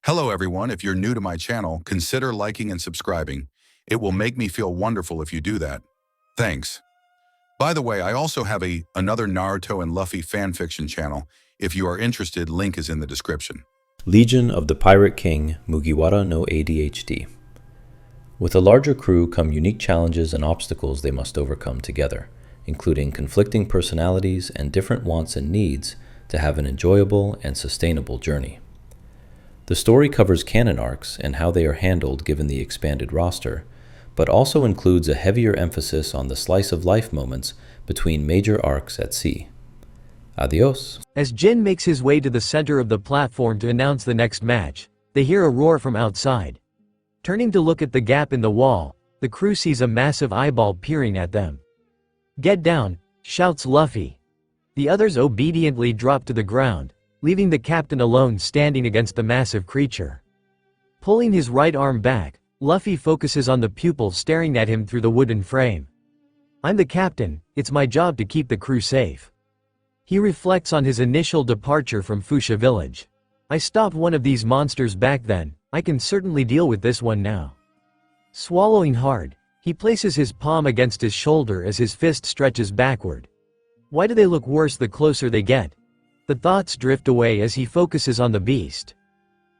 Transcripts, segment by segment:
Hello everyone, if you're new to my channel, consider liking and subscribing. It will make me feel wonderful if you do that. Thanks. By the way, I also have another Naruto and Luffy fanfiction channel. If you are interested, link is in the description. Legion of the Pirate King Mugiwara no ADHD. With a larger crew come unique challenges and obstacles they must overcome together, including conflicting personalities and different wants and needs to have an enjoyable and sustainable journey. The story covers canon arcs and how they are handled given the expanded roster, but also includes a heavier emphasis on the slice-of-life moments between major arcs at sea. Adios. As Jin makes his way to the center of the platform to announce the next match, they hear a roar from outside. Turning to look at the gap in the wall, the crew sees a massive eyeball peering at them. "Get down!" shouts Luffy. The others obediently drop to the ground, leaving the captain alone standing against the massive creature. Pulling his right arm back, Luffy focuses on the pupil staring at him through the wooden frame. "I'm the captain, it's my job to keep the crew safe." He reflects on his initial departure from Fuchsia village. "I stopped one of these monsters back then, I can certainly deal with this one now." Swallowing hard, he places his palm against his shoulder as his fist stretches backward. Why do they look worse the closer they get? The thoughts drift away as he focuses on the beast.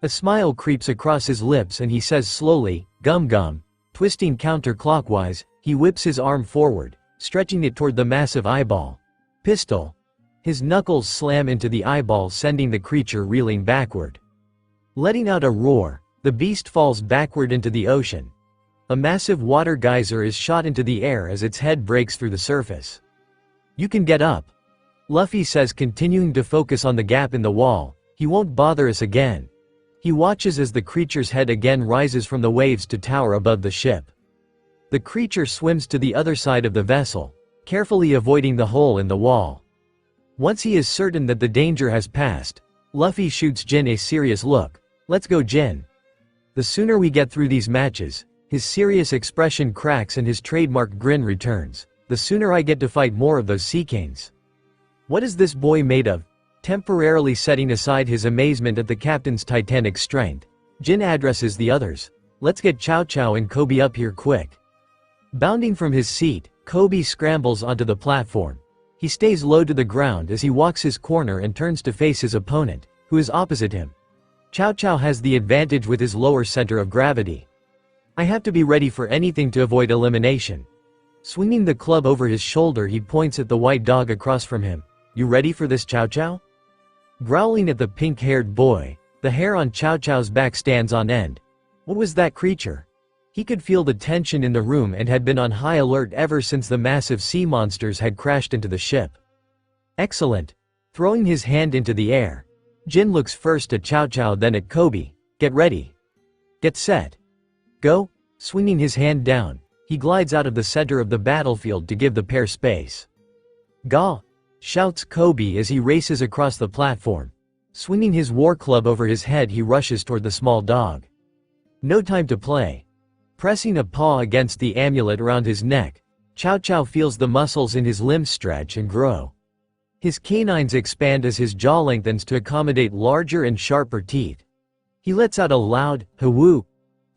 A smile creeps across his lips and he says slowly, "Gum gum." Twisting counterclockwise, he whips his arm forward, stretching it toward the massive eyeball. Pistol. His knuckles slam into the eyeball, sending the creature reeling backward. Letting out a roar, the beast falls backward into the ocean. A massive water geyser is shot into the air as its head breaks through the surface. "You can get up," Luffy says, continuing to focus on the gap in the wall. "He won't bother us again." He watches as the creature's head again rises from the waves to tower above the ship. The creature swims to the other side of the vessel, carefully avoiding the hole in the wall. Once he is certain that the danger has passed, Luffy shoots Jin a serious look. "Let's go, Jin. The sooner we get through these matches," his serious expression cracks and his trademark grin returns, "the sooner I get to fight more of those sea canes." What is this boy made of? Temporarily setting aside his amazement at the captain's titanic strength, Jin addresses the others. "Let's get Chow Chow and Kobe up here quick." Bounding from his seat, Kobe scrambles onto the platform. He stays low to the ground as he walks his corner and turns to face his opponent, who is opposite him. Chow Chow has the advantage with his lower center of gravity. "I have to be ready for anything to avoid elimination." Swinging the club over his shoulder, he points at the white dog across from him. "You ready for this, Chow Chow?" Growling at the pink-haired boy, the hair on Chow Chow's back stands on end. What was that creature? He could feel the tension in the room and had been on high alert ever since the massive sea monsters had crashed into the ship. "Excellent." Throwing his hand into the air, Jin looks first at Chow Chow, then at Kobe. "Get ready. Get set. Go." Swinging his hand down, he glides out of the center of the battlefield to give the pair space. "Gaw!" shouts Kobe as he races across the platform. Swinging his war club over his head, he rushes toward the small dog. No time to play. Pressing a paw against the amulet around his neck, Chow Chow feels the muscles in his limbs stretch and grow. His canines expand as his jaw lengthens to accommodate larger and sharper teeth. He lets out a loud, "Hawoo!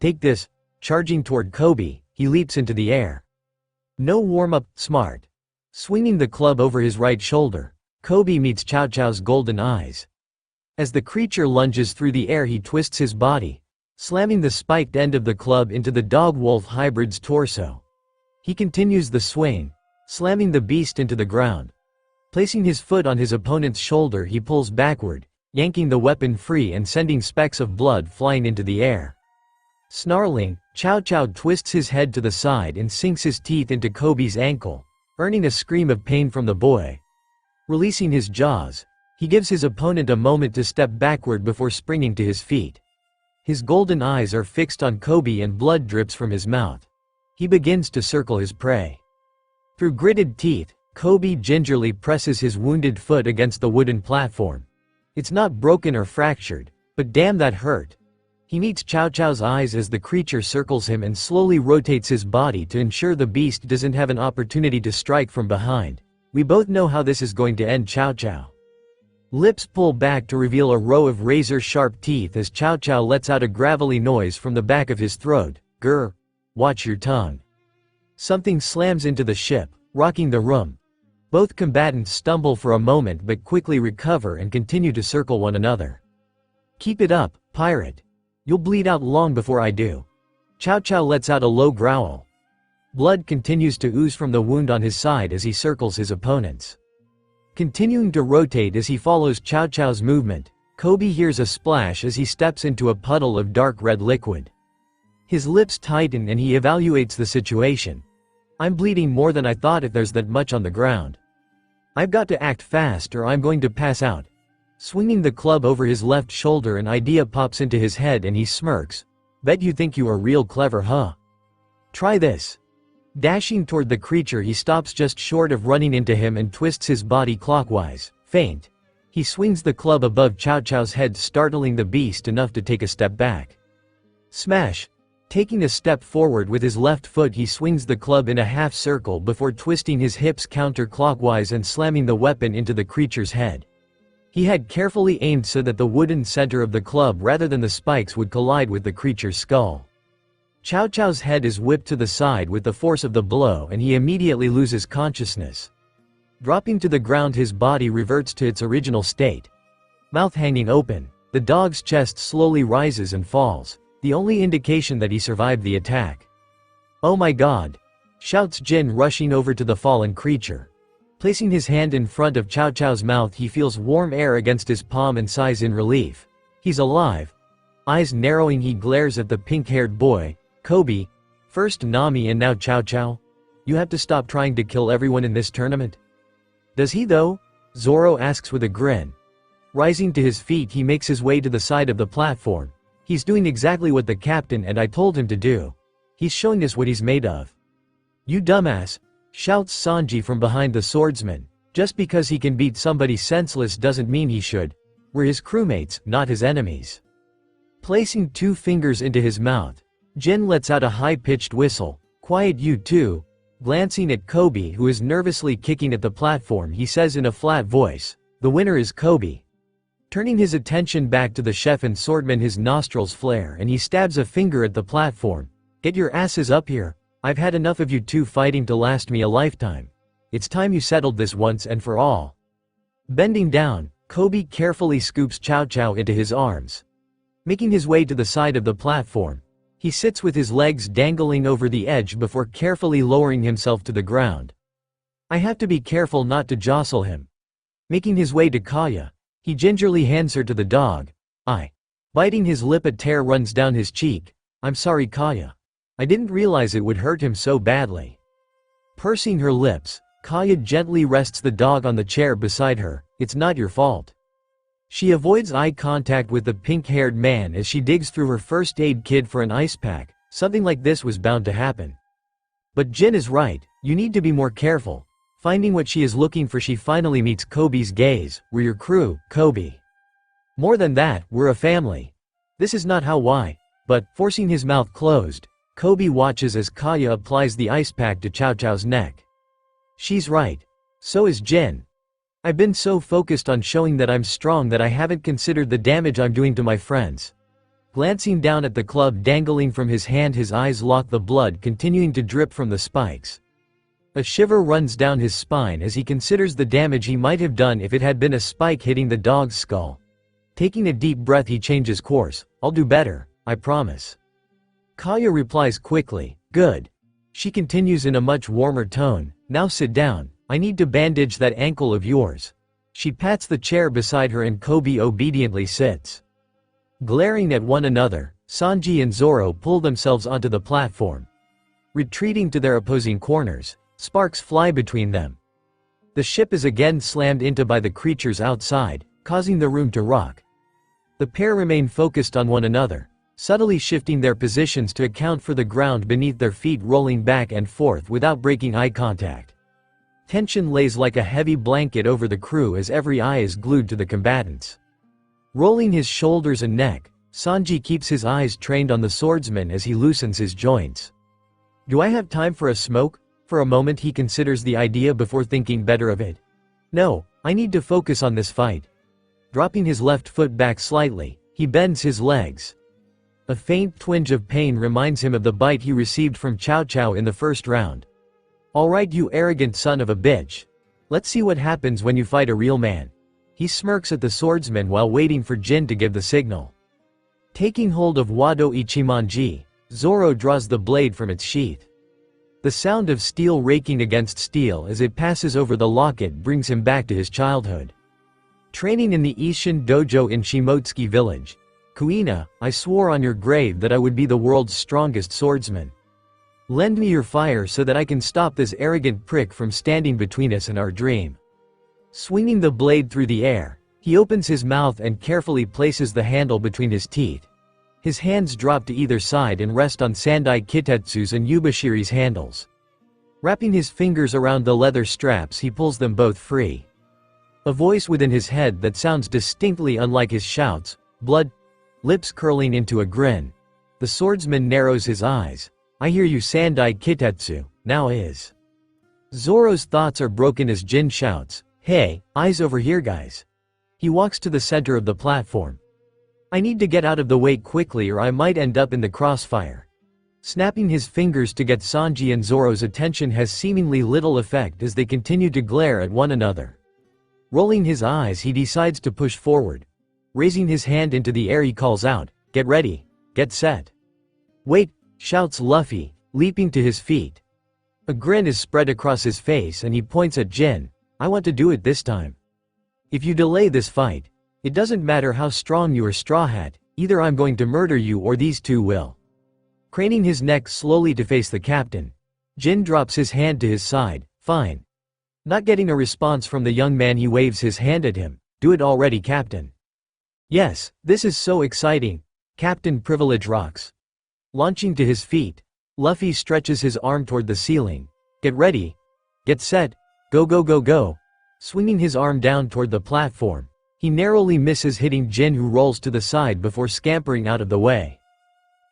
Take this!" Charging toward Kobe, he leaps into the air. No warm-up, smart. Swinging the club over his right shoulder, Kobe meets Chow Chow's golden eyes. As the creature lunges through the air, he twists his body, slamming the spiked end of the club into the dog-wolf hybrid's torso. He continues the swing, slamming the beast into the ground. Placing his foot on his opponent's shoulder, he pulls backward, yanking the weapon free and sending specks of blood flying into the air. Snarling, Chow Chow twists his head to the side and sinks his teeth into Kobe's ankle, earning a scream of pain from the boy. Releasing his jaws, he gives his opponent a moment to step backward before springing to his feet. His golden eyes are fixed on Kobe and blood drips from his mouth. He begins to circle his prey. Through gritted teeth, Kobe gingerly presses his wounded foot against the wooden platform. It's not broken or fractured, but damn, that hurt. He meets Chow Chow's eyes as the creature circles him and slowly rotates his body to ensure the beast doesn't have an opportunity to strike from behind. "We both know how this is going to end, Chow Chow." Lips pull back to reveal a row of razor-sharp teeth as Chow Chow lets out a gravelly noise from the back of his throat. Grr. Watch your tongue. Something slams into the ship, rocking the room. Both combatants stumble for a moment but quickly recover and continue to circle one another. Keep it up, pirate. You'll bleed out long before I do. Chow Chow lets out a low growl. Blood continues to ooze from the wound on his side as he circles his opponents. Continuing to rotate as he follows Chow Chow's movement, Kobe hears a splash as he steps into a puddle of dark red liquid. His lips tighten and he evaluates the situation. I'm bleeding more than I thought if there's that much on the ground. I've got to act fast or I'm going to pass out. Swinging the club over his left shoulder, an idea pops into his head and he smirks. Bet you think you are real clever, huh? Try this. Dashing toward the creature, he stops just short of running into him and twists his body clockwise. Feint. He swings the club above Chow Chow's head, startling the beast enough to take a step back. Smash. Taking a step forward with his left foot, he swings the club in a half circle before twisting his hips counterclockwise and slamming the weapon into the creature's head. He had carefully aimed so that the wooden center of the club rather than the spikes would collide with the creature's skull. Chow Chow's head is whipped to the side with the force of the blow and he immediately loses consciousness. Dropping to the ground, his body reverts to its original state. Mouth hanging open, the dog's chest slowly rises and falls, the only indication that he survived the attack. "Oh my God!" shouts Jin, rushing over to the fallen creature. Placing his hand in front of Chow Chow's mouth, he feels warm air against his palm and sighs in relief. He's alive. Eyes narrowing, he glares at the pink-haired boy. Kobe, first Nami and now Chow Chow? You have to stop trying to kill everyone in this tournament? Does he though? Zoro asks with a grin. Rising to his feet, he makes his way to the side of the platform. He's doing exactly what the captain and I told him to do. He's showing us what he's made of. You dumbass, shouts Sanji from behind the swordsman. Just because he can beat somebody senseless doesn't mean he should. We're his crewmates, not his enemies. Placing 2 fingers into his mouth, Jin lets out a high-pitched whistle. Quiet you two. Glancing at Kobe, who is nervously kicking at the platform, he says in a flat voice, "The winner is Kobe." Turning his attention back to the chef and swordman, his nostrils flare and he stabs a finger at the platform. "Get your asses up here. I've had enough of you two fighting to last me a lifetime. It's time you settled this once and for all." Bending down, Kobe carefully scoops Chow Chow into his arms. Making his way to the side of the platform, he sits with his legs dangling over the edge before carefully lowering himself to the ground. I have to be careful not to jostle him. Making his way to Kaya, he gingerly hands her to the dog. Biting his lip, a tear runs down his cheek. "I'm sorry, Kaya. I didn't realize it would hurt him so badly." Pursing her lips, Kaya gently rests the dog on the chair beside her. "It's not your fault." She avoids eye contact with the pink-haired man as she digs through her first aid kit for an ice pack. Something like this was bound to happen. But Jin is right, you need to be more careful. Finding what she is looking for, she finally meets Kobe's gaze. "We're your crew, Kobe. More than that, we're a family." This is not how why. But, forcing his mouth closed, Kobe watches as Kaya applies the ice pack to Chow Chow's neck. She's right. So is Jin. I've been so focused on showing that I'm strong that I haven't considered the damage I'm doing to my friends. Glancing down at the club dangling from his hand, his eyes lock, the blood continuing to drip from the spikes. A shiver runs down his spine as he considers the damage he might have done if it had been a spike hitting the dog's skull. Taking a deep breath, he changes course. "I'll do better, I promise." Kaya replies quickly, "Good." She continues in a much warmer tone, "Now sit down. I need to bandage that ankle of yours." She pats the chair beside her and Kobe obediently sits. Glaring at one another, Sanji and Zoro pull themselves onto the platform. Retreating to their opposing corners, sparks fly between them. The ship is again slammed into by the creatures outside, causing the room to rock. The pair remain focused on one another, subtly shifting their positions to account for the ground beneath their feet rolling back and forth without breaking eye contact. Tension lays like a heavy blanket over the crew as every eye is glued to the combatants. Rolling his shoulders and neck, Sanji keeps his eyes trained on the swordsman as he loosens his joints. "Do I have time for a smoke?" For a moment he considers the idea before thinking better of it. "No, I need to focus on this fight." Dropping his left foot back slightly, he bends his legs. A faint twinge of pain reminds him of the bite he received from Chow Chow in the first round. "Alright, you arrogant son of a bitch. Let's see what happens when you fight a real man." He smirks at the swordsman while waiting for Jin to give the signal. Taking hold of Wado Ichimonji, Zoro draws the blade from its sheath. The sound of steel raking against steel as it passes over the locket brings him back to his childhood. Training in the Ishin Dojo in Shimotsuki village, "Kuina, I swore on your grave that I would be the world's strongest swordsman. Lend me your fire so that I can stop this arrogant prick from standing between us and our dream." Swinging the blade through the air, he opens his mouth and carefully places the handle between his teeth. His hands drop to either side and rest on Sandai Kitetsu's and Yubashiri's handles. Wrapping his fingers around the leather straps, he pulls them both free. A voice within his head that sounds distinctly unlike his shouts, blood, lips curling into a grin. The swordsman narrows his eyes. "I hear you, Sandai Kitetsu, now is." Zoro's thoughts are broken as Jin shouts, "Hey, eyes over here guys." He walks to the center of the platform. "I need to get out of the way quickly or I might end up in the crossfire." Snapping his fingers to get Sanji and Zoro's attention has seemingly little effect as they continue to glare at one another. Rolling his eyes, he decides to push forward. Raising his hand into the air, he calls out, "Get ready, get set." "Wait," shouts Luffy, leaping to his feet. A grin is spread across his face and he points at Jin. "I want to do it this time. If you delay this fight, it doesn't matter how strong you are, Straw Hat, either I'm going to murder you or these two will." Craning his neck slowly to face the captain, Jin drops his hand to his side. "Fine." Not getting a response from the young man, he waves his hand at him. "Do it already, Captain." "Yes, this is so exciting. Captain Privilege rocks." Launching to his feet, Luffy stretches his arm toward the ceiling. "Get ready. Get set. Go go go go." Swinging his arm down toward the platform, he narrowly misses hitting Jin, who rolls to the side before scampering out of the way.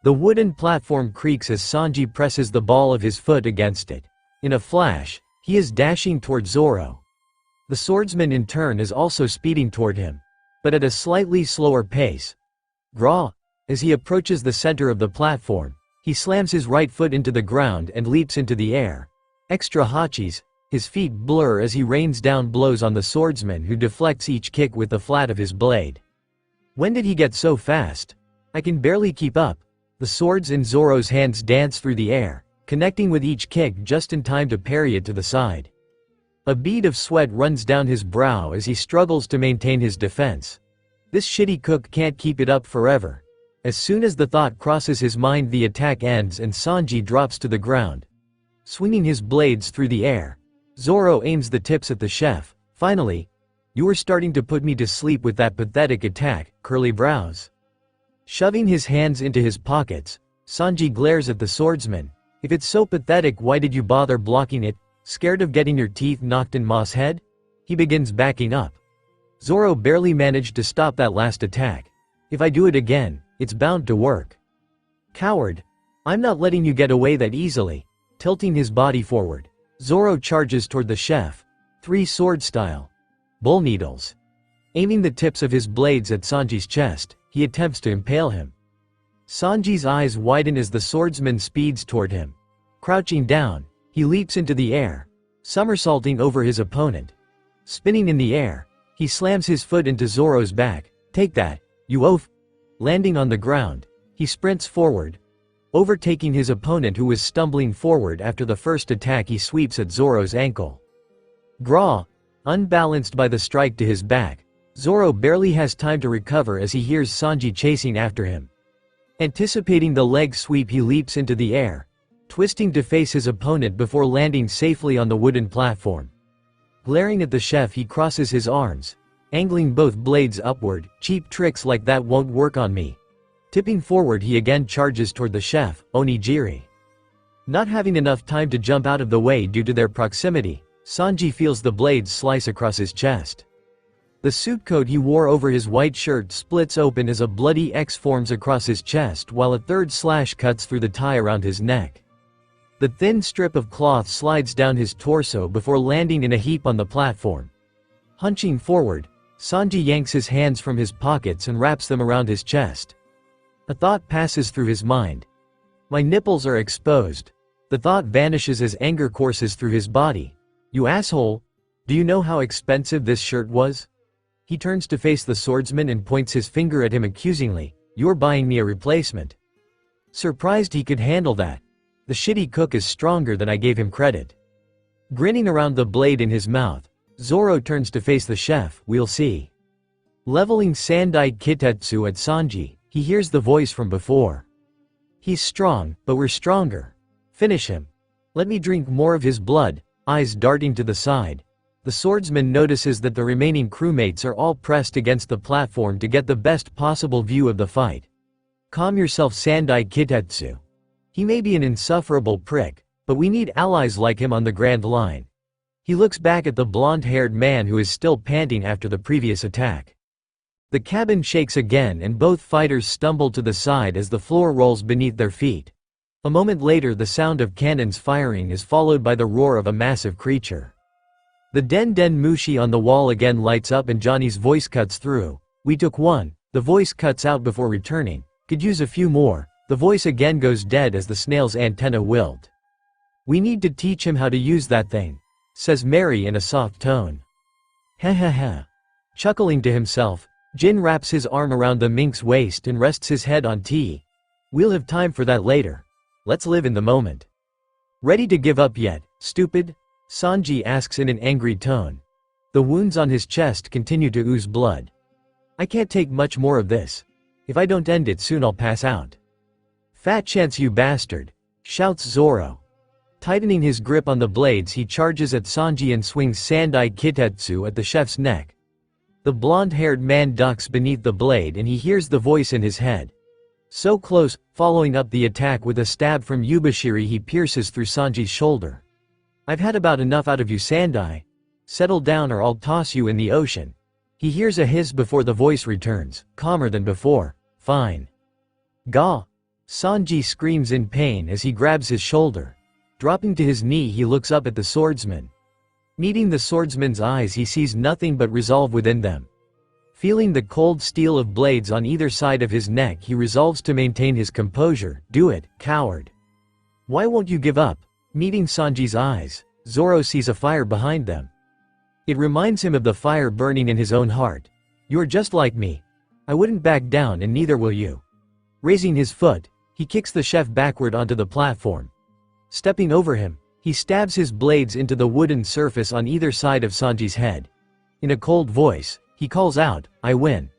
The wooden platform creaks as Sanji presses the ball of his foot against it. In a flash, he is dashing toward Zoro. The swordsman in turn is also speeding toward him, but at a slightly slower pace. Graw! As he approaches the center of the platform, he slams his right foot into the ground and leaps into the air. Extra hachis, his feet blur as he rains down blows on the swordsman, who deflects each kick with the flat of his blade. When did he get so fast? I can barely keep up. The swords in Zoro's hands dance through the air, connecting with each kick just in time to parry it to the side. A bead of sweat runs down his brow as he struggles to maintain his defense. This shitty cook can't keep it up forever. As soon as the thought crosses his mind, the attack ends and Sanji drops to the ground. Swinging his blades through the air, Zoro aims the tips at the chef. "Finally, you were starting to put me to sleep with that pathetic attack, curly brows." Shoving his hands into his pockets, Sanji glares at the swordsman. "If it's so pathetic, why did you bother blocking it? Scared of getting your teeth knocked in Moss Head?" He begins backing up. Zoro barely managed to stop that last attack. "If I do it again, it's bound to work." "Coward. I'm not letting you get away that easily." Tilting his body forward, Zoro charges toward the chef. 3 sword style. Bull needles. Aiming the tips of his blades at Sanji's chest, he attempts to impale him. Sanji's eyes widen as the swordsman speeds toward him. Crouching down, he leaps into the air, somersaulting over his opponent. Spinning in the air, he slams his foot into Zoro's back. "Take that, you oaf!" Landing on the ground, he sprints forward. Overtaking his opponent, who was stumbling forward after the first attack, he sweeps at Zoro's ankle. Graw! Unbalanced by the strike to his back, Zoro barely has time to recover as he hears Sanji chasing after him. Anticipating the leg sweep, he leaps into the air, twisting to face his opponent before landing safely on the wooden platform. Glaring at the chef, he crosses his arms, angling both blades upward. "Cheap tricks like that won't work on me." Tipping forward, he again charges toward the chef, Onigiri. Not having enough time to jump out of the way due to their proximity, Sanji feels the blades slice across his chest. The suit coat he wore over his white shirt splits open as a bloody X forms across his chest, while a third slash cuts through the tie around his neck. The thin strip of cloth slides down his torso before landing in a heap on the platform. Hunching forward, Sanji yanks his hands from his pockets and wraps them around his chest. A thought passes through his mind. My nipples are exposed. The thought vanishes as anger courses through his body. You asshole! Do you know how expensive this shirt was? He turns to face the swordsman and points his finger at him accusingly. You're buying me a replacement. Surprised he could handle that. The shitty cook is stronger than I gave him credit. Grinning around the blade in his mouth, Zoro turns to face the chef. We'll see. Leveling Sandai Kitetsu at Sanji, he hears the voice from before. He's strong, but we're stronger. Finish him. Let me drink more of his blood, eyes darting to the side. The swordsman notices that the remaining crewmates are all pressed against the platform to get the best possible view of the fight. Calm yourself, Sandai Kitetsu. He may be an insufferable prick, but we need allies like him on the Grand Line. He looks back at the blonde-haired man who is still panting after the previous attack. The cabin shakes again and both fighters stumble to the side as the floor rolls beneath their feet. A moment later, the sound of cannons firing is followed by the roar of a massive creature. The Den Den Mushi on the wall again lights up and Johnny's voice cuts through. We took one. The voice cuts out before returning. Could use a few more. The voice again goes dead as the snail's antenna wilt. We need to teach him how to use that thing, says Mary in a soft tone. Heh heh heh. Chuckling to himself, Jin wraps his arm around the mink's waist and rests his head on T. We'll have time for that later. Let's live in the moment. Ready to give up yet, stupid? Sanji asks in an angry tone. The wounds on his chest continue to ooze blood. I can't take much more of this. If I don't end it soon, I'll pass out. Fat chance, you bastard, shouts Zoro. Tightening his grip on the blades, he charges at Sanji and swings Sandai Kitetsu at the chef's neck. The blonde-haired man ducks beneath the blade and he hears the voice in his head. So close, following up the attack with a stab from Yubashiri, he pierces through Sanji's shoulder. I've had about enough out of you, Sandai. Settle down or I'll toss you in the ocean. He hears a hiss before the voice returns, calmer than before. Fine. Gah! Sanji screams in pain as he grabs his shoulder. Dropping to his knee, he looks up at the swordsman. Meeting the swordsman's eyes, he sees nothing but resolve within them. Feeling the cold steel of blades on either side of his neck, he resolves to maintain his composure. Do it, coward. Why won't you give up? Meeting Sanji's eyes, Zoro sees a fire behind them. It reminds him of the fire burning in his own heart. You're just like me. I wouldn't back down and neither will you. Raising his foot, he kicks the chef backward onto the platform. Stepping over him, he stabs his blades into the wooden surface on either side of Sanji's head. In a cold voice, he calls out, I win.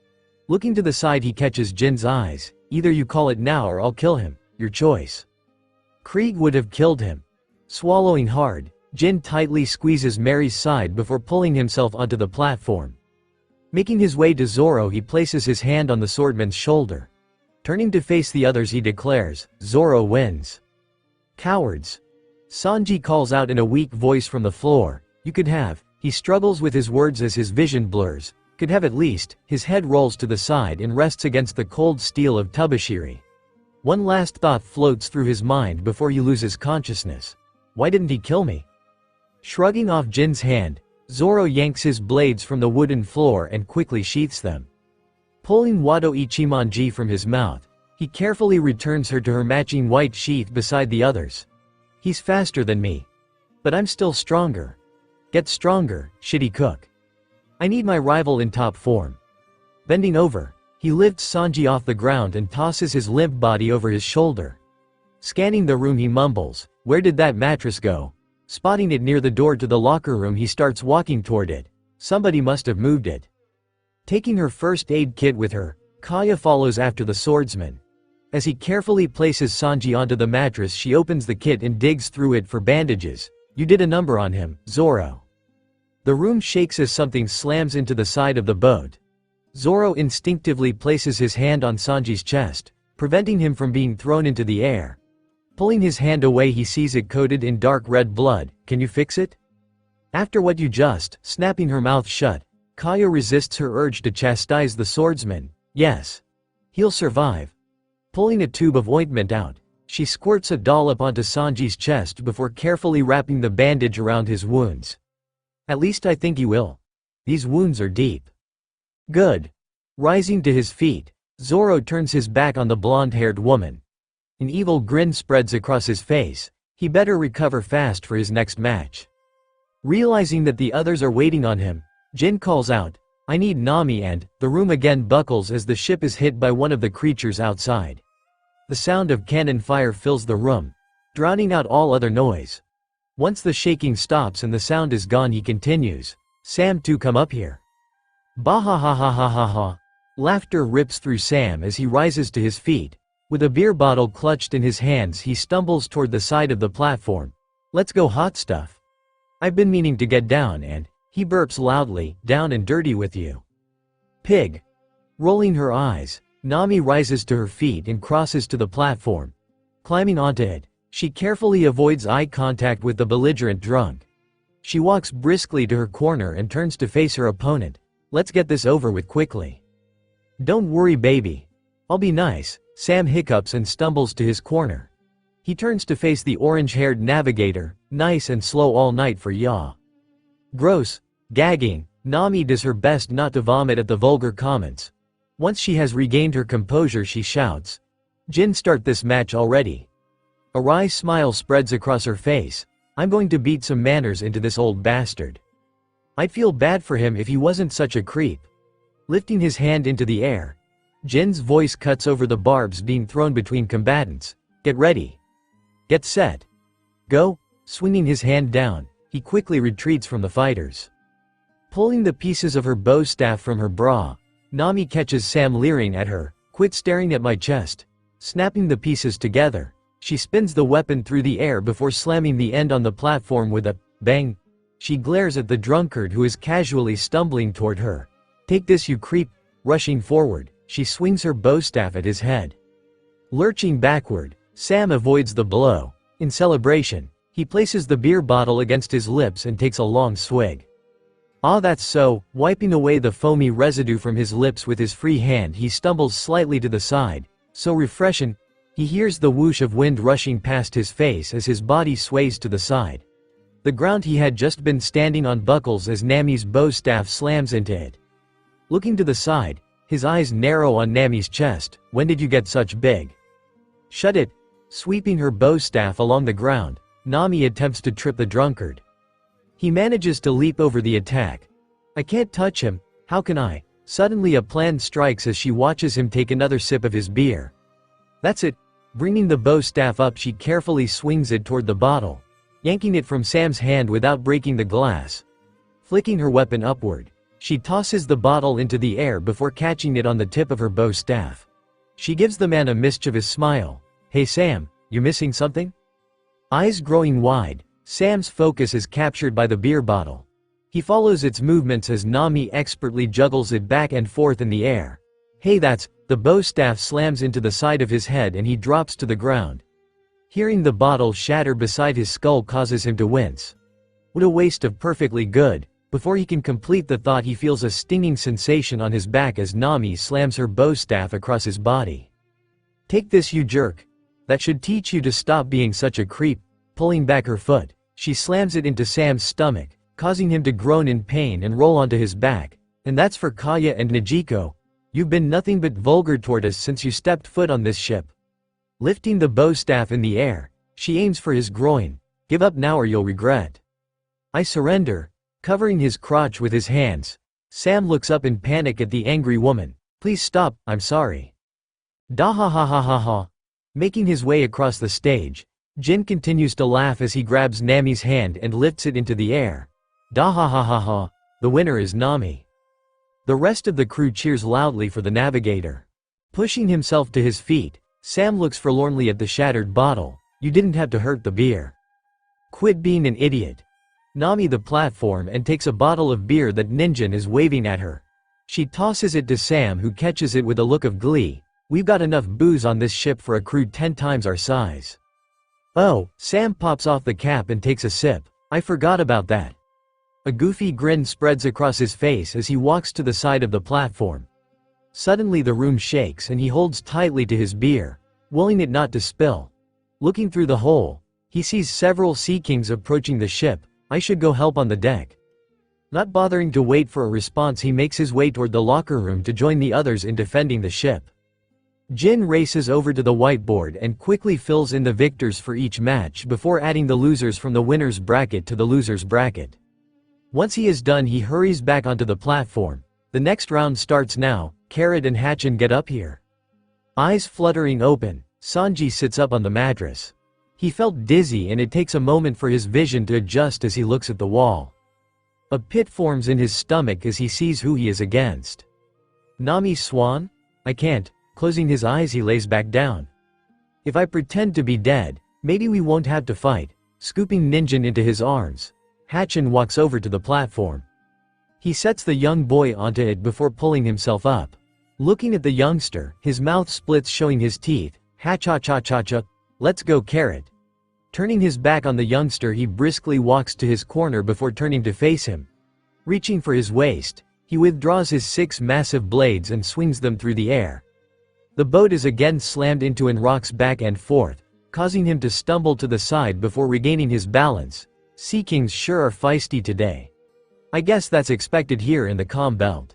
Looking to the side, he catches Jin's eyes. Either you call it now or I'll kill him, your choice. Krieg would have killed him. Swallowing hard, Jin tightly squeezes Mary's side before pulling himself onto the platform. Making his way to Zoro, he places his hand on the swordman's shoulder. Turning to face the others, he declares, Zoro wins. Cowards. Sanji calls out in a weak voice from the floor. You could have. He struggles with his words as his vision blurs. Could have at least. His head rolls to the side and rests against the cold steel of Tubashiri. One last thought floats through his mind before he loses consciousness. Why didn't he kill me? Shrugging off Jin's hand, Zoro yanks his blades from the wooden floor and quickly sheaths them. Pulling Wado Ichimonji from his mouth, he carefully returns her to her matching white sheath beside the others. He's faster than me. But I'm still stronger. Get stronger, shitty cook. I need my rival in top form. Bending over, he lifts Sanji off the ground and tosses his limp body over his shoulder. Scanning the room, he mumbles, where did that mattress go? Spotting it near the door to the locker room, he starts walking toward it. Somebody must have moved it. Taking her first aid kit with her, Kaya follows after the swordsman. As he carefully places Sanji onto the mattress, she opens the kit and digs through it for bandages. You did a number on him, Zoro. The room shakes as something slams into the side of the boat. Zoro instinctively places his hand on Sanji's chest, preventing him from being thrown into the air. Pulling his hand away, he sees it coated in dark red blood. Can you fix it? After what you just, snapping her mouth shut, Kaya resists her urge to chastise the swordsman. Yes. He'll survive. Pulling a tube of ointment out, she squirts a dollop onto Sanji's chest before carefully wrapping the bandage around his wounds. At least I think he will. These wounds are deep. Good. Rising to his feet, Zoro turns his back on the blonde-haired woman. An evil grin spreads across his face. He better recover fast for his next match. Realizing that the others are waiting on him, Jin calls out, "I need Nami," and the room again buckles as the ship is hit by one of the creatures outside. The sound of cannon fire fills the room, drowning out all other noise. Once the shaking stops and the sound is gone, he continues, "Sam, too, come up here." Bah ha ha ha ha ha ha. Laughter rips through Sam as he rises to his feet. With a beer bottle clutched in his hands, he stumbles toward the side of the platform. "Let's go, hot stuff. I've been meaning to get down," and he burps loudly, "down and dirty with you. Pig." Rolling her eyes, Nami rises to her feet and crosses to the platform. Climbing onto it, she carefully avoids eye contact with the belligerent drunk. She walks briskly to her corner and turns to face her opponent. "Let's get this over with quickly." "Don't worry, baby. I'll be nice." Sam hiccups and stumbles to his corner. He turns to face the orange-haired navigator. "Nice and slow all night for ya." Gross. Gagging, Nami does her best not to vomit at the vulgar comments. Once she has regained her composure, she shouts, "Jin, start this match already." A wry smile spreads across her face. "I'm going to beat some manners into this old bastard. I'd feel bad for him if he wasn't such a creep." Lifting his hand into the air, Jin's voice cuts over the barbs being thrown between combatants. "Get ready. Get set. Go." Swinging his hand down, he quickly retreats from the fighters. Pulling the pieces of her bow staff from her bra, Nami catches Sam leering at her. "Quit staring at my chest." Snapping the pieces together, she spins the weapon through the air before slamming the end on the platform with a bang. She glares at the drunkard who is casually stumbling toward her. "Take this, you creep." Rushing forward, she swings her bow staff at his head. Lurching backward, Sam avoids the blow. In celebration, he places the beer bottle against his lips and takes a long swig. "Ah, that's so." Wiping away the foamy residue from his lips with his free hand, he stumbles slightly to the side. So refreshing. He hears the whoosh of wind rushing past his face as his body sways to the side. The ground he had just been standing on buckles as Nami's bow staff slams into it. Looking to the side, his eyes narrow on Nami's chest. "When did you get such big?" "Shut it." Sweeping her bow staff along the ground, Nami attempts to trip the drunkard. He manages to leap over the attack. "I can't touch him. How can I?" Suddenly a plan strikes as she watches him take another sip of his beer. "That's it." Bringing the bow staff up, she carefully swings it toward the bottle, yanking it from Sam's hand without breaking the glass. Flicking her weapon upward, she tosses the bottle into the air before catching it on the tip of her bow staff. She gives the man a mischievous smile. "Hey Sam, you missing something?" Eyes growing wide, Sam's focus is captured by the beer bottle. He follows its movements as Nami expertly juggles it back and forth in the air. "Hey, that's..." The bow staff slams into the side of his head and he drops to the ground. Hearing the bottle shatter beside his skull causes him to wince. What a waste of perfectly good. Before he can complete the thought, he feels a stinging sensation on his back as Nami slams her bow staff across his body. "Take this, you jerk. That should teach you to stop being such a creep." Pulling back her foot, she slams it into Sam's stomach, causing him to groan in pain and roll onto his back. "And that's for Kaya and Nijiko. You've been nothing but vulgar toward us since you stepped foot on this ship." Lifting the bow staff in the air, she aims for his groin. "Give up now or you'll regret." "I surrender." Covering his crotch with his hands, Sam looks up in panic at the angry woman. "Please stop, I'm sorry." Da ha ha ha ha ha. Making his way across the stage, Jin continues to laugh as he grabs Nami's hand and lifts it into the air. Da ha ha ha ha. The winner is Nami. The rest of the crew cheers loudly for the navigator. Pushing himself to his feet, Sam looks forlornly at the shattered bottle. "You didn't have to hurt the beer. Quit being an idiot." Nami the platform and takes a bottle of beer that Ninjin is waving at her. She tosses it to Sam, who catches it with a look of glee. "We've got enough booze on this ship for a crew 10 times our size." "Oh." Sam pops off the cap and takes a sip. "I forgot about that." A goofy grin spreads across his face as he walks to the side of the platform. Suddenly the room shakes and he holds tightly to his beer, willing it not to spill. Looking through the hole, he sees several sea kings approaching the ship. "I should go help on the deck." Not bothering to wait for a response, he makes his way toward the locker room to join the others in defending the ship. Jin races over to the whiteboard and quickly fills in the victors for each match before adding the losers from the winner's bracket to the loser's bracket. Once he is done, he hurries back onto the platform. The next round starts now. Carrot and Hatchin get up here. Eyes fluttering open, Sanji sits up on the mattress. He felt dizzy and it takes a moment for his vision to adjust as he looks at the wall. A pit forms in his stomach as he sees who he is against. Nami Swan? I can't. Closing his eyes, he lays back down. If I pretend to be dead, maybe we won't have to fight. Scooping Ninjin into his arms, Hatchin walks over to the platform. He sets the young boy onto it before pulling himself up. Looking at the youngster, his mouth splits showing his teeth. Ha-cha-cha-cha-cha, let's go Carrot. Turning his back on the youngster, he briskly walks to his corner before turning to face him. Reaching for his waist, he withdraws his 6 massive blades and swings them through the air. The boat is again slammed into and rocks back and forth, causing him to stumble to the side before regaining his balance. Sea Kings sure are feisty today. I guess that's expected here in the calm belt.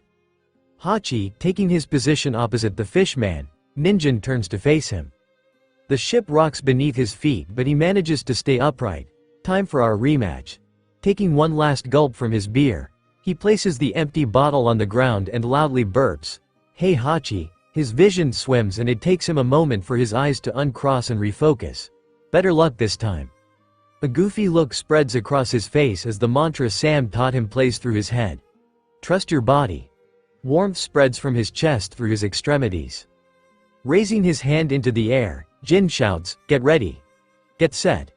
Hachi, taking his position opposite the fishman, Ninjin turns to face him. The ship rocks beneath his feet, but he manages to stay upright. Time for our rematch. Taking one last gulp from his beer, he places the empty bottle on the ground and loudly burps. Hey Hachi. His vision swims and it takes him a moment for his eyes to uncross and refocus. Better luck this time. A goofy look spreads across his face as the mantra Sam taught him plays through his head. Trust your body. Warmth spreads from his chest through his extremities. Raising his hand into the air, Jin shouts, "Get ready. Get set.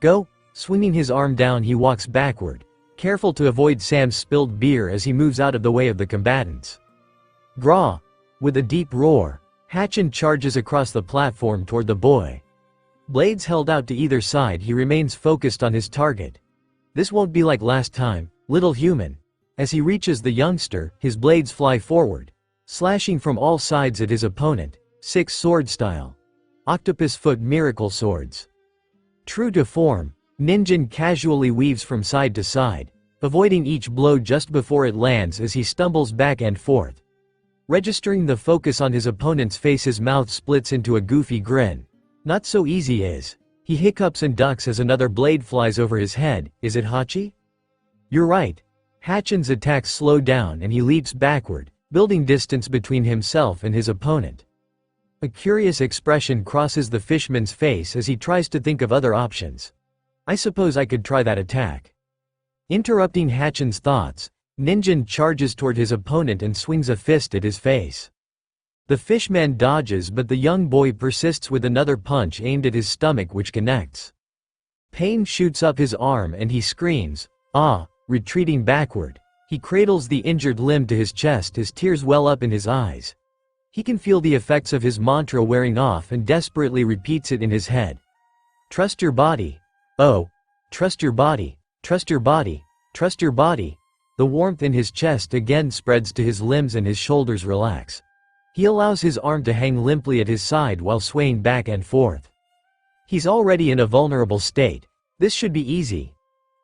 Go." Swinging his arm down, he walks backward, careful to avoid Sam's spilled beer as he moves out of the way of the combatants. Graw. With a deep roar, Hatchin charges across the platform toward the boy. Blades held out to either side, he remains focused on his target. This won't be like last time, little human. As he reaches the youngster, his blades fly forward, slashing from all sides at his opponent. 6 sword style. Octopus foot miracle swords. True to form, Ninjin casually weaves from side to side, avoiding each blow just before it lands as he stumbles back and forth. Registering the focus on his opponent's face, his mouth splits into a goofy grin. Not so easy is. He hiccups and ducks as another blade flies over his head. Is it Hachi? You're right. Hatchin's attacks slow down and he leaps backward, building distance between himself and his opponent. A curious expression crosses the fishman's face as he tries to think of other options. I suppose I could try that attack. Interrupting Hatchin's thoughts, Ninjin charges toward his opponent and swings a fist at his face. The fishman dodges, but the young boy persists with another punch aimed at his stomach which connects. Pain shoots up his arm and he screams, "Ah!" Retreating backward. He cradles the injured limb to his chest, his tears well up in his eyes. He can feel the effects of his mantra wearing off and desperately repeats it in his head. Trust your body. Oh. Trust your body. Trust your body. Trust your body. The warmth in his chest again spreads to his limbs and his shoulders relax. He allows his arm to hang limply at his side while swaying back and forth. He's already in a vulnerable state. This should be easy.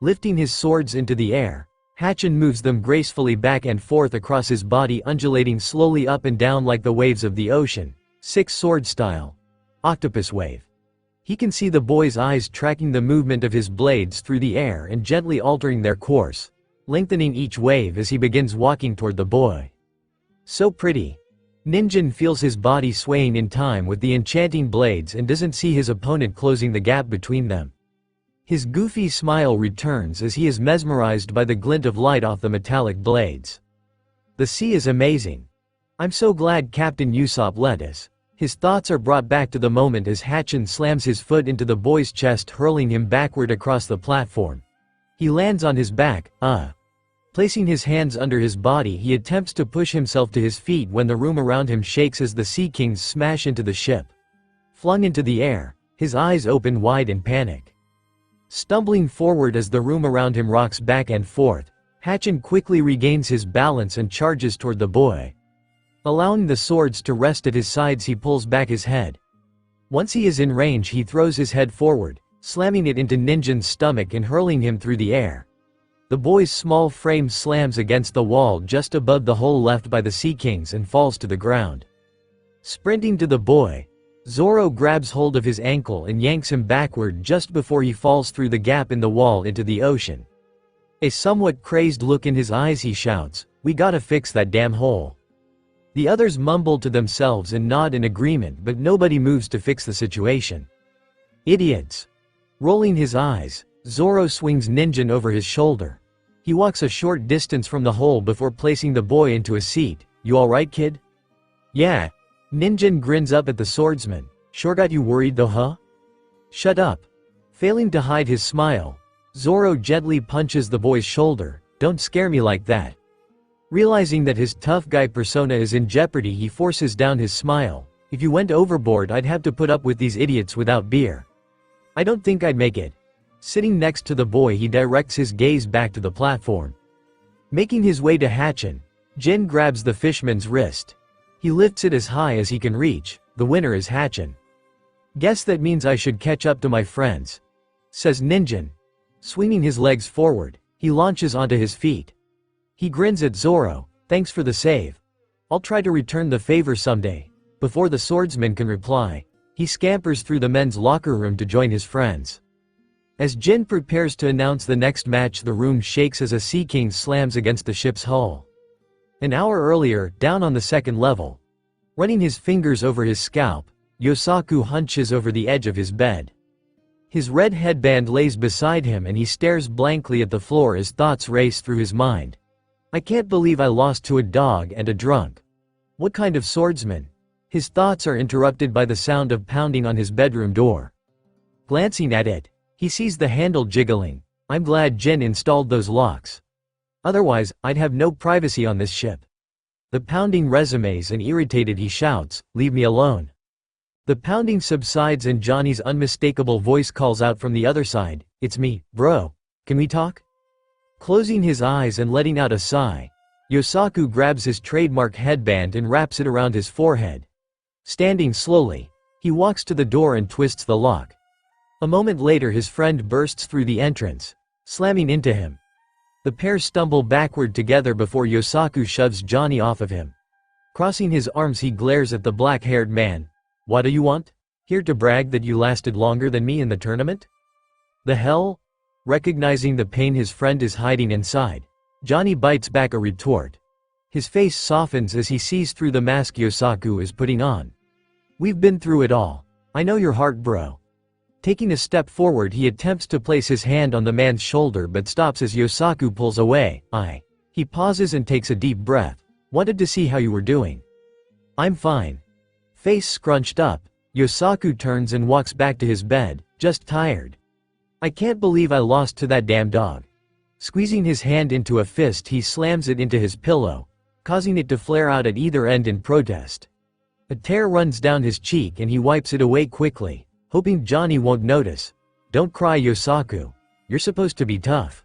Lifting his swords into the air, Hatchin moves them gracefully back and forth across his body, undulating slowly up and down like the waves of the ocean. 6 sword style. Octopus wave. He can see the boy's eyes tracking the movement of his blades through the air and gently altering their course, lengthening each wave as he begins walking toward the boy. So pretty. Ninjin feels his body swaying in time with the enchanting blades and doesn't see his opponent closing the gap between them. His goofy smile returns as he is mesmerized by the glint of light off the metallic blades. The sea is amazing. I'm so glad Captain Usopp led us. His thoughts are brought back to the moment as Hatchin slams his foot into the boy's chest, hurling him backward across the platform. He lands on his back. Placing his hands under his body, he attempts to push himself to his feet when the room around him shakes as the Sea Kings smash into the ship. Flung into the air, his eyes open wide in panic. Stumbling forward as the room around him rocks back and forth, Hatchin quickly regains his balance and charges toward the boy. Allowing the swords to rest at his sides, he pulls back his head. Once he is in range, he throws his head forward, slamming it into Ninjin's stomach and hurling him through the air. The boy's small frame slams against the wall just above the hole left by the Sea Kings and falls to the ground. Sprinting to the boy, Zoro grabs hold of his ankle and yanks him backward just before he falls through the gap in the wall into the ocean. A somewhat crazed look in his eyes, he shouts, "We gotta fix that damn hole." The others mumble to themselves and nod in agreement, but nobody moves to fix the situation. Idiots. Rolling his eyes, Zoro swings Ninjin over his shoulder. He walks a short distance from the hole before placing the boy into a seat. "You alright, kid?" "Yeah." Ninjin grins up at the swordsman. "Sure got you worried though, huh?" "Shut up." Failing to hide his smile, Zoro gently punches the boy's shoulder. "Don't scare me like that." Realizing that his tough guy persona is in jeopardy, he forces down his smile. "If you went overboard, I'd have to put up with these idiots without beer. I don't think I'd make it." Sitting next to the boy, he directs his gaze back to the platform. Making his way to Hatchin, Jin grabs the fishman's wrist. He lifts it as high as he can reach. "The winner is Hatchin." "Guess that means I should catch up to my friends," says Ninjin. Swinging his legs forward, he launches onto his feet. He grins at Zoro. "Thanks for the save. I'll try to return the favor someday." Before the swordsman can reply, he scampers through the men's locker room to join his friends. As Jin prepares to announce the next match, the room shakes as a Sea King slams against the ship's hull. An hour earlier, down on the second level, running his fingers over his scalp, Yosaku hunches over the edge of his bed. His red headband lays beside him and he stares blankly at the floor as thoughts race through his mind. "I can't believe I lost to a dog and a drunk. What kind of swordsman?" His thoughts are interrupted by the sound of pounding on his bedroom door. Glancing at it, he sees the handle jiggling. "I'm glad Jin installed those locks. Otherwise, I'd have no privacy on this ship." The pounding resumes and irritated he shouts, "Leave me alone." The pounding subsides and Johnny's unmistakable voice calls out from the other side, "It's me, bro. Can we talk?" Closing his eyes and letting out a sigh, Yosaku grabs his trademark headband and wraps it around his forehead. Standing slowly, he walks to the door and twists the lock. A moment later, his friend bursts through the entrance, slamming into him. The pair stumble backward together before Yosaku shoves Johnny off of him. Crossing his arms, he glares at the black-haired man. "What do you want? Here to brag that you lasted longer than me in the tournament?" "The hell?" Recognizing the pain his friend is hiding inside, Johnny bites back a retort. His face softens as he sees through the mask Yosaku is putting on. "We've been through it all. I know your heart, bro." Taking a step forward, he attempts to place his hand on the man's shoulder but stops as Yosaku pulls away. He pauses and takes a deep breath. "Wanted to see how you were doing." "I'm fine." Face scrunched up, Yosaku turns and walks back to his bed, just tired. "I can't believe I lost to that damn dog." Squeezing his hand into a fist, he slams it into his pillow, causing it to flare out at either end in protest. A tear runs down his cheek and he wipes it away quickly, hoping Johnny won't notice. "Don't cry, Yosaku. You're supposed to be tough."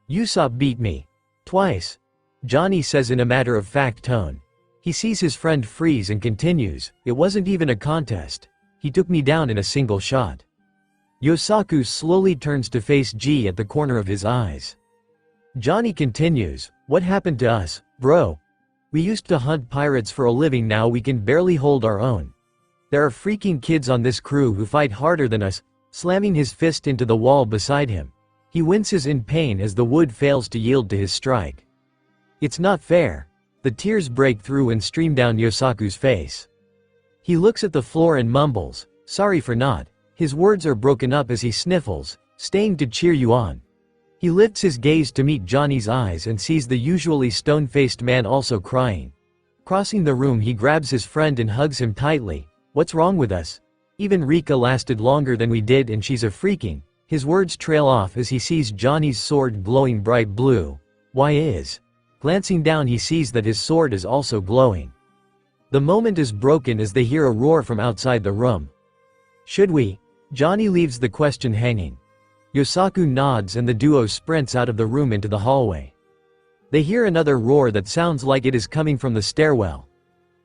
"Usopp beat me. Twice," Johnny says in a matter-of-fact tone. He sees his friend freeze and continues, "It wasn't even a contest. He took me down in a single shot." Yosaku slowly turns to face G at the corner of his eyes. Johnny continues, "What happened to us, bro? We used to hunt pirates for a living, now we can barely hold our own. There are freaking kids on this crew who fight harder than us." Slamming his fist into the wall beside him, he winces in pain as the wood fails to yield to his strike. "It's not fair." The tears break through and stream down Yosaku's face. He looks at the floor and mumbles, "Sorry for not." His words are broken up as he sniffles, "Staying to cheer you on." He lifts his gaze to meet Johnny's eyes and sees the usually stone-faced man also crying. Crossing the room, he grabs his friend and hugs him tightly. "What's wrong with us? Even Rika lasted longer than we did and she's a freaking." His words trail off as he sees Johnny's sword glowing bright blue. "Why is?" Glancing down, he sees that his sword is also glowing. The moment is broken as they hear a roar from outside the room. "Should we?" Johnny leaves the question hanging. Yosaku nods and the duo sprints out of the room into the hallway. They hear another roar that sounds like it is coming from the stairwell.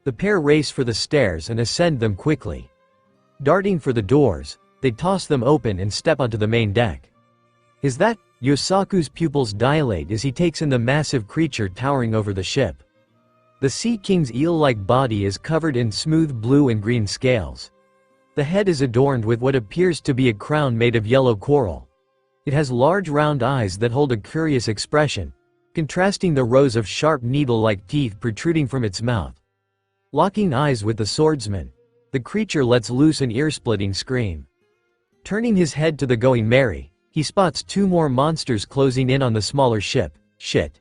The pair race for the stairs and ascend them quickly. Darting for the doors, they toss them open and step onto the main deck. "Is that Yosaku's pupils dilate as he takes in the massive creature towering over the ship. The Sea King's eel-like body is covered in smooth blue and green scales. The head is adorned with what appears to be a crown made of yellow coral. It has large round eyes that hold a curious expression, contrasting the rows of sharp needle-like teeth protruding from its mouth. Locking eyes with the swordsman, the creature lets loose an ear-splitting scream. Turning his head to the Going Merry, he spots two more monsters closing in on the smaller ship. Shit.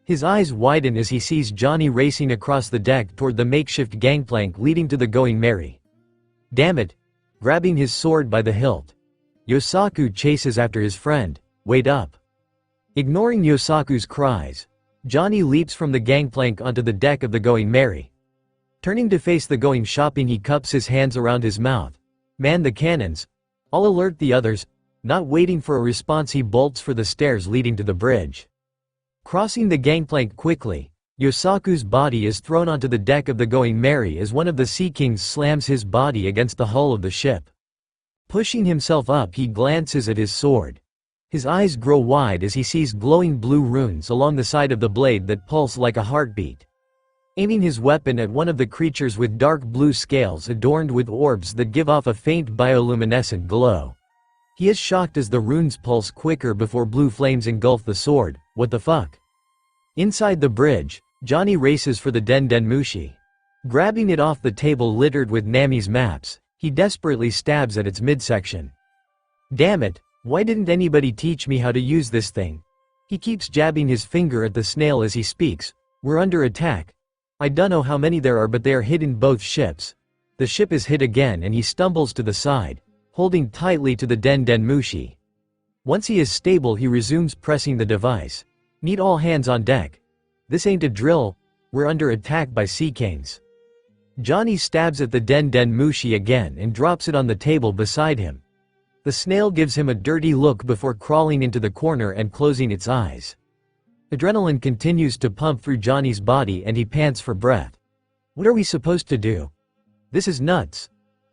His eyes widen as he sees Johnny racing across the deck toward the makeshift gangplank leading to the Going Merry. Damn it! Grabbing his sword by the hilt, Yosaku chases after his friend. Wait up! Ignoring Yosaku's cries, Johnny leaps from the gangplank onto the deck of the Going Merry. Turning to face the Going Shopping, he cups his hands around his mouth. Man the cannons! I'll alert the others. Not waiting for a response, he bolts for the stairs leading to the bridge. Crossing the gangplank quickly, Yosaku's body is thrown onto the deck of the Going Merry as one of the Sea Kings slams his body against the hull of the ship. Pushing himself up, he glances at his sword. His eyes grow wide as he sees glowing blue runes along the side of the blade that pulse like a heartbeat. Aiming his weapon at one of the creatures with dark blue scales adorned with orbs that give off a faint bioluminescent glow. He is shocked as the runes pulse quicker before blue flames engulf the sword. What the fuck? Inside the bridge, Johnny races for the Den Den Mushi. Grabbing it off the table littered with Nami's maps, he desperately stabs at its midsection. Damn it, why didn't anybody teach me how to use this thing? He keeps jabbing his finger at the snail as he speaks. We're under attack. I dunno how many there are, but they are hit in both ships. The ship is hit again and he stumbles to the side, holding tightly to the Den Den Mushi. Once he is stable, he resumes pressing the device. Need all hands on deck. This ain't a drill, we're under attack by Sea Kings. Johnny stabs at the Den Den Mushi again and drops it on the table beside him. The snail gives him a dirty look before crawling into the corner and closing its eyes. Adrenaline continues to pump through Johnny's body and he pants for breath. What are we supposed to do? This is nuts.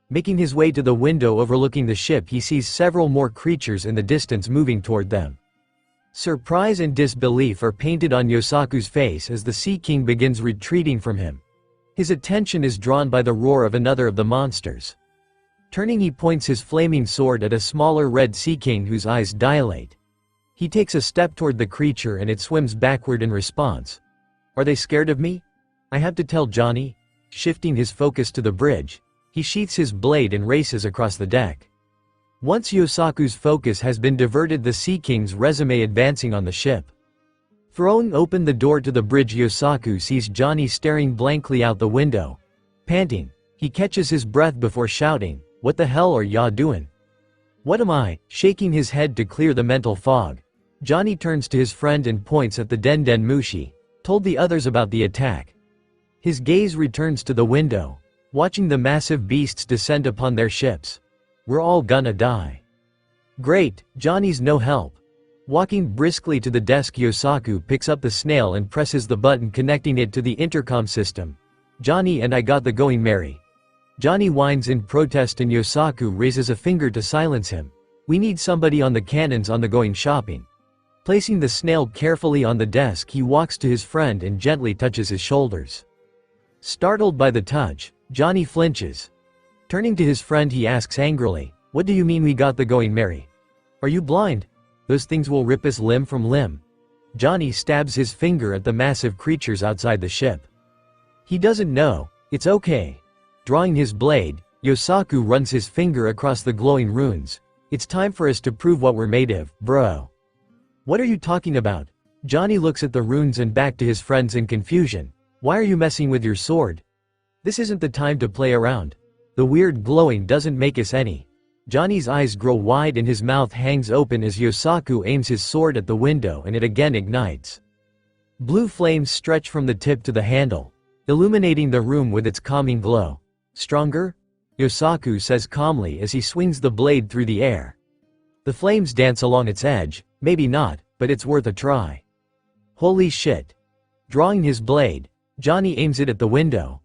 Making his way to the window overlooking the ship, he sees several more creatures in the distance moving toward them. Surprise and disbelief are painted on Yosaku's face as the Sea King begins retreating from him. His attention is drawn by the roar of another of the monsters. Turning, he points his flaming sword at a smaller red Sea King whose eyes dilate. He takes a step toward the creature and it swims backward in response. Are they scared of me? I have to tell Johnny. Shifting his focus to the bridge, he sheaths his blade and races across the deck. Once Yosaku's focus has been diverted, the Sea King's resume advancing on the ship. Throwing open the door to the bridge, Yosaku sees Johnny staring blankly out the window. Panting, he catches his breath before shouting, "What the hell are ya doing?" "What am I?" Shaking his head to clear the mental fog, Johnny turns to his friend and points at the Den Den Mushi, told the others about the attack. His gaze returns to the window, watching the massive beasts descend upon their ships. We're all gonna die. Great, Johnny's no help. Walking briskly to the desk, Yosaku picks up the snail and presses the button connecting it to the intercom system. Johnny and I got the Going Merry. Johnny whines in protest and Yosaku raises a finger to silence him. We need somebody on the cannons on the Going Shopping. Placing the snail carefully on the desk, he walks to his friend and gently touches his shoulders. Startled by the touch, Johnny flinches. Turning to his friend, he asks angrily, "What do you mean we got the Going Merry? Are you blind? Those things will rip us limb from limb." Johnny stabs his finger at the massive creatures outside the ship. He doesn't know, it's okay. Drawing his blade, Yosaku runs his finger across the glowing runes. It's time for us to prove what we're made of, bro. What are you talking about? Johnny looks at the runes and back to his friends in confusion. Why are you messing with your sword? This isn't the time to play around. The weird glowing doesn't make us any. Johnny's eyes grow wide and his mouth hangs open as Yosaku aims his sword at the window and it again ignites. Blue flames stretch from the tip to the handle, illuminating the room with its calming glow. Stronger? Yosaku says calmly as he swings the blade through the air. The flames dance along its edge. Maybe not, but it's worth a try. Holy shit. Drawing his blade, Johnny aims it at the window.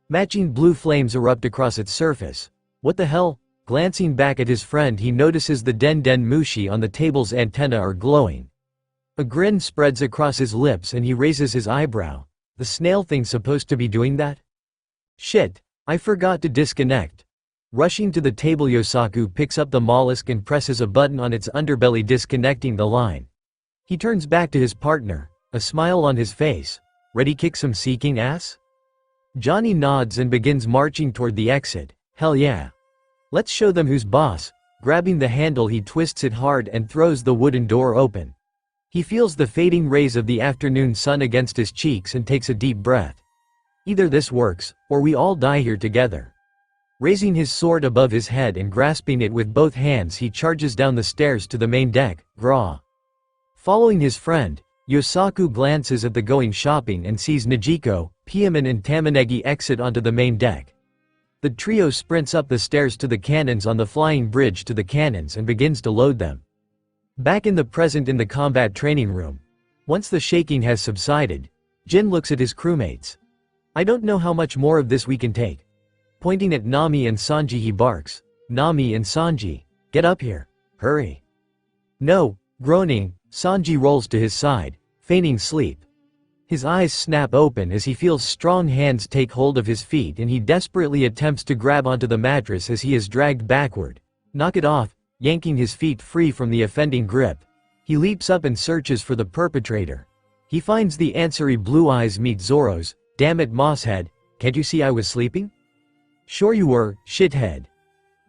Matching blue flames erupt across its surface. What the hell? Glancing back at his friend, he notices the Den Den Mushi on the table's antenna are glowing. A grin spreads across his lips and he raises his eyebrow. The snail thing's supposed to be doing that? Shit, I forgot to disconnect. Rushing to the table, Yosaku picks up the mollusk and presses a button on its underbelly, disconnecting the line. He turns back to his partner, a smile on his face. Ready kick some seeking ass? Johnny nods and begins marching toward the exit. Hell yeah. Let's show them who's boss. Grabbing the handle, he twists it hard and throws the wooden door open. He feels the fading rays of the afternoon sun against his cheeks and takes a deep breath. Either this works, or we all die here together. Raising his sword above his head and grasping it with both hands, he charges down the stairs to the main deck. Gra. Following his friend, Yosaku glances at the going shopping and sees Najiko, Piemon and Tamanegi exit onto the main deck. The trio sprints up the stairs to the cannons on the flying bridge to the cannons and begins to load them. Back in the present in the combat training room. Once the shaking has subsided, Jin looks at his crewmates. I don't know how much more of this we can take. Pointing at Nami and Sanji, he barks. Nami and Sanji, get up here. Hurry. No, groaning, Sanji rolls to his side, feigning sleep. His eyes snap open as he feels strong hands take hold of his feet and he desperately attempts to grab onto the mattress as he is dragged backward. Knock it off, yanking his feet free from the offending grip. He leaps up and searches for the perpetrator. He finds the answery blue eyes meet Zoro's. Damn it, Mosshead, can't you see I was sleeping? Sure you were, shithead.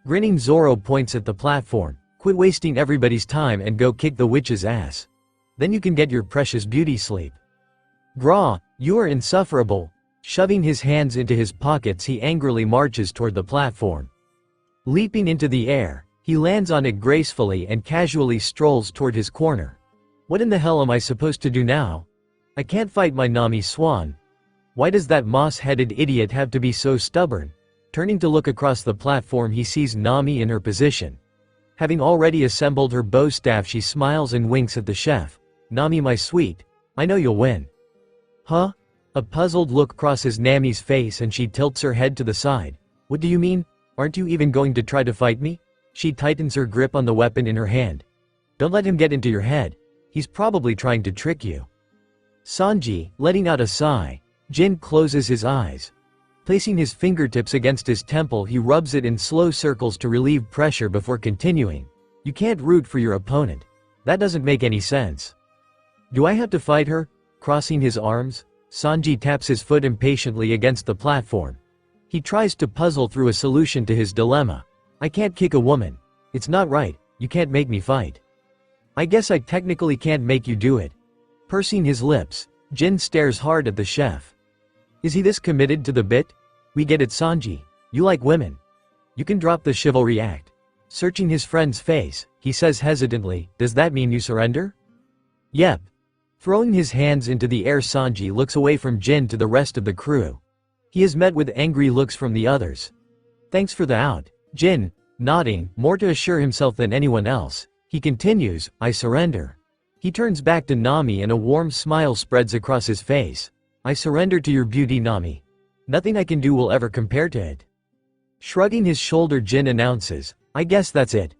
Grinning, Zoro points at the platform. Quit wasting everybody's time and go kick the witch's ass. Then you can get your precious beauty sleep. Gra, you are insufferable. Shoving his hands into his pockets, he angrily marches toward the platform. Leaping into the air, he lands on it gracefully and casually strolls toward his corner. What in the hell am I supposed to do now? I can't fight my Nami Swan. Why does that moss-headed idiot have to be so stubborn? Turning to look across the platform, he sees Nami in her position. Having already assembled her bow staff, she smiles and winks at the chef. Nami, my sweet, I know you'll win. Huh? A puzzled look crosses Nami's face and she tilts her head to the side. What do you mean? Aren't you even going to try to fight me? She tightens her grip on the weapon in her hand. Don't let him get into your head. He's probably trying to trick you. Sanji, letting out a sigh. Jin closes his eyes. Placing his fingertips against his temple, he rubs it in slow circles to relieve pressure before continuing. You can't root for your opponent. That doesn't make any sense. Do I have to fight her? Crossing his arms, Sanji taps his foot impatiently against the platform. He tries to puzzle through a solution to his dilemma. I can't kick a woman. It's not right, you can't make me fight. I guess I technically can't make you do it. Pursing his lips, Jin stares hard at the chef. Is he this committed to the bit? We get it, Sanji. You like women. You can drop the chivalry act. Searching his friend's face, he says hesitantly, does that mean you surrender? Yep. Throwing his hands into the air, Sanji looks away from Jin to the rest of the crew. He is met with angry looks from the others. Thanks for the out. Jin, nodding, more to assure himself than anyone else, he continues, I surrender. He turns back to Nami and a warm smile spreads across his face. I surrender to your beauty, Nami. Nothing I can do will ever compare to it. Shrugging his shoulder, Jin announces, I guess that's it.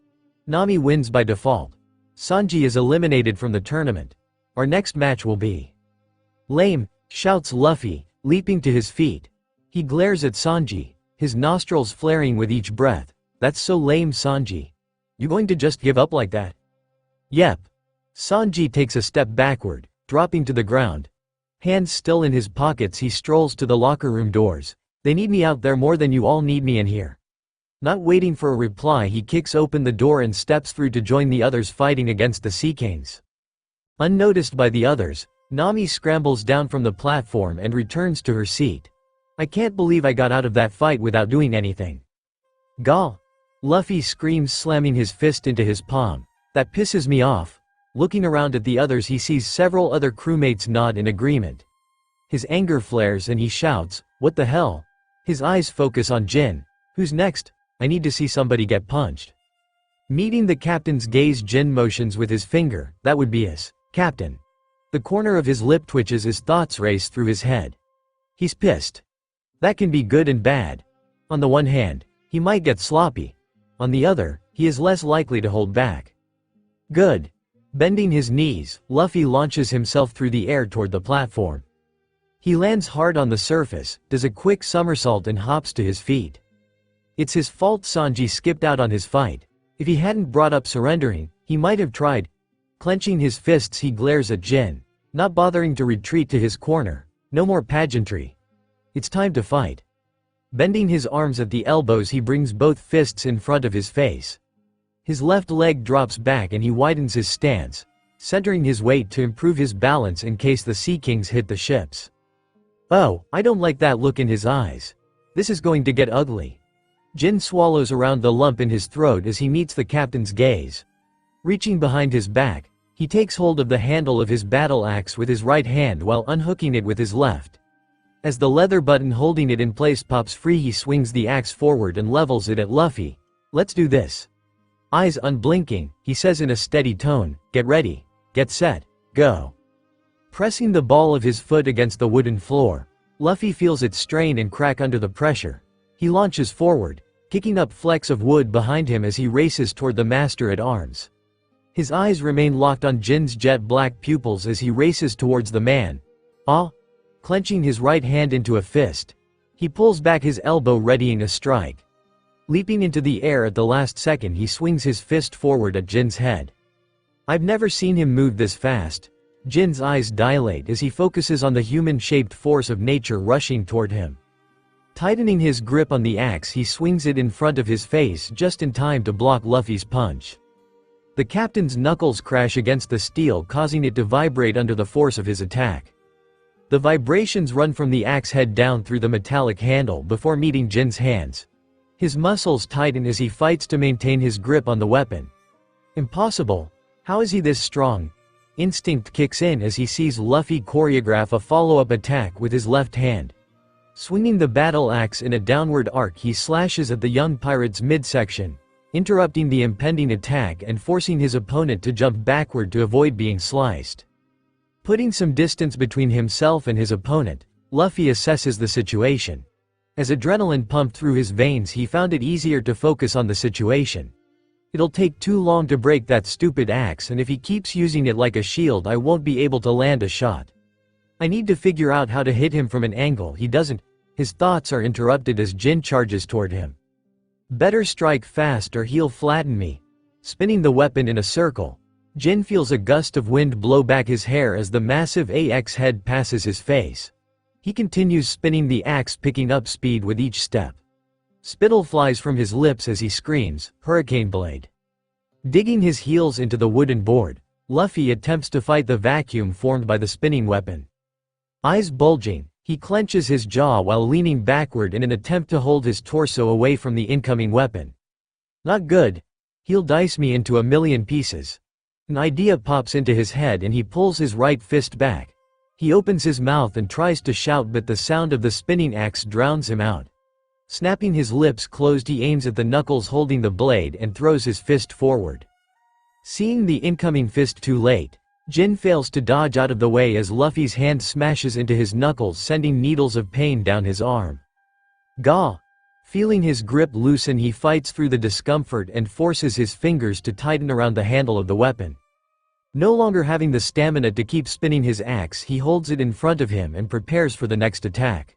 Nami wins by default. Sanji is eliminated from the tournament. Our next match will be. Lame, shouts Luffy, leaping to his feet. He glares at Sanji, his nostrils flaring with each breath. That's so lame, Sanji. You going to just give up like that? Yep. Sanji takes a step backward, dropping to the ground. Hands still in his pockets, he strolls to the locker room doors. They need me out there more than you all need me in here. Not waiting for a reply, he kicks open the door and steps through to join the others fighting against the sea canes. Unnoticed by the others, Nami scrambles down from the platform and returns to her seat. I can't believe I got out of that fight without doing anything. Gah! Luffy screams, slamming his fist into his palm. That pisses me off. Looking around at the others, he sees several other crewmates nod in agreement. His anger flares and he shouts, what the hell? His eyes focus on Jin. Who's next? I need to see somebody get punched. Meeting the captain's gaze, Jin motions with his finger. That would be us, Captain. The corner of his lip twitches as thoughts race through his head. He's pissed. That can be good and bad. On the one hand, he might get sloppy. On the other, he is less likely to hold back. Good. Bending his knees, Luffy launches himself through the air toward the platform. He lands hard on the surface, does a quick somersault and hops to his feet. It's his fault Sanji skipped out on his fight. If he hadn't brought up surrendering, he might have tried. Clenching his fists he glares at Jin, not bothering to retreat to his corner. No more pageantry. It's time to fight. Bending his arms at the elbows he brings both fists in front of his face. His left leg drops back and he widens his stance, centering his weight to improve his balance in case the Sea Kings hit the ships. Oh, I don't like that look in his eyes. This is going to get ugly. Jin swallows around the lump in his throat as he meets the captain's gaze. Reaching behind his back, he takes hold of the handle of his battle axe with his right hand while unhooking it with his left. As the leather button holding it in place pops free he swings the axe forward and levels it at Luffy. Let's do this. Eyes unblinking, he says in a steady tone, get ready, get set, go. Pressing the ball of his foot against the wooden floor, Luffy feels it strain and crack under the pressure. He launches forward, kicking up flecks of wood behind him as he races toward the master at arms. His eyes remain locked on Jin's jet black pupils as he races towards the man. Clenching his right hand into a fist, he pulls back his elbow readying a strike. Leaping into the air at the last second he swings his fist forward at Jin's head. I've never seen him move this fast. Jin's eyes dilate as he focuses on the human-shaped force of nature rushing toward him. Tightening his grip on the axe he swings it in front of his face just in time to block Luffy's punch. The captain's knuckles crash against the steel causing it to vibrate under the force of his attack. The vibrations run from the axe head down through the metallic handle before meeting Jin's hands. His muscles tighten as he fights to maintain his grip on the weapon. Impossible. How is he this strong? Instinct kicks in as he sees Luffy choreograph a follow-up attack with his left hand. Swinging the battle axe in a downward arc he slashes at the young pirate's midsection, interrupting the impending attack and forcing his opponent to jump backward to avoid being sliced. Putting some distance between himself and his opponent, Luffy assesses the situation. As adrenaline pumped through his veins he found it easier to focus on the situation. It'll take too long to break that stupid axe and if he keeps using it like a shield I won't be able to land a shot. I need to figure out how to hit him from an angle he doesn't. His thoughts are interrupted as Jin charges toward him. Better strike fast or he'll flatten me. Spinning the weapon in a circle, Jin feels a gust of wind blow back his hair as the massive axe head passes his face. He continues spinning the axe picking up speed with each step. Spittle flies from his lips as he screams, Hurricane Blade. Digging his heels into the wooden board, Luffy attempts to fight the vacuum formed by the spinning weapon. Eyes bulging, he clenches his jaw while leaning backward in an attempt to hold his torso away from the incoming weapon. Not good. He'll dice me into a million pieces. An idea pops into his head and he pulls his right fist back. He opens his mouth and tries to shout but the sound of the spinning axe drowns him out. Snapping his lips closed he aims at the knuckles holding the blade and throws his fist forward. Seeing the incoming fist too late, Jin fails to dodge out of the way as Luffy's hand smashes into his knuckles sending needles of pain down his arm. Gah! Feeling his grip loosen he fights through the discomfort and forces his fingers to tighten around the handle of the weapon. No longer having the stamina to keep spinning his axe he holds it in front of him and prepares for the next attack.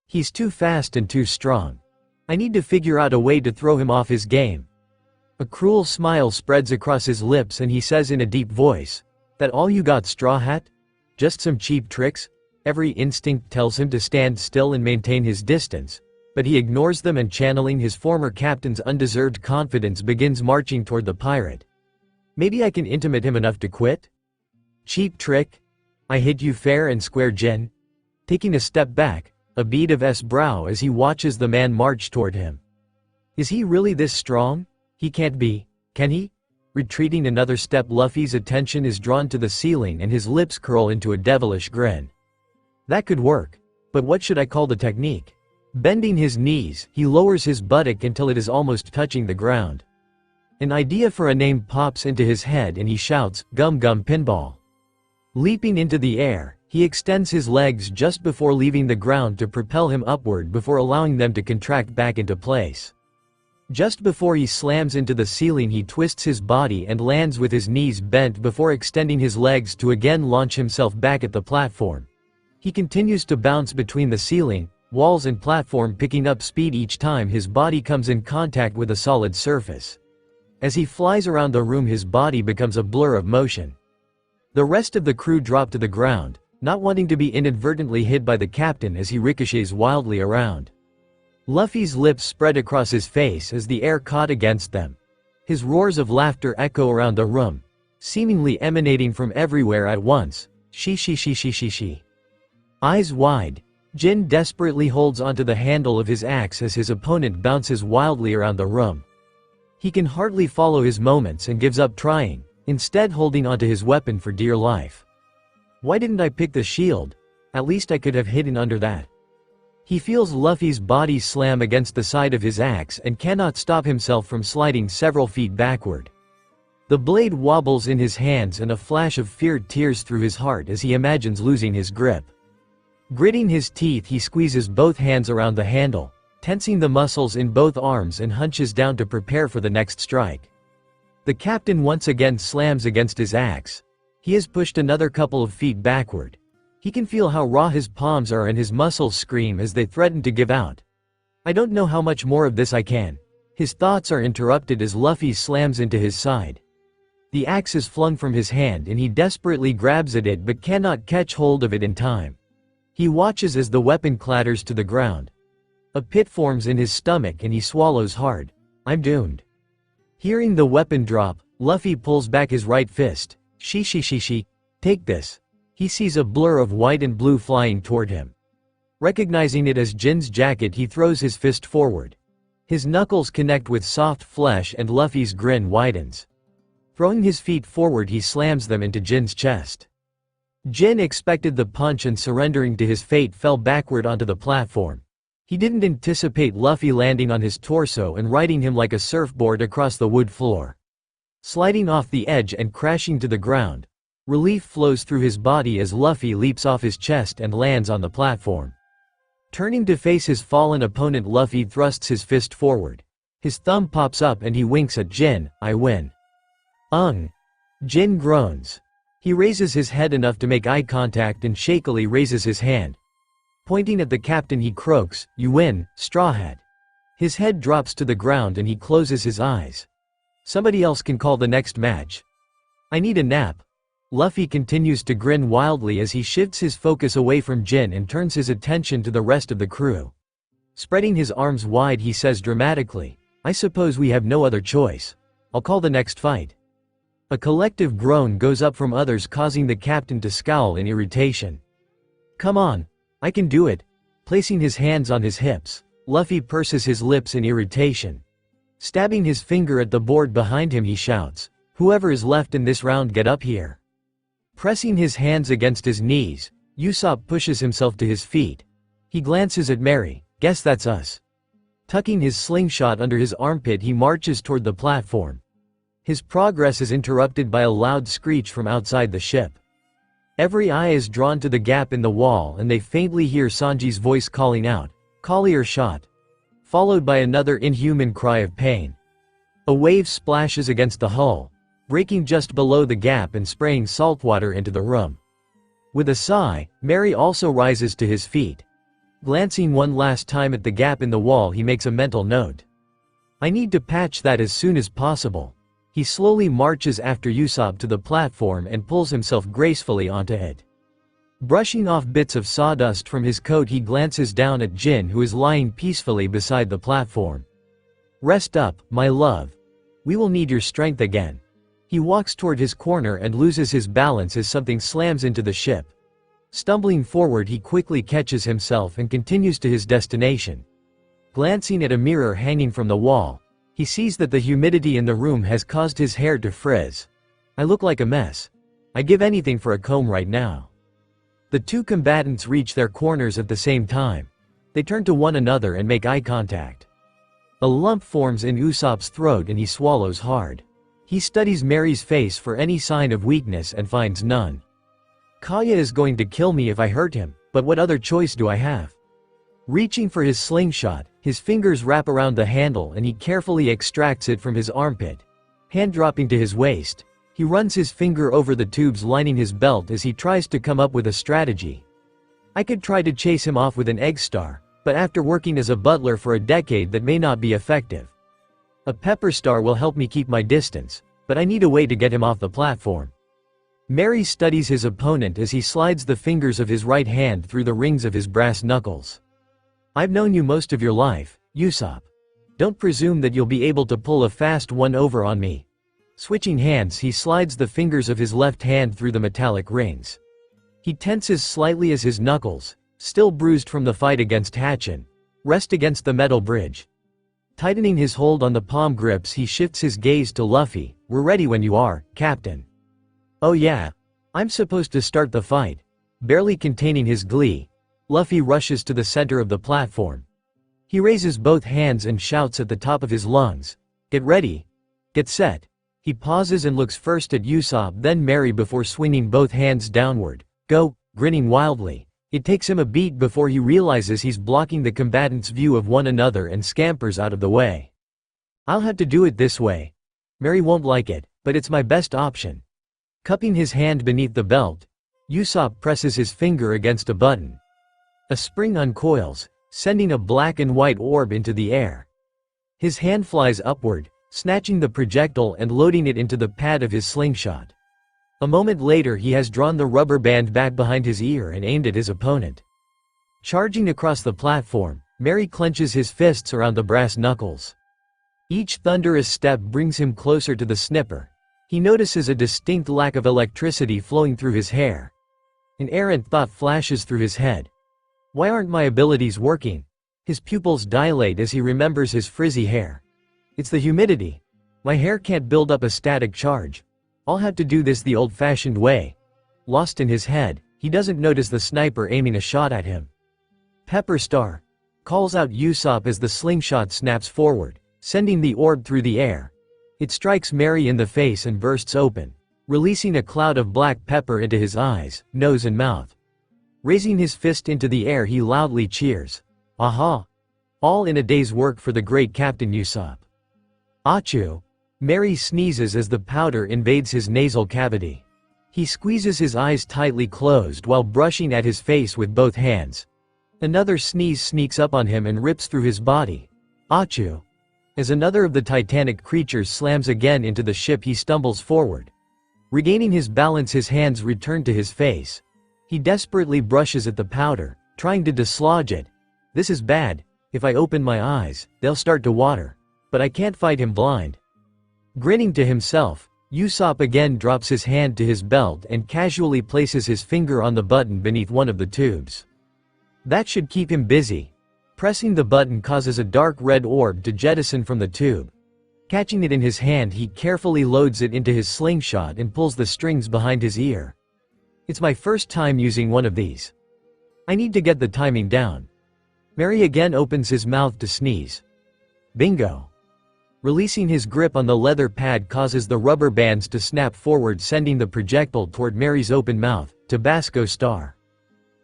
He's too fast and too strong. I need to figure out a way to throw him off his game. A cruel smile spreads across his lips and he says in a deep voice, That all you got, Straw Hat? Just some cheap tricks? Every instinct tells him to stand still and maintain his distance, but he ignores them and channeling his former captain's undeserved confidence begins marching toward the pirate. Maybe I can intimidate him enough to quit? Cheap trick? I hit you fair and square, Jin. Taking a step back, a bead of S brow as he watches the man march toward him. Is he really this strong? He can't be, can he? Retreating another step Luffy's attention is drawn to the ceiling and his lips curl into a devilish grin. That could work. But what should I call the technique? Bending his knees, he lowers his buttock until it is almost touching the ground. An idea for a name pops into his head and he shouts, Gum Gum Pinball. Leaping into the air, he extends his legs just before leaving the ground to propel him upward before allowing them to contract back into place. Just before he slams into the ceiling, he twists his body and lands with his knees bent before extending his legs to again launch himself back at the platform. He continues to bounce between the ceiling, walls and platform, picking up speed each time his body comes in contact with a solid surface. As he flies around the room, his body becomes a blur of motion. The rest of the crew drop to the ground, not wanting to be inadvertently hit by the captain as he ricochets wildly around. Luffy's lips spread across his face as the air caught against them. His roars of laughter echo around the room, seemingly emanating from everywhere at once. She. Eyes wide, Jin desperately holds onto the handle of his axe as his opponent bounces wildly around the room. He can hardly follow his movements and gives up trying, instead holding onto his weapon for dear life. Why didn't I pick the shield? At least I could have hidden under that. He feels Luffy's body slam against the side of his axe and cannot stop himself from sliding several feet backward. The blade wobbles in his hands and a flash of fear tears through his heart as he imagines losing his grip. Gritting his teeth, he squeezes both hands around the handle, tensing the muscles in both arms, and hunches down to prepare for the next strike. The captain once again slams against his axe. He has pushed another couple of feet backward. He can feel how raw his palms are and his muscles scream as they threaten to give out. I don't know how much more of this I can. His thoughts are interrupted as Luffy slams into his side. The axe is flung from his hand and he desperately grabs at it but cannot catch hold of it in time. He watches as the weapon clatters to the ground. A pit forms in his stomach and he swallows hard. I'm doomed. Hearing the weapon drop, Luffy pulls back his right fist. She. Take this. He sees a blur of white and blue flying toward him. Recognizing it as Jin's jacket, he throws his fist forward. His knuckles connect with soft flesh and Luffy's grin widens. Throwing his feet forward, he slams them into Jin's chest. Jin expected the punch and, surrendering to his fate, fell backward onto the platform. He didn't anticipate Luffy landing on his torso and riding him like a surfboard across the wood floor. Sliding off the edge and crashing to the ground, relief flows through his body as Luffy leaps off his chest and lands on the platform. Turning to face his fallen opponent, Luffy thrusts his fist forward. His thumb pops up and he winks at Jin. I win. Jin groans. He raises his head enough to make eye contact and shakily raises his hand. Pointing at the captain, he croaks, You win, Straw Hat. His head drops to the ground and he closes his eyes. Somebody else can call the next match. I need a nap. Luffy continues to grin wildly as he shifts his focus away from Jin and turns his attention to the rest of the crew. Spreading his arms wide, he says dramatically, I suppose we have no other choice. I'll call the next fight. A collective groan goes up from others, causing the captain to scowl in irritation. Come on. I can do it. Placing his hands on his hips, Luffy purses his lips in irritation. Stabbing his finger at the board behind him, he shouts, Whoever is left in this round, get up here. Pressing his hands against his knees, Usopp pushes himself to his feet. He glances at Mary. Guess that's us. Tucking his slingshot under his armpit, he marches toward the platform. His progress is interrupted by a loud screech from outside the ship. Every eye is drawn to the gap in the wall and they faintly hear Sanji's voice calling out, Collier shot. Followed by another inhuman cry of pain. A wave splashes against the hull, breaking just below the gap and spraying salt water into the room. With a sigh, Mary also rises to his feet. Glancing one last time at the gap in the wall, he makes a mental note. I need to patch that as soon as possible. He slowly marches after Usopp to the platform and pulls himself gracefully onto it. Brushing off bits of sawdust from his coat, he glances down at Jin, who is lying peacefully beside the platform. Rest up, my love. We will need your strength again. He walks toward his corner and loses his balance as something slams into the ship. Stumbling forward, he quickly catches himself and continues to his destination. Glancing at a mirror hanging from the wall, he sees that the humidity in the room has caused his hair to frizz. I look like a mess. I give anything for a comb right now. The two combatants reach their corners at the same time. They turn to one another and make eye contact. A lump forms in Usopp's throat and he swallows hard. He studies Mary's face for any sign of weakness and finds none. Kaya is going to kill me if I hurt him, but what other choice do I have? Reaching for his slingshot, his fingers wrap around the handle and he carefully extracts it from his armpit. Hand dropping to his waist, he runs his finger over the tubes lining his belt as he tries to come up with a strategy. I could try to chase him off with an egg star, but after working as a butler for a decade that may not be effective. A pepper star will help me keep my distance, but I need a way to get him off the platform. Mary studies his opponent as he slides the fingers of his right hand through the rings of his brass knuckles. I've known you most of your life, Usopp. Don't presume that you'll be able to pull a fast one over on me. Switching hands, he slides the fingers of his left hand through the metallic rings. He tenses slightly as his knuckles, still bruised from the fight against Hatchin, rest against the metal bridge. Tightening his hold on the palm grips, he shifts his gaze to Luffy. We're ready when you are, Captain. Oh yeah? I'm supposed to start the fight. Barely containing his glee, Luffy rushes to the center of the platform. He raises both hands and shouts at the top of his lungs. Get ready. Get set. He pauses and looks first at Usopp then Mary before swinging both hands downward. Go, grinning wildly. It takes him a beat before he realizes he's blocking the combatants' view of one another and scampers out of the way. I'll have to do it this way. Mary won't like it, but it's my best option. Cupping his hand beneath the belt, Usopp presses his finger against a button. A spring uncoils, sending a black and white orb into the air. His hand flies upward, snatching the projectile and loading it into the pad of his slingshot. A moment later he has drawn the rubber band back behind his ear and aimed at his opponent. Charging across the platform, Mary clenches his fists around the brass knuckles. Each thunderous step brings him closer to the snipper. He notices a distinct lack of electricity flowing through his hair. An errant thought flashes through his head. Why aren't my abilities working? His pupils dilate as he remembers his frizzy hair. It's the humidity. My hair can't build up a static charge. I'll have to do this the old-fashioned way. Lost in his head, he doesn't notice the sniper aiming a shot at him. Pepper Star, calls out Usopp as the slingshot snaps forward, sending the orb through the air. It strikes Mary in the face and bursts open, releasing a cloud of black pepper into his eyes, nose and mouth. Raising his fist into the air he loudly cheers. Aha! All in a day's work for the great Captain Usopp. Achoo! Mary sneezes as the powder invades his nasal cavity. He squeezes his eyes tightly closed while brushing at his face with both hands. Another sneeze sneaks up on him and rips through his body. Achoo! As another of the titanic creatures slams again into the ship he stumbles forward. Regaining his balance his hands return to his face. He desperately brushes at the powder, trying to dislodge it. This is bad. If I open my eyes, they'll start to water. But I can't fight him blind. Grinning to himself, Usopp again drops his hand to his belt and casually places his finger on the button beneath one of the tubes. That should keep him busy. Pressing the button causes a dark red orb to jettison from the tube. Catching it in his hand he carefully loads it into his slingshot and pulls the strings behind his ear. It's my first time using one of these. I need to get the timing down. Mary again opens his mouth to sneeze. Bingo! Releasing his grip on the leather pad causes the rubber bands to snap forward sending the projectile toward Mary's open mouth, Tabasco Star.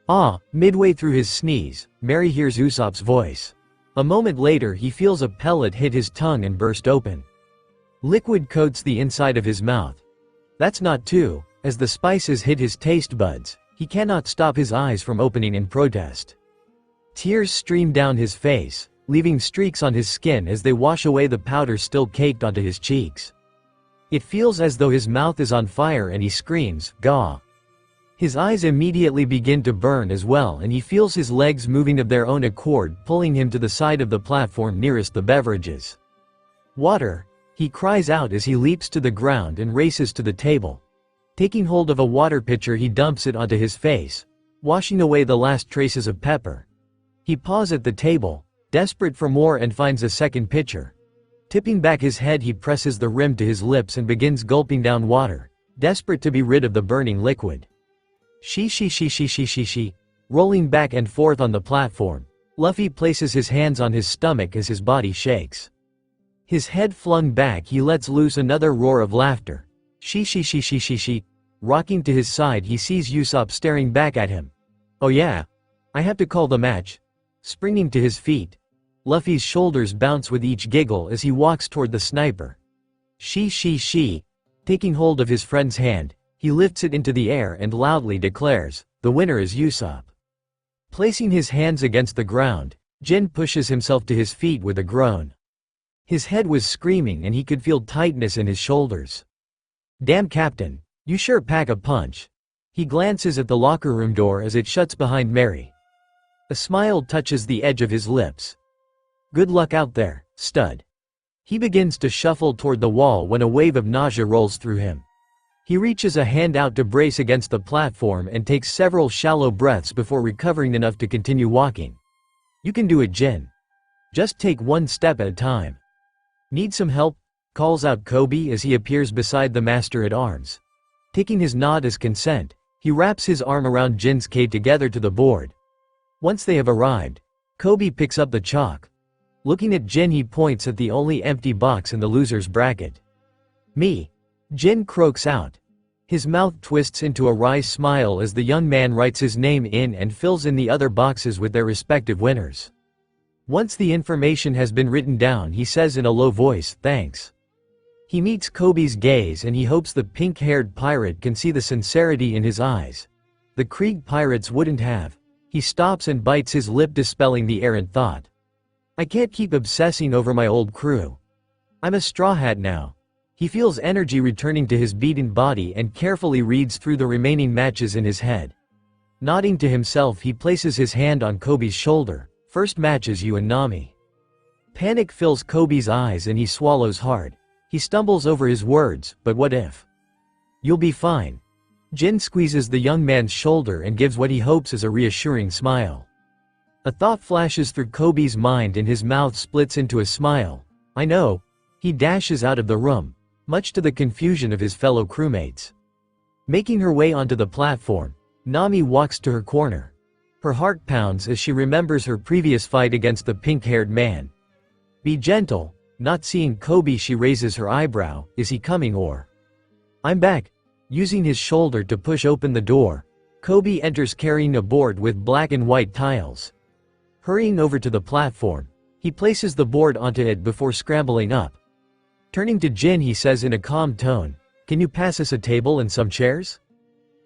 Ah, midway through his sneeze, Mary hears Usopp's voice. A moment later he feels a pellet hit his tongue and burst open. Liquid coats the inside of his mouth. That's not too, as the spices hit his taste buds, he cannot stop his eyes from opening in protest. Tears stream down his face, leaving streaks on his skin as they wash away the powder still caked onto his cheeks. It feels as though his mouth is on fire and he screams, "Gah!" His eyes immediately begin to burn as well and he feels his legs moving of their own accord pulling him to the side of the platform nearest the beverages. Water! He cries out as he leaps to the ground and races to the table. Taking hold of a water pitcher he dumps it onto his face, washing away the last traces of pepper. He paws at the table, desperate for more and finds a second pitcher. Tipping back his head he presses the rim to his lips and begins gulping down water, desperate to be rid of the burning liquid. She. Rolling back and forth on the platform, Luffy places his hands on his stomach as his body shakes. His head flung back he lets loose another roar of laughter. She. Rocking to his side he sees Usopp staring back at him. Oh yeah? I have to call the match. springing to his feet. Luffy's shoulders bounce with each giggle as he walks toward the sniper. She. Taking hold of his friend's hand, he lifts it into the air and loudly declares, "The winner is Usopp." Placing his hands against the ground, Jin pushes himself to his feet with a groan. His head was screaming and he could feel tightness in his shoulders. "Damn, Captain, you sure pack a punch." He glances at the locker room door as it shuts behind Mary. A smile touches the edge of his lips. "Good luck out there, stud." He begins to shuffle toward the wall when a wave of nausea rolls through him. He reaches a hand out to brace against the platform and takes several shallow breaths before recovering enough to continue walking. "You can do it, Jin. Just take one step at a time." "Need some help?" calls out Kobe as he appears beside the master-at-arms. Taking his nod as consent, he wraps his arm around Jin's cape together to the board. Once they have arrived, Kobe picks up the chalk. Looking at Jin, he points at the only empty box in the loser's bracket. "Me." Jin croaks out. His mouth twists into a wry smile as the young man writes his name in and fills in the other boxes with their respective winners. Once the information has been written down, he says in a low voice, "Thanks." He meets Kobe's gaze and he hopes the pink-haired pirate can see the sincerity in his eyes. The Krieg pirates wouldn't have. He stops and bites his lip, dispelling the errant thought. "I can't keep obsessing over my old crew. I'm a straw hat now." He feels energy returning to his beaten body and carefully reads through the remaining matches in his head. Nodding to himself, he places his hand on Kobe's shoulder. "First match is you and Nami." Panic fills Kobe's eyes and he swallows hard. He stumbles over his words, "But what if?" "You'll be fine." Jin squeezes the young man's shoulder and gives what he hopes is a reassuring smile. A thought flashes through Kobe's mind and his mouth splits into a smile. "I know." He dashes out of the room, much to the confusion of his fellow crewmates. Making her way onto the platform, Nami walks to her corner. Her heart pounds as she remembers her previous fight against the pink-haired man. "Be gentle." Not seeing Kobe, she raises her eyebrow. "Is he coming or?" "I'm back." Using his shoulder to push open the door, Kobe enters carrying a board with black and white tiles. Hurrying over to the platform, he places the board onto it before scrambling up. Turning to Jin, he says in a calm tone, "Can you pass us a table and some chairs?"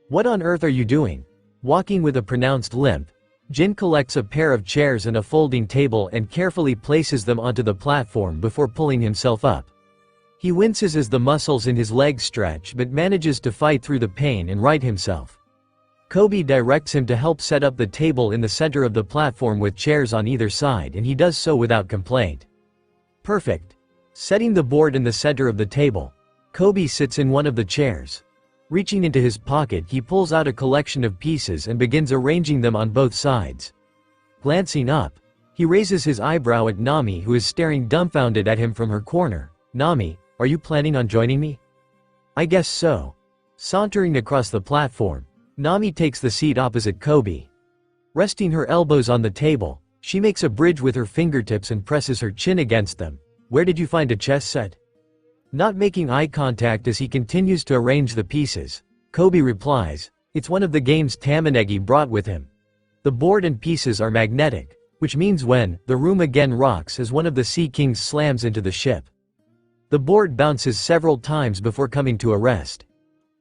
"What on earth are you doing?" Walking with a pronounced limp, Jin collects a pair of chairs and a folding table and carefully places them onto the platform before pulling himself up. He winces as the muscles in his legs stretch but manages to fight through the pain and right himself. Kobe directs him to help set up the table in the center of the platform with chairs on either side, and he does so without complaint. "Perfect." Setting the board in the center of the table, Kobe sits in one of the chairs. Reaching into his pocket, he pulls out a collection of pieces and begins arranging them on both sides. Glancing up, he raises his eyebrow at Nami, who is staring dumbfounded at him from her corner. "Nami, are you planning on joining me?" "I guess so." Sauntering across the platform, Nami takes the seat opposite Kobe. Resting her elbows on the table, she makes a bridge with her fingertips and presses her chin against them. "Where did you find a chess set?" Not making eye contact as he continues to arrange the pieces, Kobe replies, "It's one of the game's Tamanegi brought with him." The board and pieces are magnetic, which means when the room again rocks as one of the Sea Kings slams into the ship. The board bounces several times before coming to a rest.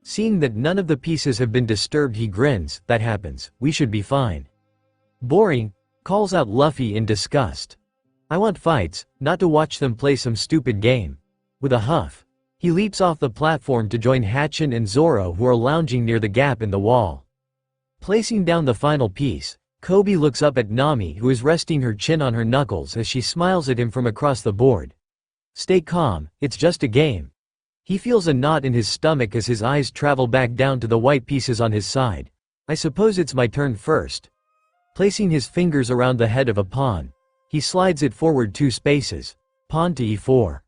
Seeing that none of the pieces have been disturbed, he grins. "That happens, we should be fine." "Boring," calls out Luffy in disgust. "I want fights, not to watch them play some stupid game." With a huff, he leaps off the platform to join Hatchin and Zoro, who are lounging near the gap in the wall. Placing down the final piece, Kobe looks up at Nami, who is resting her chin on her knuckles as she smiles at him from across the board. "Stay calm, it's just a game." He feels a knot in his stomach as his eyes travel back down to the white pieces on his side. "I suppose it's my turn first." Placing his fingers around the head of a pawn, he slides it forward 2 spaces. Pawn to e4.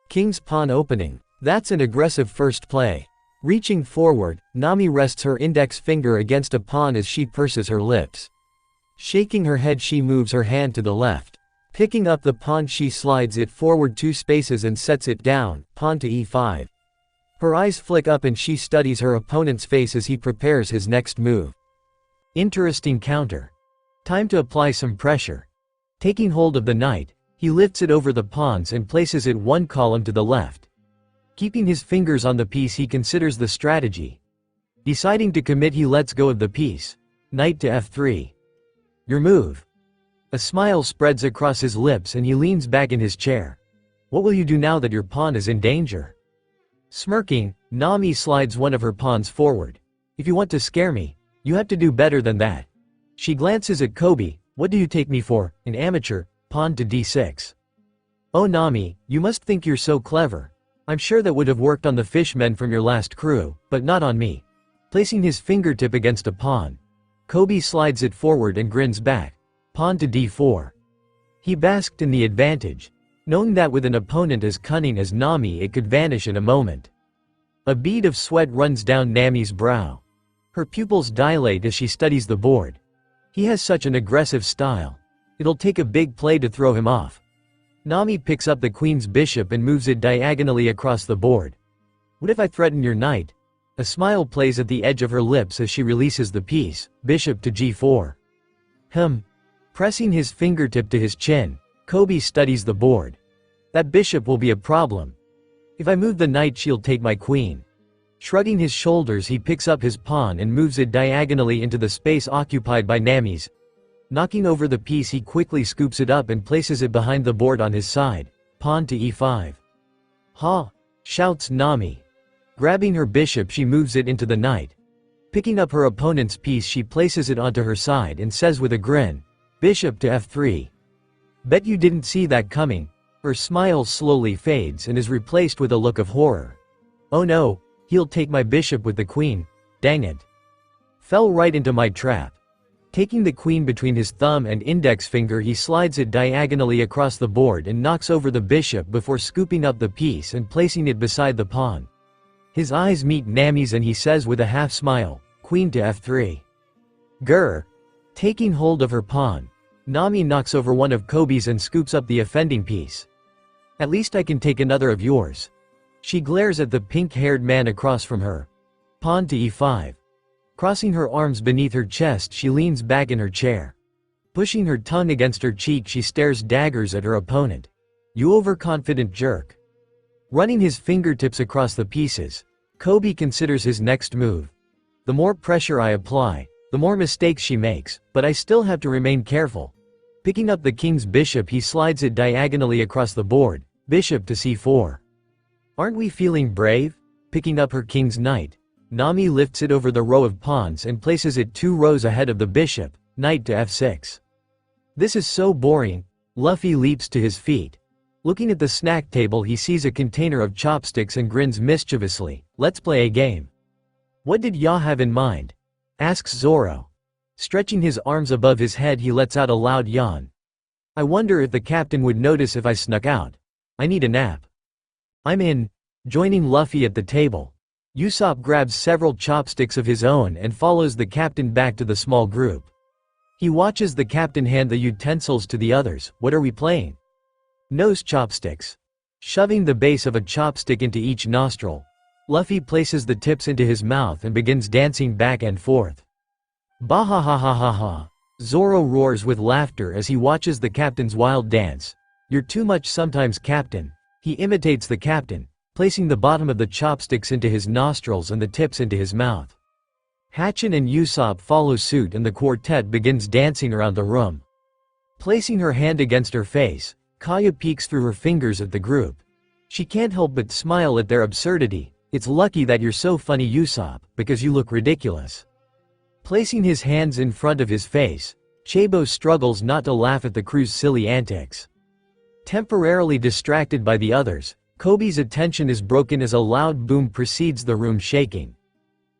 King's pawn opening. That's an aggressive first play. Reaching forward, Nami rests her index finger against a pawn as she purses her lips. Shaking her head, she moves her hand to the left. Picking up the pawn, she slides it forward 2 spaces and sets it down. Pawn to e5. Her eyes flick up and she studies her opponent's face as he prepares his next move. Interesting counter. Time to apply some pressure. Taking hold of the knight, he lifts it over the pawns and places it one column to the left. Keeping his fingers on the piece, he considers the strategy. Deciding to commit, he lets go of the piece. Knight to f3. Your move. A smile spreads across his lips and he leans back in his chair. What will you do now that your pawn is in danger? Smirking, Nami slides one of her pawns forward. If you want to scare me, you have to do better than that. She glances at Kobe. What do you take me for, an amateur? Pawn to d6. Oh Nami, you must think you're so clever. I'm sure that would have worked on the fishmen from your last crew, but not on me. Placing his fingertip against a pawn, Kobe slides it forward and grins back. Pawn to d4. He basked in the advantage, knowing that with an opponent as cunning as Nami it could vanish in a moment. A bead of sweat runs down Nami's brow. Her pupils dilate as she studies the board. He has such an aggressive style. It'll take a big play to throw him off. Nami picks up the queen's bishop and moves it diagonally across the board. What if I threaten your knight? A smile plays at the edge of her lips as she releases the piece, bishop to g4. Pressing his fingertip to his chin, Kobe studies the board. That bishop will be a problem. If I move the knight, she'll take my queen. Shrugging his shoulders, he picks up his pawn and moves it diagonally into the space occupied by Nami's. Knocking over the piece, he quickly scoops it up and places it behind the board on his side. Pawn to e5. Ha! Shouts Nami. Grabbing her bishop, she moves it into the knight. Picking up her opponent's piece, she places it onto her side and says with a grin, bishop to f3. Bet you didn't see that coming. Her smile slowly fades and is replaced with a look of horror. Oh no, he'll take my bishop with the queen. Dang it. Fell right into my trap. Taking the queen between his thumb and index finger, he slides it diagonally across the board and knocks over the bishop before scooping up the piece and placing it beside the pawn. His eyes meet Nami's and he says with a half smile, queen to f3. Grr. Taking hold of her pawn, Nami knocks over one of Kobe's and scoops up the offending piece. At least I can take another of yours. She glares at the pink-haired man across from her. Pawn to e5. Crossing her arms beneath her chest, she leans back in her chair. Pushing her tongue against her cheek, she stares daggers at her opponent. You overconfident jerk. Running his fingertips across the pieces, Kobe considers his next move. The more pressure I apply, the more mistakes she makes, but I still have to remain careful. Picking up the king's bishop, he slides it diagonally across the board, bishop to c4. Aren't we feeling brave? Picking up her king's knight, Nami lifts it over the row of pawns and places it 2 rows ahead of the bishop, knight to f6. This is so boring. Luffy leaps to his feet. Looking at the snack table, he sees a container of chopsticks and grins mischievously. Let's play a game. What did Ya have in mind? Asks Zoro. Stretching his arms above his head, he lets out a loud yawn. I wonder if the captain would notice if I snuck out. I need a nap. I'm in. Joining Luffy at the table, Usopp grabs several chopsticks of his own and follows the captain back to the small group. He watches the captain hand the utensils to the others. What are we playing? Nose chopsticks. Shoving the base of a chopstick into each nostril, Luffy places the tips into his mouth and begins dancing back and forth. Bah-ha-ha-ha-ha-ha. Zoro roars with laughter as he watches the captain's wild dance. You're too much sometimes, captain. He imitates the captain, placing the bottom of the chopsticks into his nostrils and the tips into his mouth. Hatchin and Usopp follow suit and the quartet begins dancing around the room. Placing her hand against her face, Kaya peeks through her fingers at the group. She can't help but smile at their absurdity. It's lucky that you're so funny, Usopp, because you look ridiculous. Placing his hands in front of his face, Chabo struggles not to laugh at the crew's silly antics. Temporarily distracted by the others, Kobe's attention is broken as a loud boom precedes the room shaking.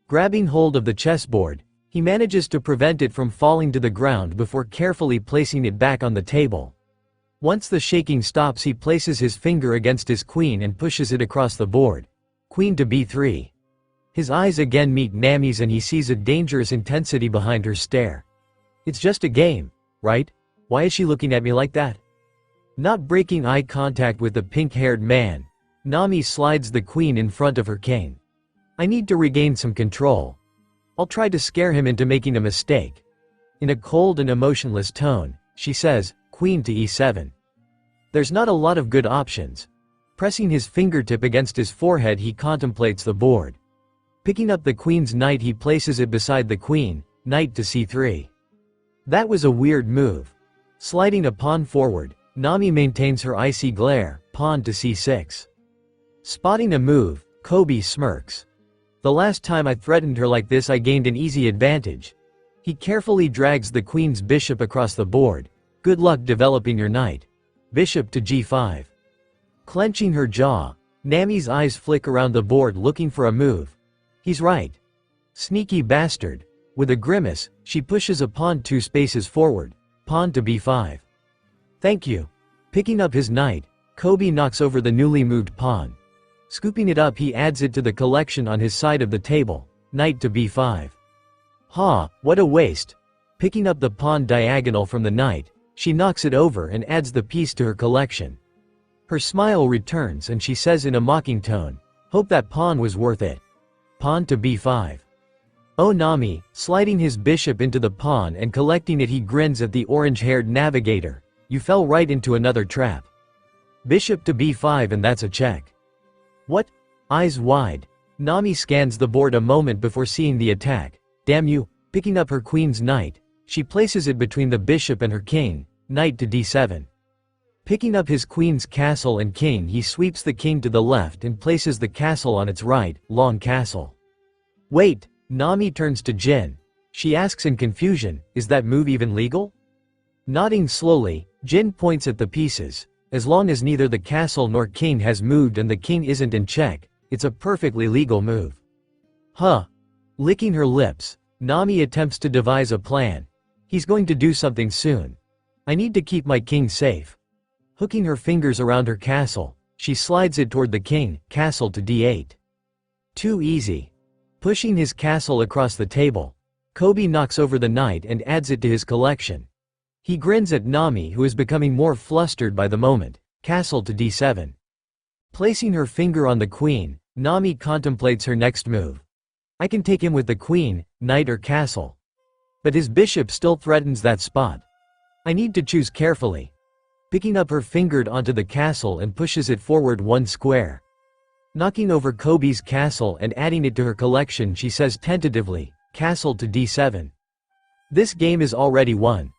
Grabbing hold of the chessboard, he manages to prevent it from falling to the ground before carefully placing it back on the table. Once the shaking stops, he places his finger against his queen and pushes it across the board. Queen to b3. His eyes again meet Nami's and he sees a dangerous intensity behind her stare. It's just a game, right? Why is she looking at me like that? Not breaking eye contact with the pink-haired man, Nami slides the queen in front of her king. I need to regain some control. I'll try to scare him into making a mistake. In a cold and emotionless tone, she says, Queen to e7. There's not a lot of good options. Pressing his fingertip against his forehead, he contemplates the board. Picking up the queen's knight, he places it beside the queen, knight to c3. That was a weird move. Sliding a pawn forward, Nami maintains her icy glare, pawn to c6. Spotting a move, Kobe smirks. The last time I threatened her like this, I gained an easy advantage. He carefully drags the queen's bishop across the board. Good luck developing your knight. Bishop to g5. Clenching her jaw, Nami's eyes flick around the board looking for a move. He's right. Sneaky bastard. With a grimace, she pushes a pawn 2 spaces forward. Pawn to b5. Thank you. Picking up his knight, Kobe knocks over the newly moved pawn. Scooping it up, he adds it to the collection on his side of the table. Knight to b5. Ha, what a waste. Picking up the pawn diagonal from the knight, she knocks it over and adds the piece to her collection. Her smile returns and she says in a mocking tone, hope that pawn was worth it. Pawn to b5. Oh Nami, sliding his bishop into the pawn and collecting it, he grins at the orange-haired navigator. You fell right into another trap. Bishop to b5, and that's a check. What? Eyes wide, Nami scans the board a moment before seeing the attack. Damn you. Picking up her queen's knight, she places it between the bishop and her king, knight to d7. Picking up his queen's castle and king, he sweeps the king to the left and places the castle on its right, long castle. Wait, Nami turns to Jin. She asks in confusion, is that move even legal? Nodding slowly, Jin points at the pieces. As long as neither the castle nor king has moved and the king isn't in check, it's a perfectly legal move. Huh. Licking her lips, Nami attempts to devise a plan. He's going to do something soon. I need to keep my king safe. Hooking her fingers around her castle, she slides it toward the king, castle to d8. Too easy. Pushing his castle across the table, Kobe knocks over the knight and adds it to his collection. He grins at Nami, who is becoming more flustered by the moment. Castle to d7. Placing her finger on the queen, Nami contemplates her next move. I can take him with the queen, knight or castle. But his bishop still threatens that spot. I need to choose carefully. Picking up her finger onto the castle and pushes it forward 1 square. Knocking over Kobe's castle and adding it to her collection, she says tentatively, castle to d7. This game is already won.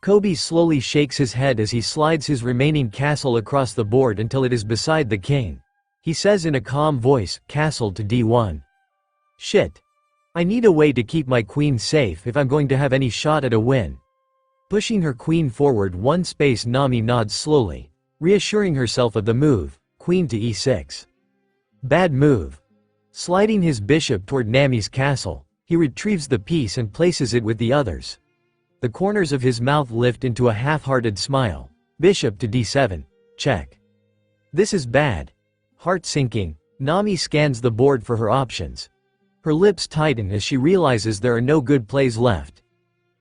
Kobe slowly shakes his head as he slides his remaining castle across the board until it is beside the king. He says in a calm voice, castle to d1. Shit. I need a way to keep my queen safe if I'm going to have any shot at a win. Pushing her queen forward 1 space, Nami nods slowly, reassuring herself of the move, queen to e6. Bad move. Sliding his bishop toward Nami's castle, he retrieves the piece and places it with the others. The corners of his mouth lift into a half-hearted smile. Bishop to d7. Check. This is bad. Heart sinking, Nami scans the board for her options. Her lips tighten as she realizes there are no good plays left.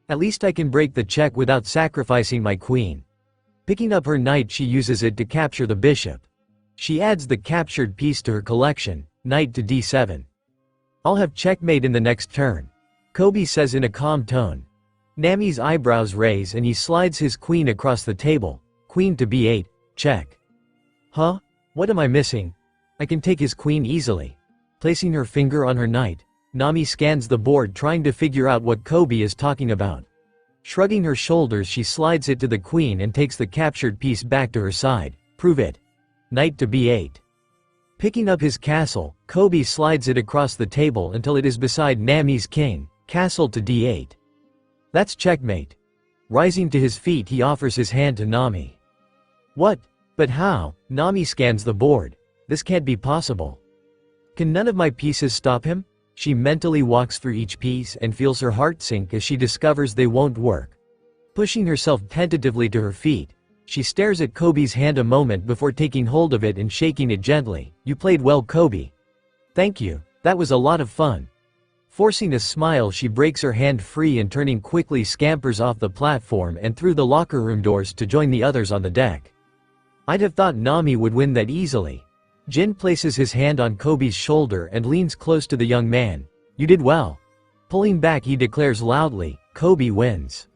At least I can break the check without sacrificing my queen. Picking up her knight, she uses it to capture the bishop. She adds the captured piece to her collection, knight to d7. I'll have checkmate in the next turn, Kobe says in a calm tone. Nami's eyebrows raise and he slides his queen across the table, queen to b8, check. Huh? What am I missing? I can take his queen easily. Placing her finger on her knight, Nami scans the board trying to figure out what Kobe is talking about. Shrugging her shoulders, she slides it to the queen and takes the captured piece back to her side. Prove it. Knight to b8. Picking up his castle, Kobe slides it across the table until it is beside Nami's king, castle to d8. That's checkmate. Rising to his feet, he offers his hand to Nami. What? But how? Nami scans the board. This can't be possible. Can none of my pieces stop him? She mentally walks through each piece and feels her heart sink as she discovers they won't work. Pushing herself tentatively to her feet, she stares at Kobe's hand a moment before taking hold of it and shaking it gently. You played well, Kobe. Thank you, that was a lot of fun. Forcing a smile, she breaks her hand free and turning quickly scampers off the platform and through the locker room doors to join the others on the deck. I'd have thought Nami would win that easily. Jin places his hand on Kobe's shoulder and leans close to the young man. You did well. Pulling back, he declares loudly, Kobe wins.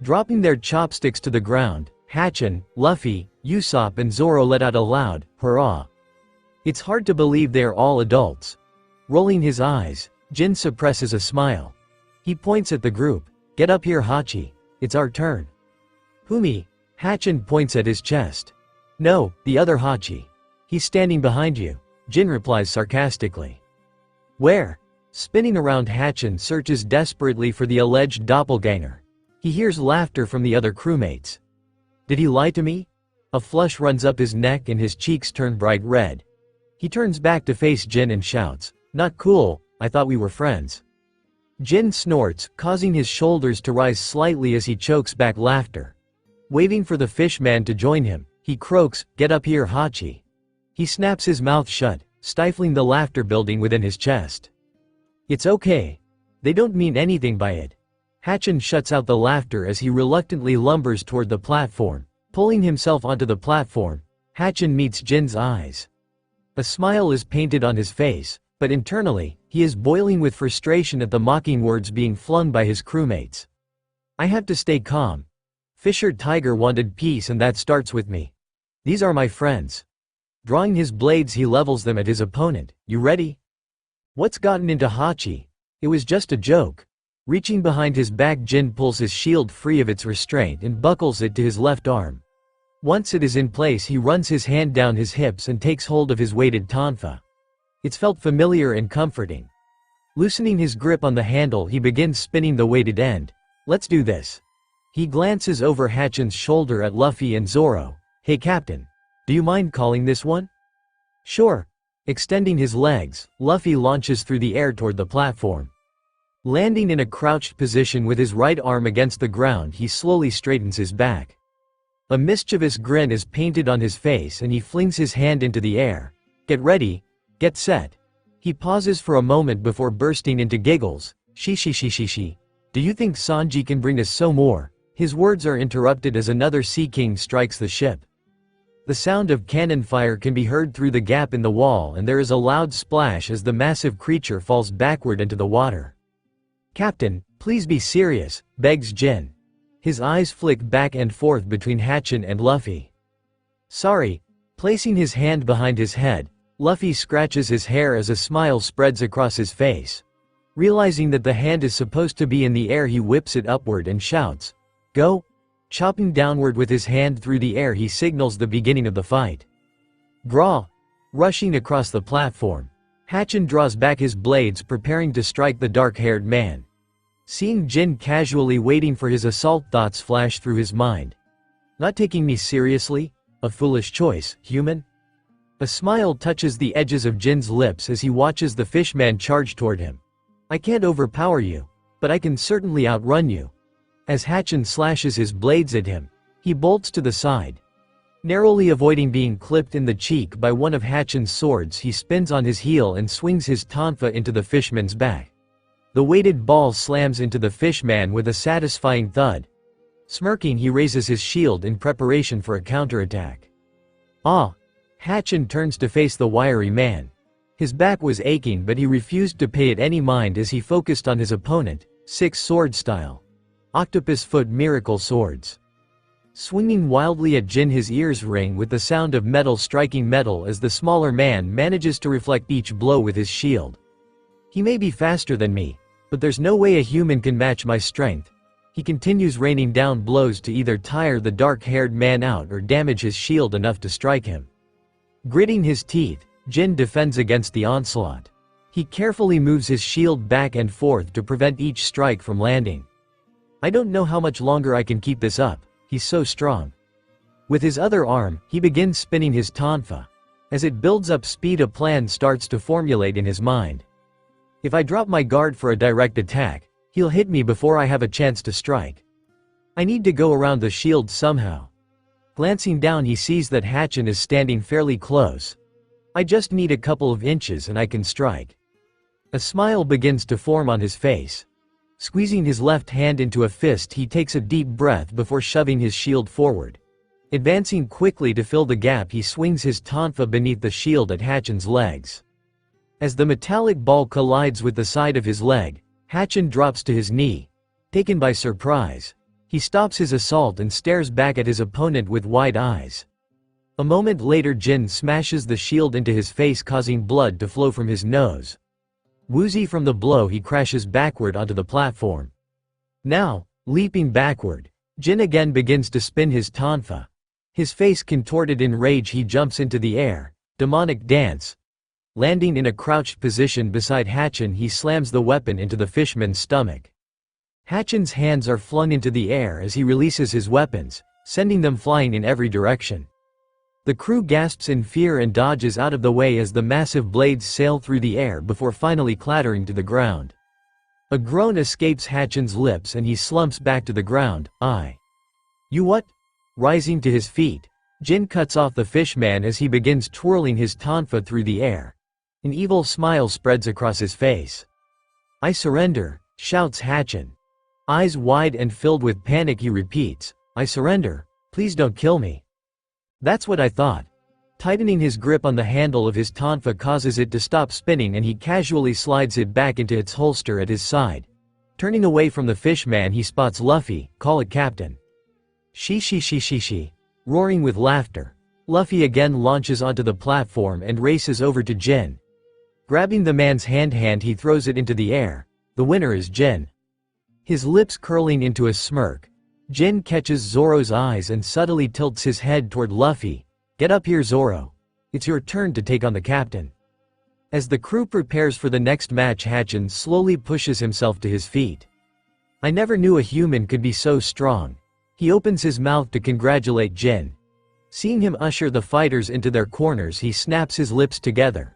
Dropping their chopsticks to the ground, Hatchin, Luffy, Usopp and Zoro let out a loud, hurrah. It's hard to believe they are all adults. Rolling his eyes, Jin suppresses a smile. He points at the group. Get up here, Hachi. It's our turn. Whomie? Hatchin points at his chest. No, the other Hachi. He's standing behind you, Jin replies sarcastically. Where? Spinning around, Hatchin searches desperately for the alleged doppelganger. He hears laughter from the other crewmates. Did he lie to me? A flush runs up his neck and his cheeks turn bright red. He turns back to face Jin and shouts, "Not cool, I thought we were friends." Jin snorts, causing his shoulders to rise slightly as he chokes back laughter. Waving for the fishman to join him, he croaks, "Get up here, Hachi." He snaps his mouth shut, stifling the laughter building within his chest. It's okay. They don't mean anything by it. Hatchin shuts out the laughter as he reluctantly lumbers toward the platform. Pulling himself onto the platform, Hatchin meets Jin's eyes. A smile is painted on his face, but internally, he is boiling with frustration at the mocking words being flung by his crewmates. I have to stay calm. Fisher Tiger wanted peace and that starts with me. These are my friends. Drawing his blades, he levels them at his opponent. You ready? What's gotten into Hachi? It was just a joke. Reaching behind his back, Jin pulls his shield free of its restraint and buckles it to his left arm. Once it is in place, he runs his hand down his hips and takes hold of his weighted tonfa. It's felt familiar and comforting. Loosening his grip on the handle, he begins spinning the weighted end. Let's do this. He glances over Hatchin's shoulder at Luffy and Zoro. Hey Captain, do you mind calling this one? Sure. Extending his legs, Luffy launches through the air toward the platform. Landing in a crouched position with his right arm against the ground, he slowly straightens his back. A mischievous grin is painted on his face and he flings his hand into the air. Get ready, get set. He pauses for a moment before bursting into giggles. Shi. Do you think Sanji can bring us so more? His words are interrupted as another Sea King strikes the ship. The sound of cannon fire can be heard through the gap in the wall and there is a loud splash as the massive creature falls backward into the water. Captain, please be serious, begs Jin. His eyes flick back and forth between Hatchin and Luffy. Sorry. Placing his hand behind his head, Luffy scratches his hair as a smile spreads across his face. Realizing that the hand is supposed to be in the air, he whips it upward and shouts, "Go!" Chopping downward with his hand through the air, he signals the beginning of the fight. Graw! Rushing across the platform, Hatchin draws back his blades, preparing to strike the dark-haired man. Seeing Jin casually waiting for his assault, thoughts flash through his mind. Not taking me seriously? A foolish choice, human? A smile touches the edges of Jin's lips as he watches the fishman charge toward him. I can't overpower you, but I can certainly outrun you. As Hatchin slashes his blades at him, he bolts to the side. Narrowly avoiding being clipped in the cheek by one of Hatchin's swords, he spins on his heel and swings his tonfa into the fishman's back. The weighted ball slams into the fishman with a satisfying thud. Smirking, he raises his shield in preparation for a counterattack. Ah! Hatchin turns to face the wiry man. His back was aching, but he refused to pay it any mind as he focused on his opponent, 6 sword style. Octopus foot miracle swords. Swinging wildly at Jin, his ears ring with the sound of metal striking metal as the smaller man manages to reflect each blow with his shield. He may be faster than me, but there's no way a human can match my strength. He continues raining down blows to either tire the dark-haired man out or damage his shield enough to strike him. Gritting his teeth, Jin defends against the onslaught. He carefully moves his shield back and forth to prevent each strike from landing. I don't know how much longer I can keep this up, he's so strong. With his other arm, he begins spinning his tonfa. As it builds up speed, a plan starts to formulate in his mind. If I drop my guard for a direct attack, he'll hit me before I have a chance to strike. I need to go around the shield somehow. Glancing down, he sees that Hatchin is standing fairly close. I just need a couple of inches and I can strike. A smile begins to form on his face. Squeezing his left hand into a fist, he takes a deep breath before shoving his shield forward. Advancing quickly to fill the gap, he swings his tonfa beneath the shield at Hatchin's legs. As the metallic ball collides with the side of his leg, Hatchin drops to his knee. Taken by surprise, he stops his assault and stares back at his opponent with wide eyes. A moment later Jin smashes the shield into his face, causing blood to flow from his nose. Woozy from the blow, he crashes backward onto the platform. Now, leaping backward, Jin again begins to spin his tonfa. His face contorted in rage, he jumps into the air, demonic dance. Landing in a crouched position beside Hatchin, he slams the weapon into the fishman's stomach. Hatchin's hands are flung into the air as he releases his weapons, sending them flying in every direction. The crew gasps in fear and dodges out of the way as the massive blades sail through the air before finally clattering to the ground. A groan escapes Hatchin's lips and he slumps back to the ground. You what? Rising to his feet, Jin cuts off the fishman as he begins twirling his tonfa through the air. An evil smile spreads across his face. "I surrender," shouts Hatchin. Eyes wide and filled with panic, he repeats, "I surrender, please don't kill me." "That's what I thought." Tightening his grip on the handle of his tonfa causes it to stop spinning and he casually slides it back into its holster at his side. Turning away from the fishman, he spots Luffy. "Call it, Captain." She. Roaring with laughter, Luffy again launches onto the platform and races over to Jin. Grabbing the man's hand, he throws it into the air. The winner is Jin. His lips curling into a smirk, Jin catches Zoro's eyes and subtly tilts his head toward Luffy. "Get up here, Zoro. It's your turn to take on the captain." As the crew prepares for the next match, Hatchin slowly pushes himself to his feet. "I never knew a human could be so strong." He opens his mouth to congratulate Jin. Seeing him usher the fighters into their corners, he snaps his lips together.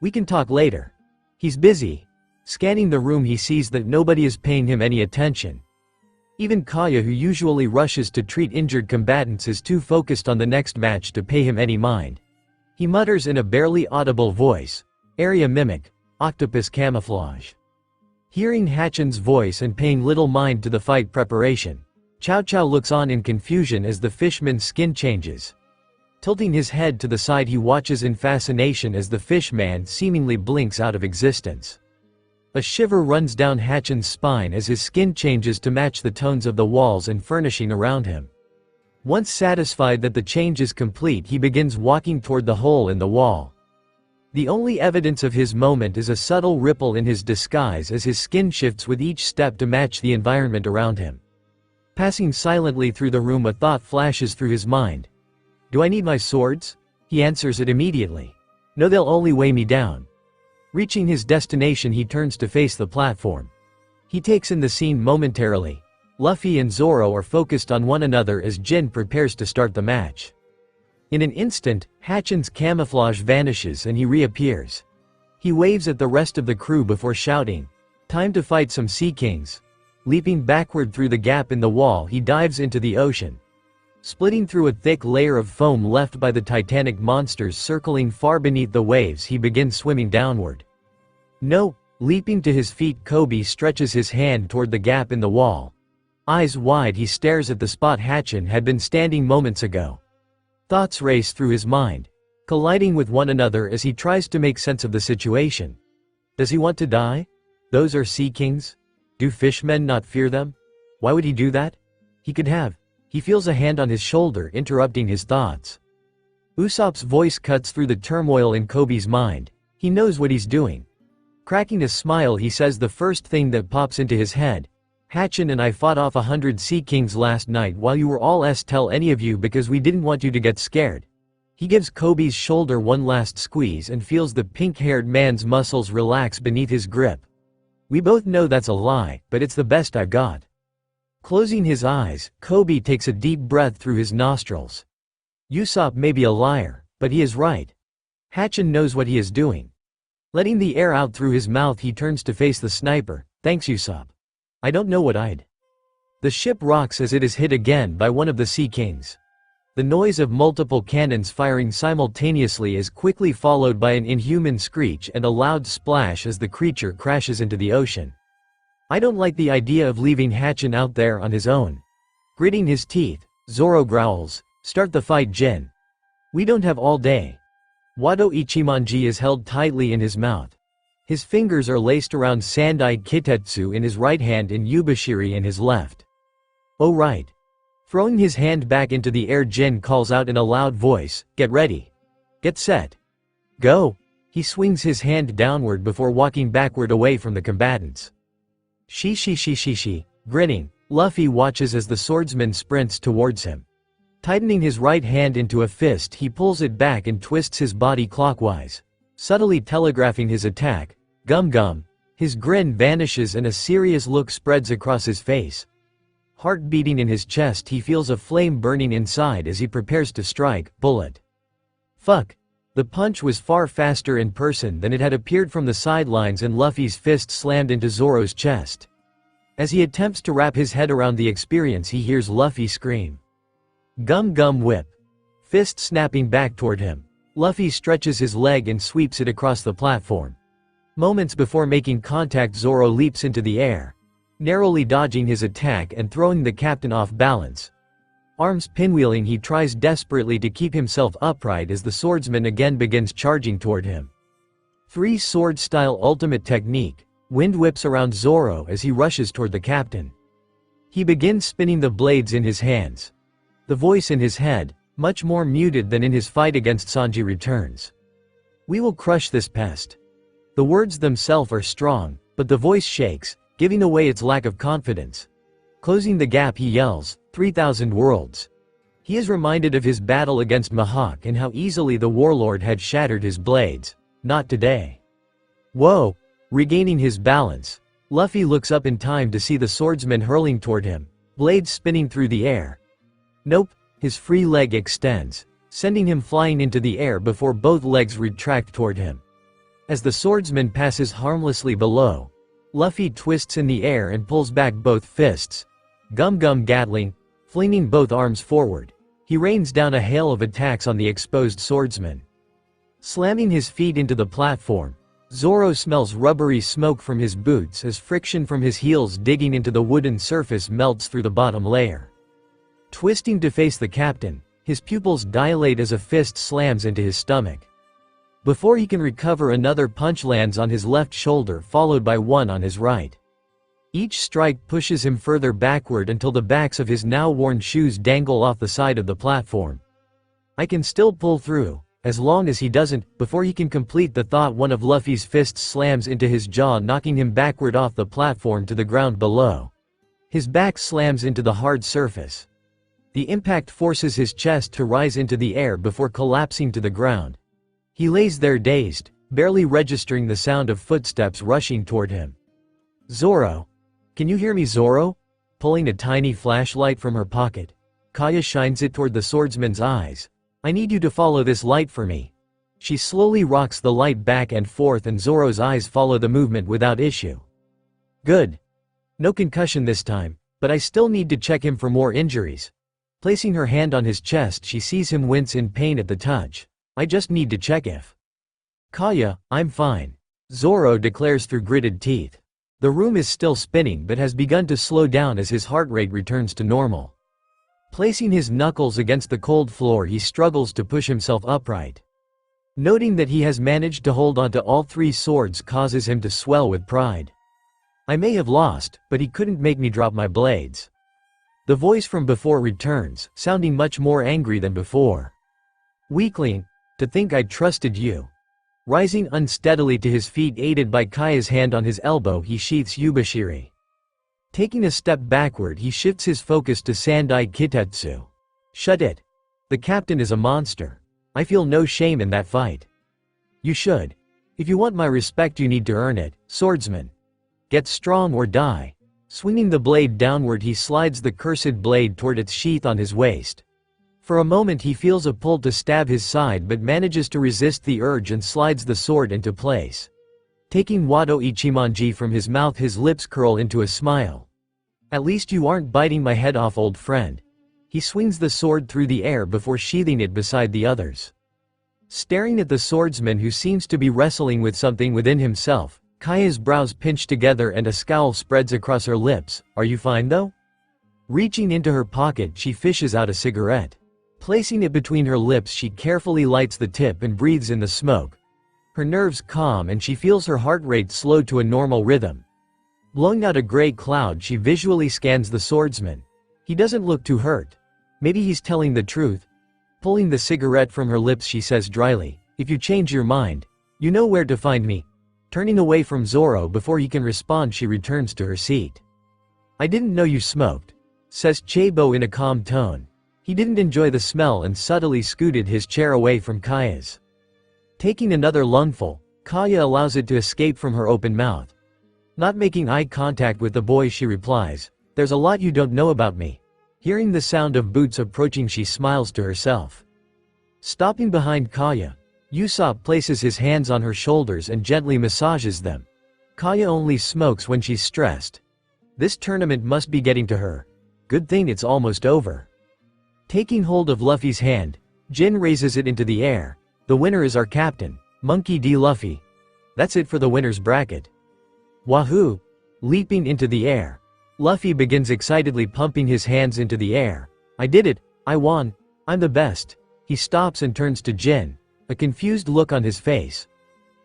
"We can talk later." He's busy. Scanning the room, he sees that nobody is paying him any attention. Even Kaya, who usually rushes to treat injured combatants, is too focused on the next match to pay him any mind. He mutters in a barely audible voice, "Area mimic, octopus camouflage." Hearing Hatchin's voice and paying little mind to the fight preparation, Chow Chow looks on in confusion as the fishman's skin changes. Tilting his head to the side, he watches in fascination as the fishman seemingly blinks out of existence. A shiver runs down Hatchin's spine as his skin changes to match the tones of the walls and furnishing around him. Once satisfied that the change is complete, he begins walking toward the hole in the wall. The only evidence of his moment is a subtle ripple in his disguise as his skin shifts with each step to match the environment around him. Passing silently through the room, a thought flashes through his mind. "Do I need my swords?" He answers it immediately. "No, they'll only weigh me down." Reaching his destination, he turns to face the platform. He takes in the scene momentarily. Luffy and Zoro are focused on one another as Jin prepares to start the match. In an instant, Hatchin's camouflage vanishes and he reappears. He waves at the rest of the crew before shouting, "Time to fight some sea kings." Leaping backward through the gap in the wall, he dives into the ocean. Splitting through a thick layer of foam left by the titanic monsters circling far beneath the waves, he begins swimming downward. No! Leaping to his feet, Kobe stretches his hand toward the gap in the wall. Eyes wide, he stares at the spot Hatchin had been standing moments ago. Thoughts race through his mind, colliding with one another as he tries to make sense of the situation. Does he want to die? Those are sea kings? Do fishmen not fear them? Why would he do that? He could have. He feels a hand on his shoulder, interrupting his thoughts. Usopp's voice cuts through the turmoil in Kobe's mind. He knows what he's doing. Cracking a smile, he says the first thing that pops into his head. "Hatchin and I fought off 100 sea kings last night while you were all tell any of you because we didn't want you to get scared." He gives Kobe's shoulder one last squeeze and feels the pink-haired man's muscles relax beneath his grip. "We both know that's a lie, but it's the best I've got." Closing his eyes, Kobe takes a deep breath through his nostrils. Usopp may be a liar, but he is right. Hatchin knows what he is doing. Letting the air out through his mouth, he turns to face the sniper. "Thanks, Usopp. I don't know what I'd." The ship rocks as it is hit again by one of the Sea Kings. The noise of multiple cannons firing simultaneously is quickly followed by an inhuman screech and a loud splash as the creature crashes into the ocean. "I don't like the idea of leaving Hatchin out there on his own." Gritting his teeth, Zoro growls, "Start the fight, Jin. We don't have all day." Wado Ichimonji is held tightly in his mouth. His fingers are laced around Sandai Kitetsu in his right hand and Yubashiri in his left. Oh right. Throwing his hand back into the air, Jin calls out in a loud voice, "Get ready. Get set. Go." He swings his hand downward before walking backward away from the combatants. Shi. Grinning, Luffy watches as the swordsman sprints towards him. Tightening his right hand into a fist, he pulls it back and twists his body clockwise, subtly telegraphing his attack. Gum. His grin vanishes and a serious look spreads across his face. Heart beating in his chest, he feels a flame burning inside as he prepares to strike. Bullet. Fuck. The punch was far faster in person than it had appeared from the sidelines, and Luffy's fist slammed into Zoro's chest. As he attempts to wrap his head around the experience, he hears Luffy scream. Gum whip. Fist snapping back toward him. Luffy stretches his leg and sweeps it across the platform. Moments before making contact, Zoro leaps into the air, narrowly dodging his attack and throwing the captain off balance. Arms pinwheeling, he tries desperately to keep himself upright as the swordsman again begins charging toward him. 3 sword-style ultimate technique. Wind whips around Zoro as he rushes toward the captain. He begins spinning the blades in his hands. The voice in his head, much more muted than in his fight against Sanji, returns. "We will crush this pest." The words themselves are strong, but the voice shakes, giving away its lack of confidence. Closing the gap, he yells, 3,000 worlds. He is reminded of his battle against Mihawk and how easily the warlord had shattered his blades. Not today. Whoa! Regaining his balance, Luffy looks up in time to see the swordsman hurling toward him, blades spinning through the air. Nope, his free leg extends, sending him flying into the air before both legs retract toward him. As the swordsman passes harmlessly below, Luffy twists in the air and pulls back both fists. Gum Gatling, flinging both arms forward, he rains down a hail of attacks on the exposed swordsman. Slamming his feet into the platform, Zoro smells rubbery smoke from his boots as friction from his heels digging into the wooden surface melts through the bottom layer. Twisting to face the captain, his pupils dilate as a fist slams into his stomach. Before he can recover, another punch lands on his left shoulder, followed by one on his right. Each strike pushes him further backward until the backs of his now worn shoes dangle off the side of the platform. I can still pull through, as long as he doesn't. Before he can complete the thought, one of Luffy's fists slams into his jaw, knocking him backward off the platform to the ground below. His back slams into the hard surface. The impact forces his chest to rise into the air before collapsing to the ground. He lays there dazed, barely registering the sound of footsteps rushing toward him. "Zoro? Can you hear me, Zoro?" Pulling a tiny flashlight from her pocket, Kaya shines it toward the swordsman's eyes. "I need you to follow this light for me." She slowly rocks the light back and forth, and Zoro's eyes follow the movement without issue. "Good. No concussion this time, but I still need to check him for more injuries." Placing her hand on his chest, she sees him wince in pain at the touch. "I just need to check if." "Kaya, I'm fine," Zoro declares through gritted teeth. The room is still spinning but has begun to slow down as his heart rate returns to normal. Placing his knuckles against the cold floor, he struggles to push himself upright. Noting that he has managed to hold onto all 3 swords causes him to swell with pride. "I may have lost, but he couldn't make me drop my blades." The voice from before returns, sounding much more angry than before. "Weakling, to think I trusted you." Rising unsteadily to his feet, aided by Kaya's hand on his elbow, he sheaths Yubashiri. Taking a step backward, he shifts his focus to Sandai Kitetsu. "Shut it. The captain is a monster. I feel no shame in that fight." "You should. If you want my respect, you need to earn it, swordsman. Get strong or die." Swinging the blade downward, he slides the cursed blade toward its sheath on his waist. For a moment he feels a pull to stab his side, but manages to resist the urge and slides the sword into place. Taking Wado Ichimonji from his mouth, his lips curl into a smile. "At least you aren't biting my head off, old friend." He swings the sword through the air before sheathing it beside the others. Staring at the swordsman, who seems to be wrestling with something within himself, Kaya's brows pinch together and a scowl spreads across her lips. "Are you fine though?" Reaching into her pocket, she fishes out a cigarette. Placing it between her lips, she carefully lights the tip and breathes in the smoke. Her nerves calm and she feels her heart rate slow to a normal rhythm. Blowing out a gray cloud, she visually scans the swordsman. He doesn't look too hurt. Maybe he's telling the truth. Pulling the cigarette from her lips, she says dryly, "If you change your mind, you know where to find me." Turning away from Zoro before he can respond, she returns to her seat. "I didn't know you smoked," says Chabo in a calm tone. He didn't enjoy the smell and subtly scooted his chair away from Kaya's. Taking another lungful, Kaya allows it to escape from her open mouth. Not making eye contact with the boy, she replies, "There's a lot you don't know about me." Hearing the sound of boots approaching, she smiles to herself. Stopping behind Kaya, Usopp places his hands on her shoulders and gently massages them. Kaya only smokes when she's stressed. This tournament must be getting to her. Good thing it's almost over. Taking hold of Luffy's hand, Jin raises it into the air. "The winner is our captain, Monkey D. Luffy. That's it for the winner's bracket." Wahoo! Leaping into the air, Luffy begins excitedly pumping his hands into the air. "I did it! I won! I'm the best!" He stops and turns to Jin, a confused look on his face.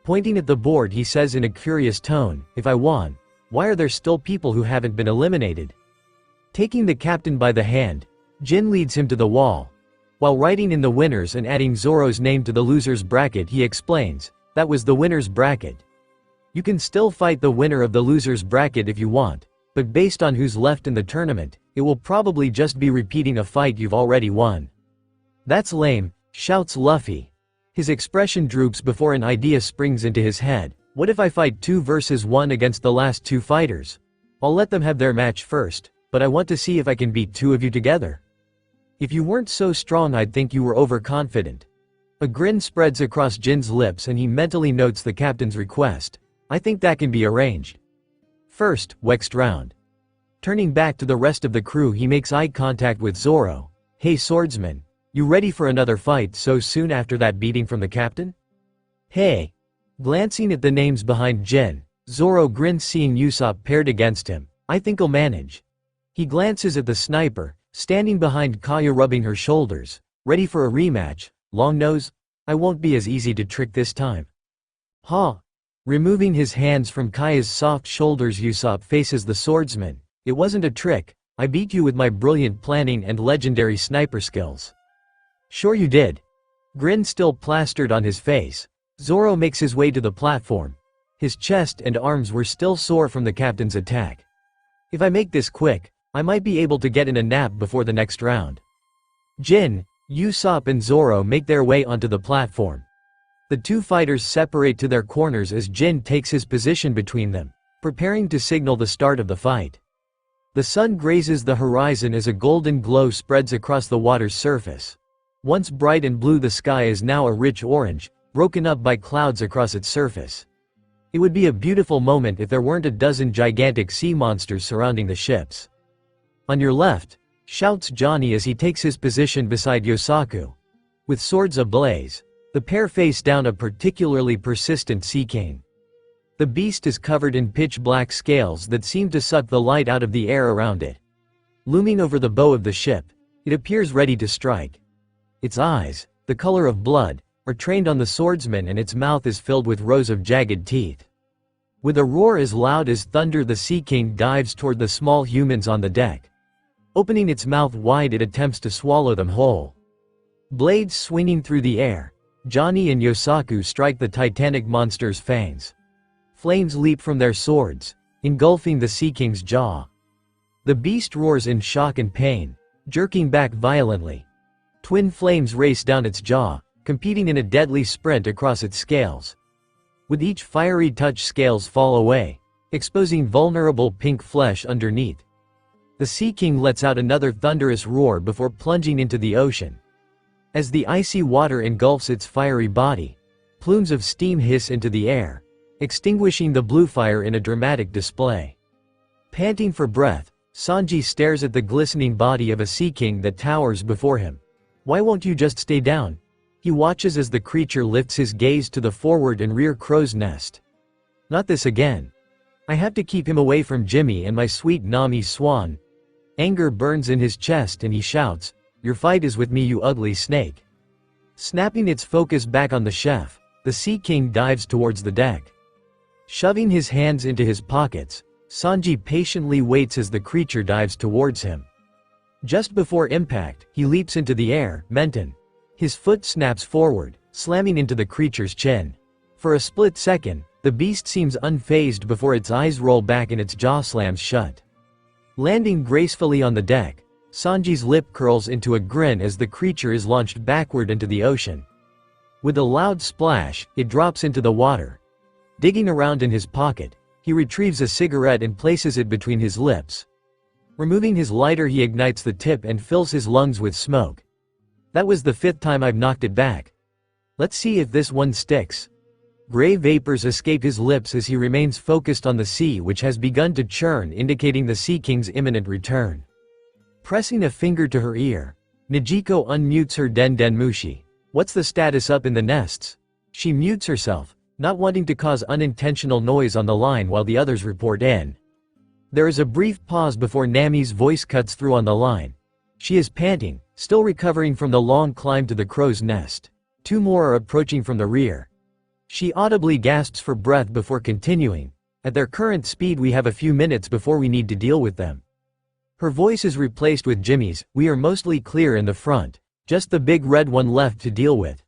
Pointing at the board, he says in a curious tone, "If I won, why are there still people who haven't been eliminated?" Taking the captain by the hand, Jin leads him to the wall. While writing in the winners and adding Zoro's name to the loser's bracket, he explains, "That was the winner's bracket. You can still fight the winner of the loser's bracket if you want, but based on who's left in the tournament, it will probably just be repeating a fight you've already won." "That's lame," shouts Luffy. His expression droops before an idea springs into his head. "What if I fight 2 versus 1 against the last 2 fighters? I'll let them have their match first, but I want to see if I can beat 2 of you together. If you weren't so strong, I'd think you were overconfident." A grin spreads across Jin's lips and he mentally notes the captain's request. "I think that can be arranged." First, next round. Turning back to the rest of the crew, he makes eye contact with Zoro. "Hey swordsman, you ready for another fight so soon after that beating from the captain?" "Hey." Glancing at the names behind Jin, Zoro grins seeing Usopp paired against him. "I think I'll manage." He glances at the sniper, standing behind Kaya, rubbing her shoulders. "Ready for a rematch, long nose? I won't be as easy to trick this time." "Ha!" Removing his hands from Kaya's soft shoulders, Usopp faces the swordsman. "It wasn't a trick. I beat you with my brilliant planning and legendary sniper skills." "Sure you did." Grin still plastered on his face, Zoro makes his way to the platform. His chest and arms were still sore from the captain's attack. "If I make this quick, I might be able to get in a nap before the next round." Jin, Usopp and Zoro make their way onto the platform. The 2 fighters separate to their corners as Jin takes his position between them, preparing to signal the start of the fight. The sun grazes the horizon as a golden glow spreads across the water's surface. Once bright and blue, the sky is now a rich orange, broken up by clouds across its surface. It would be a beautiful moment if there weren't a dozen gigantic sea monsters surrounding the ships. "On your left," shouts Johnny as he takes his position beside Yosaku. With swords ablaze, the pair face down a particularly persistent sea king. The beast is covered in pitch-black scales that seem to suck the light out of the air around it. Looming over the bow of the ship, it appears ready to strike. Its eyes, the color of blood, are trained on the swordsman and its mouth is filled with rows of jagged teeth. With a roar as loud as thunder, the Sea King dives toward the small humans on the deck. Opening its mouth wide, it attempts to swallow them whole. Blades swinging through the air, Johnny and Yosaku strike the titanic monster's fangs. Flames leap from their swords, engulfing the Sea King's jaw. The beast roars in shock and pain, jerking back violently. Twin flames race down its jaw, competing in a deadly sprint across its scales. With each fiery touch, scales fall away, exposing vulnerable pink flesh underneath. The Sea King lets out another thunderous roar before plunging into the ocean. As the icy water engulfs its fiery body, plumes of steam hiss into the air, extinguishing the blue fire in a dramatic display. Panting for breath, Sanji stares at the glistening body of a Sea King that towers before him. "Why won't you just stay down?" He watches as the creature lifts his gaze to the forward and rear crow's nest. "Not this again. I have to keep him away from Jimmy and my sweet Nami Swan." Anger burns in his chest and he shouts, "Your fight is with me, you ugly snake." Snapping its focus back on the chef, the Sea King dives towards the deck. Shoving his hands into his pockets, Sanji patiently waits as the creature dives towards him. Just before impact, he leaps into the air, Menton. His foot snaps forward, slamming into the creature's chin. For a split second, the beast seems unfazed before its eyes roll back and its jaw slams shut. Landing gracefully on the deck, Sanji's lip curls into a grin as the creature is launched backward into the ocean. With a loud splash, it drops into the water. Digging around in his pocket, he retrieves a cigarette and places it between his lips. Removing his lighter, he ignites the tip and fills his lungs with smoke. That was the 5th time I've knocked it back. Let's see if this one sticks. Gray vapors escape his lips as he remains focused on the sea, which has begun to churn, indicating the Sea King's imminent return. Pressing a finger to her ear, Nijiko unmutes her den-den-mushi. What's the status up in the nests? She mutes herself, not wanting to cause unintentional noise on the line while the others report in. There is a brief pause before Nami's voice cuts through on the line. She is panting, still recovering from the long climb to the crow's nest. 2 more are approaching from the rear. She audibly gasps for breath before continuing. At their current speed, we have a few minutes before we need to deal with them. Her voice is replaced with Jimmy's. We are mostly clear in the front. Just the big red one left to deal with.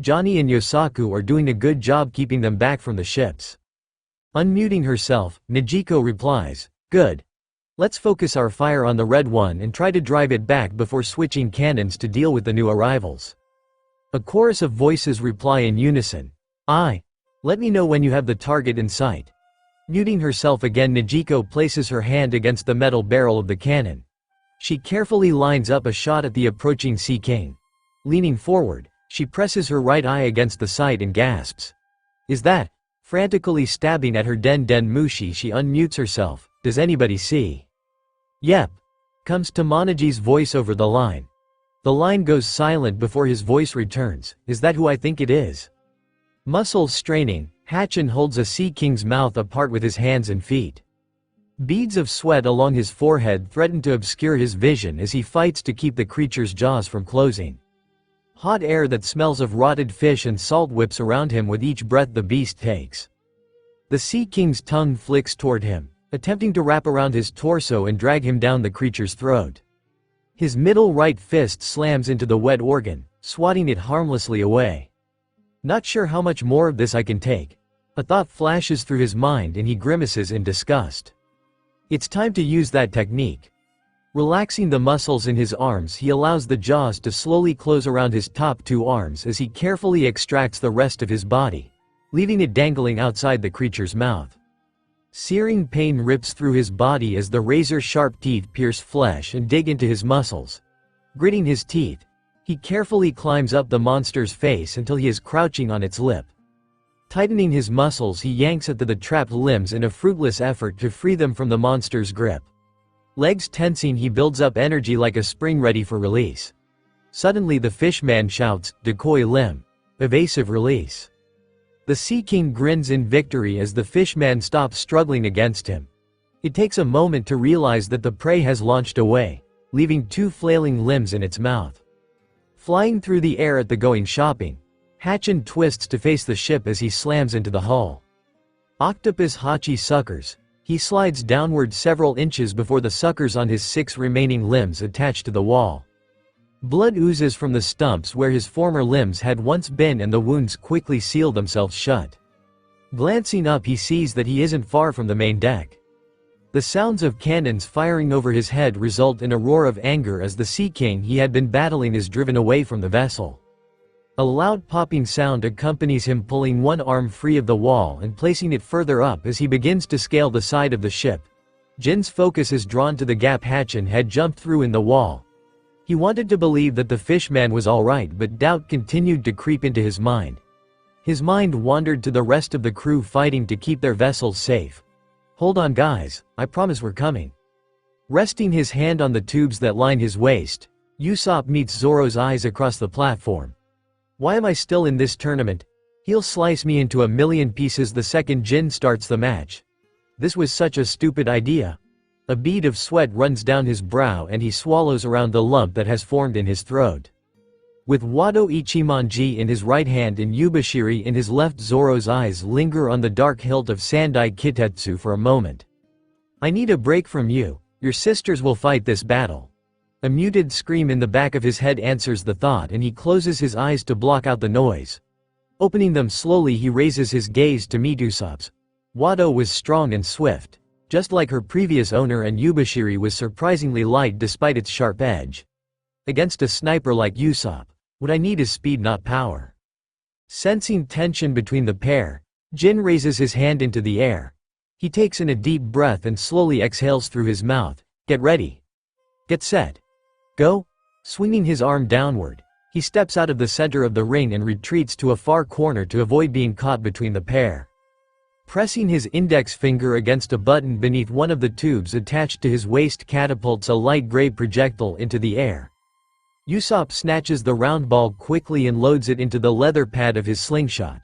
Johnny and Yosaku are doing a good job keeping them back from the ships. Unmuting herself, Nijiko replies, "Good. Let's focus our fire on the red one and try to drive it back before switching cannons to deal with the new arrivals." A chorus of voices reply in unison. "Aye. Let me know when you have the target in sight." Muting herself again, Nijiko places her hand against the metal barrel of the cannon. She carefully lines up a shot at the approaching Sea King. Leaning forward, she presses her right eye against the sight and gasps. "Is that?" Frantically stabbing at her den-den-mushi, she unmutes herself. "Does anybody see?" "Yep," comes Tamanaji's voice over the line. The line goes silent before his voice returns. "Is that who I think it is?" Muscles straining, Hatchin holds a Sea King's mouth apart with his hands and feet. Beads of sweat along his forehead threaten to obscure his vision as he fights to keep the creature's jaws from closing. Hot air that smells of rotted fish and salt whips around him with each breath the beast takes. The Sea King's tongue flicks toward him, attempting to wrap around his torso and drag him down the creature's throat. His middle right fist slams into the wet organ, swatting it harmlessly away. "Not sure how much more of this I can take." A thought flashes through his mind and he grimaces in disgust. It's time to use that technique. Relaxing the muscles in his arms, he allows the jaws to slowly close around his top 2 arms as he carefully extracts the rest of his body, leaving it dangling outside the creature's mouth. Searing pain rips through his body as the razor-sharp teeth pierce flesh and dig into his muscles. Gritting his teeth, he carefully climbs up the monster's face until he is crouching on its lip. Tightening his muscles, he yanks at the trapped limbs in a fruitless effort to free them from the monster's grip. Legs tensing, he builds up energy like a spring ready for release. Suddenly the fishman shouts, "Decoy limb. Evasive release." The Sea King grins in victory as the fishman stops struggling against him. It takes a moment to realize that the prey has launched away, leaving 2 flailing limbs in its mouth. Flying through the air at the going shopping, Hatchin twists to face the ship as he slams into the hull. Octopus Hachi suckers. He slides downward several inches before the suckers on his 6 remaining limbs attach to the wall. Blood oozes from the stumps where his former limbs had once been and the wounds quickly seal themselves shut. Glancing up, he sees that he isn't far from the main deck. The sounds of cannons firing over his head result in a roar of anger as the Sea King he had been battling is driven away from the vessel. A loud popping sound accompanies him pulling one arm free of the wall and placing it further up as he begins to scale the side of the ship. Jin's focus is drawn to the gap Hatchin had jumped through in the wall. He wanted to believe that the fishman was alright, but doubt continued to creep into his mind. His mind wandered to the rest of the crew fighting to keep their vessels safe. "Hold on guys, I promise we're coming." Resting his hand on the tubes that line his waist, Usopp meets Zoro's eyes across the platform. "Why am I still in this tournament? He'll slice me into a million pieces the second Jin starts the match. This was such a stupid idea." A bead of sweat runs down his brow and he swallows around the lump that has formed in his throat. With Wado Ichimonji in his right hand and Yubashiri in his left, Zoro's eyes linger on the dark hilt of Sandai Kitetsu for a moment. "I need a break from you. Your sisters will fight this battle." A muted scream in the back of his head answers the thought, and he closes his eyes to block out the noise. Opening them slowly, he raises his gaze to meet Usopp's. Wado was strong and swift, just like her previous owner, and Yubashiri was surprisingly light despite its sharp edge. Against a sniper like Usopp, what I need is speed, not power. Sensing tension between the pair, Jin raises his hand into the air. He takes in a deep breath and slowly exhales through his mouth. "Get ready. Get set. Go." Swinging his arm downward, he steps out of the center of the ring and retreats to a far corner to avoid being caught between the pair. Pressing his index finger against a button beneath one of the tubes attached to his waist catapults a light gray projectile into the air. Usopp snatches the round ball quickly and loads it into the leather pad of his slingshot.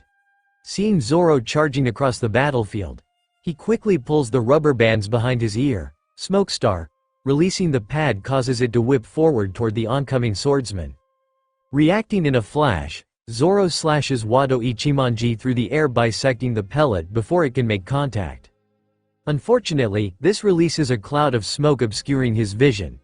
Seeing Zoro charging across the battlefield, he quickly pulls the rubber bands behind his ear. Smoke Star, releasing the pad causes it to whip forward toward the oncoming swordsman. Reacting in a flash, Zoro slashes Wado Ichimonji through the air, bisecting the pellet before it can make contact. Unfortunately, this releases a cloud of smoke obscuring his vision.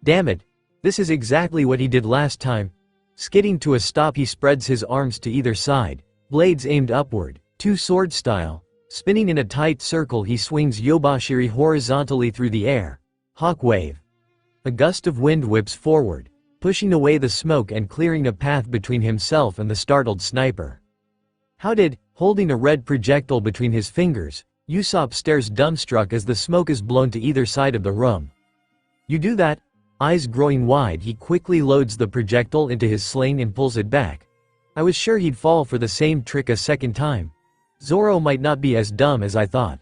Damn it! This is exactly what he did last time. Skidding to a stop, he spreads his arms to either side, blades aimed upward, two-sword style. Spinning in a tight circle, he swings Yubashiri horizontally through the air. Hawk Wave. A gust of wind whips forward, pushing away the smoke and clearing a path between himself and the startled sniper. How did, holding a red projectile between his fingers, Usopp stares dumbstruck as the smoke is blown to either side of the room. "You do that?" Eyes growing wide, he quickly loads the projectile into his sling and pulls it back. "I was sure he'd fall for the same trick a second time. Zoro might not be as dumb as I thought."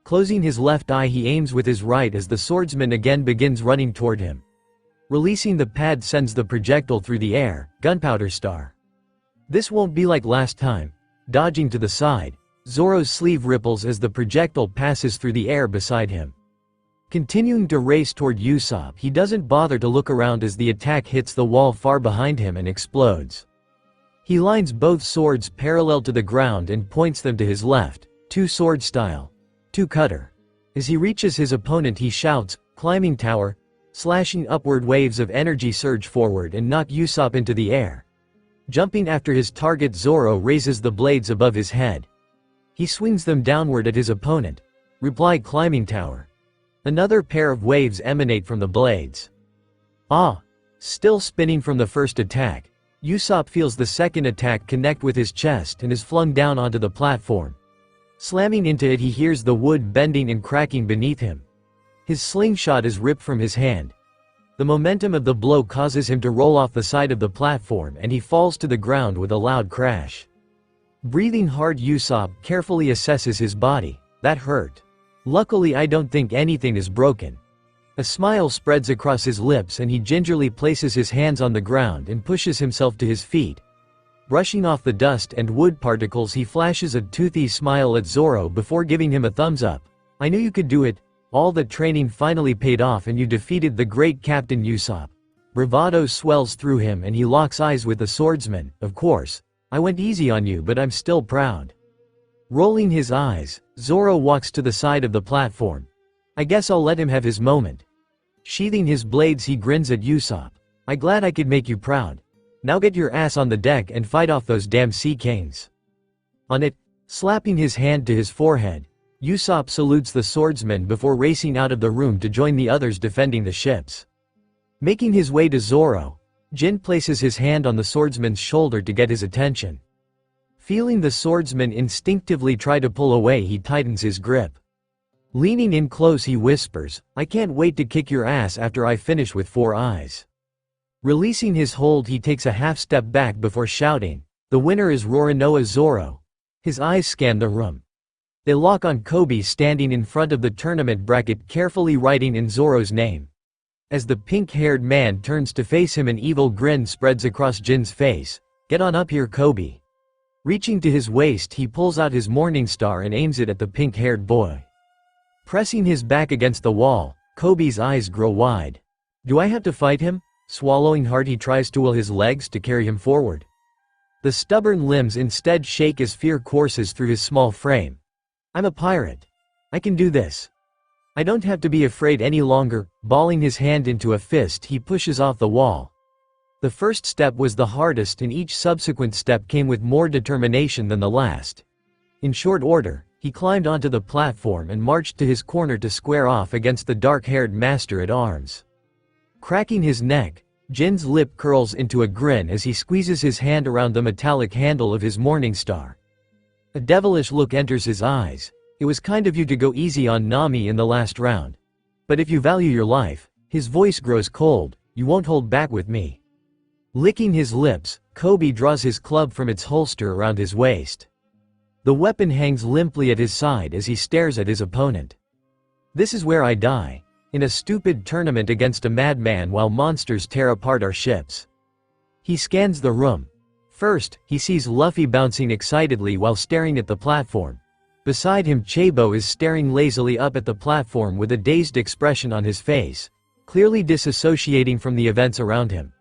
Closing his left eye, he aims with his right as the swordsman again begins running toward him. Releasing the pad sends the projectile through the air. Gunpowder Star. This won't be like last time. Dodging to the side, Zoro's sleeve ripples as the projectile passes through the air beside him. Continuing to race toward Usopp, he doesn't bother to look around as the attack hits the wall far behind him and explodes. He lines both swords parallel to the ground and points them to his left. Two-sword style. Two-cutter. As he reaches his opponent, he shouts, "Climbing tower," slashing upward. Waves of energy surge forward and knock Usopp into the air. Jumping after his target, Zoro raises the blades above his head. He swings them downward at his opponent. Reply climbing tower. Another pair of waves emanate from the blades. Ah! Still spinning from the first attack, Usopp feels the second attack connect with his chest and is flung down onto the platform. Slamming into it, he hears the wood bending and cracking beneath him. His slingshot is ripped from his hand. The momentum of the blow causes him to roll off the side of the platform and he falls to the ground with a loud crash. Breathing hard, Usopp carefully assesses his body. That hurt. Luckily, I don't think anything is broken. A smile spreads across his lips and he gingerly places his hands on the ground and pushes himself to his feet. Brushing off the dust and wood particles, he flashes a toothy smile at Zoro before giving him a thumbs up. "I knew you could do it. All the training finally paid off and you defeated the great Captain Usopp." Bravado swells through him and he locks eyes with the swordsman. "Of course. I went easy on you, but I'm still proud." Rolling his eyes, Zoro walks to the side of the platform. "I guess I'll let him have his moment." Sheathing his blades, he grins at Usopp. "I'm glad I could make you proud. Now get your ass on the deck and fight off those damn sea canes." On it, slapping his hand to his forehead, Usopp salutes the swordsman before racing out of the room to join the others defending the ships. Making his way to Zoro, Jin places his hand on the swordsman's shoulder to get his attention. Feeling the swordsman instinctively try to pull away, he tightens his grip. Leaning in close, he whispers, "I can't wait to kick your ass after I finish with 4 eyes." Releasing his hold, he takes a half step back before shouting, "The winner is Roronoa Zoro." His eyes scan the room. They lock on Kobe standing in front of the tournament bracket, carefully writing in Zoro's name. As the pink-haired man turns to face him, an evil grin spreads across Jin's face. "Get on up here, Kobe." Reaching to his waist, he pulls out his morning star and aims it at the pink-haired boy. Pressing his back against the wall, Kobe's eyes grow wide. "Do I have to fight him?" Swallowing hard, he tries to will his legs to carry him forward. The stubborn limbs instead shake as fear courses through his small frame. I'm a pirate. I can do this. I don't have to be afraid any longer. Balling his hand into a fist, he pushes off the wall. The first step was the hardest, and each subsequent step came with more determination than the last. In short order, he climbed onto the platform and marched to his corner to square off against the dark-haired master-at-arms. Cracking his neck, Jin's lip curls into a grin as he squeezes his hand around the metallic handle of his morning star. A devilish look enters his eyes. It was kind of you to go easy on Nami in the last round. But if you value your life, his voice grows cold, you won't hold back with me. Licking his lips, Kobe draws his club from its holster around his waist. The weapon hangs limply at his side as he stares at his opponent. This is where I die. In a stupid tournament against a madman while monsters tear apart our ships. He scans the room. First, he sees Luffy bouncing excitedly while staring at the platform. Beside him, Chabo is staring lazily up at the platform with a dazed expression on his face, clearly disassociating from the events around him.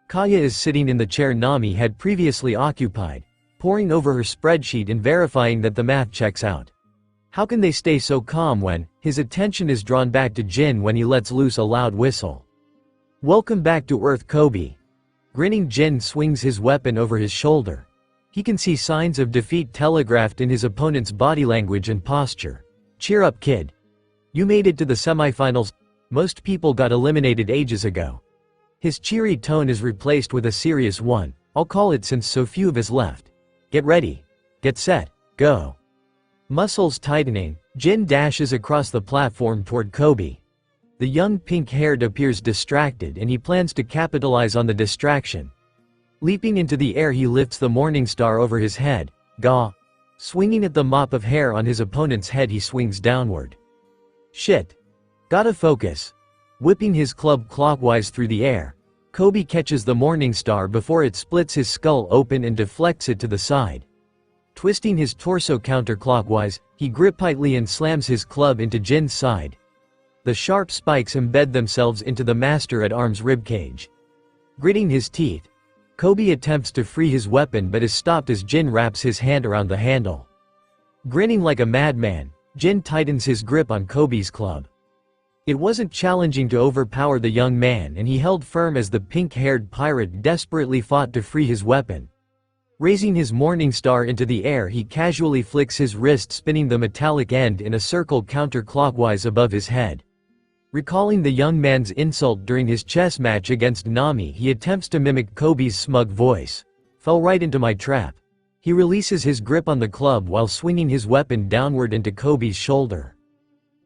Kaya is sitting in the chair Nami had previously occupied, poring over her spreadsheet and verifying that the math checks out. How can they stay so calm when his attention is drawn back to Jin when he lets loose a loud whistle? Welcome back to Earth, Kobe. Grinning, Jin swings his weapon over his shoulder. He can see signs of defeat telegraphed in his opponent's body language and posture. Cheer up, kid. You made it to the semifinals. Most people got eliminated ages ago. His cheery tone is replaced with a serious one. I'll call it since so few of us left. Get ready. Get set. Go. Muscles tightening, Jin dashes across the platform toward Kobe. The young pink-haired appears distracted and he plans to capitalize on the distraction. Leaping into the air, he lifts the morning star over his head. Gah! Swinging at the mop of hair on his opponent's head, he swings downward. Shit. Gotta focus. Whipping his club clockwise through the air, Kobe catches the morning star before it splits his skull open and deflects it to the side. Twisting his torso counterclockwise, he grips tightly and slams his club into Jin's side. The sharp spikes embed themselves into the master-at-arms ribcage. Gritting his teeth, Kobe attempts to free his weapon but is stopped as Jin wraps his hand around the handle. Grinning like a madman, Jin tightens his grip on Kobe's club. It wasn't challenging to overpower the young man, and he held firm as the pink-haired pirate desperately fought to free his weapon. Raising his morning star into the air, he casually flicks his wrist, spinning the metallic end in a circle counterclockwise above his head. Recalling the young man's insult during his chess match against Nami, he attempts to mimic Kobe's smug voice. Fell right into my trap. He releases his grip on the club while swinging his weapon downward into Kobe's shoulder.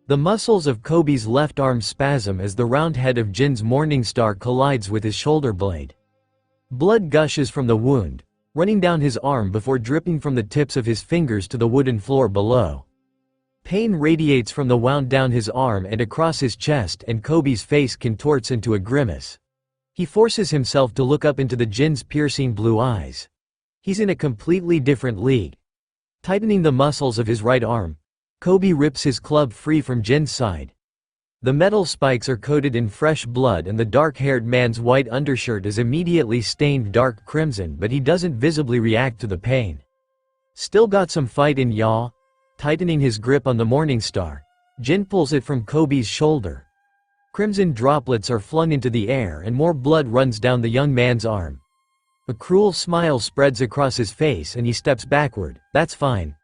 The muscles of Kobe's left arm spasm as the round head of Jin's morning star collides with his shoulder blade. Blood gushes from the wound, running down his arm before dripping from the tips of his fingers to the wooden floor below. Pain radiates from the wound down his arm and across his chest, and Kobe's face contorts into a grimace. He forces himself to look up into the Jin's piercing blue eyes. He's in a completely different league. Tightening the muscles of his right arm, Kobe rips his club free from Jin's side. The metal spikes are coated in fresh blood and the dark-haired man's white undershirt is immediately stained dark crimson, but he doesn't visibly react to the pain. Still got some fight in ya? Tightening his grip on the morning star, Jin pulls it from Kobe's shoulder. Crimson droplets are flung into the air and more blood runs down the young man's arm. A cruel smile spreads across his face and he steps backward. That's fine.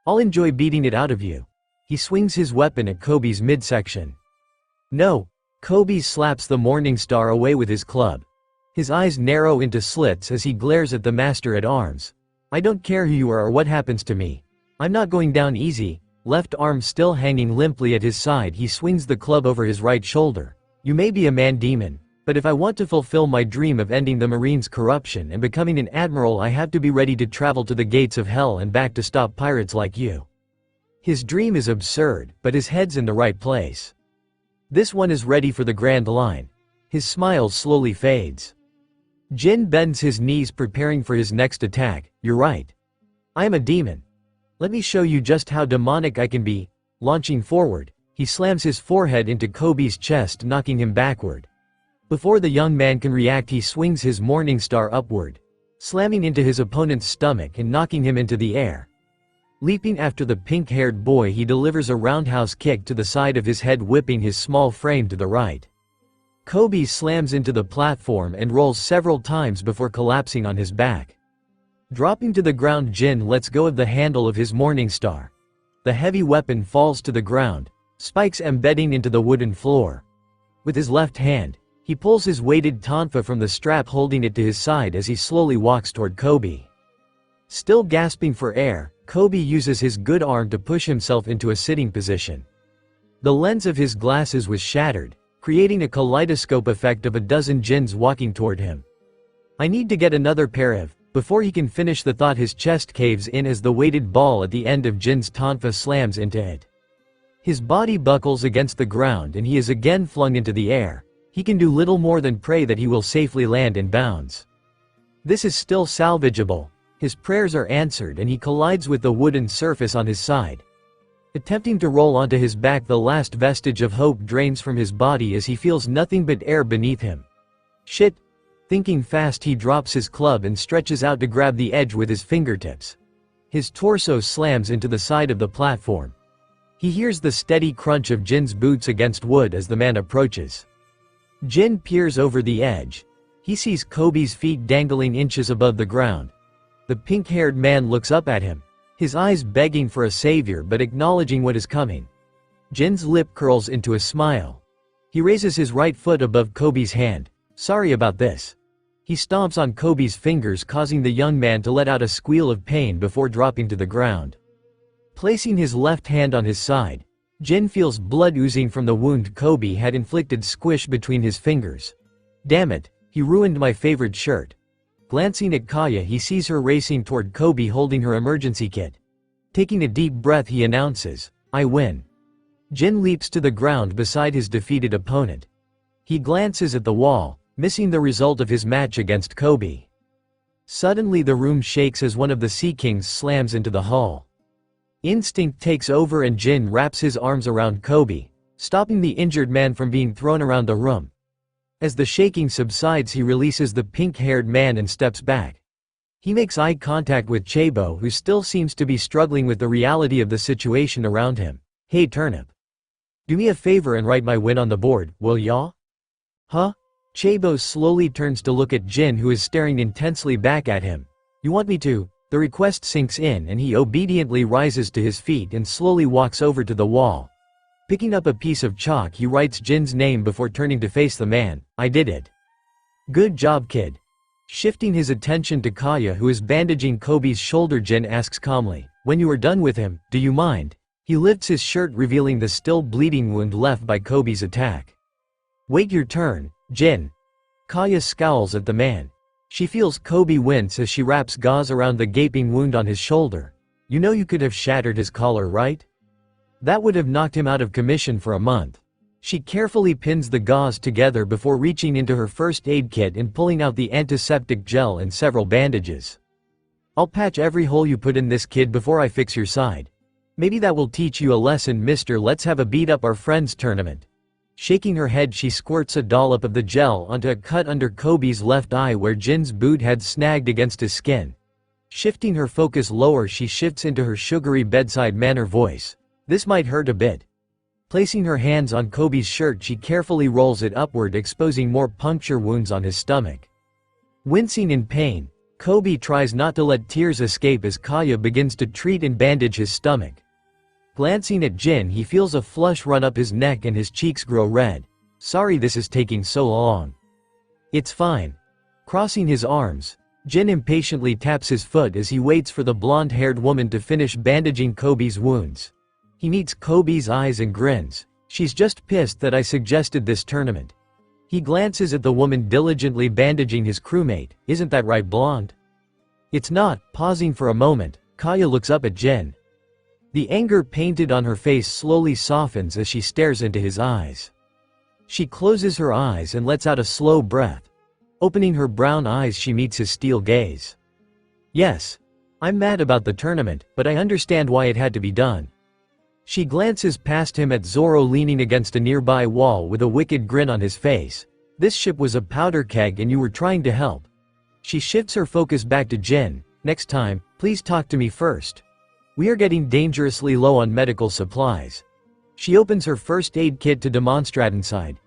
I'll enjoy beating it out of you. He swings his weapon at Kobe's midsection. No. Kobe slaps the morning star away with his club. His eyes narrow into slits as he glares at the master-at-arms. I don't care who you are or what happens to me. I'm not going down easy. Left arm still hanging limply at his side, he swings the club over his right shoulder. You may be a man-demon, but if I want to fulfill my dream of ending the Marines' corruption and becoming an admiral, I have to be ready to travel to the gates of hell and back to stop pirates like you. His dream is absurd, but his head's in the right place. This one is ready for the grand line. His smile slowly fades. Jin bends his knees, preparing for his next attack. You're right. I am a demon. Let me show you just how demonic I can be. Launching forward, he slams his forehead into Kobe's chest, knocking him backward. Before the young man can react, he swings his morning star upward, slamming into his opponent's stomach and knocking him into the air. Leaping after the pink-haired boy, he delivers a roundhouse kick to the side of his head, whipping his small frame to the right. Kobe slams into the platform and rolls several times before collapsing on his back. Dropping to the ground, Jin lets go of the handle of his morning star. The heavy weapon falls to the ground, spikes embedding into the wooden floor. With his left hand, he pulls his weighted tonfa from the strap, holding it to his side as he slowly walks toward Kobe. Still gasping for air, Kobe uses his good arm to push himself into a sitting position. The lens of his glasses was shattered, creating a kaleidoscope effect of a dozen Jins walking toward him. I need to get another pair of. Before he can finish the thought, his chest caves in as the weighted ball at the end of Jin's tonfa slams into it. His body buckles against the ground and he is again flung into the air. He can do little more than pray that he will safely land in bounds. This is still salvageable. His prayers are answered and he collides with the wooden surface on his side. Attempting to roll onto his back, the last vestige of hope drains from his body as he feels nothing but air beneath him. Shit! Thinking fast, he drops his club and stretches out to grab the edge with his fingertips. His torso slams into the side of the platform. He hears the steady crunch of Jin's boots against wood as the man approaches. Jin peers over the edge. He sees Kobe's feet dangling inches above the ground. The pink-haired man looks up at him, his eyes begging for a savior but acknowledging what is coming. Jin's lip curls into a smile. He raises his right foot above Kobe's hand. Sorry about this. He stomps on Kobe's fingers, causing the young man to let out a squeal of pain before dropping to the ground. Placing his left hand on his side, Jin feels blood oozing from the wound Kobe had inflicted squish between his fingers. Damn it, he ruined my favorite shirt. Glancing at Kaya, he sees her racing toward Kobe holding her emergency kit. Taking a deep breath, he announces, "I win." Jin leaps to the ground beside his defeated opponent. He glances at the wall, missing the result of his match against Kobe. Suddenly the room shakes as one of the Sea Kings slams into the hull. Instinct takes over and Jin wraps his arms around Kobe, stopping the injured man from being thrown around the room. As the shaking subsides, he releases the pink-haired man and steps back. He makes eye contact with Chabo, who still seems to be struggling with the reality of the situation around him. "Hey Turnip. Do me a favor and write my win on the board, will ya?" "Huh?" Chabo slowly turns to look at Jin, who is staring intensely back at him. "You want me to?" The request sinks in and he obediently rises to his feet and slowly walks over to the wall. Picking up a piece of chalk, he writes Jin's name before turning to face the man. "I did it. Good job, kid." Shifting his attention to Kaya, who is bandaging Kobe's shoulder, Jin asks calmly, "When you are done with him, do you mind?" He lifts his shirt, revealing the still bleeding wound left by Kobe's attack. "Wait your turn, Jin." Kaya scowls at the man. She feels Kobe wince as she wraps gauze around the gaping wound on his shoulder. "You know you could have shattered his collar, right? That would have knocked him out of commission for a month." She carefully pins the gauze together before reaching into her first aid kit and pulling out the antiseptic gel and several bandages. "I'll patch every hole you put in this, kid, before I fix your side. Maybe that will teach you a lesson, mister. Let's have a beat up our friends tournament." Shaking her head, she squirts a dollop of the gel onto a cut under Kobe's left eye where Jin's boot had snagged against his skin. Shifting her focus lower, she shifts into her sugary bedside manner voice. "This might hurt a bit." Placing her hands on Kobe's shirt, she carefully rolls it upward, exposing more puncture wounds on his stomach. Wincing in pain, Kobe tries not to let tears escape as Kaya begins to treat and bandage his stomach. Glancing at Jin, he feels a flush run up his neck and his cheeks grow red. "Sorry this is taking so long." "It's fine." Crossing his arms, Jin impatiently taps his foot as he waits for the blonde-haired woman to finish bandaging Kobe's wounds. He meets Kobe's eyes and grins. "She's just pissed that I suggested this tournament." He glances at the woman diligently bandaging his crewmate. "Isn't that right, blonde?" "It's not." Pausing for a moment, Kaya looks up at Jin. The anger painted on her face slowly softens as she stares into his eyes. She closes her eyes and lets out a slow breath. Opening her brown eyes, she meets his steel gaze. "Yes. I'm mad about the tournament, but I understand why it had to be done." She glances past him at Zoro leaning against a nearby wall with a wicked grin on his face. This ship was a powder keg and you were trying to help. She shifts her focus back to Jin. Next time, please talk to me first. We are getting dangerously low on medical supplies. She opens her first aid kit to demonstrate inside.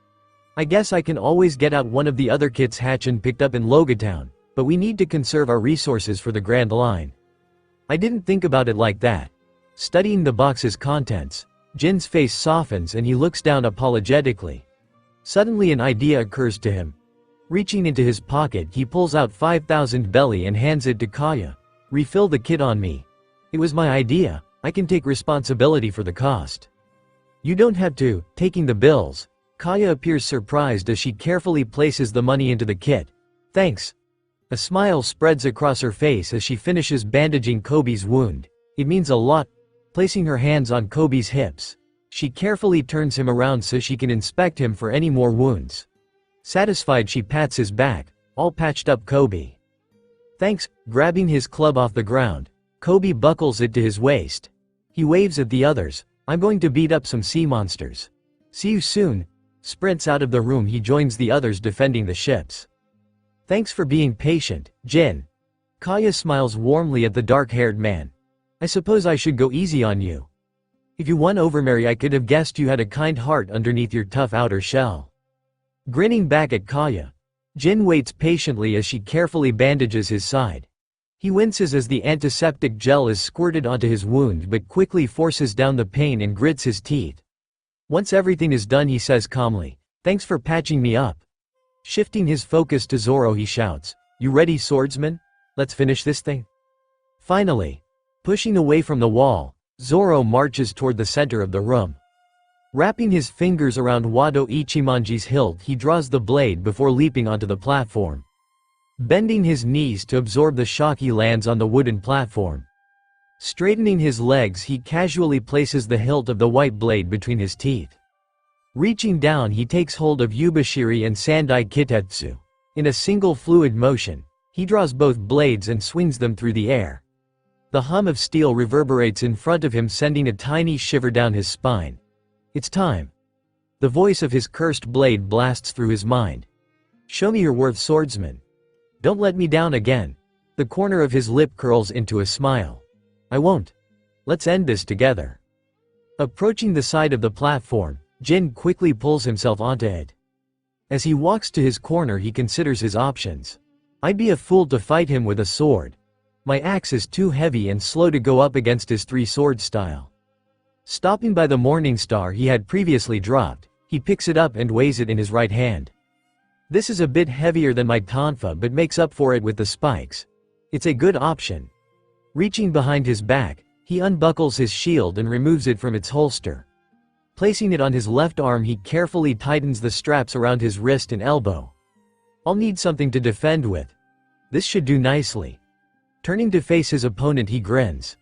I guess I can always get out one of the other kits Hatch and picked up in Logatown, but we need to conserve our resources for the Grand Line. I didn't think about it like that. Studying the box's contents, Jin's face softens and he looks down apologetically. Suddenly an idea occurs to him. Reaching into his pocket, he pulls out 5,000 belly and hands it to Kaya. Refill the kit on me. It was my idea, I can take responsibility for the cost. You don't have to, taking the bills. Kaya appears surprised as she carefully places the money into the kit. Thanks. A smile spreads across her face as she finishes bandaging Kobe's wound. It means a lot. Placing her hands on Kobe's hips, she carefully turns him around so she can inspect him for any more wounds. Satisfied, she pats his back. All patched up, Kobe. Thanks. Grabbing his club off the ground, Kobe buckles it to his waist. He waves at the others. I'm going to beat up some sea monsters. See you soon. Sprints out of the room. He joins the others defending the ships. Thanks for being patient, Jin. Kaya smiles warmly at the dark-haired man. I suppose I should go easy on you. If you won over Mary, I could have guessed you had a kind heart underneath your tough outer shell. Grinning back at Kaya, Jin waits patiently as she carefully bandages his side. He winces as the antiseptic gel is squirted onto his wound but quickly forces down the pain and grits his teeth. Once everything is done, he says calmly, "Thanks for patching me up." Shifting his focus to Zoro, he shouts, "You ready, swordsman? Let's finish this thing." Finally, pushing away from the wall, Zoro marches toward the center of the room. Wrapping his fingers around Wado Ichimonji's hilt, he draws the blade before leaping onto the platform. Bending his knees to absorb the shock, he lands on the wooden platform. Straightening his legs, he casually places the hilt of the white blade between his teeth. Reaching down, he takes hold of Yubashiri and Sandai Kitetsu. In a single fluid motion, he draws both blades and swings them through the air. The hum of steel reverberates in front of him, sending a tiny shiver down his spine. It's time. The voice of his cursed blade blasts through his mind. Show me your worth, swordsman. Don't let me down again. The corner of his lip curls into a smile. I won't. Let's end this together. Approaching the side of the platform, Jin quickly pulls himself onto it. As he walks to his corner, he considers his options. I'd be a fool to fight him with a sword. My axe is too heavy and slow to go up against his three-sword style. Stopping by the morning star he had previously dropped, he picks it up and weighs it in his right hand. This is a bit heavier than my tonfa but makes up for it with the spikes. It's a good option. Reaching behind his back, he unbuckles his shield and removes it from its holster. Placing it on his left arm, he carefully tightens the straps around his wrist and elbow. I'll need something to defend with. This should do nicely. Turning to face his opponent, he grins.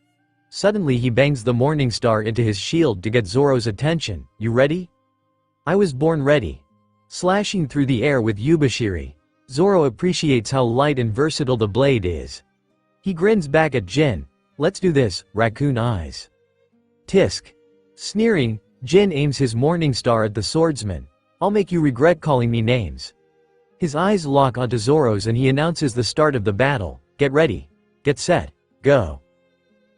Suddenly he bangs the morning star into his shield to get Zoro's attention. You ready? I was born ready. Slashing through the air with Yubashiri, Zoro appreciates how light and versatile the blade is. He grins back at Jin. Let's do this, raccoon eyes. Tisk. Sneering, Jin aims his morning star at the swordsman. I'll make you regret calling me names. His eyes lock onto Zoro's and he announces the start of the battle. Get ready. Get set. Go.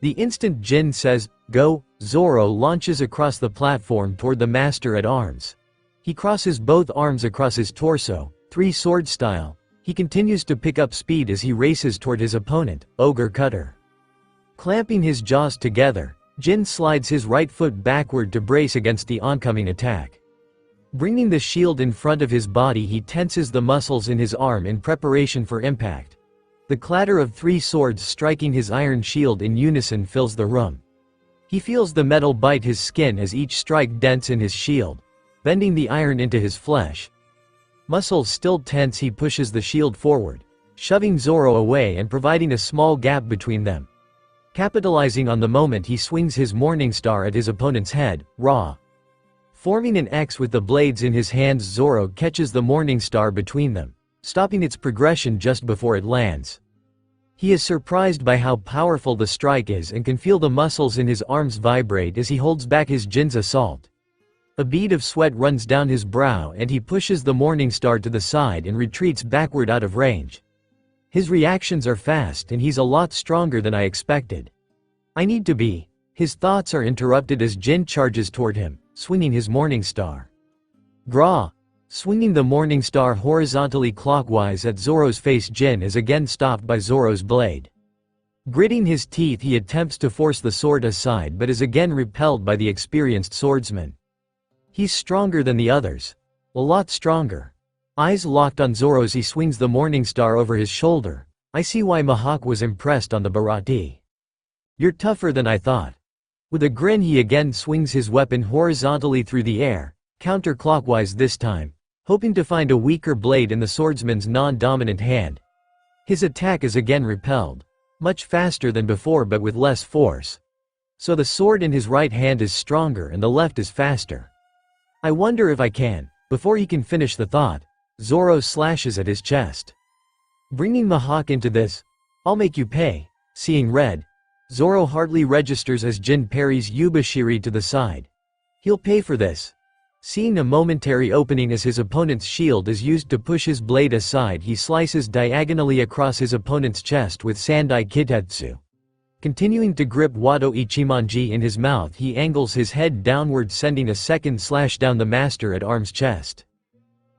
The instant Jin says, go, Zoro launches across the platform toward the master at arms. He crosses both arms across his torso, three-sword style. He continues to pick up speed as he races toward his opponent, Ogre Cutter. Clamping his jaws together, Jin slides his right foot backward to brace against the oncoming attack. Bringing the shield in front of his body, he tenses the muscles in his arm in preparation for impact. The clatter of three swords striking his iron shield in unison fills the room. He feels the metal bite his skin as each strike dents in his shield, bending the iron into his flesh. Muscles still tense, he pushes the shield forward, shoving Zoro away and providing a small gap between them. Capitalizing on the moment, he swings his morning star at his opponent's head, raw. Forming an X with the blades in his hands, Zoro catches the morning star between them, stopping its progression just before it lands. He is surprised by how powerful the strike is and can feel the muscles in his arms vibrate as he holds back his Jin's assault. A bead of sweat runs down his brow and he pushes the morning star to the side and retreats backward out of range. His reactions are fast and he's a lot stronger than I expected. I need to be. His thoughts are interrupted as Jin charges toward him, swinging his morning star. Gra! Swinging the morning star horizontally clockwise at Zoro's face, Jin is again stopped by Zoro's blade. Gritting his teeth, he attempts to force the sword aside but is again repelled by the experienced swordsman. He's stronger than the others. A lot stronger. Eyes locked on Zoro as he swings the morning star over his shoulder. I see why Mihawk was impressed on the Bharati. You're tougher than I thought. With a grin, he again swings his weapon horizontally through the air, counterclockwise this time, hoping to find a weaker blade in the swordsman's non-dominant hand. His attack is again repelled. Much faster than before but with less force. So the sword in his right hand is stronger and the left is faster. I wonder if I can. Before he can finish the thought, Zoro slashes at his chest. Bringing Mihawk into this, I'll make you pay. Seeing red, Zoro hardly registers as Jin parries Yubashiri to the side. He'll pay for this. Seeing a momentary opening as his opponent's shield is used to push his blade aside, he slices diagonally across his opponent's chest with Sandai Kitetsu. Continuing to grip Wado Ichimonji in his mouth, he angles his head downward, sending a second slash down the master at arm's chest.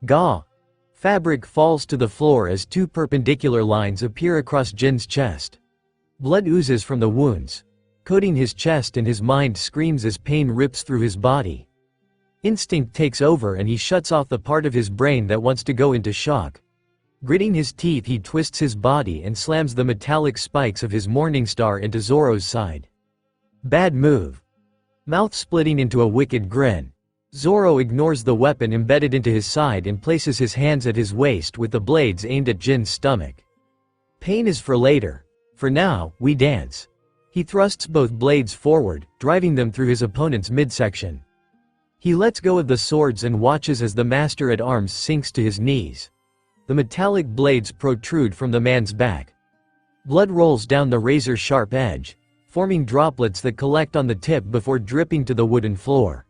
Ga! Fabric falls to the floor as two perpendicular lines appear across Jin's chest. Blood oozes from the wounds, coating his chest, and his mind screams as pain rips through his body. Instinct takes over and he shuts off the part of his brain that wants to go into shock. Gritting his teeth, he twists his body and slams the metallic spikes of his morning star into Zoro's side. Bad move. Mouth splitting into a wicked grin, Zoro ignores the weapon embedded into his side and places his hands at his waist with the blades aimed at Jin's stomach. Pain is for later. For now, we dance. He thrusts both blades forward, driving them through his opponent's midsection. He lets go of the swords and watches as the master at arms sinks to his knees. The metallic blades protrude from the man's back. Blood rolls down the razor-sharp edge, forming droplets that collect on the tip before dripping to the wooden floor.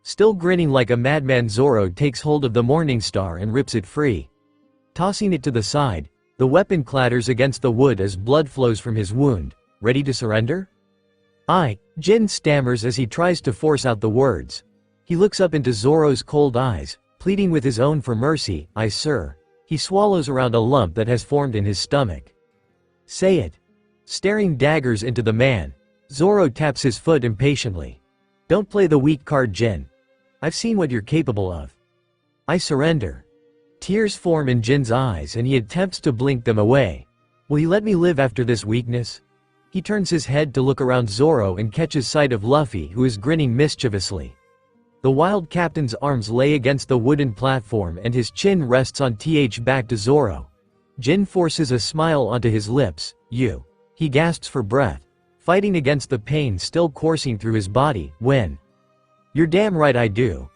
Still grinning like a madman, Zoro takes hold of the morning star and rips it free. Tossing it to the side, the weapon clatters against the wood as blood flows from his wound. Ready to surrender? Jin stammers as he tries to force out the words. He looks up into Zoro's cold eyes, pleading with his own for mercy. Sir. He swallows around a lump that has formed in his stomach. Say it. Staring daggers into the man, Zoro taps his foot impatiently. Don't play the weak card, Jin. I've seen what you're capable of. I surrender. Tears form in Jin's eyes and he attempts to blink them away. Will he let me live after this weakness? He turns his head to look around Zoro and catches sight of Luffy, who is grinning mischievously. The wild captain's arms lay against the wooden platform and his chin rests on back to Zoro. Jin forces a smile onto his lips. You. He gasps for breath, fighting against the pain still coursing through his body. When? You're damn right I do.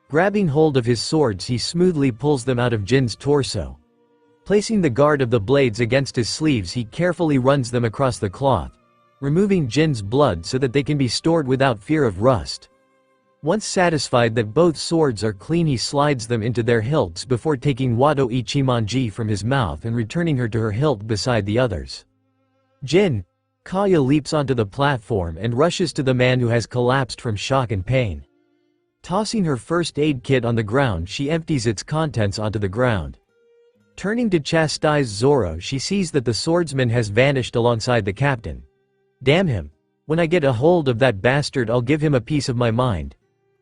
Grabbing hold of his swords, he smoothly pulls them out of Jin's torso. Placing the guard of the blades against his sleeves, he carefully runs them across the cloth, removing Jin's blood so that they can be stored without fear of rust. Once satisfied that both swords are clean, he slides them into their hilts before taking Wado Ichimonji from his mouth and returning her to her hilt beside the others. Jin. Kaya leaps onto the platform and rushes to the man who has collapsed from shock and pain. Tossing her first aid kit on the ground, she empties its contents onto the ground. Turning to chastise Zoro, she sees that the swordsman has vanished alongside the captain. Damn him. When I get a hold of that bastard, I'll give him a piece of my mind.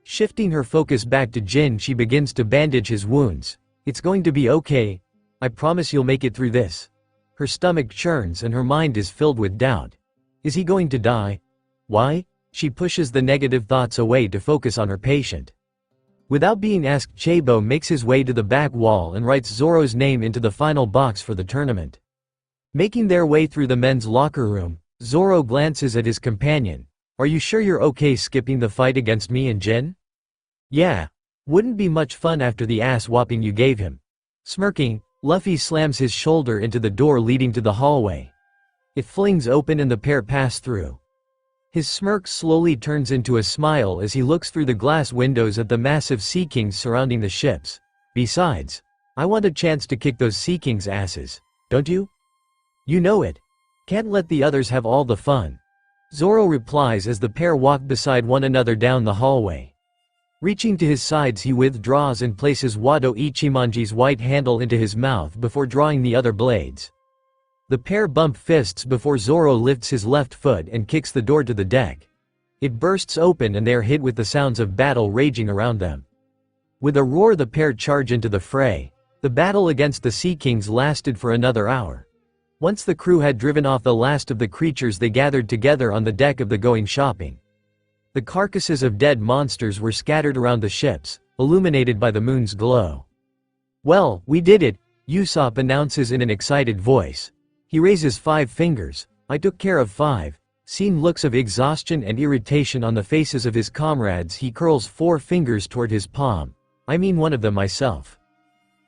Shifting her focus back to Jin, she begins to bandage his wounds. It's going to be okay. I promise you'll make it through this. Her stomach churns and her mind is filled with doubt. Is he going to die? Why? She pushes the negative thoughts away to focus on her patient. Without being asked, Chabo makes his way to the back wall and writes Zoro's name into the final box for the tournament. Making their way through the men's locker room, Zoro glances at his companion. Are you sure you're okay skipping the fight against me and Jin? Yeah. Wouldn't be much fun after the ass-whopping you gave him. Smirking, Luffy slams his shoulder into the door leading to the hallway. It flings open and the pair pass through. His smirk slowly turns into a smile as he looks through the glass windows at the massive sea kings surrounding the ships. Besides, I want a chance to kick those sea kings' asses, don't you? You know it. Can't let the others have all the fun. Zoro replies as the pair walk beside one another down the hallway. Reaching to his sides, he withdraws and places Wado Ichimonji's white handle into his mouth before drawing the other blades. The pair bump fists before Zoro lifts his left foot and kicks the door to the deck. It bursts open and they are hit with the sounds of battle raging around them. With a roar, the pair charge into the fray. The battle against the Sea Kings lasted for another hour. Once the crew had driven off the last of the creatures, they gathered together on the deck of the Going Shopping. The carcasses of dead monsters were scattered around the ships, illuminated by the moon's glow. "Well, we did it," Usopp announces in an excited voice. He raises 5 fingers. "I took care of 5. Seeing looks of exhaustion and irritation on the faces of his comrades, he curls 4 fingers toward his palm. "I mean one of them myself."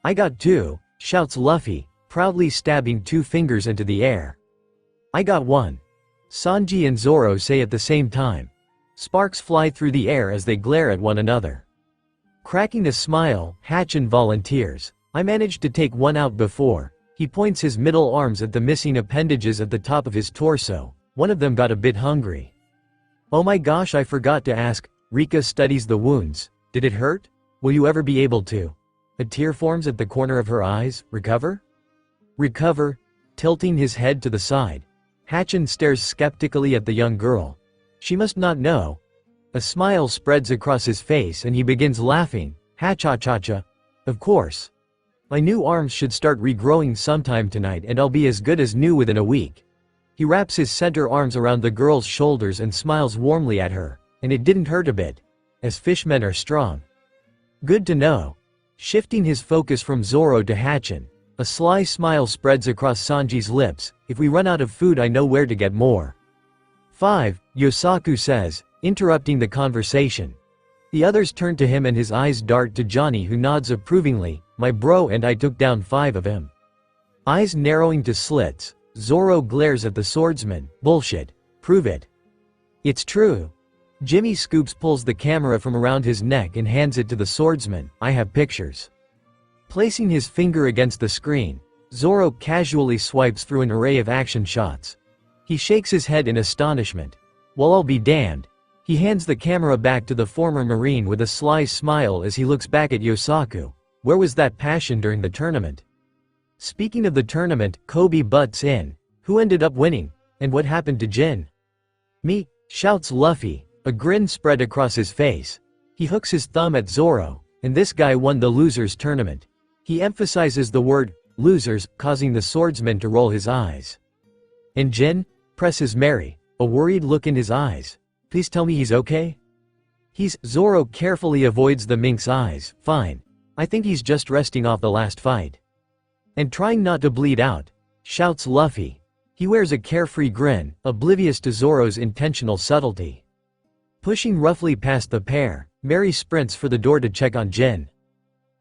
"I got 2, shouts Luffy, proudly stabbing 2 fingers into the air. "I got 1. Sanji and Zoro say at the same time. Sparks fly through the air as they glare at one another. Cracking a smile, Hatchin volunteers. "I managed to take 1 out before." He points his middle arms at the missing appendages at the top of his torso. "One of them got a bit hungry." "Oh my gosh, I forgot to ask." Rika studies the wounds. "Did it hurt? Will you ever be able to?" A tear forms at the corner of her eyes. "Recover?" "Recover?" Tilting his head to the side, Hatchin stares skeptically at the young girl. She must not know. A smile spreads across his face and he begins laughing. "Ha-cha-cha-cha. Of course. My new arms should start regrowing sometime tonight and I'll be as good as new within a week." He wraps his center arms around the girl's shoulders and smiles warmly at her. "And it didn't hurt a bit. As fishmen are strong." "Good to know." Shifting his focus from Zoro to Hatchin, a sly smile spreads across Sanji's lips. "If we run out of food, I know where to get more." 5, Yosaku says, interrupting the conversation. The others turn to him and his eyes dart to Johnny, who nods approvingly. "My bro and I took down 5 of him." Eyes narrowing to slits, Zoro glares at the swordsman. "Bullshit. Prove it." "It's true." Jimmy Scoops pulls the camera from around his neck and hands it to the swordsman. "I have pictures." Placing his finger against the screen, Zoro casually swipes through an array of action shots. He shakes his head in astonishment. "Well, I'll be damned." He hands the camera back to the former Marine with a sly smile as he looks back at Yosaku. "Where was that passion during the tournament?" Speaking of the tournament, Kobe butts in. "Who ended up winning? And what happened to Jin?" "Me," shouts Luffy, a grin spread across his face. He hooks his thumb at Zoro. "And this guy won the losers tournament." He emphasizes the word losers, causing the swordsman to roll his eyes. "And Jin?" presses Mary, a worried look in his eyes. "Please tell me he's okay?" Zoro carefully avoids the mink's eyes. "Fine. I think he's just resting off the last fight." "And trying not to bleed out," shouts Luffy. He wears a carefree grin, oblivious to Zoro's intentional subtlety. Pushing roughly past the pair, Mary sprints for the door to check on Jin.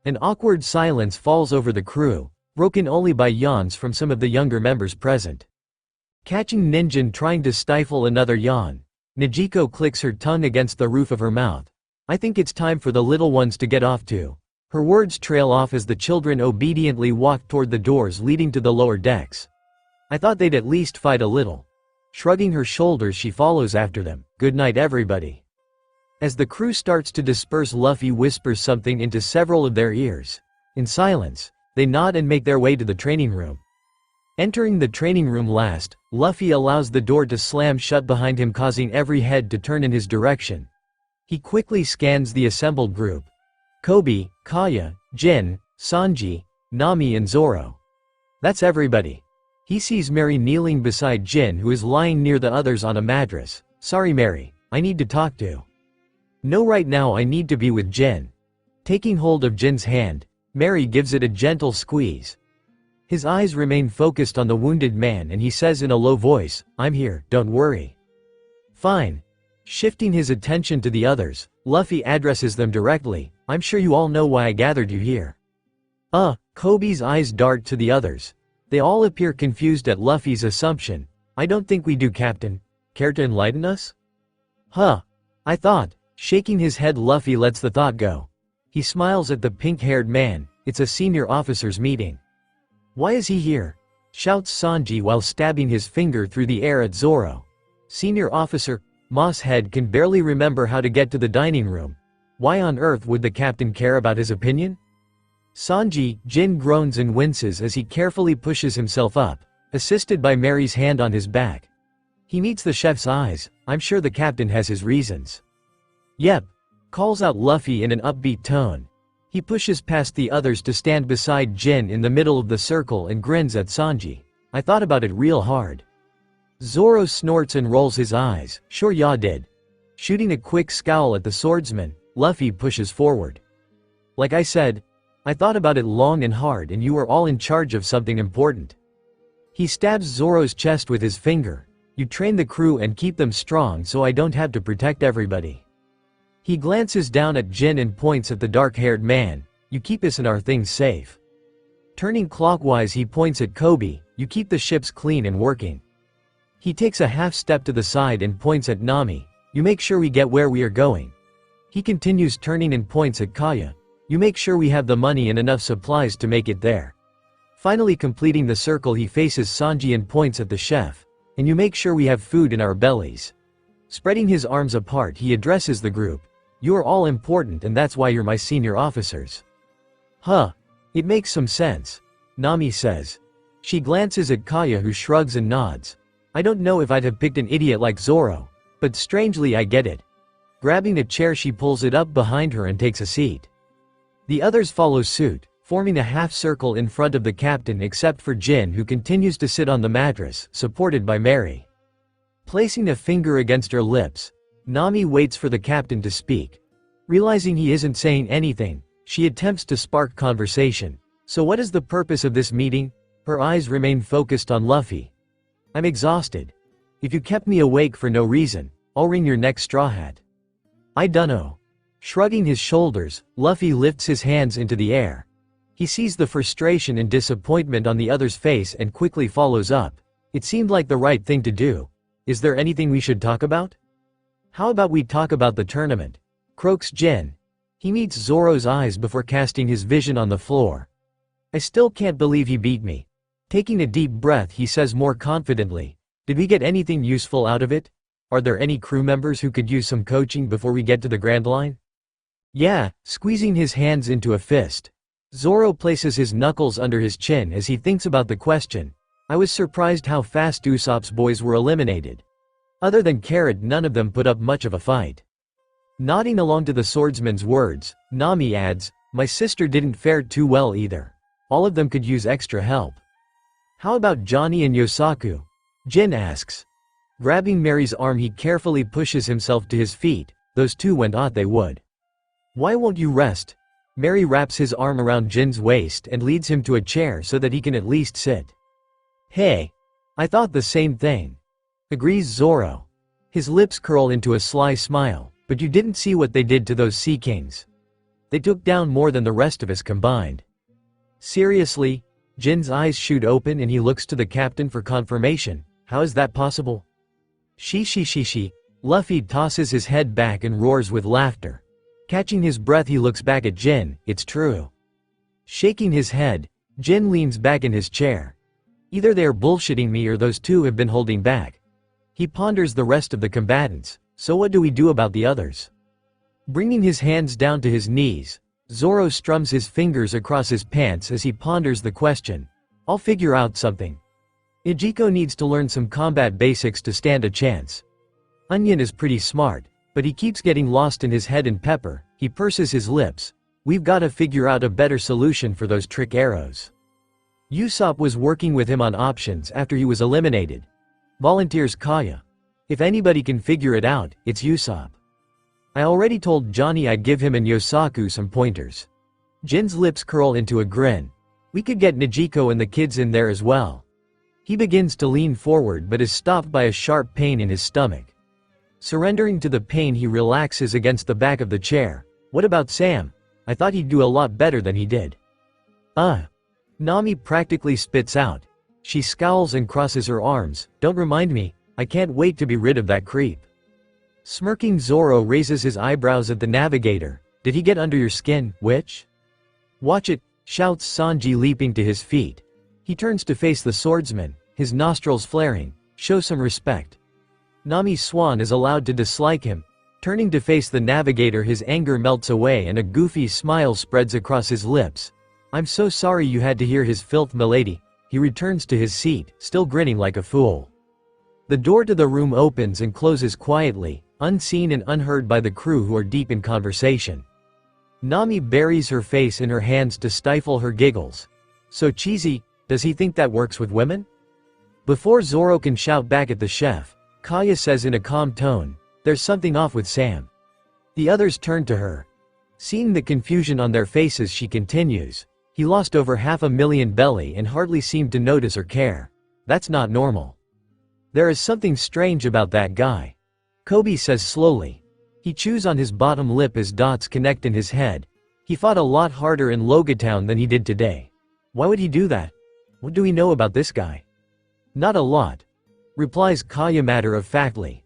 An awkward silence falls over the crew, broken only by yawns from some of the younger members present. Catching Ninjin trying to stifle another yawn, Nijiko clicks her tongue against the roof of her mouth. "I think it's time for the little ones to get off too." Her words trail off as the children obediently walk toward the doors leading to the lower decks. "I thought they'd at least fight a little." Shrugging her shoulders, she follows after them. "Good night, everybody." As the crew starts to disperse, Luffy whispers something into several of their ears. In silence, they nod and make their way to the training room. Entering the training room last, Luffy allows the door to slam shut behind him, causing every head to turn in his direction. He quickly scans the assembled group. Kobe, Kaya, Jin, Sanji, Nami and Zoro. That's everybody. He sees Mary kneeling beside Jin, who is lying near the others on a mattress. "Sorry Mary, I need to talk to." "No, right now I need to be with Jin." Taking hold of Jin's hand, Mary gives it a gentle squeeze. His eyes remain focused on the wounded man and he says in a low voice, "I'm here, don't worry." "Fine." Shifting his attention to the others, Luffy addresses them directly. "I'm sure you all know why I gathered you here." Kobe's eyes dart to the others. They all appear confused at Luffy's assumption. "I don't think we do, Captain. Care to enlighten us?" Huh. I thought. Shaking his head, Luffy lets the thought go. He smiles at the pink-haired man. It's a senior officers meeting. Why is he here? Shouts Sanji while stabbing his finger through the air at Zoro. Senior officer, Moss Head can barely remember how to get to the dining room. Why on earth would the captain care about his opinion? Sanji, Jin groans and winces as he carefully pushes himself up, assisted by Mary's hand on his back. He meets the chef's eyes. I'm sure the captain has his reasons. Yep, calls out Luffy in an upbeat tone. He pushes past the others to stand beside Jin in the middle of the circle and grins at Sanji. I thought about it real hard. Zoro snorts and rolls his eyes. Sure ya did. Shooting a quick scowl at the swordsman, Luffy pushes forward. Like I said, I thought about it long and hard, and you were all in charge of something important. He stabs Zoro's chest with his finger. You train the crew and keep them strong so I don't have to protect everybody. He glances down at Jin and points at the dark-haired man. You keep us and our things safe. Turning clockwise, he points at Kobe. You keep the ships clean and working. He takes a half step to the side and points at Nami. You make sure we get where we are going. He continues, turning and points at Kaya. You make sure we have the money and enough supplies to make it there. Finally completing the circle, he faces Sanji and points at the chef. And you make sure we have food in our bellies. Spreading his arms apart, he addresses the group. You are all important, and that's why you're my senior officers. Huh. It makes some sense. Nami says. She glances at Kaya, who shrugs and nods. I don't know if I'd have picked an idiot like Zoro, but strangely I get it. Grabbing a chair, she pulls it up behind her and takes a seat. The others follow suit, forming a half circle in front of the captain except for Jin, who continues to sit on the mattress, supported by Mary. Placing a finger against her lips, Nami waits for the captain to speak. Realizing he isn't saying anything, she attempts to spark conversation. So what is the purpose of this meeting? Her eyes remain focused on Luffy. I'm exhausted. If you kept me awake for no reason, I'll wring your neck, Straw Hat. I dunno. Shrugging his shoulders, Luffy lifts his hands into the air. He sees the frustration and disappointment on the other's face and quickly follows up. It seemed like the right thing to do. Is there anything we should talk about? How about we talk about the tournament? Croaks Jin. He meets Zoro's eyes before casting his vision on the floor. I still can't believe he beat me. Taking a deep breath, he says more confidently. Did we get anything useful out of it? Are there any crew members who could use some coaching before we get to the Grand Line? Yeah, squeezing his hands into a fist. Zoro places his knuckles under his chin as he thinks about the question. I was surprised how fast Usopp's boys were eliminated. Other than Carrot, none of them put up much of a fight. Nodding along to the swordsman's words, Nami adds, my sister didn't fare too well either. All of them could use extra help. How about Johnny and Yosaku? Jin asks. Grabbing Mary's arm, he carefully pushes himself to his feet. Those two went out they would. Why won't you rest? Mary wraps his arm around Jin's waist and leads him to a chair so that he can at least sit. Hey. I thought the same thing. Agrees Zoro. His lips curl into a sly smile. But you didn't see what they did to those Sea Kings. They took down more than the rest of us combined. Seriously? Jin's eyes shoot open and he looks to the captain for confirmation. How is that possible? She. Luffy tosses his head back and roars with laughter. Catching his breath, he looks back at Jin. It's true. Shaking his head, Jin leans back in his chair. Either they are bullshitting me or those two have been holding back. He ponders the rest of the combatants. So what do we do about the others? Bringing his hands down to his knees, Zoro strums his fingers across his pants as he ponders the question. I'll figure out something. Ijiko needs to learn some combat basics to stand a chance. Onion is pretty smart, but he keeps getting lost in his head, and Pepper, he purses his lips. We've gotta figure out a better solution for those trick arrows. Usopp was working with him on options after he was eliminated. Volunteers Kaya. If anybody can figure it out, it's Usopp. I already told Johnny I'd give him and Yosaku some pointers. Jin's lips curl into a grin. We could get Nijiko and the kids in there as well. He begins to lean forward but is stopped by a sharp pain in his stomach. Surrendering to the pain, he relaxes against the back of the chair. What about Sam? I thought he'd do a lot better than he did. Nami practically spits out. She scowls and crosses her arms. Don't remind me. I can't wait to be rid of that creep. Smirking Zoro raises his eyebrows at the navigator. Did he get under your skin, witch? Watch it, shouts Sanji, leaping to his feet. He turns to face the swordsman, his nostrils flaring. Show some respect. Nami Swan is allowed to dislike him. Turning to face the navigator, his anger melts away and a goofy smile spreads across his lips. I'm so sorry you had to hear his filth, milady. He returns to his seat, still grinning like a fool. The door to the room opens and closes quietly, unseen and unheard by the crew who are deep in conversation. Nami buries her face in her hands to stifle her giggles. So cheesy, does he think that works with women? Before Zoro can shout back at the chef, Kaya says in a calm tone, there's something off with Sam. The others turn to her. Seeing the confusion on their faces, she continues, he lost over 500,000 belly and hardly seemed to notice or care. That's not normal. There is something strange about that guy. Kobe says slowly. He chews on his bottom lip as dots connect in his head. He fought a lot harder in Logatown than he did today. Why would he do that? What do we know about this guy? Not a lot, replies Kaya matter-of-factly.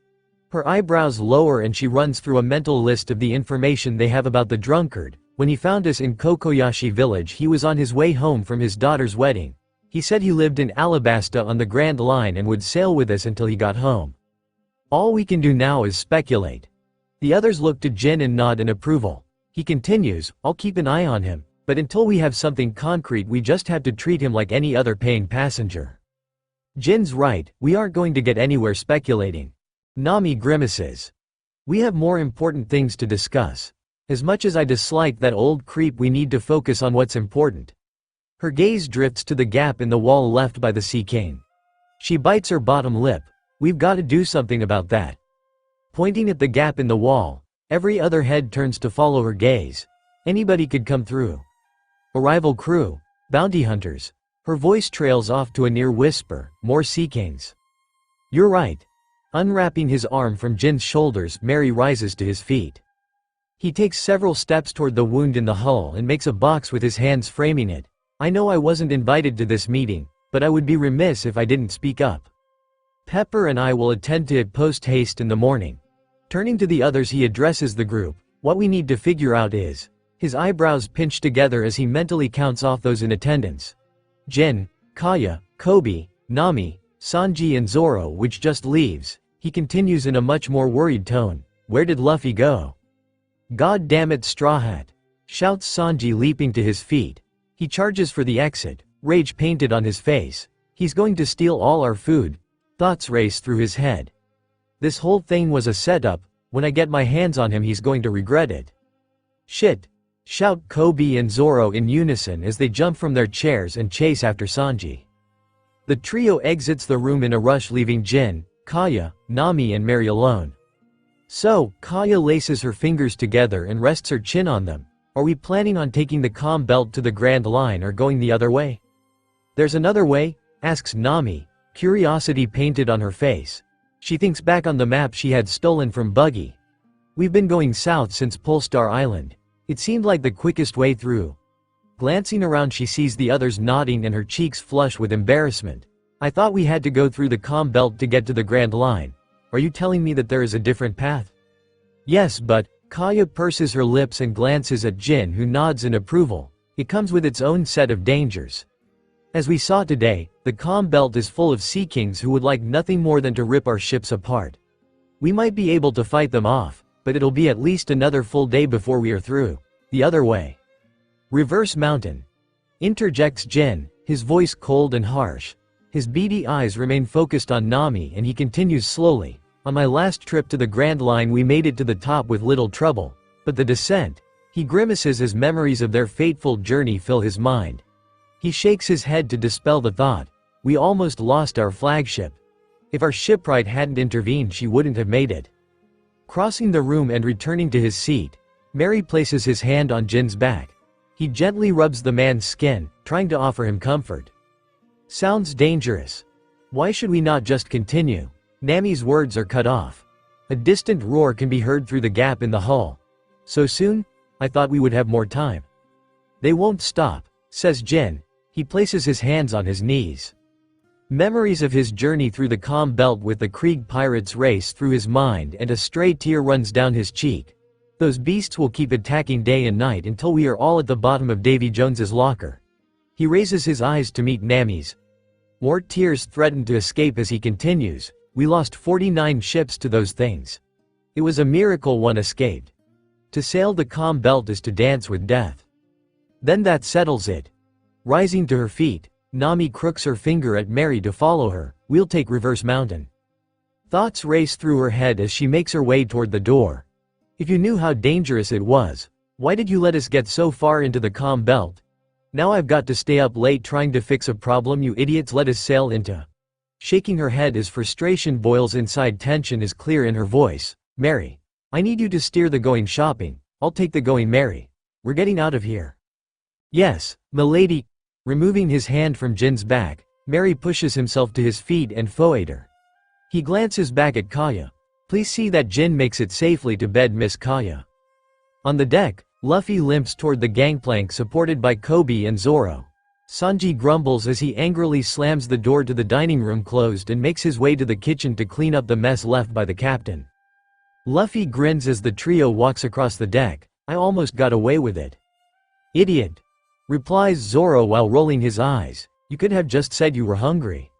Her eyebrows lower and she runs through a mental list of the information they have about the drunkard. When he found us in Kokoyashi village, he was on his way home from his daughter's wedding. He said he lived in Alabasta on the Grand Line and would sail with us until he got home. All we can do now is speculate. The others look to Jin and nod in approval. He continues, I'll keep an eye on him, but until we have something concrete we just have to treat him like any other paying passenger. Jin's right, we aren't going to get anywhere speculating. Nami grimaces. We have more important things to discuss. As much as I dislike that old creep, we need to focus on what's important. Her gaze drifts to the gap in the wall left by the Sea King. She bites her bottom lip. We've got to do something about that. Pointing at the gap in the wall, every other head turns to follow her gaze. Anybody could come through. Arrival crew, bounty hunters. Her voice trails off to a near whisper, more Sea Kings. You're right. Unwrapping his arm from Jin's shoulders, Mary rises to his feet. He takes several steps toward the wound in the hull and makes a box with his hands framing it. I know I wasn't invited to this meeting, but I would be remiss if I didn't speak up. Pepper and I will attend to it post-haste in the morning. Turning to the others, he addresses the group. What we need to figure out is. His eyebrows pinch together as he mentally counts off those in attendance. Jin, Kaya, Kobe, Nami, Sanji and Zoro, which just leaves. He continues in a much more worried tone. Where did Luffy go? God damn it, Straw Hat! Shouts Sanji, leaping to his feet. He charges for the exit, rage painted on his face. He's going to steal all our food. Thoughts race through his head. This whole thing was a setup. When I get my hands on him he's going to regret it. Shit! Shout Kobe and Zoro in unison as they jump from their chairs and chase after Sanji. The trio exits the room in a rush, leaving Jin, Kaya, Nami and Mary alone. So, Kaya laces her fingers together and rests her chin on them. Are we planning on taking the comm belt to the Grand Line or going the other way? There's another way? Asks Nami, curiosity painted on her face. She thinks back on the map she had stolen from Buggy. We've been going south since Polestar Island. It seemed like the quickest way through. Glancing around, she sees the others nodding and her cheeks flush with embarrassment. I thought we had to go through the comm belt to get to the Grand Line. Are you telling me that there is a different path? Yes, but, Kaya purses her lips and glances at Jin, who nods in approval. It comes with its own set of dangers. As we saw today, the comm belt is full of Sea Kings who would like nothing more than to rip our ships apart. We might be able to fight them off, but it'll be at least another full day before we are through. The other way. Reverse Mountain. Interjects Jin, his voice cold and harsh. His beady eyes remain focused on Nami and he continues slowly. On my last trip to the Grand Line we made it to the top with little trouble. But the descent. He grimaces as memories of their fateful journey fill his mind. He shakes his head to dispel the thought. We almost lost our flagship. If our shipwright hadn't intervened she wouldn't have made it. Crossing the room and returning to his seat, Mary places his hand on Jin's back. He gently rubs the man's skin, trying to offer him comfort. Sounds dangerous. Why should we not just continue? Nami's words are cut off. A distant roar can be heard through the gap in the hull. So soon? I thought we would have more time. They won't stop, says Jin. He places his hands on his knees. Memories of his journey through the calm belt with the Krieg pirates race through his mind, and a stray tear runs down his cheek. Those beasts will keep attacking day and night until we are all at the bottom of Davy Jones's locker. He raises his eyes to meet Nami's. More tears threaten to escape as he continues. We lost 49 ships to those things. It was a miracle one escaped. To sail the calm belt is to dance with death. Then that settles it. Rising to her feet, Nami crooks her finger at Mary to follow her. We'll take Reverse Mountain. Thoughts race through her head as she makes her way toward the door. If you knew how dangerous it was, why did you let us get so far into the calm belt? Now I've got to stay up late trying to fix a problem you idiots let us sail into. Shaking her head as frustration boils inside, tension is clear in her voice. Mary, I need you to steer the going shopping. I'll take the going, Mary. We're getting out of here. Yes, milady. Removing his hand from Jin's back, Mary pushes himself to his feet and followed her. He glances back at Kaya. Please see that Jin makes it safely to bed, Miss Kaya. On the deck, Luffy limps toward the gangplank supported by Kobe and Zoro. Sanji grumbles as he angrily slams the door to the dining room closed and makes his way to the kitchen to clean up the mess left by the captain. Luffy grins as the trio walks across the deck. I almost got away with it. Idiot, replies Zoro while rolling his eyes. You could have just said you were hungry.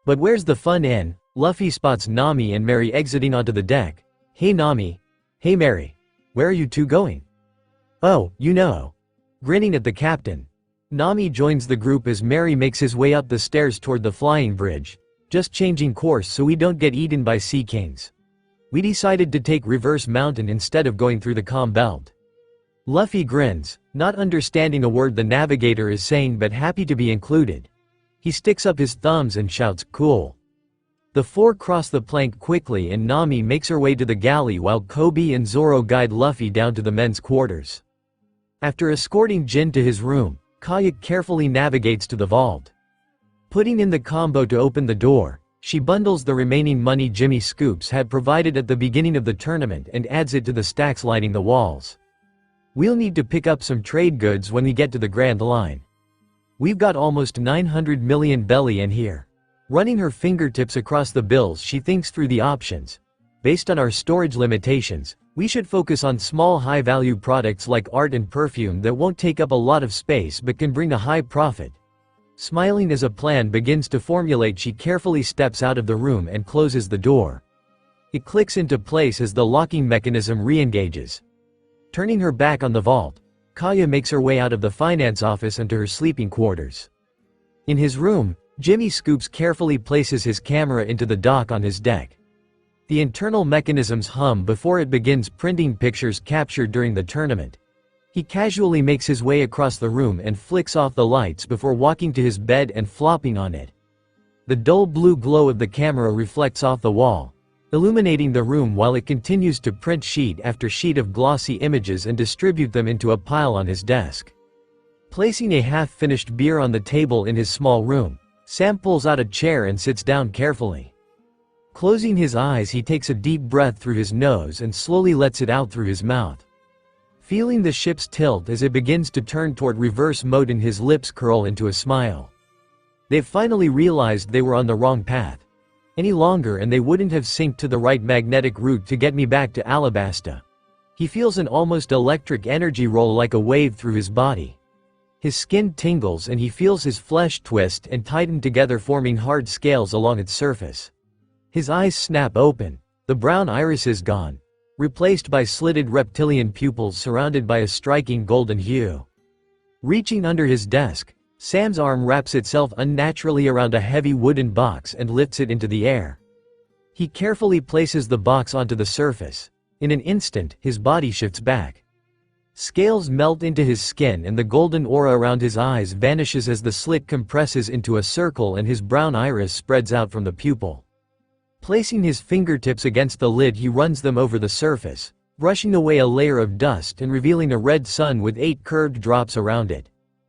But where's the fun in? Luffy spots Nami and Mary exiting onto the deck. Hey Nami. Hey Mary. Where are you two going? Oh, you know. Grinning at the captain. Nami joins the group as Mary makes his way up the stairs toward the flying bridge. Just changing course so we don't get eaten by sea kings. We decided to take Reverse Mountain instead of going through the calm belt. Luffy grins, not understanding a word the navigator is saying but happy to be included. He sticks up his thumbs and shouts, cool. The four cross the plank quickly and Nami makes her way to the galley while Kobe and Zoro guide Luffy down to the men's quarters. After escorting Jin to his room, Kaya carefully navigates to the vault. Putting in the combo to open the door, she bundles the remaining money Jimmy Scoops had provided at the beginning of the tournament and adds it to the stacks lining the walls. We'll need to pick up some trade goods when we get to the Grand Line. We've got almost 900 million belly in here. Running her fingertips across the bills, she thinks through the options. Based on our storage limitations, we should focus on small high-value products like art and perfume that won't take up a lot of space but can bring a high profit. Smiling as a plan begins to formulate, she carefully steps out of the room and closes the door. It clicks into place as the locking mechanism re-engages. Turning her back on the vault, Kaya makes her way out of the finance office and to her sleeping quarters. In his room, Jimmy Scoops carefully places his camera into the dock on his deck. The internal mechanisms hum before it begins printing pictures captured during the tournament. He casually makes his way across the room and flicks off the lights before walking to his bed and flopping on it. The dull blue glow of the camera reflects off the wall, illuminating the room while it continues to print sheet after sheet of glossy images and distribute them into a pile on his desk. Placing a half-finished beer on the table in his small room, Sam pulls out a chair and sits down carefully. Closing his eyes, he takes a deep breath through his nose and slowly lets it out through his mouth. Feeling the ship's tilt as it begins to turn toward reverse mode and his lips curl into a smile. They've finally realized they were on the wrong path. Any longer and they wouldn't have synced to the right magnetic route to get me back to Alabasta. He feels an almost electric energy roll like a wave through his body. His skin tingles and he feels his flesh twist and tighten together, forming hard scales along its surface. His eyes snap open. The brown iris is gone, replaced by slitted reptilian pupils surrounded by a striking golden hue. Reaching under his desk, Sam's arm wraps itself unnaturally around a heavy wooden box and lifts it into the air. He carefully places the box onto the surface. In an instant, his body shifts back. Scales melt into his skin and the golden aura around his eyes vanishes as the slit compresses into a circle and his brown iris spreads out from the pupil. Placing his fingertips against the lid, he runs them over the surface, brushing away a layer of dust and revealing a red sun with 8 curved drops around it.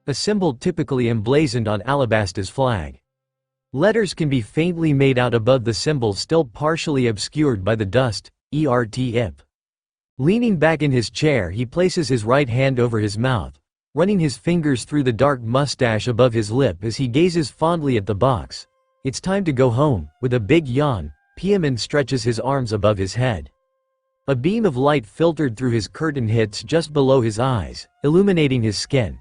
A symbol typically emblazoned on Alabasta's flag. Letters can be faintly made out above the symbol, still partially obscured by the dust, ERTIP. Leaning back in his chair, he places his right hand over his mouth, running his fingers through the dark mustache above his lip as he gazes fondly at the box. It's time to go home. With a big yawn, Pieman stretches his arms above his head. A beam of light filtered through his curtain hits just below his eyes, illuminating his skin.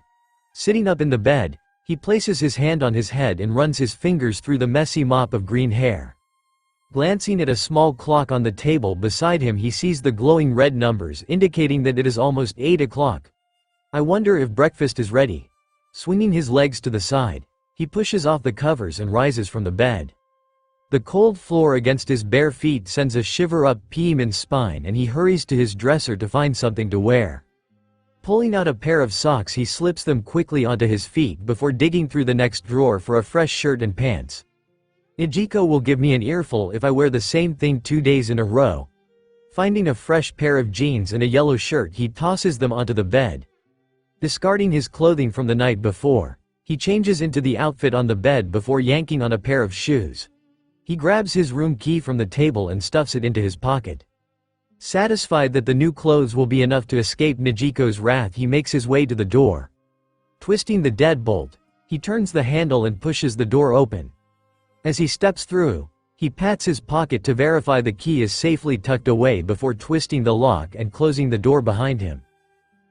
Sitting up in the bed, he places his hand on his head and runs his fingers through the messy mop of green hair. Glancing at a small clock on the table beside him, he sees the glowing red numbers indicating that it is almost 8 o'clock. I wonder if breakfast is ready. Swinging his legs to the side, he pushes off the covers and rises from the bed. The cold floor against his bare feet sends a shiver up Pieman's spine, and he hurries to his dresser to find something to wear. Pulling out a pair of socks, he slips them quickly onto his feet before digging through the next drawer for a fresh shirt and pants. Nijiko will give me an earful if I wear the same thing 2 days in a row. Finding a fresh pair of jeans and a yellow shirt, he tosses them onto the bed. Discarding his clothing from the night before, he changes into the outfit on the bed before yanking on a pair of shoes. He grabs his room key from the table and stuffs it into his pocket. Satisfied that the new clothes will be enough to escape Nijiko's wrath, he makes his way to the door. Twisting the deadbolt, he turns the handle and pushes the door open. As he steps through, he pats his pocket to verify the key is safely tucked away before twisting the lock and closing the door behind him.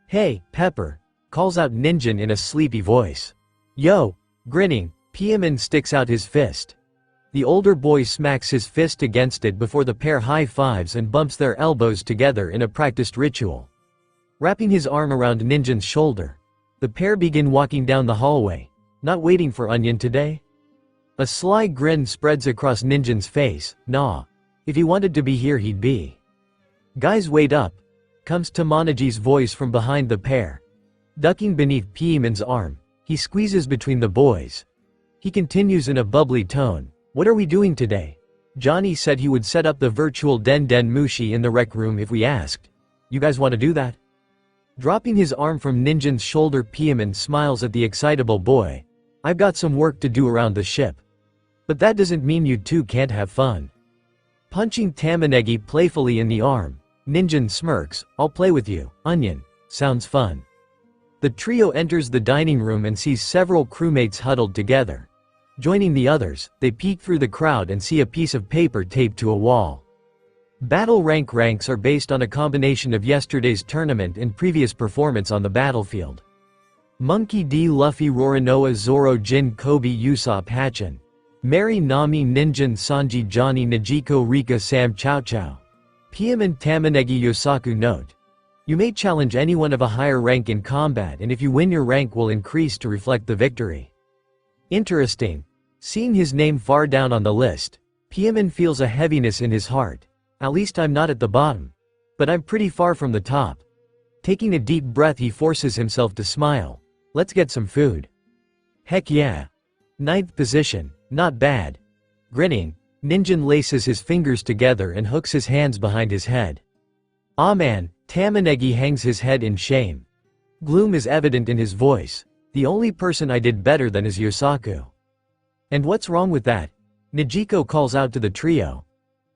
"Hey, Pepper," calls out Ninjin in a sleepy voice. "Yo!" Grinning, Pieman sticks out his fist. The older boy smacks his fist against it before the pair high-fives and bumps their elbows together in a practiced ritual. Wrapping his arm around Ninjin's shoulder, the pair begin walking down the hallway. "Not waiting for Onion today?" A sly grin spreads across Ninjin's face. "Nah. If he wanted to be here, he'd be." "Guys, wait up," comes Tamanaji's voice from behind the pair. Ducking beneath Pieman's arm, he squeezes between the boys. He continues in a bubbly tone. "What are we doing today? Johnny said he would set up the virtual Den Den Mushi in the rec room if we asked. You guys want to do that?" Dropping his arm from Ninjin's shoulder, Pieman smiles at the excitable boy. "I've got some work to do around the ship. But that doesn't mean you two can't have fun." Punching Tamanegi playfully in the arm, Ninjin smirks. "I'll play with you, Onion. Sounds fun." The trio enters the dining room and sees several crewmates huddled together. Joining the others, they peek through the crowd and see a piece of paper taped to a wall. Battle ranks are based on a combination of yesterday's tournament and previous performance on the battlefield. Monkey D. Luffy Rorinoa Zoro Jin Kobe Usopp Hachin. Mary Nami Ninjin Sanji Johnny Nijiko Rika Sam Chow Chow. Pieman Tamanegi Yosaku. Note: you may challenge anyone of a higher rank in combat, and if you win, your rank will increase to reflect the victory. Interesting. Seeing his name far down on the list, Pieman feels a heaviness in his heart. At least I'm not at the bottom. But I'm pretty far from the top. Taking a deep breath, he forces himself to smile. "Let's get some food." "Heck yeah. 9th position. Not bad." Grinning, Ninjin laces his fingers together and hooks his hands behind his head. "Aw man," Tamanegi hangs his head in shame. Gloom is evident in his voice. "The only person I did better than is Yosaku." "And what's wrong with that?" Nijiko calls out to the trio.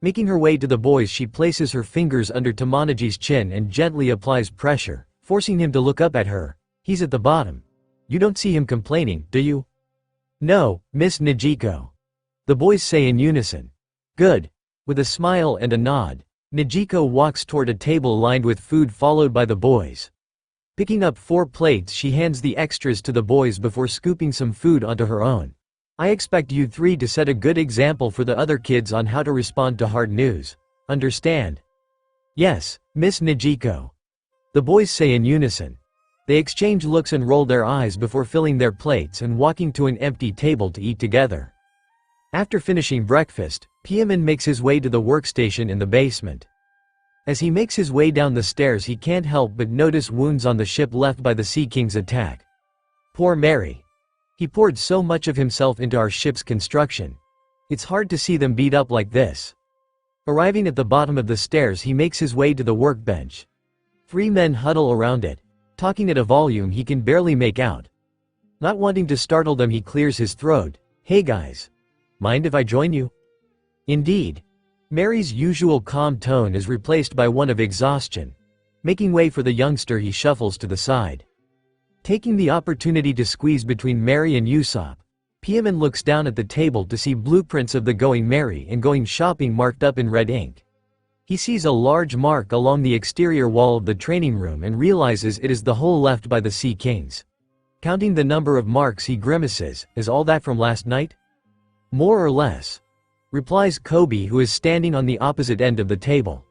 Making her way to the boys, she places her fingers under Tamanaji's chin and gently applies pressure, forcing him to look up at her. "He's at the bottom. You don't see him complaining, do you?" "No, Miss Nijiko." The boys say in unison. "Good." With a smile and a nod, Nijiko walks toward a table lined with food, followed by the boys. Picking up 4 plates, she hands the extras to the boys before scooping some food onto her own. "I expect you 3 to set a good example for the other kids on how to respond to hard news. Understand?" "Yes, Miss Nijiko." The boys say in unison. They exchange looks and roll their eyes before filling their plates and walking to an empty table to eat together. After finishing breakfast, Pieman makes his way to the workstation in the basement. As he makes his way down the stairs, he can't help but notice wounds on the ship left by the Sea King's attack. Poor Mary. He poured so much of himself into our ship's construction. It's hard to see them beat up like this. Arriving at the bottom of the stairs, he makes his way to the workbench. 3 men huddle around it, talking at a volume he can barely make out. Not wanting to startle them, he clears his throat. "Hey guys. Mind if I join you?" Indeed. Mary's usual calm tone is replaced by one of exhaustion. Making way for the youngster, he shuffles to the side. Taking the opportunity to squeeze between Mary and Usopp, Piaman looks down at the table to see blueprints of the Going Merry and Going Shopping marked up in red ink. He sees a large mark along the exterior wall of the training room and realizes it is the hole left by the Sea Kings. Counting the number of marks, he grimaces. Is all that from last night? More or less, replies Kobe, who is standing on the opposite end of the table.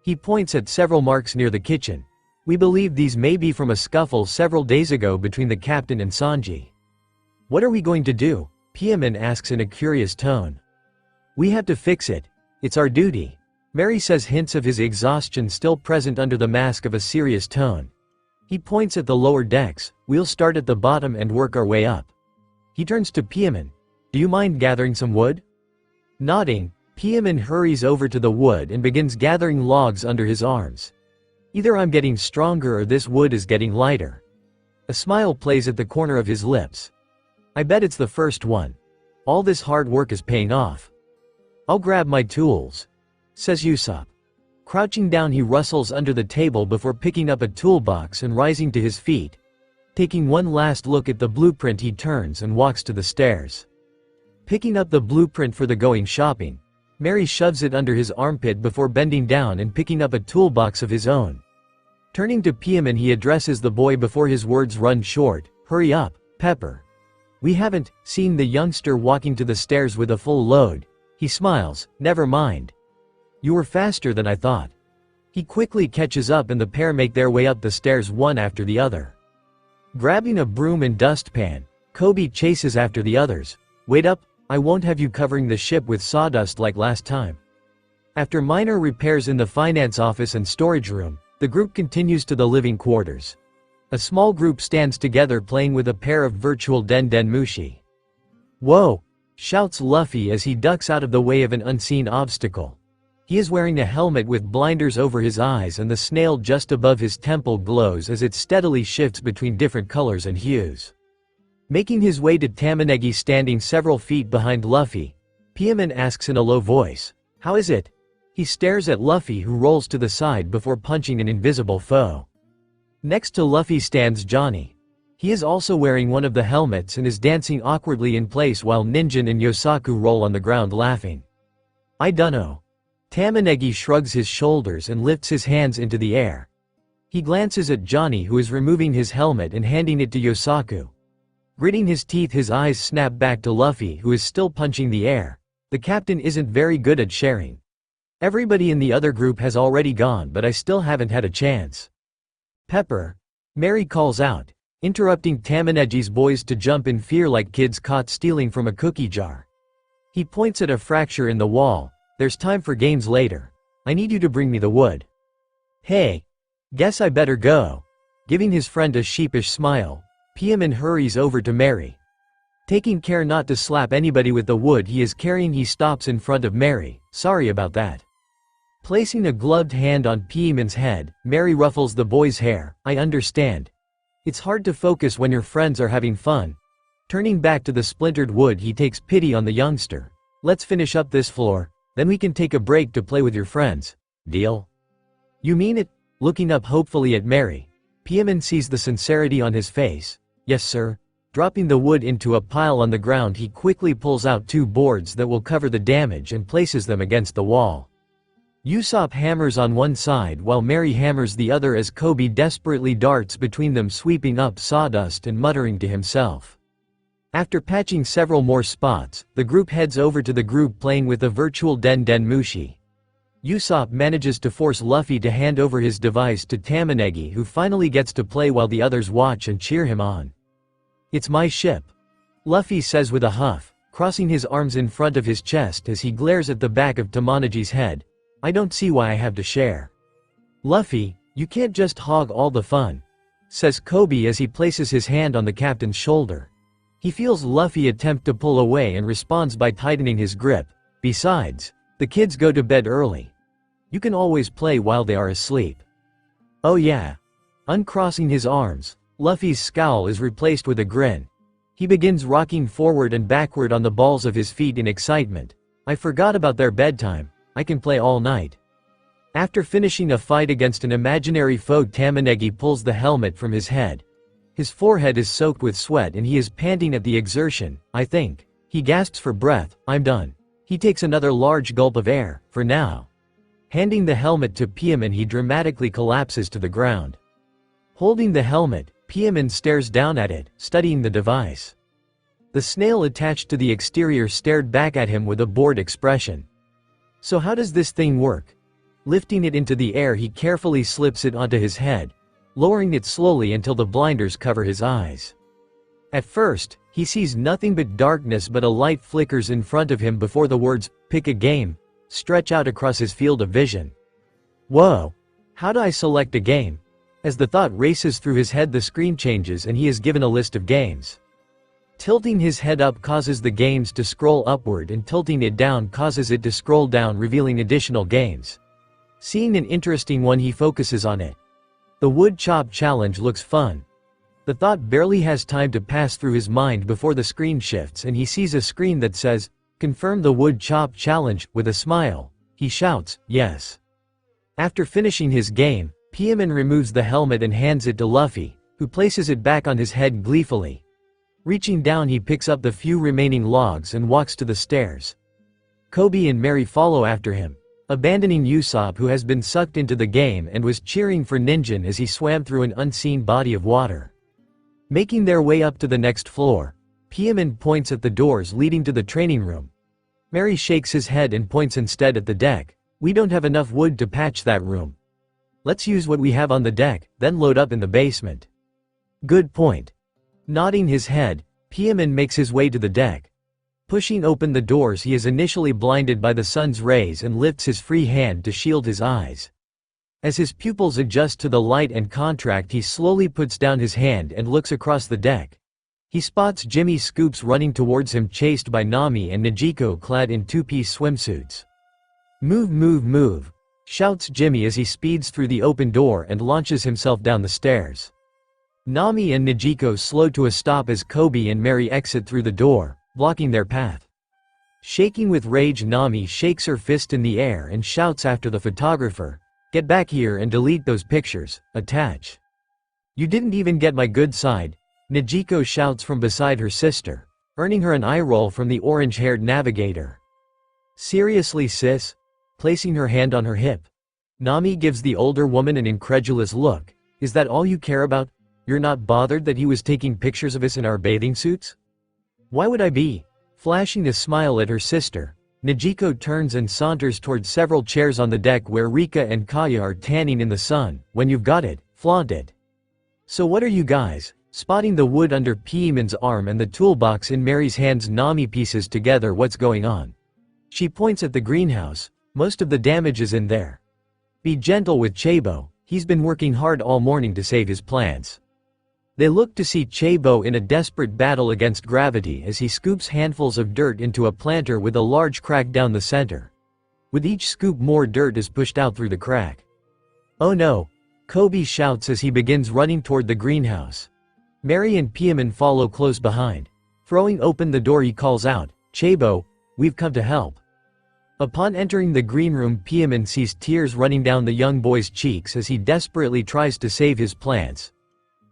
He points at several marks near the kitchen. We believe these may be from a scuffle several days ago between the captain and Sanji. What are we going to do? Piaman asks in a curious tone. We have to fix it. It's our duty. Merry says, hints of his exhaustion still present under the mask of a serious tone. He points at the lower decks. We'll start at the bottom and work our way up. He turns to Piaman. Do you mind gathering some wood? Nodding, Piaman hurries over to the wood and begins gathering logs under his arms. Either I'm getting stronger or this wood is getting lighter. A smile plays at the corner of his lips. I bet it's the first one. All this hard work is paying off. I'll grab my tools, says Usopp. Crouching down, he rustles under the table before picking up a toolbox and rising to his feet. Taking one last look at the blueprint, he turns and walks to the stairs. Picking up the blueprint for the Going Shopping, Merry shoves it under his armpit before bending down and picking up a toolbox of his own. Turning to Piaman, he addresses the boy before his words run short. Hurry up, Pepper. We haven't seen the youngster walking to the stairs with a full load. He smiles. Never mind. You were faster than I thought. He quickly catches up and the pair make their way up the stairs one after the other. Grabbing a broom and dustpan, Kobe chases after the others. Wait up, I won't have you covering the ship with sawdust like last time. After minor repairs in the finance office and storage room, the group continues to the living quarters. A small group stands together playing with a pair of virtual Den Den Mushi. Whoa! Shouts Luffy as he ducks out of the way of an unseen obstacle. He is wearing a helmet with blinders over his eyes and the snail just above his temple glows as it steadily shifts between different colors and hues. Making his way to Tamanegi standing several feet behind Luffy, Piaman asks in a low voice, "How is it?" He stares at Luffy, who rolls to the side before punching an invisible foe. Next to Luffy stands Johnny. He is also wearing one of the helmets and is dancing awkwardly in place while Ninjin and Yosaku roll on the ground laughing. I dunno. Tamanegi shrugs his shoulders and lifts his hands into the air. He glances at Johnny, who is removing his helmet and handing it to Yosaku. Gritting his teeth, his eyes snap back to Luffy, who is still punching the air. The captain isn't very good at sharing. Everybody in the other group has already gone, but I still haven't had a chance. Pepper, Merry calls out, interrupting Tamanegi's boys to jump in fear like kids caught stealing from a cookie jar. He points at a fracture in the wall. There's time for games later. I need you to bring me the wood. Hey, guess I better go. Giving his friend a sheepish smile, Piaman hurries over to Merry. Taking care not to slap anybody with the wood he is carrying, he stops in front of Merry. Sorry about that. Placing a gloved hand on Piaman's head, Merry ruffles the boy's hair. I understand. It's hard to focus when your friends are having fun. Turning back to the splintered wood, he takes pity on the youngster. Let's finish up this floor, then we can take a break to play with your friends. Deal? You mean it? Looking up hopefully at Merry, Piaman sees the sincerity on his face. Yes, sir. Dropping the wood into a pile on the ground, he quickly pulls out 2 boards that will cover the damage and places them against the wall. Usopp hammers on one side while Merry hammers the other as Kobe desperately darts between them, sweeping up sawdust and muttering to himself. After patching several more spots, the group heads over to the group playing with a virtual Den Den Mushi. Usopp manages to force Luffy to hand over his device to Tamanegi, who finally gets to play while the others watch and cheer him on. It's my ship, Luffy says with a huff, crossing his arms in front of his chest as he glares at the back of Tamanegi's head. I don't see why I have to share. Luffy, you can't just hog all the fun, says Kobe as he places his hand on the captain's shoulder. He feels Luffy attempt to pull away and responds by tightening his grip. Besides, the kids go to bed early. You can always play while they are asleep. Oh yeah. Uncrossing his arms, Luffy's scowl is replaced with a grin. He begins rocking forward and backward on the balls of his feet in excitement. I forgot about their bedtime. I can play all night. After finishing a fight against an imaginary foe, Tamanegi pulls the helmet from his head. His forehead is soaked with sweat and he is panting at the exertion, I think. He gasps for breath. I'm done. He takes another large gulp of air, for now. Handing the helmet to Piaman, he dramatically collapses to the ground. Holding the helmet, Piaman stares down at it, studying the device. The snail attached to the exterior stared back at him with a bored expression. So how does this thing work? Lifting it into the air, he carefully slips it onto his head, lowering it slowly until the blinders cover his eyes. At first, he sees nothing but darkness, but a light flickers in front of him before the words, "Pick a game," stretch out across his field of vision. Whoa! How do I select a game? As the thought races through his head, the screen changes and he is given a list of games. Tilting his head up causes the games to scroll upward, and tilting it down causes it to scroll down, revealing additional games. Seeing an interesting one, he focuses on it. The wood chop challenge looks fun. The thought barely has time to pass through his mind before the screen shifts and he sees a screen that says, "Confirm the wood chop challenge." With a smile, he shouts, "Yes." After finishing his game, Piaman removes the helmet and hands it to Luffy, who places it back on his head gleefully. Reaching down, he picks up the few remaining logs and walks to the stairs. Kobe and Mary follow after him, abandoning Usopp, who has been sucked into the game and was cheering for Ninjin as he swam through an unseen body of water. Making their way up to the next floor, Piaman points at the doors leading to the training room. Mary shakes his head and points instead at the deck. "We don't have enough wood to patch that room. Let's use what we have on the deck, then load up in the basement." "Good point." Nodding his head, Piaman makes his way to the deck. Pushing open the doors, he is initially blinded by the sun's rays and lifts his free hand to shield his eyes. As his pupils adjust to the light and contract, he slowly puts down his hand and looks across the deck. He spots Jimmy Scoops running towards him, chased by Nami and Nijiko clad in two-piece swimsuits. "Move, move, move," shouts Jimmy as he speeds through the open door and launches himself down the stairs. Nami and Nijiko slow to a stop as Kobe and Mary exit through the door, blocking their path. Shaking with rage, Nami shakes her fist in the air and shouts after the photographer, "Get back here and delete those pictures, attach." "You didn't even get my good side," Nijiko shouts from beside her sister, earning her an eye roll from the orange-haired navigator. "Seriously, sis?" Placing her hand on her hip, Nami gives the older woman an incredulous look. "Is that all you care about? You're not bothered that he was taking pictures of us in our bathing suits?" "Why would I be?" Flashing a smile at her sister, Nijiko turns and saunters towards several chairs on the deck where Rika and Kaya are tanning in the sun. "When you've got it, flaunt it." "So what are you guys?" Spotting the wood under Piaman's arm and the toolbox in Mary's hands, Nami pieces together what's going on. She points at the greenhouse. "Most of the damage is in there. Be gentle with Chabo, he's been working hard all morning to save his plants." They look to see Chabo in a desperate battle against gravity as he scoops handfuls of dirt into a planter with a large crack down the center. With each scoop, more dirt is pushed out through the crack. "Oh no!" Kobe shouts as he begins running toward the greenhouse. Mary and Piaman follow close behind. Throwing open the door, he calls out, "Chabo, we've come to help." Upon entering the green room, Piaman sees tears running down the young boy's cheeks as he desperately tries to save his plants.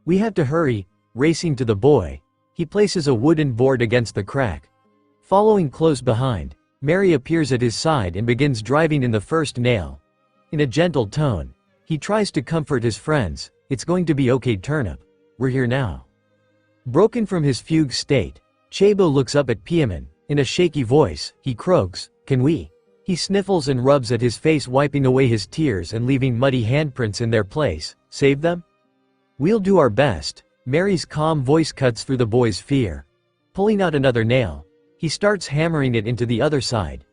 "We have to hurry." Racing to the boy, he places a wooden board against the crack. Following close behind, Mary appears at his side and begins driving in the first nail. In a gentle tone, he tries to comfort his friends. "It's going to be okay, Turnip. We're here now." Broken from his fugue state, Chabo looks up at Piaman. In a shaky voice, he croaks, "Can we?" He sniffles and rubs at his face, wiping away his tears and leaving muddy handprints in their place. "Save them?" "We'll do our best." Mary's calm voice cuts through the boy's fear. Pulling out another nail, he starts hammering it into the other side.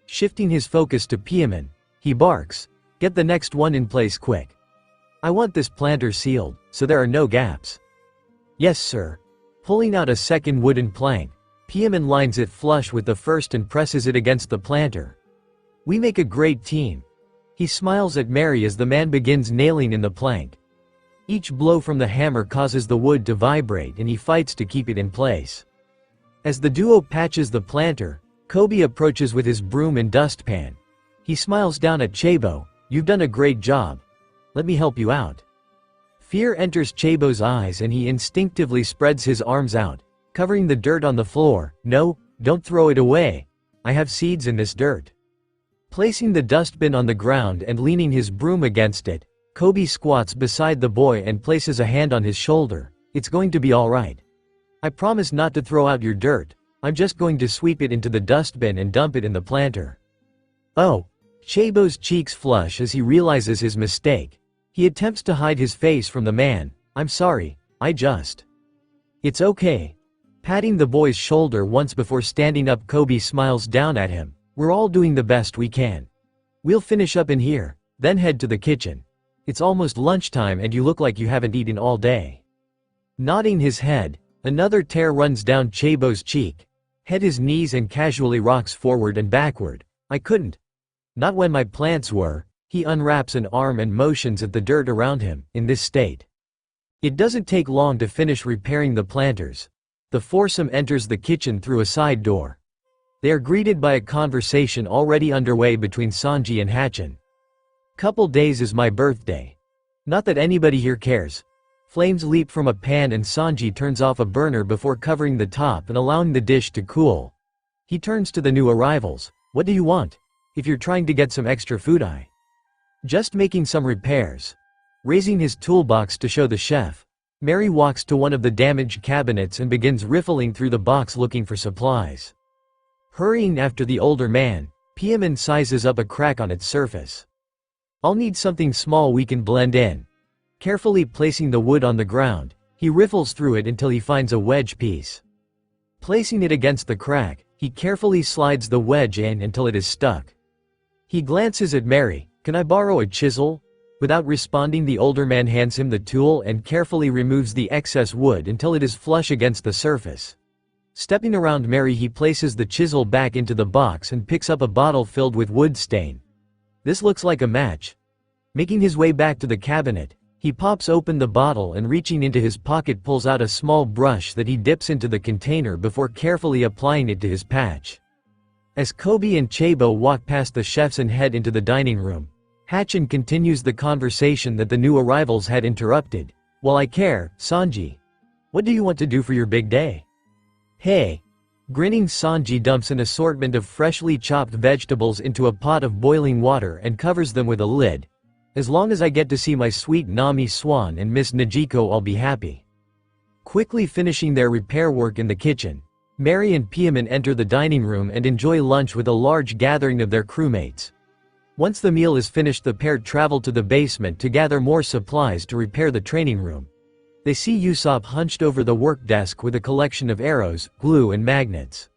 Shifting his focus to Piaman, he barks, "Get the next one in place quick. I want this planter sealed, so there are no gaps." "Yes, sir." Pulling out a second wooden plank, Piaman lines it flush with the first and presses it against the planter. "We make a great team." He smiles at Mary as the man begins nailing in the plank. Each blow from the hammer causes the wood to vibrate and he fights to keep it in place. As the duo patches the planter, Kobe approaches with his broom and dustpan. He smiles down at Chabo, "You've done a great job. Let me help you out." Fear enters Chabo's eyes and he instinctively spreads his arms out, covering the dirt on the floor. No, don't throw it away. I have seeds in this dirt. Placing the dustbin on the ground and leaning his broom against it, Kobe squats beside the boy and places a hand on his shoulder. It's going to be alright. I promise not to throw out your dirt. I'm just going to sweep it into the dustbin and dump it in the planter. Oh. Chabo's cheeks flush as he realizes his mistake. He attempts to hide his face from the man. I'm sorry, It's okay. Patting the boy's shoulder once before standing up, Kobe smiles down at him. We're all doing the best we can. We'll finish up in here, then head to the kitchen. It's almost lunchtime and you look like you haven't eaten all day. Nodding his head, another tear runs down Chabo's cheek. Head his knees and casually rocks forward and backward. I couldn't. Not when my plants were. He unwraps an arm and motions at the dirt around him. In this state, it doesn't take long to finish repairing the planters. The foursome enters the kitchen through a side door. They are greeted by a conversation already underway between Sanji and Hatchin. Couple days is my birthday. Not that anybody here cares. Flames leap from a pan and Sanji turns off a burner before covering the top and allowing the dish to cool. He turns to the new arrivals. What do you want? If you're trying to get some extra food, just making some repairs. Raising his toolbox to show the chef, Mary walks to one of the damaged cabinets and begins riffling through the box looking for supplies. Hurrying after the older man, Piaman sizes up a crack on its surface. I'll need something small we can blend in. Carefully placing the wood on the ground, he riffles through it until he finds a wedge piece. Placing it against the crack, he carefully slides the wedge in until it is stuck. He glances at Mary. Can I borrow a chisel? Without responding, the older man hands him the tool and carefully removes the excess wood until it is flush against the surface. Stepping around Mary, he places the chisel back into the box and picks up a bottle filled with wood stain. This looks like a match. Making his way back to the cabinet, he pops open the bottle and reaching into his pocket pulls out a small brush that he dips into the container before carefully applying it to his patch. As Kobe and Chabo walk past the chefs and head into the dining room, Hatchin continues the conversation that the new arrivals had interrupted. Well, I care, Sanji. What do you want to do for your big day? Hey. Grinning, Sanji dumps an assortment of freshly chopped vegetables into a pot of boiling water and covers them with a lid. As long as I get to see my sweet Nami Swan and Miss Najiko, I'll be happy. Quickly finishing their repair work in the kitchen, Mary and Piaman enter the dining room and enjoy lunch with a large gathering of their crewmates. Once the meal is finished, the pair travel to the basement to gather more supplies to repair the training room. They see Usopp hunched over the work desk with a collection of arrows, glue and magnets.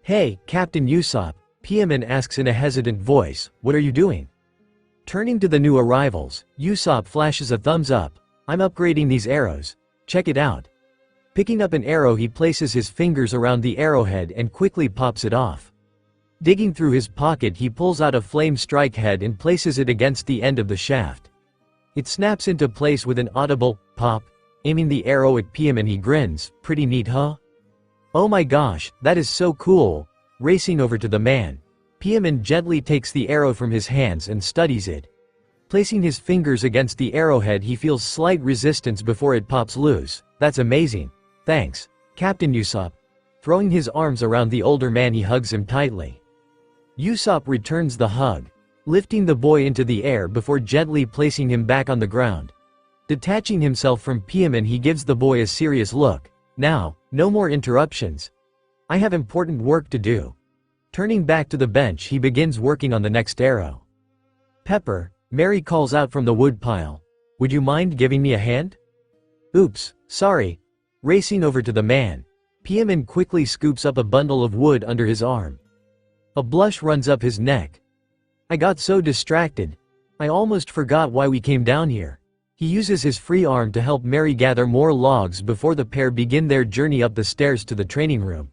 Hey, Captain Usopp, Piaman asks in a hesitant voice, what are you doing? Turning to the new arrivals, Usopp flashes a thumbs up. I'm upgrading these arrows. Check it out. Picking up an arrow, he places his fingers around the arrowhead and quickly pops it off. Digging through his pocket, he pulls out a flame strike head and places it against the end of the shaft. It snaps into place with an audible pop. Aiming the arrow at Piaman, he grins. Pretty neat, huh? Oh my gosh, that is so cool. Racing over to the man, Piaman gently takes the arrow from his hands and studies it. Placing his fingers against the arrowhead, he feels slight resistance before it pops loose. That's amazing. Thanks, Captain Usopp. Throwing his arms around the older man, he hugs him tightly. Usopp returns the hug, lifting the boy into the air before gently placing him back on the ground. Detaching himself from Piaman, he gives the boy a serious look. Now, no more interruptions. I have important work to do. Turning back to the bench, he begins working on the next arrow. Pepper, Mary calls out from the wood pile. Would you mind giving me a hand? Oops, sorry. Racing over to the man, Piaman quickly scoops up a bundle of wood under his arm. A blush runs up his neck. I got so distracted. I almost forgot why we came down here. He uses his free arm to help Mary gather more logs before the pair begin their journey up the stairs to the training room.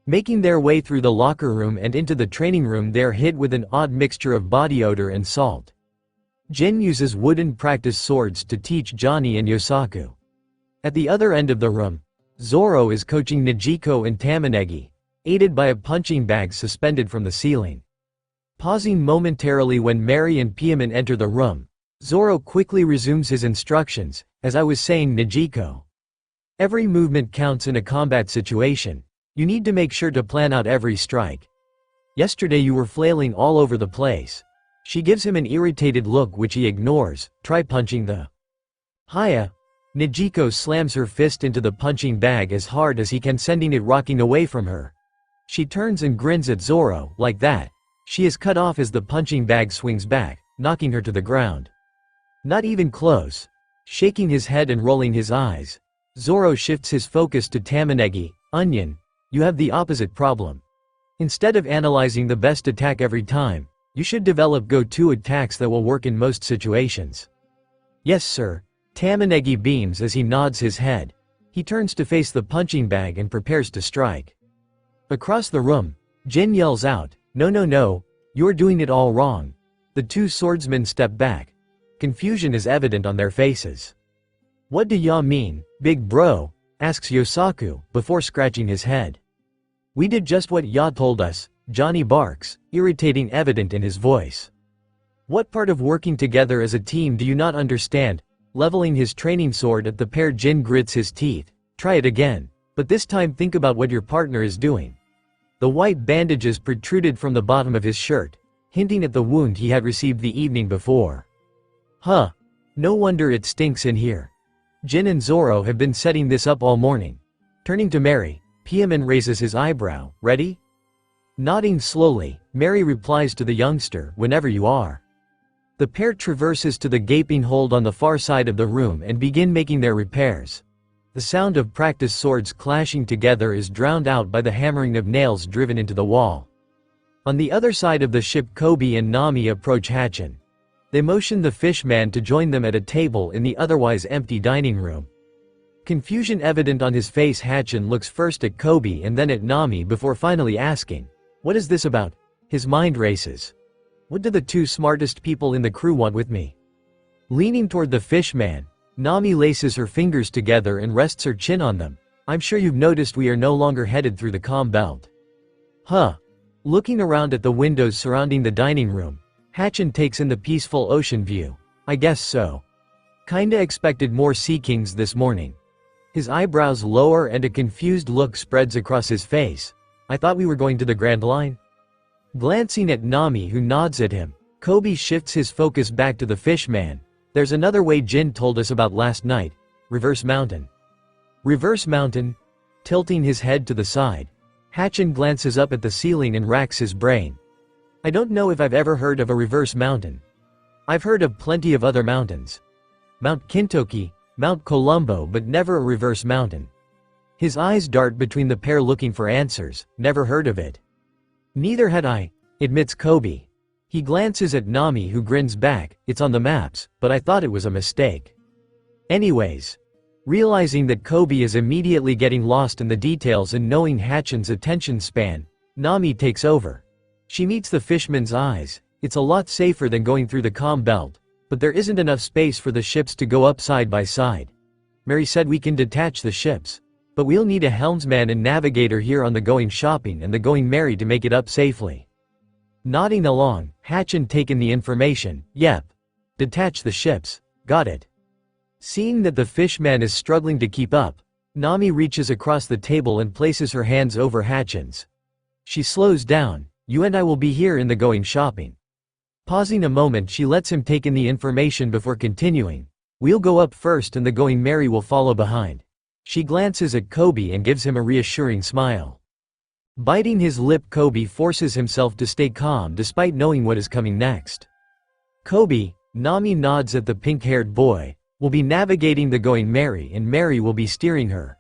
Making their way through the locker room and into the training room, they are hit with an odd mixture of body odor and salt. Jin uses wooden practice swords to teach Johnny and Yosaku. At the other end of the room, Zoro is coaching Najiko and Tamanegi, aided by a punching bag suspended from the ceiling. Pausing momentarily when Mary and Piaman enter the room, Zoro quickly resumes his instructions. As I was saying, Nijiko. Every movement counts in a combat situation. You need to make sure to plan out every strike. Yesterday you were flailing all over the place. She gives him an irritated look which he ignores. Try punching the Hiya. Nijiko slams her fist into the punching bag as hard as he can, sending it rocking away from her. She turns and grins at Zoro. Like that, she is cut off as the punching bag swings back, knocking her to the ground. Not even close. Shaking his head and rolling his eyes, Zoro shifts his focus to Tamanegi. Onion, you have the opposite problem. Instead of analyzing the best attack every time, you should develop go-to attacks that will work in most situations. Yes sir. Tamanegi beams as he nods his head. He turns to face the punching bag and prepares to strike. Across the room, Jin yells out, "No no no, you're doing it all wrong." The two swordsmen step back. Confusion is evident on their faces. "What do ya mean, big bro?" asks Yosaku, before scratching his head. "We did just what ya told us," Johnny barks, irritating evident in his voice. "What part of working together as a team do you not understand?" Leveling his training sword at the pair, Jin grits his teeth. "Try it again. But this time think about what your partner is doing." The white bandages protruded from the bottom of his shirt, hinting at the wound he had received the evening before. "Huh. No wonder it stinks in here. Jin and Zoro have been setting this up all morning." Turning to Mary, Piaman raises his eyebrow. "Ready?" Nodding slowly, Mary replies to the youngster, "Whenever you are." The pair traverses to the gaping hole on the far side of the room and begin making their repairs. The sound of practice swords clashing together is drowned out by the hammering of nails driven into the wall. On the other side of the ship, Kobe and Nami approach Hatchin. They motion the fishman to join them at a table in the otherwise empty dining room. Confusion evident on his face, Hatchin looks first at Kobe and then at Nami before finally asking, "What is this about?" His mind races. What do the two smartest people in the crew want with me? Leaning toward the fishman, Nami laces her fingers together and rests her chin on them. "I'm sure you've noticed we are no longer headed through the comm belt." Huh. Looking around at the windows surrounding the dining room, Hatchin takes in the peaceful ocean view. "I guess so. Kinda expected more sea kings this morning." His eyebrows lower and a confused look spreads across his face. "I thought we were going to the Grand Line?" Glancing at Nami, who nods at him, Kobe shifts his focus back to the fishman. "There's another way Jin told us about last night. Reverse Mountain." "Reverse Mountain?" Tilting his head to the side, Hatchin glances up at the ceiling and racks his brain. "I don't know if I've ever heard of a reverse mountain. I've heard of plenty of other mountains. Mount Kintoki, Mount Colombo, but never a reverse mountain." His eyes dart between the pair looking for answers. "Never heard of it." "Neither had I," admits Kobe. He glances at Nami, who grins back. "It's on the maps, but I thought it was a mistake." Anyways. Realizing that Kobe is immediately getting lost in the details and knowing Hatchin's attention span, Nami takes over. She meets the fishman's eyes. "It's a lot safer than going through the comm belt, but there isn't enough space for the ships to go up side by side. Mary said we can detach the ships, but we'll need a helmsman and navigator here on the Going Shopping and the Going Merry to make it up safely." Nodding along, Hatchin taken the information. "Yep. Detach the ships. Got it." Seeing that the fishman is struggling to keep up, Nami reaches across the table and places her hands over Hatchin's. She slows down. "You and I will be here in the Going Shopping." Pausing a moment, she lets him take in the information before continuing. "We'll go up first and the Going Merry will follow behind." She glances at Kobe and gives him a reassuring smile. Biting his lip, Kobe forces himself to stay calm despite knowing what is coming next. "Kobe," Nami nods at the pink-haired boy, "will be navigating the Going Merry and Mary will be steering her."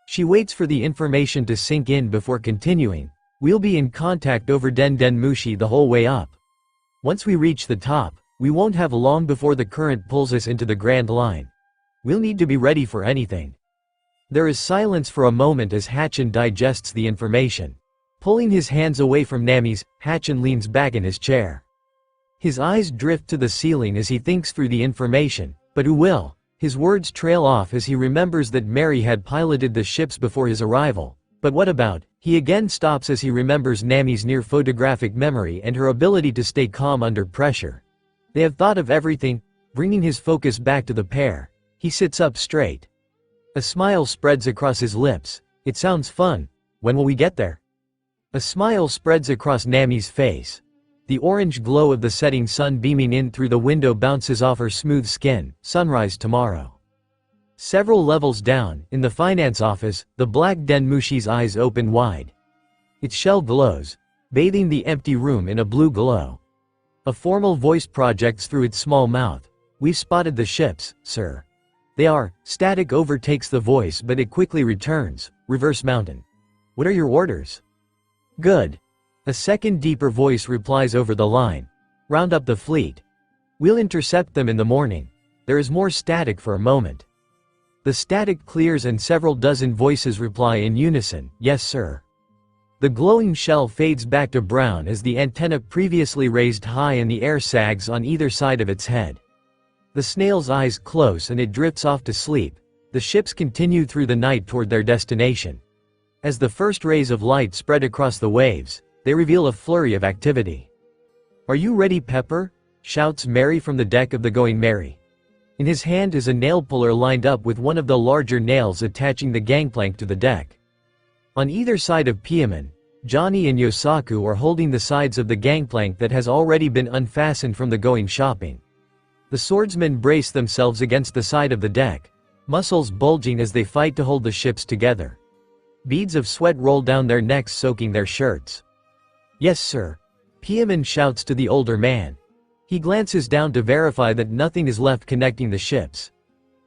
She waits for the information to sink in before continuing. "We'll be in contact over Den Den Mushi the whole way up. Once we reach the top, we won't have long before the current pulls us into the Grand Line. We'll need to be ready for anything." There is silence for a moment as Hatchin digests the information. Pulling his hands away from Nami's, Hatchin leans back in his chair. His eyes drift to the ceiling as he thinks through the information, but who will? His words trail off as he remembers that Mary had piloted the ships before his arrival. But what about? He again stops as he remembers Nami's near photographic memory and her ability to stay calm under pressure. They have thought of everything. Bringing his focus back to the pair, he sits up straight. A smile spreads across his lips. It sounds fun. When will we get there? A smile spreads across Nami's face. The orange glow of the setting sun beaming in through the window bounces off her smooth skin. Sunrise tomorrow. Several levels down, in the finance office, the black Denmushi's eyes open wide. Its shell glows, bathing the empty room in a blue glow. A formal voice projects through its small mouth. We've spotted the ships, sir. They are. Static overtakes the voice, but it quickly returns. Reverse Mountain. What are your orders? Good. A second deeper voice replies over the line. Round up the fleet. We'll intercept them in the morning. There is more static for a moment. The static clears and several dozen voices reply in unison, yes sir. The glowing shell fades back to brown as the antenna previously raised high in the air sags on either side of its head. The snail's eyes close and it drifts off to sleep. The ships continue through the night toward their destination. As the first rays of light spread across the waves, they reveal a flurry of activity. Are you ready, Pepper? Shouts Mary from the deck of the Going Merry. In his hand is a nail puller lined up with one of the larger nails attaching the gangplank to the deck. On either side of Piemon, Johnny and Yosaku are holding the sides of the gangplank that has already been unfastened from the going shopping. The swordsmen brace themselves against the side of the deck, muscles bulging as they fight to hold the ships together. Beads of sweat roll down their necks, soaking their shirts. Yes sir. Piemon shouts to the older man. He glances down to verify that nothing is left connecting the ships.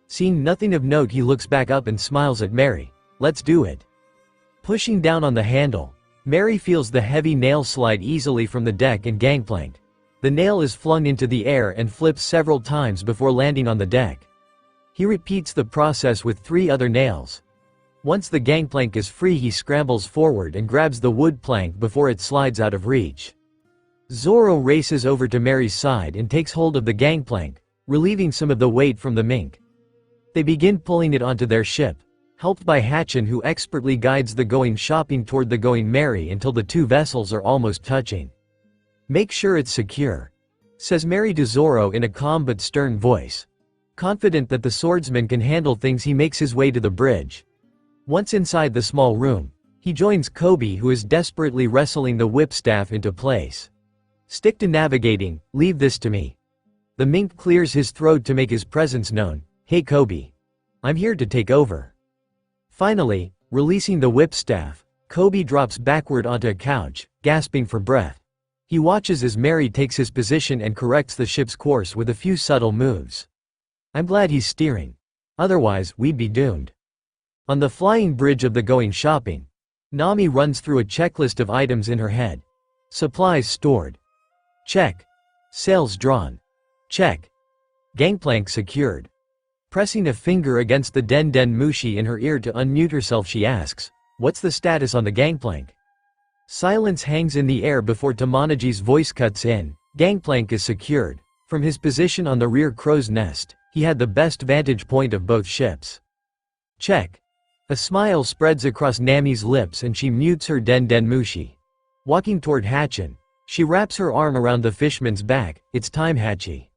Seeing nothing of note, he looks back up and smiles at Mary. Let's do it. Pushing down on the handle, Mary feels the heavy nail slide easily from the deck and gangplank. The nail is flung into the air and flips several times before landing on the deck. He repeats the process with 3 other nails. Once the gangplank is free, he scrambles forward and grabs the wood plank before it slides out of reach. Zoro races over to Mary's side and takes hold of the gangplank, relieving some of the weight from the mink. They begin pulling it onto their ship, helped by Hatchin, who expertly guides the Going Shopping toward the Going Merry until the 2 vessels are almost touching. Make sure it's secure, says Mary to Zoro in a calm but stern voice. Confident that the swordsman can handle things, he makes his way to the bridge. Once inside the small room, he joins Kobe, who is desperately wrestling the whipstaff into place. Stick to navigating, leave this to me. The mink clears his throat to make his presence known. Hey Kobe. I'm here to take over. Finally, releasing the whipstaff, Kobe drops backward onto a couch, gasping for breath. He watches as Mary takes his position and corrects the ship's course with a few subtle moves. I'm glad he's steering. Otherwise, we'd be doomed. On the flying bridge of the Going Shopping, Nami runs through a checklist of items in her head. Supplies stored. Check. Sails drawn. Check. Gangplank secured. Pressing a finger against the Denmushi in her ear to unmute herself, she asks, "What's the status on the gangplank?" Silence hangs in the air before Tamanaji's voice cuts in. Gangplank is secured. From his position on the rear crow's nest, he had the best vantage point of both ships. Check. A smile spreads across Nami's lips and she mutes her Denmushi. Walking toward Hatchin, she wraps her arm around the fishman's back. It's time, Hachi.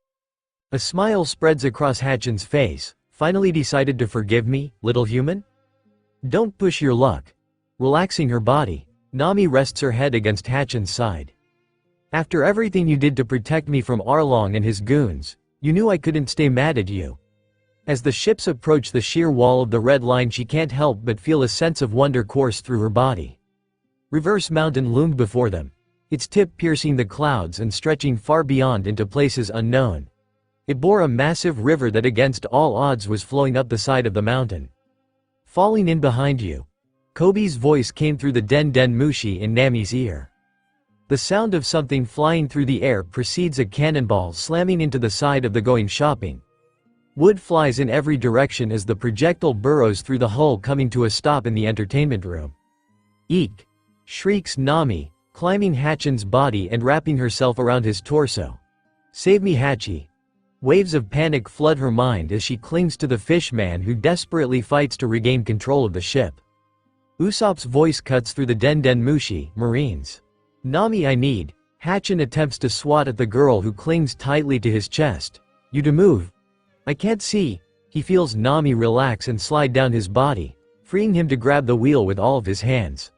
A smile spreads across Hatchin's face. Finally decided to forgive me, little human? Don't push your luck. Relaxing her body, Nami rests her head against Hatchin's side. After everything you did to protect me from Arlong and his goons, you knew I couldn't stay mad at you. As the ships approach the sheer wall of the red line, she can't help but feel a sense of wonder course through her body. Reverse Mountain loomed before them, its tip piercing the clouds and stretching far beyond into places unknown. It bore a massive river that against all odds was flowing up the side of the mountain. Falling in behind you. Kobe's voice came through the Denmushi in Nami's ear. The sound of something flying through the air precedes a cannonball slamming into the side of the Going Shopping. Wood flies in every direction as the projectile burrows through the hull, coming to a stop in the entertainment room. Eek! Shrieks Nami, climbing Hatchin's body and wrapping herself around his torso. Save me, Hachi. Waves of panic flood her mind as she clings to the fishman who desperately fights to regain control of the ship. Usopp's voice cuts through the Denmushi, Marines. Nami, I need. Hatchin attempts to swat at the girl who clings tightly to his chest. You to move. I can't see. He feels Nami relax and slide down his body, freeing him to grab the wheel with all of his hands.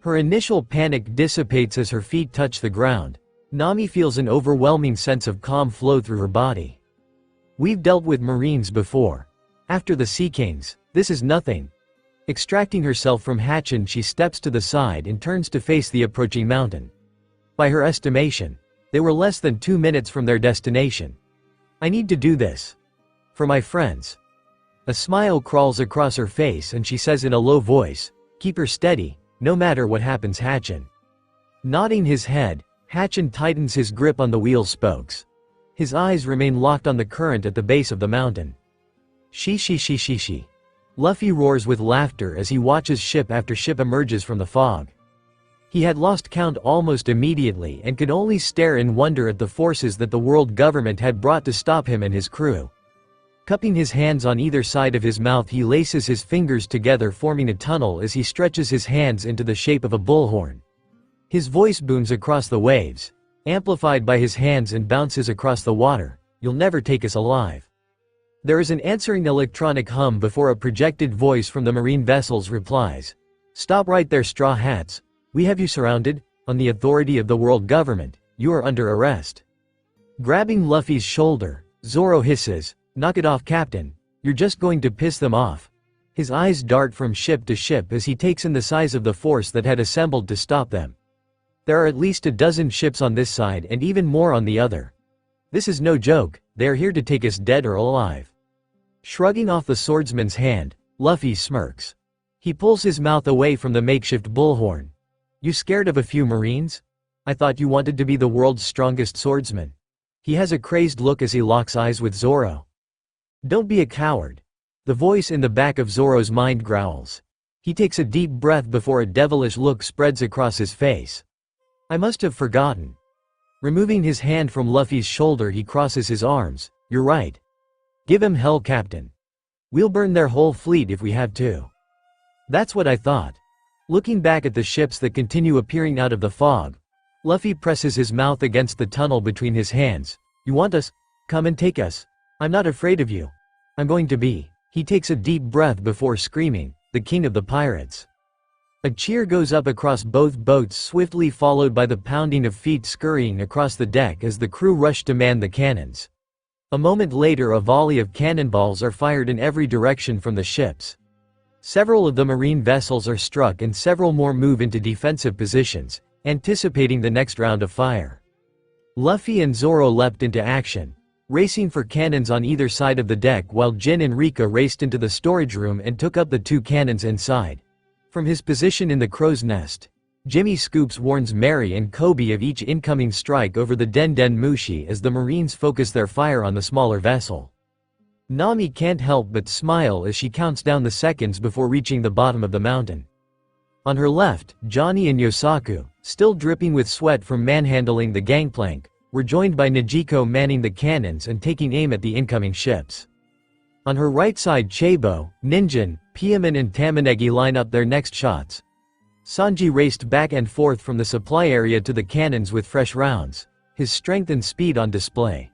Her initial panic dissipates as her feet touch the ground. Nami feels an overwhelming sense of calm flow through her body. We've dealt with Marines before. After the Sea Kings, this is nothing. Extracting herself from Hatchin, she steps to the side and turns to face the approaching mountain. By her estimation, they were less than 2 minutes from their destination. I need to do this. For my friends. A smile crawls across her face and she says in a low voice, keep her steady, no matter what happens, Hatchin. Nodding his head, Hatchin tightens his grip on the wheel spokes. His eyes remain locked on the current at the base of the mountain. She. Luffy roars with laughter as he watches ship after ship emerges from the fog. He had lost count almost immediately and could only stare in wonder at the forces that the world government had brought to stop him and his crew. Cupping his hands on either side of his mouth, he laces his fingers together, forming a tunnel as he stretches his hands into the shape of a bullhorn. His voice booms across the waves, amplified by his hands, and bounces across the water. You'll never take us alive. There is an answering electronic hum before a projected voice from the marine vessels replies. Stop right there, straw hats. We have you surrounded. On the authority of the world government, you are under arrest. Grabbing Luffy's shoulder, Zoro hisses, knock it off, Captain. You're just going to piss them off. His eyes dart from ship to ship as he takes in the size of the force that had assembled to stop them. There are at least a dozen ships on this side and even more on the other. This is no joke, they are here to take us dead or alive. Shrugging off the swordsman's hand, Luffy smirks. He pulls his mouth away from the makeshift bullhorn. You scared of a few Marines? I thought you wanted to be the world's strongest swordsman. He has a crazed look as he locks eyes with Zoro. Don't be a coward. The voice in the back of Zoro's mind growls. He takes a deep breath before a devilish look spreads across his face. I must have forgotten. Removing his hand from Luffy's shoulder, he crosses his arms. You're right. Give him hell, Captain. We'll burn their whole fleet if we have to. That's what I thought. Looking back at the ships that continue appearing out of the fog, Luffy presses his mouth against the tunnel between his hands. You want us? Come and take us. I'm not afraid of you. I'm going to be. He takes a deep breath before screaming, the king of the pirates. A cheer goes up across both boats, swiftly followed by the pounding of feet scurrying across the deck as the crew rush to man the cannons. A moment later, a volley of cannonballs are fired in every direction from the ships. Several of the marine vessels are struck and several more move into defensive positions, anticipating the next round of fire. Luffy and Zoro leapt into action, racing for cannons on either side of the deck, while Jin and Rika raced into the storage room and took up the 2 cannons inside. From his position in the crow's nest, Jimmy Scoops warns Mary and Kobe of each incoming strike over the Den Den Mushi as the Marines focus their fire on the smaller vessel. Nami can't help but smile as she counts down the seconds before reaching the bottom of the mountain. On her left, Johnny and Yosaku, still dripping with sweat from manhandling the gangplank, were joined by Najiko manning the cannons and taking aim at the incoming ships. On her right side, Chabo, Ninjin, Piaman and Tamanegi line up their next shots. Sanji raced back and forth from the supply area to the cannons with fresh rounds, his strength and speed on display.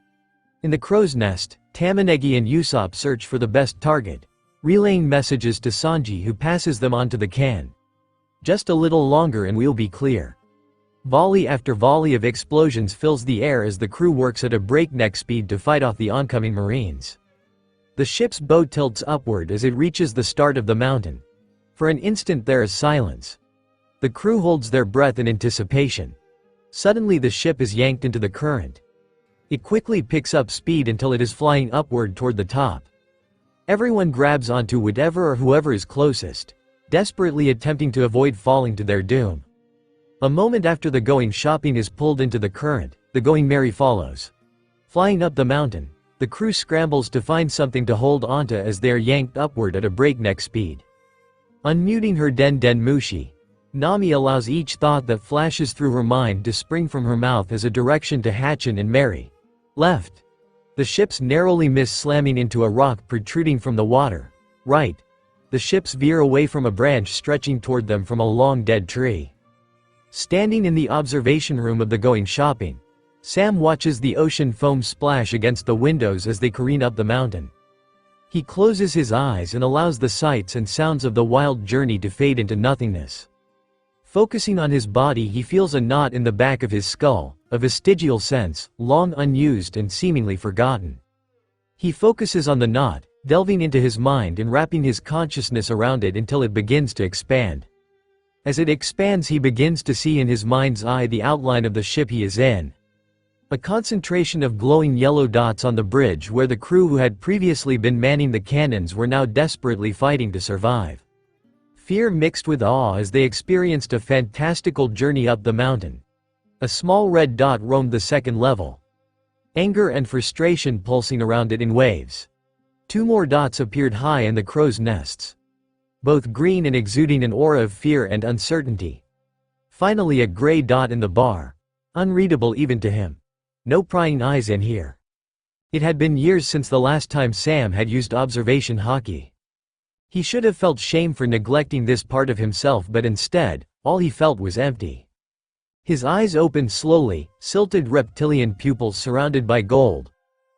In the crow's nest, Tamanegi and Usopp search for the best target, relaying messages to Sanji, who passes them on to the can. Just a little longer and we'll be clear. Volley after volley of explosions fills the air as the crew works at a breakneck speed to fight off the oncoming Marines. The ship's boat tilts upward as it reaches the start of the mountain. For an instant there is silence. The crew holds their breath in anticipation. Suddenly the ship is yanked into the current. It quickly picks up speed until it is flying upward toward the top. Everyone grabs onto whatever or whoever is closest, desperately attempting to avoid falling to their doom. A moment after the Going Shopping is pulled into the current, the Going Merry follows. Flying up the mountain, the crew scrambles to find something to hold onto as they are yanked upward at a breakneck speed. Unmuting her Den Den Mushi, Nami allows each thought that flashes through her mind to spring from her mouth as a direction to Hatchin and Mary. Left. The ships narrowly miss, slamming into a rock protruding from the water. Right. The ships veer away from a branch stretching toward them from a long dead tree. Standing in the observation room of the Going Shopping, Sam watches the ocean foam splash against the windows as they careen up the mountain. He closes his eyes and allows the sights and sounds of the wild journey to fade into nothingness. Focusing on his body, he feels a knot in the back of his skull, a vestigial sense, long unused and seemingly forgotten. He focuses on the knot, delving into his mind and wrapping his consciousness around it until it begins to expand. As it expands, he begins to see in his mind's eye the outline of the ship he is in. A concentration of glowing yellow dots on the bridge where the crew who had previously been manning the cannons were now desperately fighting to survive. Fear mixed with awe as they experienced a fantastical journey up the mountain. A small red dot roamed the second level. Anger and frustration pulsing around it in waves. 2 more dots appeared high in the crow's nests. Both green and exuding an aura of fear and uncertainty. Finally a gray dot in the bar. Unreadable even to him. No prying eyes in here. It had been years since the last time Sam had used observation hockey. He should have felt shame for neglecting this part of himself, but instead, all he felt was empty. His eyes opened slowly, silted reptilian pupils surrounded by gold.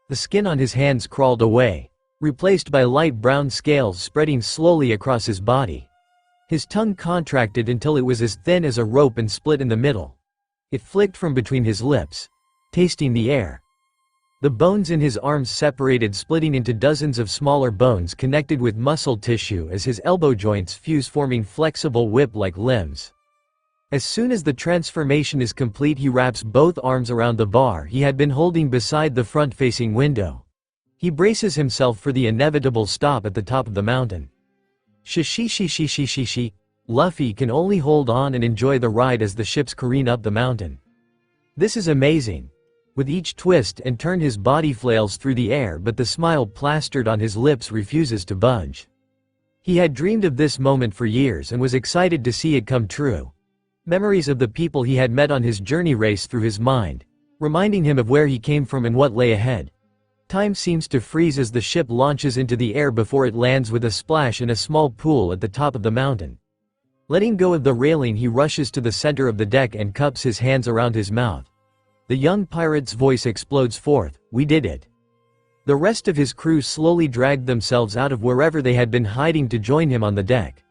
The skin on his hands crawled away, replaced by light brown scales spreading slowly across his body. His tongue contracted until it was as thin as a rope and split in the middle. It flicked from between his lips, tasting the air. The bones in his arms separated, splitting into dozens of smaller bones connected with muscle tissue as his elbow joints fuse, forming flexible whip-like limbs. As soon as the transformation is complete, he wraps both arms around the bar he had been holding beside the front-facing window. He braces himself for the inevitable stop at the top of the mountain. Shi. Luffy can only hold on and enjoy the ride as the ships careen up the mountain. This is amazing. With each twist and turn his body flails through the air, but the smile plastered on his lips refuses to budge. He had dreamed of this moment for years and was excited to see it come true. Memories of the people he had met on his journey race through his mind, reminding him of where he came from and what lay ahead. Time seems to freeze as the ship launches into the air before it lands with a splash in a small pool at the top of the mountain. Letting go of the railing, he rushes to the center of the deck and cups his hands around his mouth. The young pirate's voice explodes forth, "We did it." The rest of his crew slowly dragged themselves out of wherever they had been hiding to join him on the deck.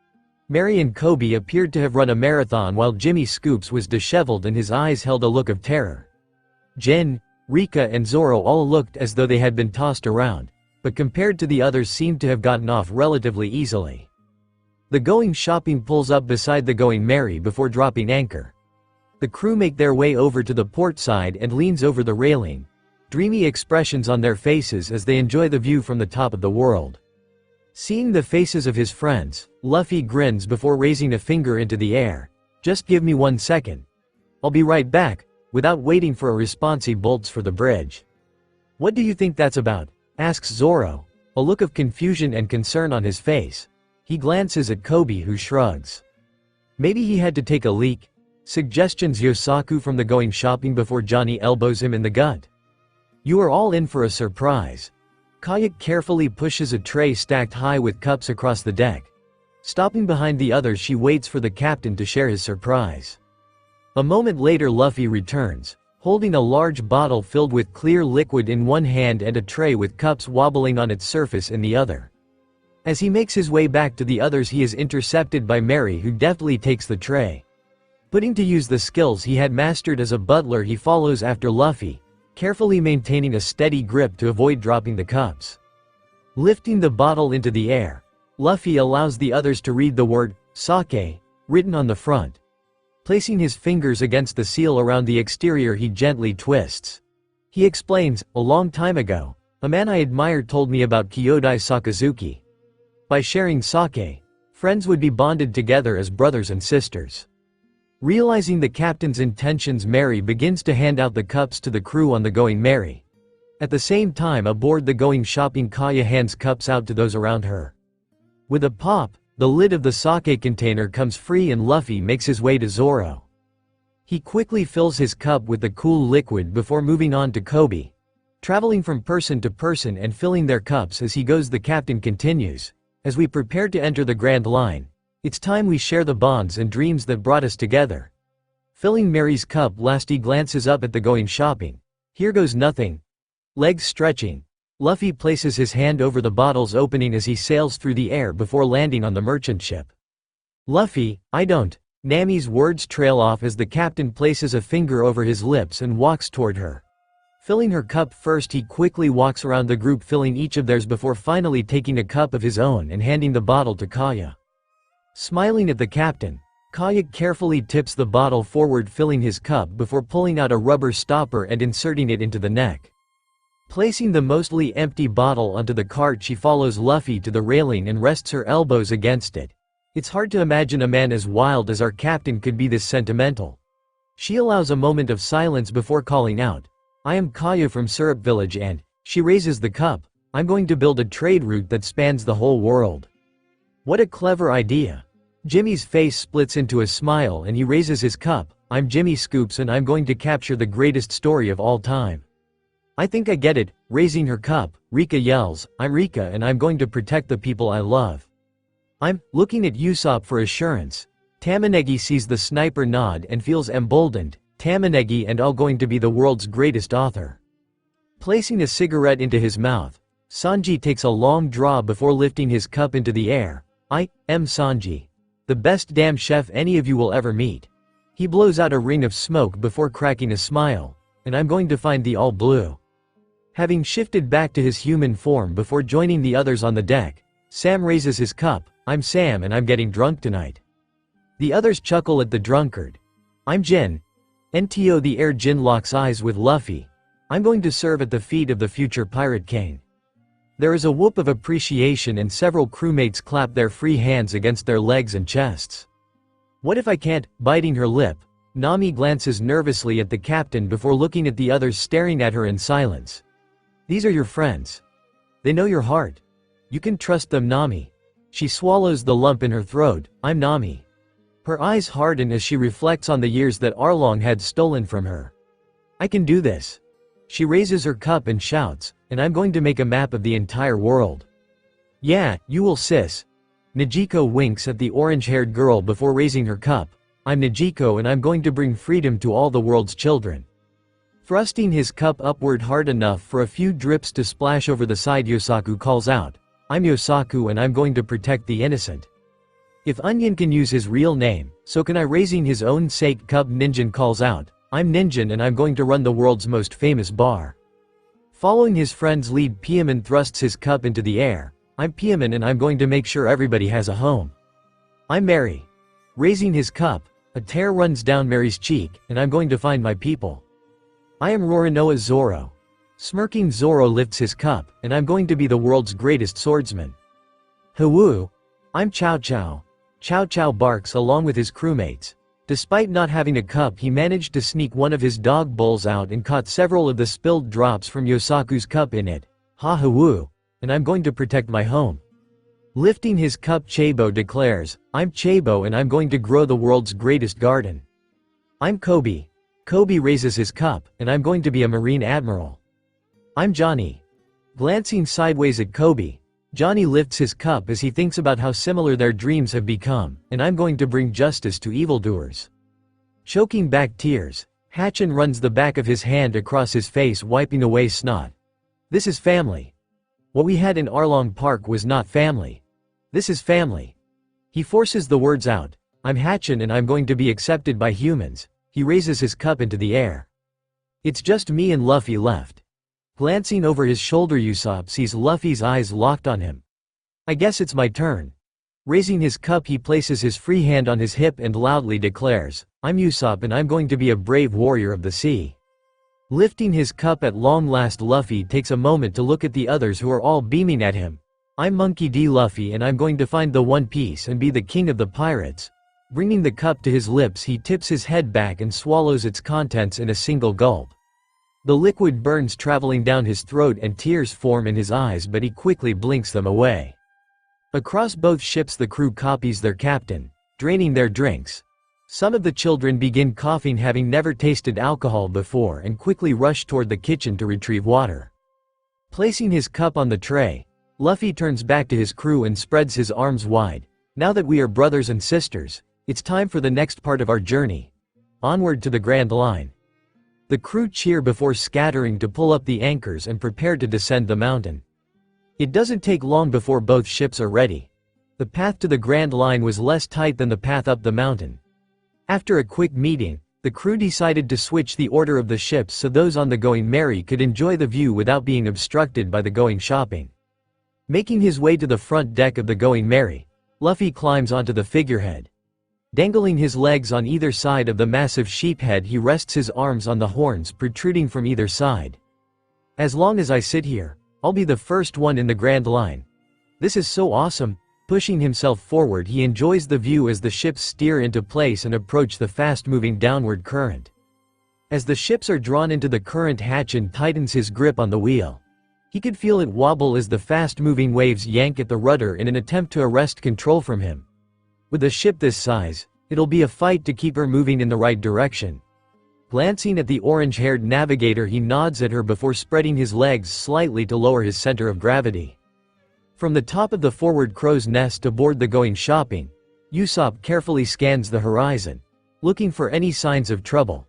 Mary and Kobe appeared to have run a marathon while Jimmy Scoops was disheveled and his eyes held a look of terror. Jin, Rika and Zoro all looked as though they had been tossed around, but compared to the others seemed to have gotten off relatively easily. The Going Shopping pulls up beside the Going Merry before dropping anchor. The crew make their way over to the port side and leans over the railing, dreamy expressions on their faces as they enjoy the view from the top of the world. Seeing the faces of his friends, Luffy grins before raising a finger into the air. "Just give me 1 second. I'll be right back." Without waiting for a response, he bolts for the bridge. "What do you think that's about?" asks Zoro, a look of confusion and concern on his face. He glances at Kobe, who shrugs. "Maybe he had to take a leak," suggestions Yosaku from the Going Shopping before Johnny elbows him in the gut. "You are all in for a surprise." Kayak carefully pushes a tray stacked high with cups across the deck. Stopping behind the others, she waits for the captain to share his surprise. A moment later, Luffy returns, holding a large bottle filled with clear liquid in one hand and a tray with cups wobbling on its surface in the other. As he makes his way back to the others, he is intercepted by Mary, who deftly takes the tray. Putting to use the skills he had mastered as a butler, he follows after Luffy, carefully maintaining a steady grip to avoid dropping the cups. Lifting the bottle into the air, Luffy allows the others to read the word "sake" written on the front. Placing his fingers against the seal around the exterior, he gently twists. He explains, "A long time ago, a man I admired told me about Kyodai Sakazuki. By sharing sake, friends would be bonded together as brothers and sisters." Realizing the captain's intentions, Mary begins to hand out the cups to the crew on the Going Merry. At the same time, aboard the Going Shopping, Kaya hands cups out to those around her. With a pop, the lid of the sake container comes free and Luffy makes his way to Zoro. He quickly fills his cup with the cool liquid before moving on to Kobe. Traveling from person to person and filling their cups as he goes, the captain continues, "As we prepare to enter the Grand Line, it's time we share the bonds and dreams that brought us together." Filling Mary's cup last, he glances up at the Going Shopping, Here goes nothing. Legs stretching. Luffy places his hand over the bottle's opening as he sails through the air before landing on the merchant ship. Luffy, I don't. Nami's words trail off as the captain places a finger over his lips and walks toward her. Filling her cup first, he quickly walks around the group filling each of theirs before finally taking a cup of his own and handing the bottle to Kaya. Smiling at the captain, Kaya carefully tips the bottle forward, filling his cup before pulling out a rubber stopper and inserting it into the neck. Placing the mostly empty bottle onto the cart, she follows Luffy to the railing and rests her elbows against it. It's hard to imagine a man as wild as our captain could be this sentimental. She allows a moment of silence before calling out, I am Kaya from Syrup Village, and she raises the cup. I'm going to build a trade route that spans the whole world. What a clever idea. Jimmy's face splits into a smile and he raises his cup. I'm Jimmy Scoops and I'm going to capture the greatest story of all time. I think I get it. Raising her cup, Rika yells, I'm Rika and I'm going to protect the people I love. I'm looking at Usopp for assurance. Tamanegi sees the sniper nod and feels emboldened. Tamanegi and all going to be the world's greatest author. Placing a cigarette into his mouth, Sanji takes a long draw before lifting his cup into the air. I am Sanji. The best damn chef any of you will ever meet. He blows out a ring of smoke before cracking a smile. And I'm going to find the all blue. Having shifted back to his human form before joining the others on the deck, Sam raises his cup. I'm Sam and I'm getting drunk tonight. The others chuckle at the drunkard. I'm Jin. NTO the air. Jin locks eyes with Luffy. I'm going to serve at the feet of the future Pirate King. There is a whoop of appreciation and several crewmates clap their free hands against their legs and chests. What if I can't? Biting her lip, Nami glances nervously at the captain before looking at the others staring at her in silence. These are your friends. They know your heart. You can trust them, Nami. She swallows the lump in her throat. I'm Nami. Her eyes harden as she reflects on the years that Arlong had stolen from her. I can do this. She raises her cup and shouts, and I'm going to make a map of the entire world. Yeah, you will, sis. Najiko winks at the orange-haired girl before raising her cup. I'm Najiko and I'm going to bring freedom to all the world's children. Thrusting his cup upward hard enough for a few drips to splash over the side, Yosaku calls out, I'm Yosaku and I'm going to protect the innocent. If Onion can use his real name, so can I. Raising his own sake cup, Ninjin calls out, I'm Ninjin and I'm going to run the world's most famous bar. Following his friend's lead, Piaman thrusts his cup into the air. I'm Piaman and I'm going to make sure everybody has a home. I'm Mary. Raising his cup, a tear runs down Mary's cheek, and I'm going to find my people. I am Roronoa Zoro. Smirking, Zoro lifts his cup, and I'm going to be the world's greatest swordsman. Hawoo. I'm Chow Chow. Chow Chow barks along with his crewmates. Despite not having a cup, he managed to sneak one of his dog bowls out and caught several of the spilled drops from Yosaku's cup in it. Ha hawoo. And I'm going to protect my home. Lifting his cup, Chabo declares, I'm Chabo and I'm going to grow the world's greatest garden. I'm Kobe. Kobe raises his cup, and I'm going to be a Marine Admiral. I'm Johnny. Glancing sideways at Kobe, Johnny lifts his cup as he thinks about how similar their dreams have become, and I'm going to bring justice to evildoers. Choking back tears, Hatchin runs the back of his hand across his face, wiping away snot. This is family. What we had in Arlong Park was not family. This is family. He forces the words out. I'm Hatchin and I'm going to be accepted by humans. He raises his cup into the air. It's just me and Luffy left. Glancing over his shoulder, Usopp sees Luffy's eyes locked on him. I guess it's my turn. Raising his cup, he places his free hand on his hip and loudly declares, I'm Usopp and I'm going to be a brave warrior of the sea. Lifting his cup at long last, Luffy takes a moment to look at the others who are all beaming at him. I'm Monkey D. Luffy and I'm going to find the One Piece and be the king of the pirates. Bringing the cup to his lips, he tips his head back and swallows its contents in a single gulp. The liquid burns traveling down his throat and tears form in his eyes, but he quickly blinks them away. Across both ships, the crew copies their captain, draining their drinks. Some of the children begin coughing, having never tasted alcohol before, and quickly rush toward the kitchen to retrieve water. Placing his cup on the tray, Luffy turns back to his crew and spreads his arms wide. Now that we are brothers and sisters, it's time for the next part of our journey. Onward to the Grand Line. The crew cheer before scattering to pull up the anchors and prepare to descend the mountain. It doesn't take long before both ships are ready. The path to the Grand Line was less tight than the path up the mountain. After a quick meeting, the crew decided to switch the order of the ships so those on the Going Merry could enjoy the view without being obstructed by the Going Shopping. Making his way to the front deck of the Going Merry, Luffy climbs onto the figurehead. Dangling his legs on either side of the massive sheephead, he rests his arms on the horns protruding from either side. As long as I sit here, I'll be the first one in the Grand Line. This is so awesome. Pushing himself forward, he enjoys the view as the ships steer into place and approach the fast-moving downward current. As the ships are drawn into the current, Hatchin tightens his grip on the wheel. He could feel it wobble as the fast-moving waves yank at the rudder in an attempt to arrest control from him. With a ship this size, it'll be a fight to keep her moving in the right direction. Glancing at the orange-haired navigator, he nods at her before spreading his legs slightly to lower his center of gravity. From the top of the forward crow's nest aboard the Going Shopping, Usopp carefully scans the horizon, looking for any signs of trouble.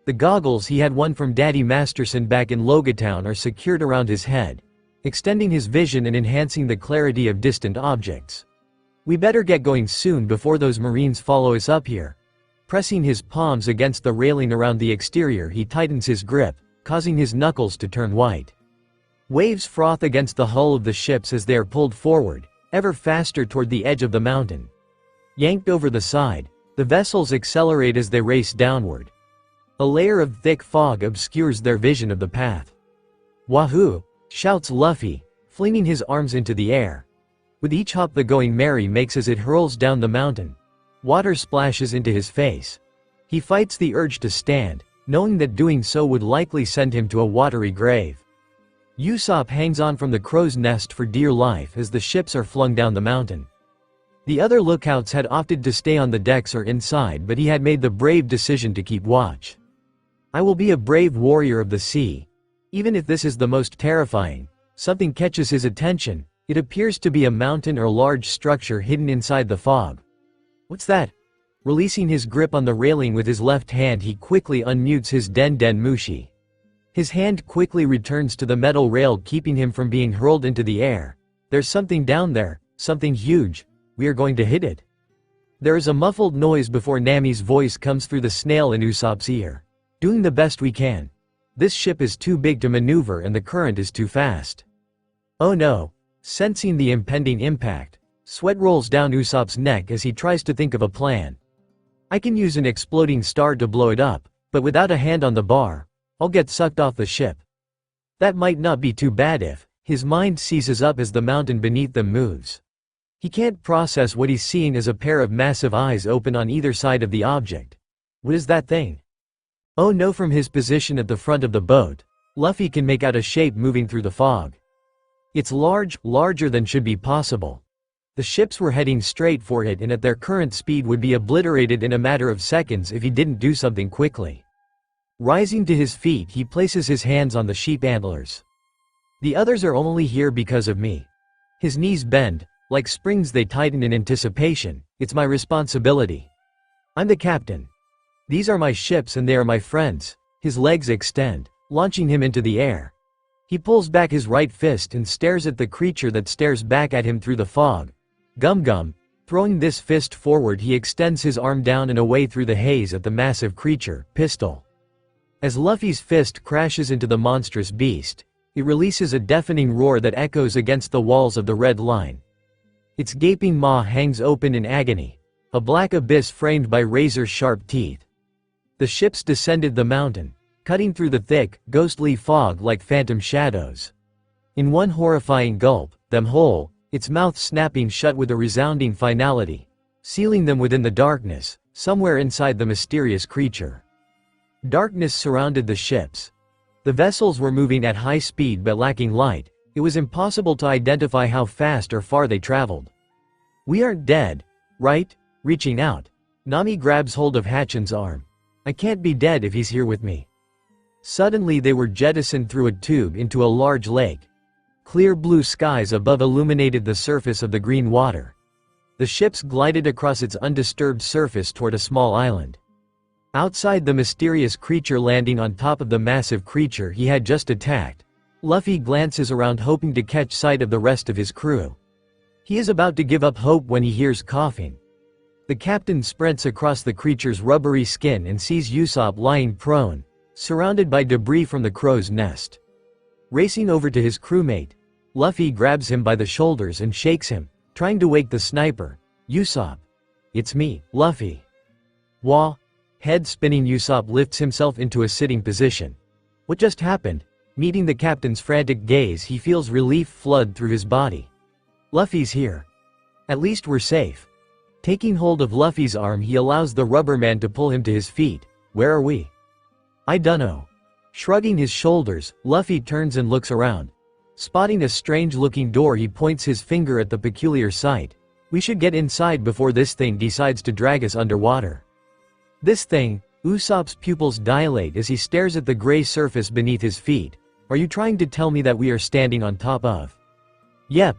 The goggles he had won from Daddy Masterson back in Logatown are secured around his head, extending his vision and enhancing the clarity of distant objects. We better get going soon before those Marines follow us up here. Pressing his palms against the railing around the exterior, he tightens his grip, causing his knuckles to turn white. Waves froth against the hull of the ships as they are pulled forward, ever faster toward the edge of the mountain. Yanked over the side, the vessels accelerate as they race downward. A layer of thick fog obscures their vision of the path. "Wahoo!" shouts Luffy, flinging his arms into the air. With each hop the Going Merry makes as it hurls down the mountain, water splashes into his face. He fights the urge to stand, knowing that doing so would likely send him to a watery grave. Usopp hangs on from the crow's nest for dear life as the ships are flung down the mountain. The other lookouts had opted to stay on the decks or inside, but he had made the brave decision to keep watch. "I will be a brave warrior of the sea. Even if this is the most terrifying." Something catches his attention. It appears to be a mountain or large structure hidden inside the fog. "What's that?" Releasing his grip on the railing with his left hand, he quickly unmutes his Den Den Mushi. His hand quickly returns to the metal rail, keeping him from being hurled into the air. "There's something down there, something huge. We are going to hit it." There is a muffled noise before Nami's voice comes through the snail in Usopp's ear. "Doing the best we can. This ship is too big to maneuver and the current is too fast." "Oh no." Sensing the impending impact, sweat rolls down Usopp's neck as he tries to think of a plan. "I can use an exploding star to blow it up, but without a hand on the bar, I'll get sucked off the ship." That might not be too bad if his mind seizes up as the mountain beneath them moves. He can't process what he's seeing as a pair of massive eyes open on either side of the object. What is that thing? Oh no! From his position at the front of the boat, Luffy can make out a shape moving through the fog. It's large, larger than should be possible. The ships were heading straight for it and at their current speed would be obliterated in a matter of seconds if he didn't do something quickly. Rising to his feet, he places his hands on the sheep antlers. "The others are only here because of me." His knees bend, like springs they tighten in anticipation. "It's my responsibility. I'm the captain. These are my ships and they are my friends." His legs extend, launching him into the air. He pulls back his right fist and stares at the creature that stares back at him through the fog. Gum Gum. Throwing this fist forward, he extends his arm down and away through the haze at the massive creature. Pistol. As Luffy's fist crashes into the monstrous beast, it releases a deafening roar that echoes against the walls of the Red Line. Its gaping maw hangs open in agony, a black abyss framed by razor-sharp teeth. The ships descended the mountain, cutting through the thick, ghostly fog like phantom shadows. In one horrifying gulp, them whole, its mouth snapping shut with a resounding finality, sealing them within the darkness, somewhere inside the mysterious creature. Darkness surrounded the ships. The vessels were moving at high speed but lacking light. It was impossible to identify how fast or far they traveled. "We aren't dead, right?" Reaching out, Nami grabs hold of Hatchin's arm. "I can't be dead if he's here with me." Suddenly they were jettisoned through a tube into a large lake. Clear blue skies above illuminated the surface of the green water. The ships glided across its undisturbed surface toward a small island. Outside the mysterious creature landing on top of the massive creature he had just attacked, Luffy glances around hoping to catch sight of the rest of his crew. He is about to give up hope when he hears coughing. The captain sprints across the creature's rubbery skin and sees Usopp lying prone, surrounded by debris from the crow's nest. Racing over to his crewmate, Luffy grabs him by the shoulders and shakes him, trying to wake the sniper. Usopp. It's me, Luffy. Wah. Head spinning, Usopp lifts himself into a sitting position. What just happened? Meeting the captain's frantic gaze, he feels relief flood through his body. Luffy's here. At least we're safe. Taking hold of Luffy's arm, he allows the rubber man to pull him to his feet. Where are we? I dunno. Shrugging his shoulders, Luffy turns and looks around. Spotting a strange-looking door, he points his finger at the peculiar sight. We should get inside before this thing decides to drag us underwater. This thing? Usopp's pupils dilate as he stares at the gray surface beneath his feet. Are you trying to tell me that we are standing on top of? Yep.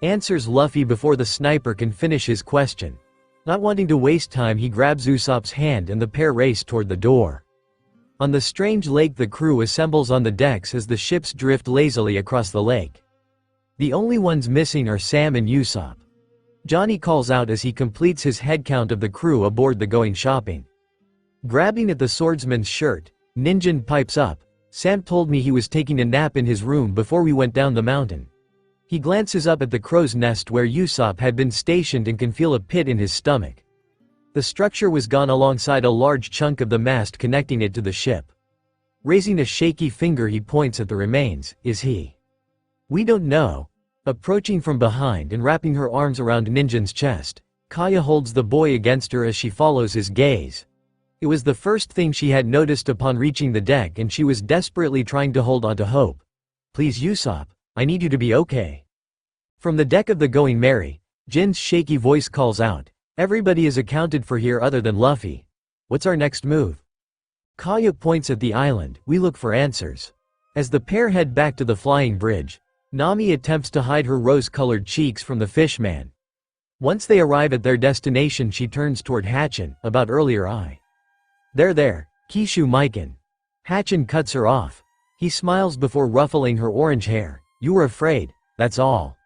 Answers Luffy before the sniper can finish his question. Not wanting to waste time, he grabs Usopp's hand and the pair race toward the door. On the strange lake, the crew assembles on the decks as the ships drift lazily across the lake. The only ones missing are Sam and Usopp. Johnny calls out as he completes his head count of the crew aboard the Going Shopping. Grabbing at the swordsman's shirt, Ninjin pipes up. Sam told me he was taking a nap in his room before we went down the mountain. He glances up at the crow's nest where Usopp had been stationed and can feel a pit in his stomach. The structure was gone alongside a large chunk of the mast connecting it to the ship. Raising a shaky finger, he points at the remains. Is he? We don't know. Approaching from behind and wrapping her arms around Ninjin's chest, Kaya holds the boy against her as she follows his gaze. It was the first thing she had noticed upon reaching the deck, and she was desperately trying to hold on to hope. Please, Usopp, I need you to be okay. From the deck of the Going Merry, Jin's shaky voice calls out. Everybody is accounted for here other than Luffy. What's our next move? Kaya points at the island. We look for answers. As the pair head back to the flying bridge, Nami attempts to hide her rose-colored cheeks from the fishman. Once they arrive at their destination, she turns toward Hatchin. About earlier, There, Kishu Mikan. Hatchin cuts her off. He smiles before ruffling her orange hair. You were afraid, that's all.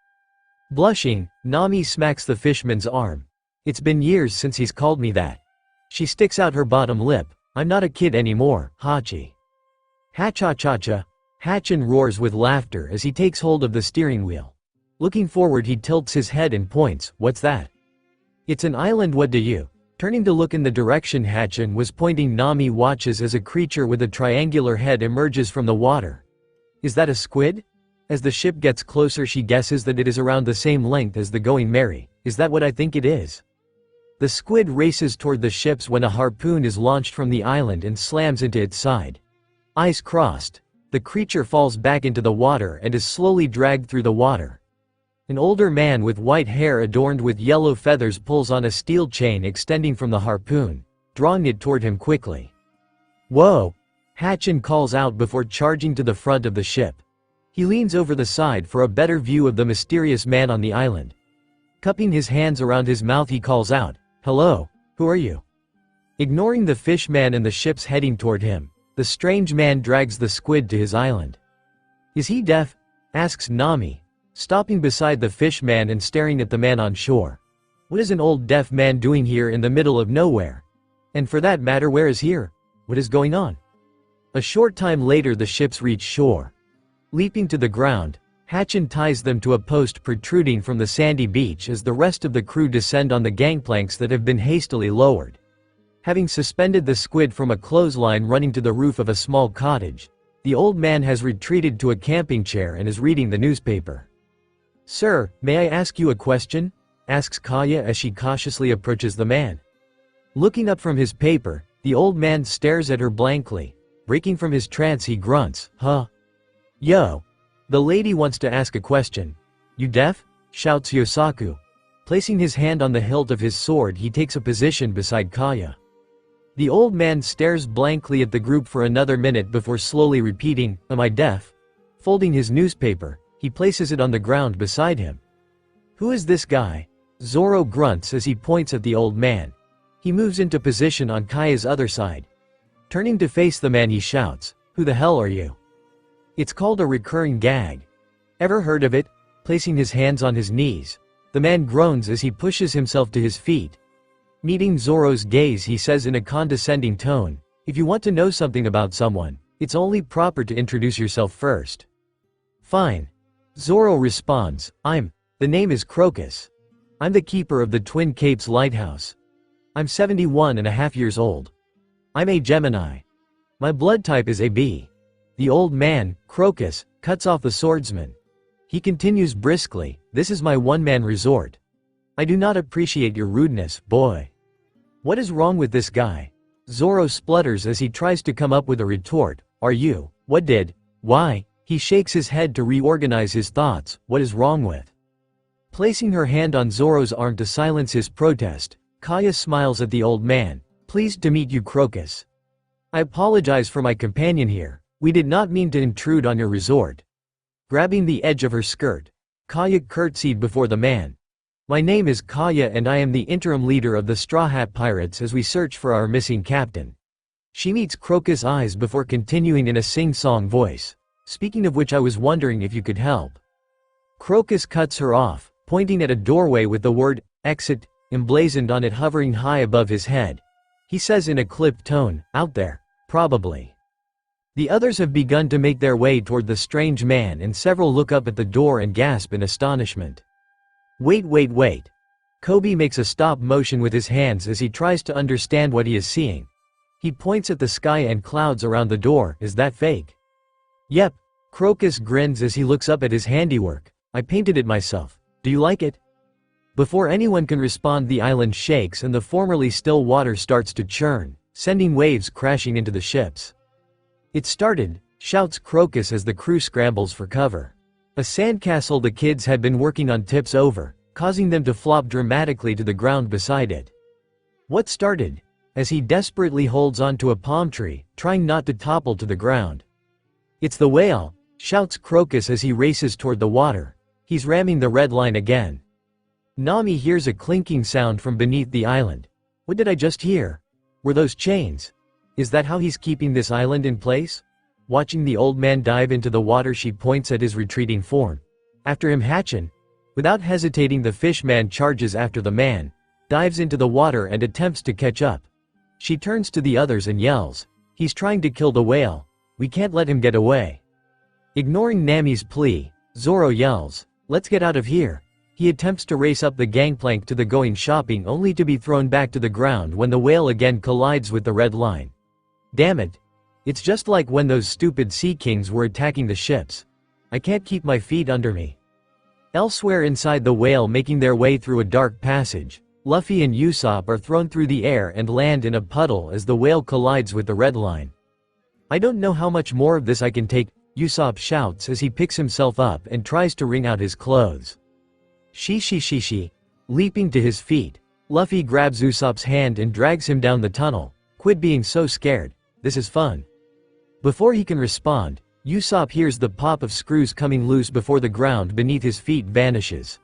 Blushing, Nami smacks the fishman's arm. It's been years since he's called me that. She sticks out her bottom lip. I'm not a kid anymore, Hachi. Ha-cha-cha-cha. Hatchin roars with laughter as he takes hold of the steering wheel. Looking forward, he tilts his head and points. What's that? It's an island. What do you? Turning to look in the direction Hatchin was pointing, Nami watches as a creature with a triangular head emerges from the water. Is that a squid? As the ship gets closer, she guesses that it is around the same length as the Going Merry. Is that what I think it is? The squid races toward the ships when a harpoon is launched from the island and slams into its side. Eyes crossed, the creature falls back into the water and is slowly dragged through the water. An older man with white hair adorned with yellow feathers pulls on a steel chain extending from the harpoon, drawing it toward him quickly. Whoa! Hatchin calls out before charging to the front of the ship. He leans over the side for a better view of the mysterious man on the island. Cupping his hands around his mouth, he calls out, Hello, who are you? Ignoring the fishman and the ships heading toward him, the strange man drags the squid to his island. Is he deaf? Asks Nami, stopping beside the fishman and staring at the man on shore. What is an old deaf man doing here in the middle of nowhere? And for that matter, where is here? What is going on? A short time later, the ships reach shore. Leaping to the ground, Hatchin ties them to a post protruding from the sandy beach as the rest of the crew descend on the gangplanks that have been hastily lowered. Having suspended the squid from a clothesline running to the roof of a small cottage, the old man has retreated to a camping chair and is reading the newspaper. Sir, may I ask you a question? Asks Kaya as she cautiously approaches the man. Looking up from his paper, the old man stares at her blankly. Breaking from his trance, he grunts, Huh? Yo. The lady wants to ask a question. You deaf? Shouts Yosaku. Placing his hand on the hilt of his sword, he takes a position beside Kaya. The old man stares blankly at the group for another minute before slowly repeating, Am I deaf? Folding his newspaper, he places it on the ground beside him. Who is this guy? Zoro grunts as he points at the old man. He moves into position on Kaya's other side. Turning to face the man, he shouts, "Who the hell are you?" It's called a recurring gag. Ever heard of it? Placing his hands on his knees, the man groans as he pushes himself to his feet. Meeting Zoro's gaze, he says in a condescending tone, "If you want to know something about someone, it's only proper to introduce yourself first." "Fine." Zoro responds, The name is Crocus. I'm the keeper of the Twin Capes Lighthouse. I'm 71.5 years old. I'm a Gemini. My blood type is AB. The old man, Crocus, cuts off the swordsman. He continues briskly, "This is my one-man resort. I do not appreciate your rudeness, boy." What is wrong with this guy? Zoro splutters as he tries to come up with a retort. Are you? What did? Why? He shakes his head to reorganize his thoughts. What is wrong with? Placing her hand on Zoro's arm to silence his protest, Kaya smiles at the old man. "Pleased to meet you, Crocus. I apologize for my companion here. We did not mean to intrude on your resort." Grabbing the edge of her skirt, Kaya curtsied before the man. "My name is Kaya and I am the interim leader of the Straw Hat Pirates as we search for our missing captain." She meets Crocus' eyes before continuing in a sing-song voice. "Speaking of which, I was wondering if you could help." Crocus cuts her off, pointing at a doorway with the word, "Exit," emblazoned on it hovering high above his head. He says in a clipped tone, "Out there, probably." The others have begun to make their way toward the strange man and several look up at the door and gasp in astonishment. Wait. Kobe makes a stop motion with his hands as he tries to understand what he is seeing. He points at the sky and clouds around the door. Is that fake? Yep. Crocus grins as he looks up at his handiwork. "I painted it myself. Do you like it?" Before anyone can respond, the island shakes and the formerly still water starts to churn, sending waves crashing into the ships. "It started," shouts Crocus as the crew scrambles for cover. A sandcastle the kids had been working on tips over, causing them to flop dramatically to the ground beside it. "What started?" As he desperately holds onto a palm tree, trying not to topple to the ground. "It's the whale," shouts Crocus as he races toward the water. He's ramming the red line again. Nami hears a clinking sound from beneath the island. What did I just hear? Were those chains? Is that how he's keeping this island in place? Watching the old man dive into the water, she points at his retreating form. After him, Hatchin. Without hesitating, the fish man charges after the man, dives into the water and attempts to catch up. She turns to the others and yells, "He's trying to kill the whale. We can't let him get away." Ignoring Nami's plea, Zoro yells, "Let's get out of here." He attempts to race up the gangplank to the going shopping, only to be thrown back to the ground when the whale again collides with the red line. Damn it. It's just like when those stupid sea kings were attacking the ships. I can't keep my feet under me. Elsewhere inside the whale, making their way through a dark passage, Luffy and Usopp are thrown through the air and land in a puddle as the whale collides with the red line. "I don't know how much more of this I can take," Usopp shouts as he picks himself up and tries to wring out his clothes. She. Leaping to his feet, Luffy grabs Usopp's hand and drags him down the tunnel. "Quit being so scared. This is fun." Before he can respond, Usopp hears the pop of screws coming loose before the ground beneath his feet vanishes.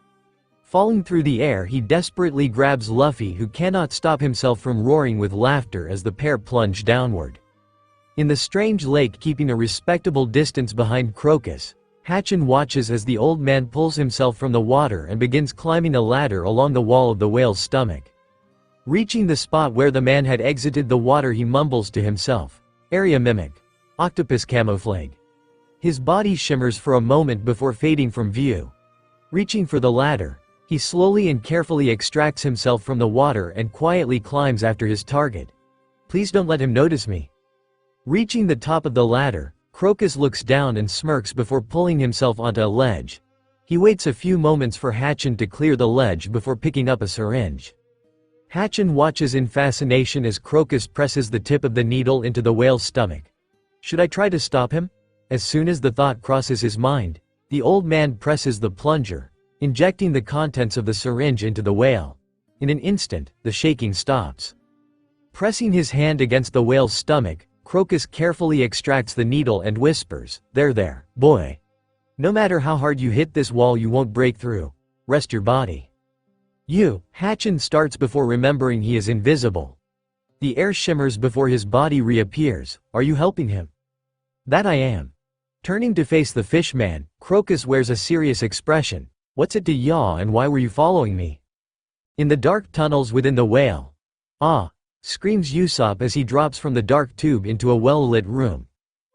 Falling through the air, he desperately grabs Luffy, who cannot stop himself from roaring with laughter as the pair plunge downward. In the strange lake, keeping a respectable distance behind Crocus, Hatchin watches as the old man pulls himself from the water and begins climbing a ladder along the wall of the whale's stomach. Reaching the spot where the man had exited the water, he mumbles to himself, "Area mimic. Octopus camouflage." His body shimmers for a moment before fading from view. Reaching for the ladder, he slowly and carefully extracts himself from the water and quietly climbs after his target. "Please don't let him notice me." Reaching the top of the ladder, Crocus looks down and smirks before pulling himself onto a ledge. He waits a few moments for Hatchin to clear the ledge before picking up a syringe. Hatchin watches in fascination as Crocus presses the tip of the needle into the whale's stomach. Should I try to stop him? As soon as the thought crosses his mind, the old man presses the plunger, injecting the contents of the syringe into the whale. In an instant, the shaking stops. Pressing his hand against the whale's stomach, Crocus carefully extracts the needle and whispers, there, boy. No matter how hard you hit this wall, you won't break through. Rest your body." Hatchin starts before remembering he is invisible. The air shimmers before his body reappears. Are you helping him? That I am. Turning to face the fishman, Crocus wears a serious expression. What's it to yaw and why were you following me? In the dark tunnels within the whale. Ah! Screams Usopp as he drops from the dark tube into a well-lit room.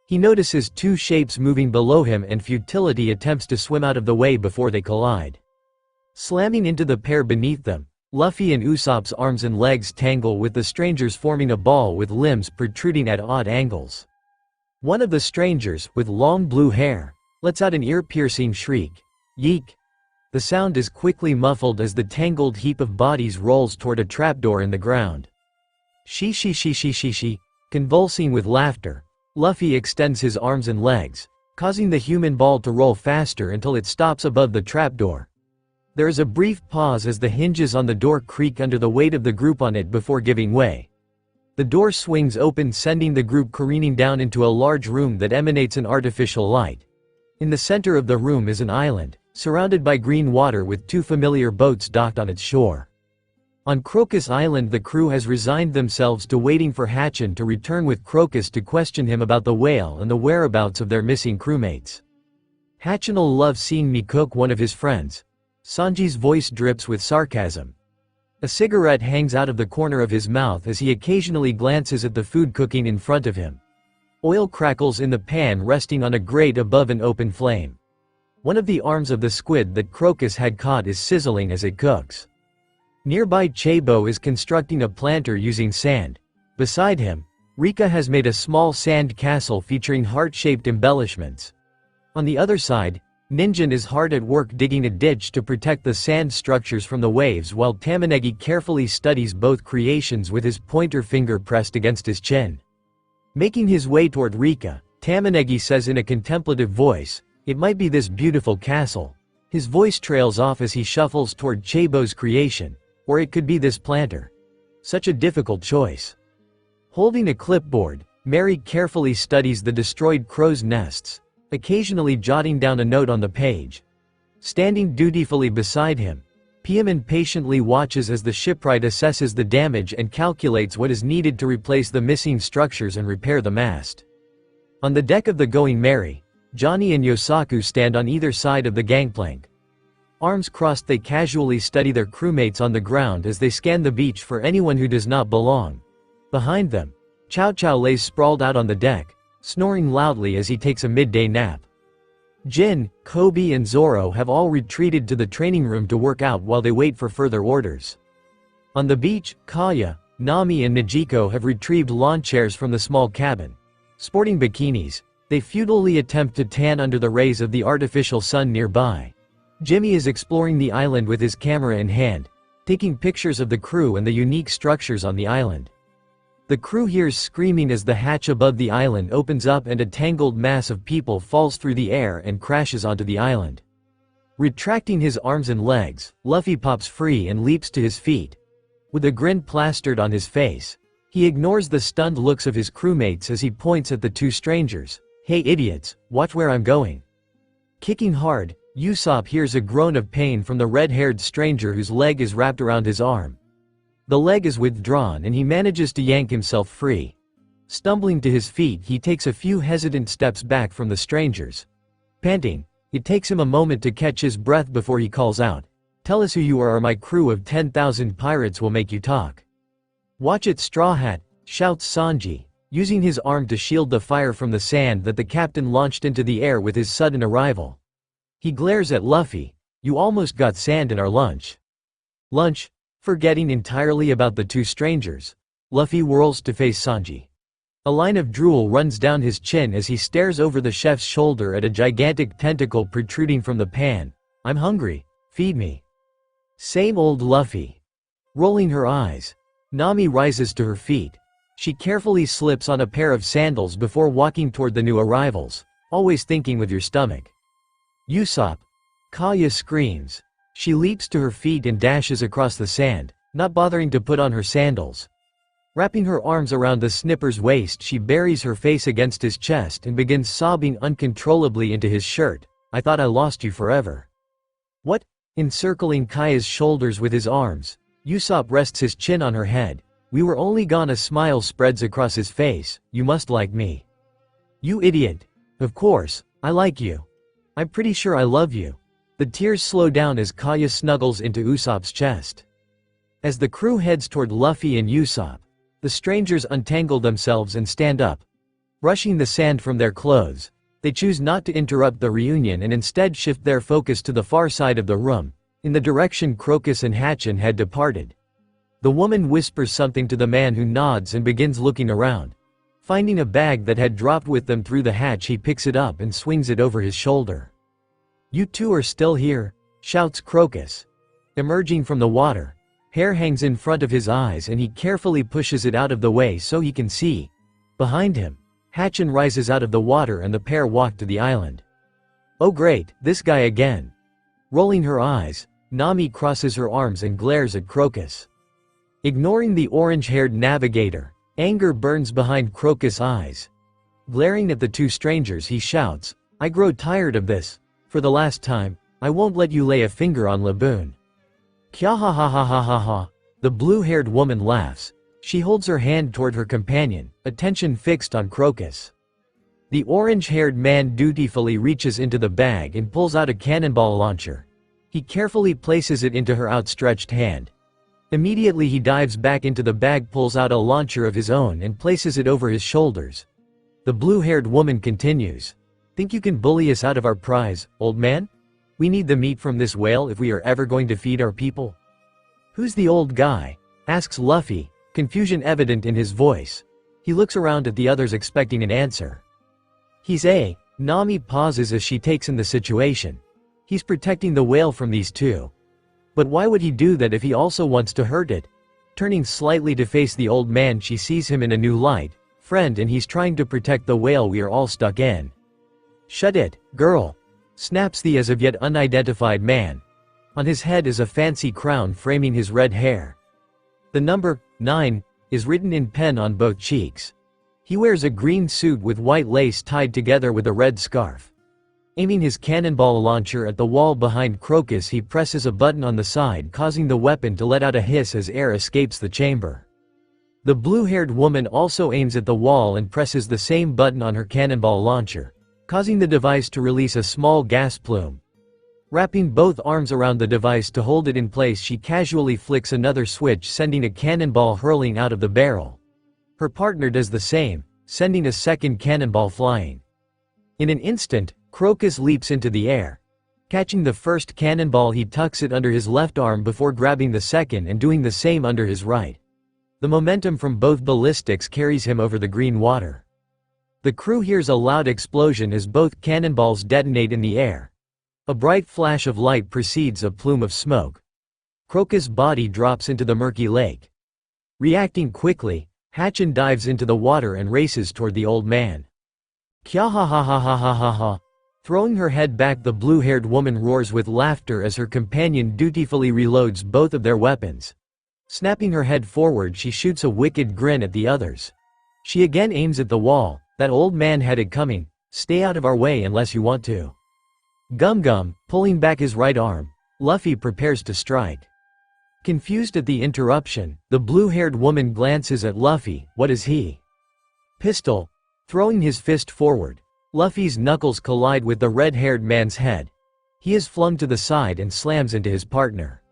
He notices two shapes moving below him and futility attempts to swim out of the way before they collide. Slamming into the pair beneath them, Luffy and Usopp's arms and legs tangle with the strangers forming a ball with limbs protruding at odd angles. One of the strangers, with long blue hair, lets out an ear-piercing shriek. Yeek! The sound is quickly muffled as the tangled heap of bodies rolls toward a trapdoor in the ground. She. Convulsing with laughter, Luffy extends his arms and legs, causing the human ball to roll faster until it stops above the trapdoor. There is a brief pause as the hinges on the door creak under the weight of the group on it before giving way. The door swings open, sending the group careening down into a large room that emanates an artificial light. In the center of the room is an island, surrounded by green water with two familiar boats docked on its shore. On Crocus Island, the crew has resigned themselves to waiting for Hatchin to return with Crocus to question him about the whale and the whereabouts of their missing crewmates. Hatchin'll love seeing me cook one of his friends. Sanji's voice drips with sarcasm. A cigarette hangs out of the corner of his mouth as he occasionally glances at the food cooking in front of him. Oil crackles in the pan resting on a grate above an open flame. One of the arms of the squid that Crocus had caught is sizzling as it cooks. Nearby, Chabo is constructing a planter using sand. Beside him, Rika has made a small sand castle featuring heart-shaped embellishments. On the other side, Ninjin is hard at work digging a ditch to protect the sand structures from the waves while Tamanegi carefully studies both creations with his pointer finger pressed against his chin. Making his way toward Rika, Tamanegi says in a contemplative voice, "It might be this beautiful castle." His voice trails off as he shuffles toward Chabo's creation, or it could be this planter. Such a difficult choice. Holding a clipboard, Mary carefully studies the destroyed crow's nests, occasionally jotting down a note on the page. Standing dutifully beside him, Piaman patiently watches as the shipwright assesses the damage and calculates what is needed to replace the missing structures and repair the mast. On the deck of the Going Merry, Johnny and Yosaku stand on either side of the gangplank. Arms crossed, they casually study their crewmates on the ground as they scan the beach for anyone who does not belong. Behind them, Chow Chow lays sprawled out on the deck, snoring loudly as he takes a midday nap. Jin, Kobe and Zoro have all retreated to the training room to work out while they wait for further orders. On the beach, Kaya, Nami and Najiko have retrieved lawn chairs from the small cabin. Sporting bikinis, they futilely attempt to tan under the rays of the artificial sun nearby. Jimmy is exploring the island with his camera in hand, taking pictures of the crew and the unique structures on the island. The crew hears screaming as the hatch above the island opens up and a tangled mass of people falls through the air and crashes onto the island. Retracting his arms and legs, Luffy pops free and leaps to his feet. With a grin plastered on his face, he ignores the stunned looks of his crewmates as he points at the two strangers. "Hey idiots, watch where I'm going." Kicking hard, Usopp hears a groan of pain from the red-haired stranger whose leg is wrapped around his arm. The leg is withdrawn and he manages to yank himself free. Stumbling to his feet, he takes a few hesitant steps back from the strangers. Panting, it takes him a moment to catch his breath before he calls out, "Tell us who you are or my crew of 10,000 pirates will make you talk." "Watch it, Straw Hat," shouts Sanji, using his arm to shield the fire from the sand that the captain launched into the air with his sudden arrival. He glares at Luffy. "You almost got sand in our lunch." "Lunch?" Forgetting entirely about the two strangers, Luffy whirls to face Sanji. A line of drool runs down his chin as he stares over the chef's shoulder at a gigantic tentacle protruding from the pan. "I'm hungry, feed me." Same old Luffy. Rolling her eyes, Nami rises to her feet. She carefully slips on a pair of sandals before walking toward the new arrivals, always thinking with your stomach. "Usopp!" Kaya screams. She leaps to her feet and dashes across the sand, not bothering to put on her sandals. Wrapping her arms around the snipper's waist, she buries her face against his chest and begins sobbing uncontrollably into his shirt. "I thought I lost you forever." "What?" Encircling Kaya's shoulders with his arms, Usopp rests his chin on her head. We were only gone. A smile spreads across his face. You must like me. You idiot. Of course, I like you. I'm pretty sure I love you. The tears slow down as Kaya snuggles into Usopp's chest. As the crew heads toward Luffy and Usopp, the strangers untangle themselves and stand up. Brushing the sand from their clothes, they choose not to interrupt the reunion and instead shift their focus to the far side of the room, in the direction Crocus and Hatchin had departed. The woman whispers something to the man, who nods and begins looking around. Finding a bag that had dropped with them through the hatch, he picks it up and swings it over his shoulder. You two are still here, shouts Crocus. Emerging from the water, hair hangs in front of his eyes and he carefully pushes it out of the way so he can see. Behind him, Hatchin rises out of the water and the pair walk to the island. Oh great, this guy again. Rolling her eyes, Nami crosses her arms and glares at Crocus. Ignoring the orange-haired navigator, anger burns behind Crocus' eyes. Glaring at the two strangers, he shouts, I grow tired of this. For the last time, I won't let you lay a finger on Laboon. Kya ha ha ha ha ha ha. The blue-haired woman laughs. She holds her hand toward her companion, attention fixed on Crocus. The orange-haired man dutifully reaches into the bag and pulls out a cannonball launcher. He carefully places it into her outstretched hand. Immediately he dives back into the bag, pulls out a launcher of his own and places it over his shoulders. The blue-haired woman continues. Think you can bully us out of our prize, old man? We need the meat from this whale if we are ever going to feed our people. Who's the old guy? Asks Luffy, confusion evident in his voice. He looks around at the others expecting an answer. He's a. Nami pauses as she takes in the situation. He's protecting the whale from these two. But why would he do that if he also wants to hurt it? Turning slightly to face the old man, she sees him in a new light. Friend, and he's trying to protect the whale we are all stuck in. Shut it, girl. Snaps the as of yet unidentified man. On his head is a fancy crown framing his red hair. The number 9 is written in pen on both cheeks. He wears a green suit with white lace tied together with a red scarf. Aiming his cannonball launcher at the wall behind Crocus, he presses a button on the side, causing the weapon to let out a hiss as air escapes the chamber. The blue-haired woman also aims at the wall and presses the same button on her cannonball launcher, causing the device to release a small gas plume. Wrapping both arms around the device to hold it in place, she casually flicks another switch, sending a cannonball hurling out of the barrel. Her partner does the same, sending a second cannonball flying. In an instant, Crocus leaps into the air. Catching the first cannonball, he tucks it under his left arm before grabbing the second and doing the same under his right. The momentum from both ballistics carries him over the green water. The crew hears a loud explosion as both cannonballs detonate in the air. A bright flash of light precedes a plume of smoke. Crocus' body drops into the murky lake. Reacting quickly, Hatchin dives into the water and races toward the old man. Kya ha ha ha ha ha ha ha. Throwing her head back, the blue-haired woman roars with laughter as her companion dutifully reloads both of their weapons. Snapping her head forward, she shoots a wicked grin at the others. She again aims at the wall. That old man had it coming. Stay out of our way unless you want to. Gum, pulling back his right arm, Luffy prepares to strike. Confused at the interruption, the blue-haired woman glances at Luffy. What is he? Pistol. Throwing his fist forward, Luffy's knuckles collide with the red-haired man's head. He is flung to the side and slams into his partner.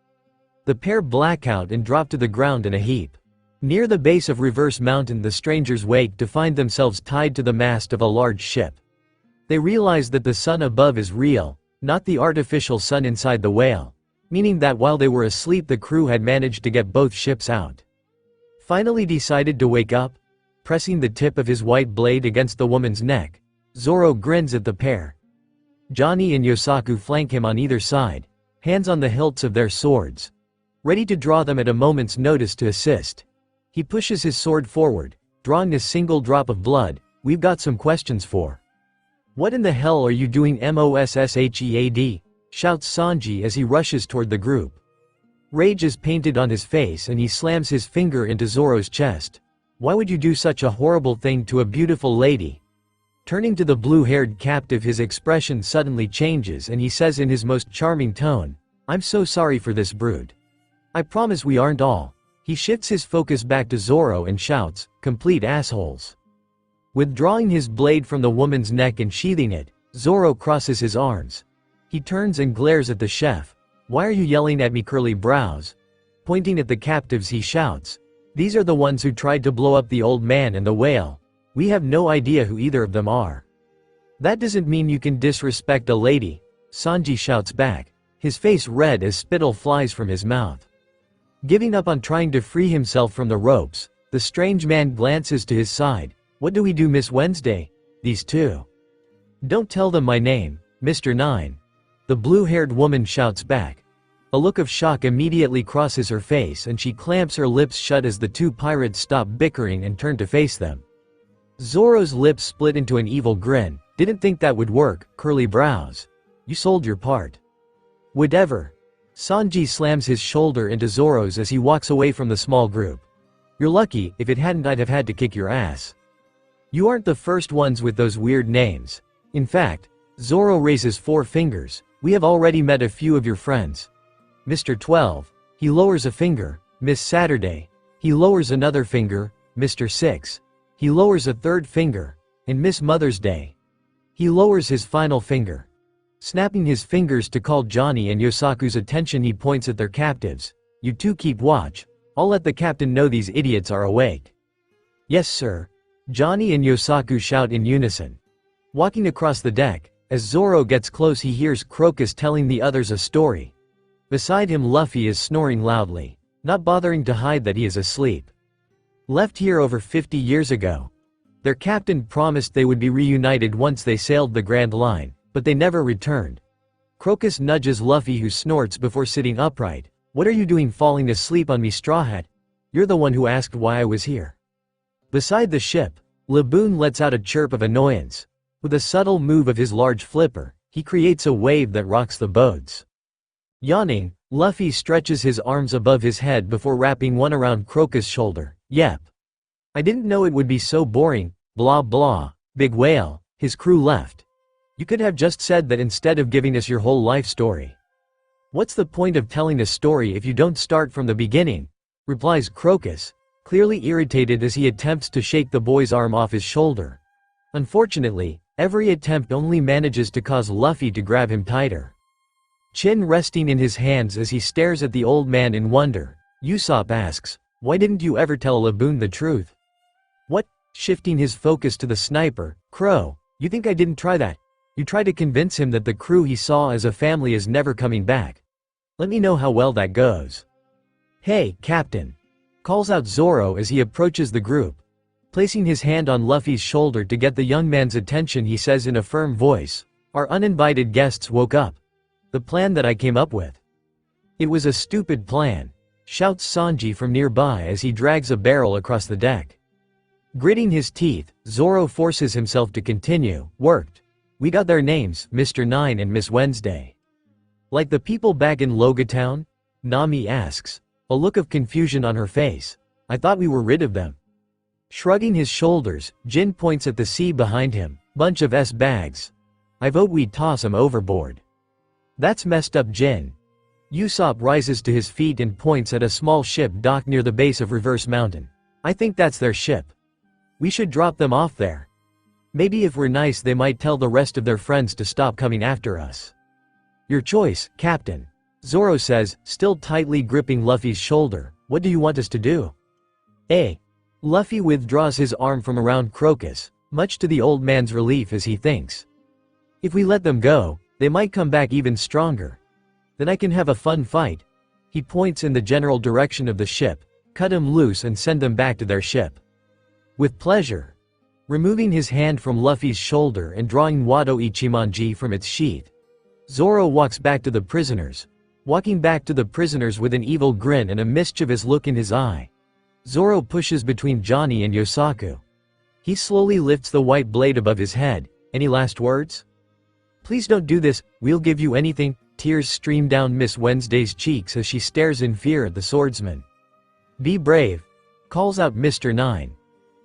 The pair black out and drop to the ground in a heap. Near the base of Reverse Mountain, the strangers wake to find themselves tied to the mast of a large ship. They realize that the sun above is real, not the artificial sun inside the whale, meaning that while they were asleep, the crew had managed to get both ships out. Finally decided to wake up, pressing the tip of his white blade against the woman's neck, Zoro grins at the pair. Johnny and Yosaku flank him on either side, hands on the hilts of their swords, ready to draw them at a moment's notice to assist. He pushes his sword forward, drawing a single drop of blood. We've got some questions for. What in the hell are you doing, Mosshead? Shouts Sanji as he rushes toward the group. Rage is painted on his face and he slams his finger into Zoro's chest. Why would you do such a horrible thing to a beautiful lady? Turning to the blue-haired captive, his expression suddenly changes and he says in his most charming tone, I'm so sorry for this brood. I promise we aren't all. He shifts his focus back to Zoro and shouts, "Complete assholes." Withdrawing his blade from the woman's neck and sheathing it, Zoro crosses his arms. He turns and glares at the chef. "Why are you yelling at me, curly brows?" Pointing at the captives he shouts, "These are the ones who tried to blow up the old man and the whale. We have no idea who either of them are." "That doesn't mean you can disrespect a lady," Sanji shouts back, his face red as spittle flies from his mouth. Giving up on trying to free himself from the ropes, the strange man glances to his side. "What do we do, Miss Wednesday?" "These two." "Don't tell them my name, Mr. Nine." The blue-haired woman shouts back. A look of shock immediately crosses her face and she clamps her lips shut as the two pirates stop bickering and turn to face them. Zoro's lips split into an evil grin. "Didn't think that would work, curly brows. You sold your part." "Whatever." Sanji slams his shoulder into Zoro's as he walks away from the small group. "You're lucky, if it hadn't I'd have had to kick your ass. You aren't the first ones with those weird names. In fact," Zoro raises 4 fingers, "we have already met a few of your friends. Mr. 12, he lowers a finger, Miss Saturday, he lowers another finger, Mr. 6, he lowers a 3rd finger, and Miss Mother's Day. He lowers his final finger. Snapping his fingers to call Johnny and Yosaku's attention, he points at their captives. "You two keep watch. I'll let the captain know these idiots are awake." "Yes, sir." Johnny and Yosaku shout in unison. Walking across the deck, as Zoro gets close he hears Crocus telling the others a story. Beside him Luffy is snoring loudly, not bothering to hide that he is asleep. Left here over 50 years ago. Their captain promised they would be reunited once they sailed the Grand Line, but they never returned. Crocus nudges Luffy, who snorts before sitting upright. "What are you doing falling asleep on me, Straw Hat? You're the one who asked why I was here." Beside the ship, Laboon lets out a chirp of annoyance. With a subtle move of his large flipper, he creates a wave that rocks the boats. Yawning, Luffy stretches his arms above his head before wrapping one around Crocus' shoulder. "Yep. I didn't know it would be so boring, blah blah, big whale." His crew left. "You could have just said that instead of giving us your whole life story." "What's the point of telling a story if you don't start from the beginning?" replies Crocus, clearly irritated as he attempts to shake the boy's arm off his shoulder. Unfortunately, every attempt only manages to cause Luffy to grab him tighter. Chin resting in his hands as he stares at the old man in wonder, Usopp asks, "Why didn't you ever tell Laboon the truth?" "What?" Shifting his focus to the sniper, "Crow, you think I didn't try that? You tried to convince him that the crew he saw as a family is never coming back. Let me know how well that goes." "Hey, Captain!" calls out Zoro as he approaches the group. Placing his hand on Luffy's shoulder to get the young man's attention, he says in a firm voice, "Our uninvited guests woke up. The plan that I came up with. It was a stupid plan," shouts Sanji from nearby as he drags a barrel across the deck. Gritting his teeth, Zoro forces himself to continue. "Worked. We got their names, Mr. Nine and Miss Wednesday." "Like the people back in Logia Town?" Nami asks, a look of confusion on her face. "I thought we were rid of them." Shrugging his shoulders, Jin points at the sea behind him. "Bunch of bags. I vote we toss 'em overboard." "That's messed up, Jin." Usopp rises to his feet and points at a small ship docked near the base of Reverse Mountain. "I think that's their ship. We should drop them off there. Maybe if we're nice they might tell the rest of their friends to stop coming after us." "Your choice, Captain," Zoro says, still tightly gripping Luffy's shoulder. "What do you want us to do?" Luffy withdraws his arm from around Crocus, much to the old man's relief as he thinks, "If we let them go, they might come back even stronger. Then I can have a fun fight." He points in the general direction of the ship. "Cut them loose and send them back to their ship." "With pleasure." Removing his hand from Luffy's shoulder and drawing Wado Ichimonji from its sheath, Zoro walks back to the prisoners. Walking back to the prisoners with an evil grin and a mischievous look in his eye, Zoro pushes between Johnny and Yosaku. He slowly lifts the white blade above his head. "Any last words?" "Please don't do this, we'll give you anything." Tears stream down Miss Wednesday's cheeks as she stares in fear at the swordsman. "Be brave," calls out Mr. Nine.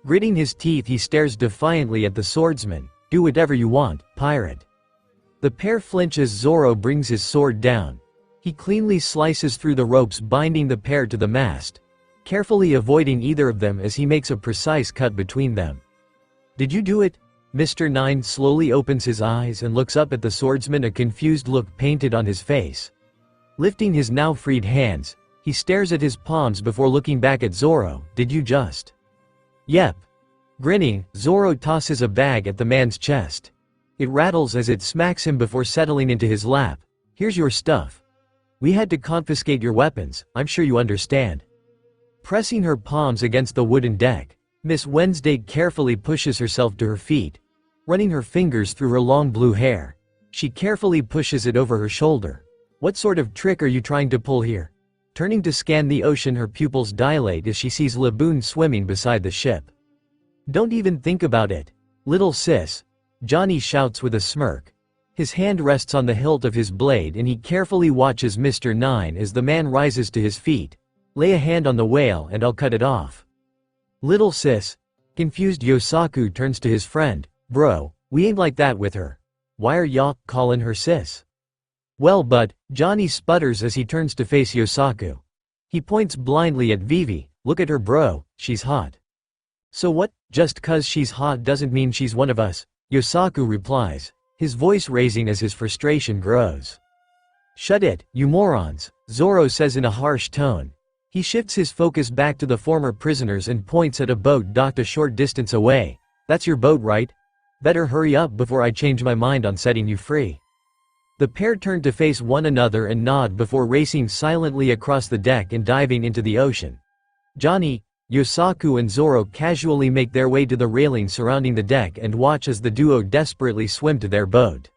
Gritting his teeth he stares defiantly at the swordsman. "Do whatever you want, pirate." The pair flinch as Zoro brings his sword down. He cleanly slices through the ropes binding the pair to the mast. carefully avoiding either of them as he makes a precise cut between them. "Did you do it?" Mr. Nine slowly opens his eyes and looks up at the swordsman, a confused look painted on his face. Lifting his now freed hands, he stares at his palms before looking back at Zoro. "Did you just?" "Yep." Grinning, Zoro tosses a bag at the man's chest. It rattles as it smacks him before settling into his lap. "Here's your stuff. We had to confiscate your weapons, I'm sure you understand." Pressing her palms against the wooden deck, Miss Wednesday carefully pushes herself to her feet. Running her fingers through her long blue hair, she carefully pushes it over her shoulder. "What sort of trick are you trying to pull here?" Turning to scan the ocean, her pupils dilate as she sees Laboon swimming beside the ship. "Don't even think about it, little sis," Johnny shouts with a smirk. His hand rests on the hilt of his blade and he carefully watches Mr. Nine as the man rises to his feet. "Lay a hand on the whale and I'll cut it off." "Little sis?" Confused Yosaku turns to his friend. "Bro, we ain't like that with her. Why are y'all callin' her sis?" "Well, but," Johnny sputters as he turns to face Yosaku. He points blindly at Vivi. "Look at her, bro, she's hot." "So what, just 'cause she's hot doesn't mean she's one of us," Yosaku replies, his voice raising as his frustration grows. "Shut it, you morons," Zoro says in a harsh tone. He shifts his focus back to the former prisoners and points at a boat docked a short distance away. "That's your boat, right? Better hurry up before I change my mind on setting you free." The pair turn to face one another and nod before racing silently across the deck and diving into the ocean. Johnny, Yosaku and Zoro casually make their way to the railing surrounding the deck and watch as the duo desperately swim to their boat.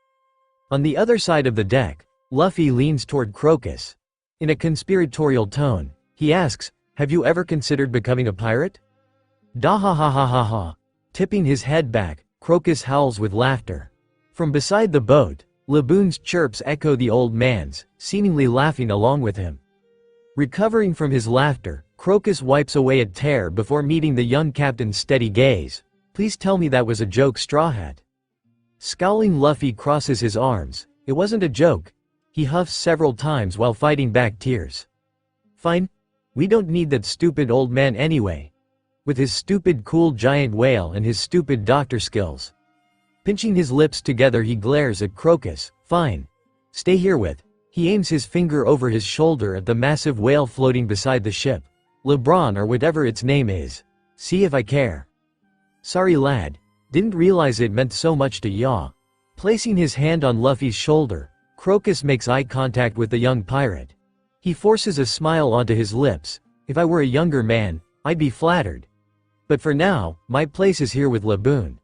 On the other side of the deck, Luffy leans toward Crocus. In a conspiratorial tone, he asks, "Have you ever considered becoming a pirate?" "Da ha ha ha ha ha." Tipping his head back, Crocus howls with laughter. From beside the boat, Laboon's chirps echo the old man's, seemingly laughing along with him. Recovering from his laughter, Crocus wipes away a tear before meeting the young captain's steady gaze. "Please tell me that was a joke, Straw Hat." Scowling, Luffy crosses his arms. "It wasn't a joke." He huffs several times while fighting back tears. "Fine. We don't need that stupid old man anyway. With his stupid cool giant whale and his stupid doctor skills." Pinching his lips together, he glares at Crocus. "Fine. Stay here with." He aims his finger over his shoulder at the massive whale floating beside the ship. "LeBron or whatever its name is. See if I care." "Sorry lad. Didn't realize it meant so much to ya." Placing his hand on Luffy's shoulder, Crocus makes eye contact with the young pirate. He forces a smile onto his lips. "If I were a younger man, I'd be flattered. But for now, my place is here with Laboon.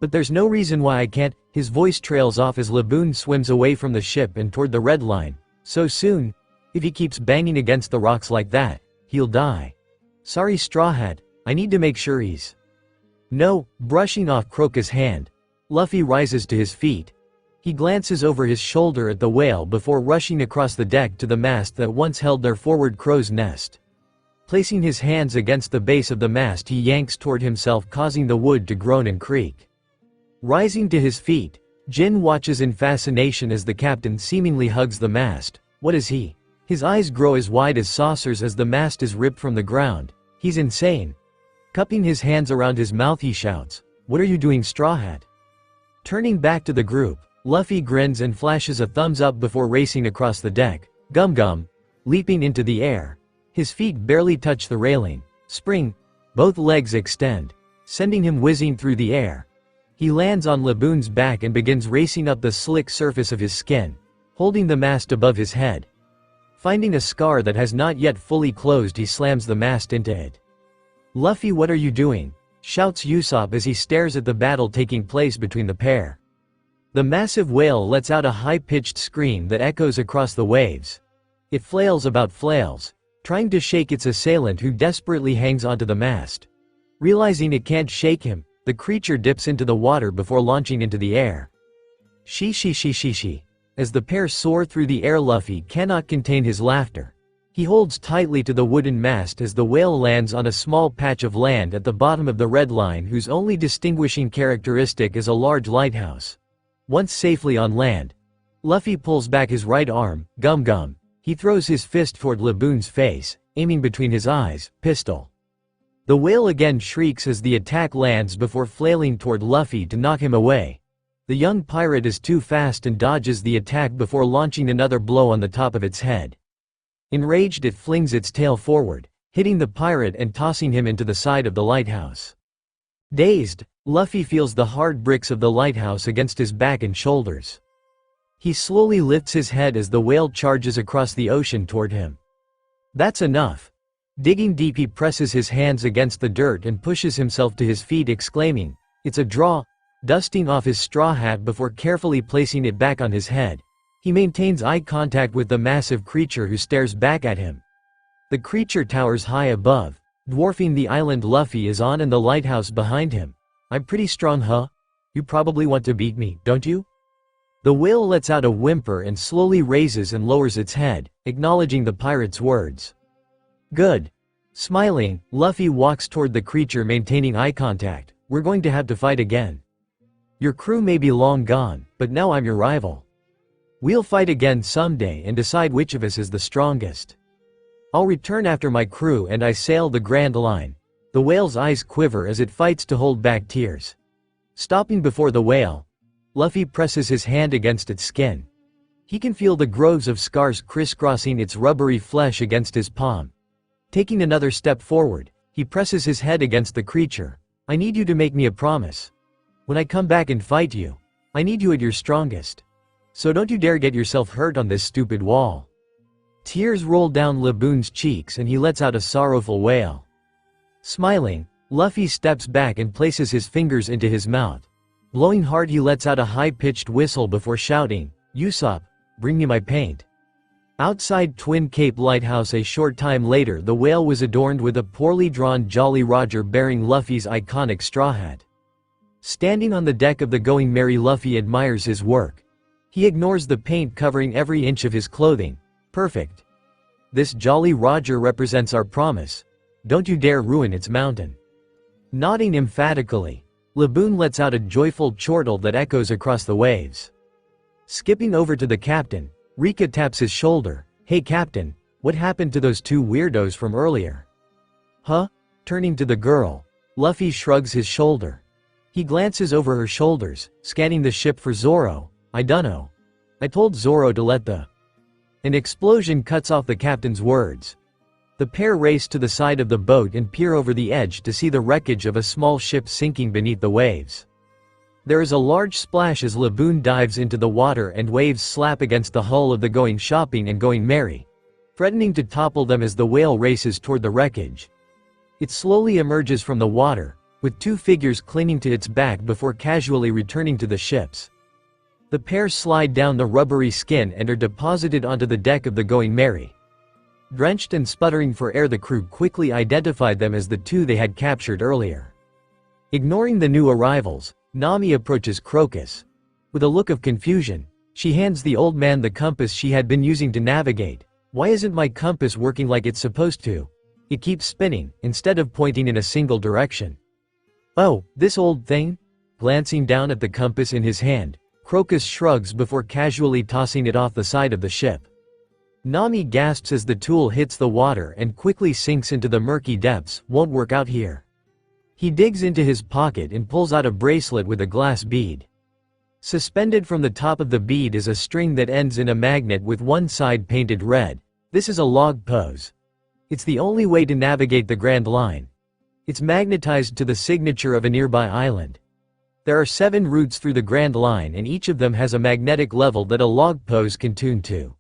But there's no reason why I can't." His voice trails off as Laboon swims away from the ship and toward the red line. "So soon? If he keeps banging against the rocks like that, he'll die." "Sorry Straw Hat, I need to make sure he's—" "No." Brushing off Crocus' hand, Luffy rises to his feet. He glances over his shoulder at the whale before rushing across the deck to the mast that once held their forward crow's nest. Placing his hands against the base of the mast, he yanks toward himself, causing the wood to groan and creak. Rising to his feet, Jin watches in fascination as the captain seemingly hugs the mast. What is he? His eyes grow as wide as saucers as the mast is ripped from the ground. He's insane. Cupping his hands around his mouth, he shouts, "What are you doing, Straw Hat?" Turning back to the group, Luffy grins and flashes a thumbs up before racing across the deck. Gum Gum, leaping into the air. His feet barely touch the railing. Spring, both legs extend, sending him whizzing through the air. He lands on Laboon's back and begins racing up the slick surface of his skin, holding the mast above his head. Finding a scar that has not yet fully closed, he slams the mast into it. "Luffy, what are you doing?" shouts Usopp as he stares at the battle taking place between the pair. The massive whale lets out a high-pitched scream that echoes across the waves. It flails about flails, trying to shake its assailant, who desperately hangs onto the mast. Realizing it can't shake him, the creature dips into the water before launching into the air. She. As the pair soar through the air, Luffy cannot contain his laughter. He holds tightly to the wooden mast as the whale lands on a small patch of land at the bottom of the red line, whose only distinguishing characteristic is a large lighthouse. Once safely on land, Luffy pulls back his right arm. Gum Gum. He throws his fist toward Laboon's face. aiming between his eyes, pistol. The whale again shrieks as the attack lands before flailing toward Luffy to knock him away. The young pirate is too fast and dodges the attack before launching another blow on the top of its head. Enraged, it flings its tail forward, hitting the pirate and tossing him into the side of the lighthouse. Dazed, Luffy feels the hard bricks of the lighthouse against his back and shoulders. He slowly lifts his head as the whale charges across the ocean toward him. That's enough. Digging deep, he presses his hands against the dirt and pushes himself to his feet, exclaiming, "It's a draw!" Dusting off his straw hat before carefully placing it back on his head. He maintains eye contact with the massive creature who stares back at him. The creature towers high above, dwarfing the island Luffy is on and the lighthouse behind him. "I'm pretty strong, huh? You probably want to beat me, don't you?" The whale lets out a whimper and slowly raises and lowers its head, acknowledging the pirate's words. "Good." Smiling, Luffy walks toward the creature, maintaining eye contact. "We're going to have to fight again. Your crew may be long gone, but now I'm your rival. We'll fight again someday and decide which of us is the strongest. I'll return after my crew and I sail the Grand Line." The whale's eyes quiver as it fights to hold back tears. Stopping before the whale, Luffy presses his hand against its skin. He can feel the groves of scars crisscrossing its rubbery flesh against his palm. Taking another step forward, he presses his head against the creature. "I need you to make me a promise. When I come back and fight you, I need you at your strongest. So don't you dare get yourself hurt on this stupid wall." Tears roll down Laboon's cheeks and he lets out a sorrowful wail. Smiling, Luffy steps back and places his fingers into his mouth. Blowing hard, he lets out a high-pitched whistle before shouting, "Usopp, bring me my paint." Outside Twin Cape Lighthouse a short time later, the whale was adorned with a poorly drawn Jolly Roger bearing Luffy's iconic straw hat. Standing on the deck of the Going Merry, Luffy admires his work. He ignores the paint covering every inch of his clothing. "Perfect. This Jolly Roger represents our promise. Don't you dare ruin its mountain." Nodding emphatically, Laboon lets out a joyful chortle that echoes across the waves. Skipping over to the captain, Rika taps his shoulder. "Hey Captain, what happened to those two weirdos from earlier?" "Huh?" Turning to the girl, Luffy shrugs his shoulder. He glances over her shoulders, scanning the ship for Zoro. "I dunno. I told Zoro to let the—" An explosion cuts off the captain's words. The pair race to the side of the boat and peer over the edge to see the wreckage of a small ship sinking beneath the waves. There is a large splash as Laboon dives into the water and waves slap against the hull of the Going Shopping and Going Merry, threatening to topple them as the whale races toward the wreckage. It slowly emerges from the water, with two figures clinging to its back before casually returning to the ships. The pair slide down the rubbery skin and are deposited onto the deck of the Going Merry. Drenched and sputtering for air, the crew quickly identified them as the two they had captured earlier. Ignoring the new arrivals, Nami approaches Crocus. With a look of confusion, she hands the old man the compass she had been using to navigate. "Why isn't my compass working like it's supposed to? It keeps spinning, instead of pointing in a single direction." "Oh, this old thing?" Glancing down at the compass in his hand, Crocus shrugs before casually tossing it off the side of the ship. Nami gasps as the tool hits the water and quickly sinks into the murky depths. "Won't work out here." He digs into his pocket and pulls out a bracelet with a glass bead. Suspended from the top of the bead is a string that ends in a magnet with one side painted red. This is a log pose. It's the only way to navigate the Grand Line. It's magnetized to the signature of a nearby island. There are 7 routes through the Grand Line and each of them has a magnetic level that a log pose can tune to.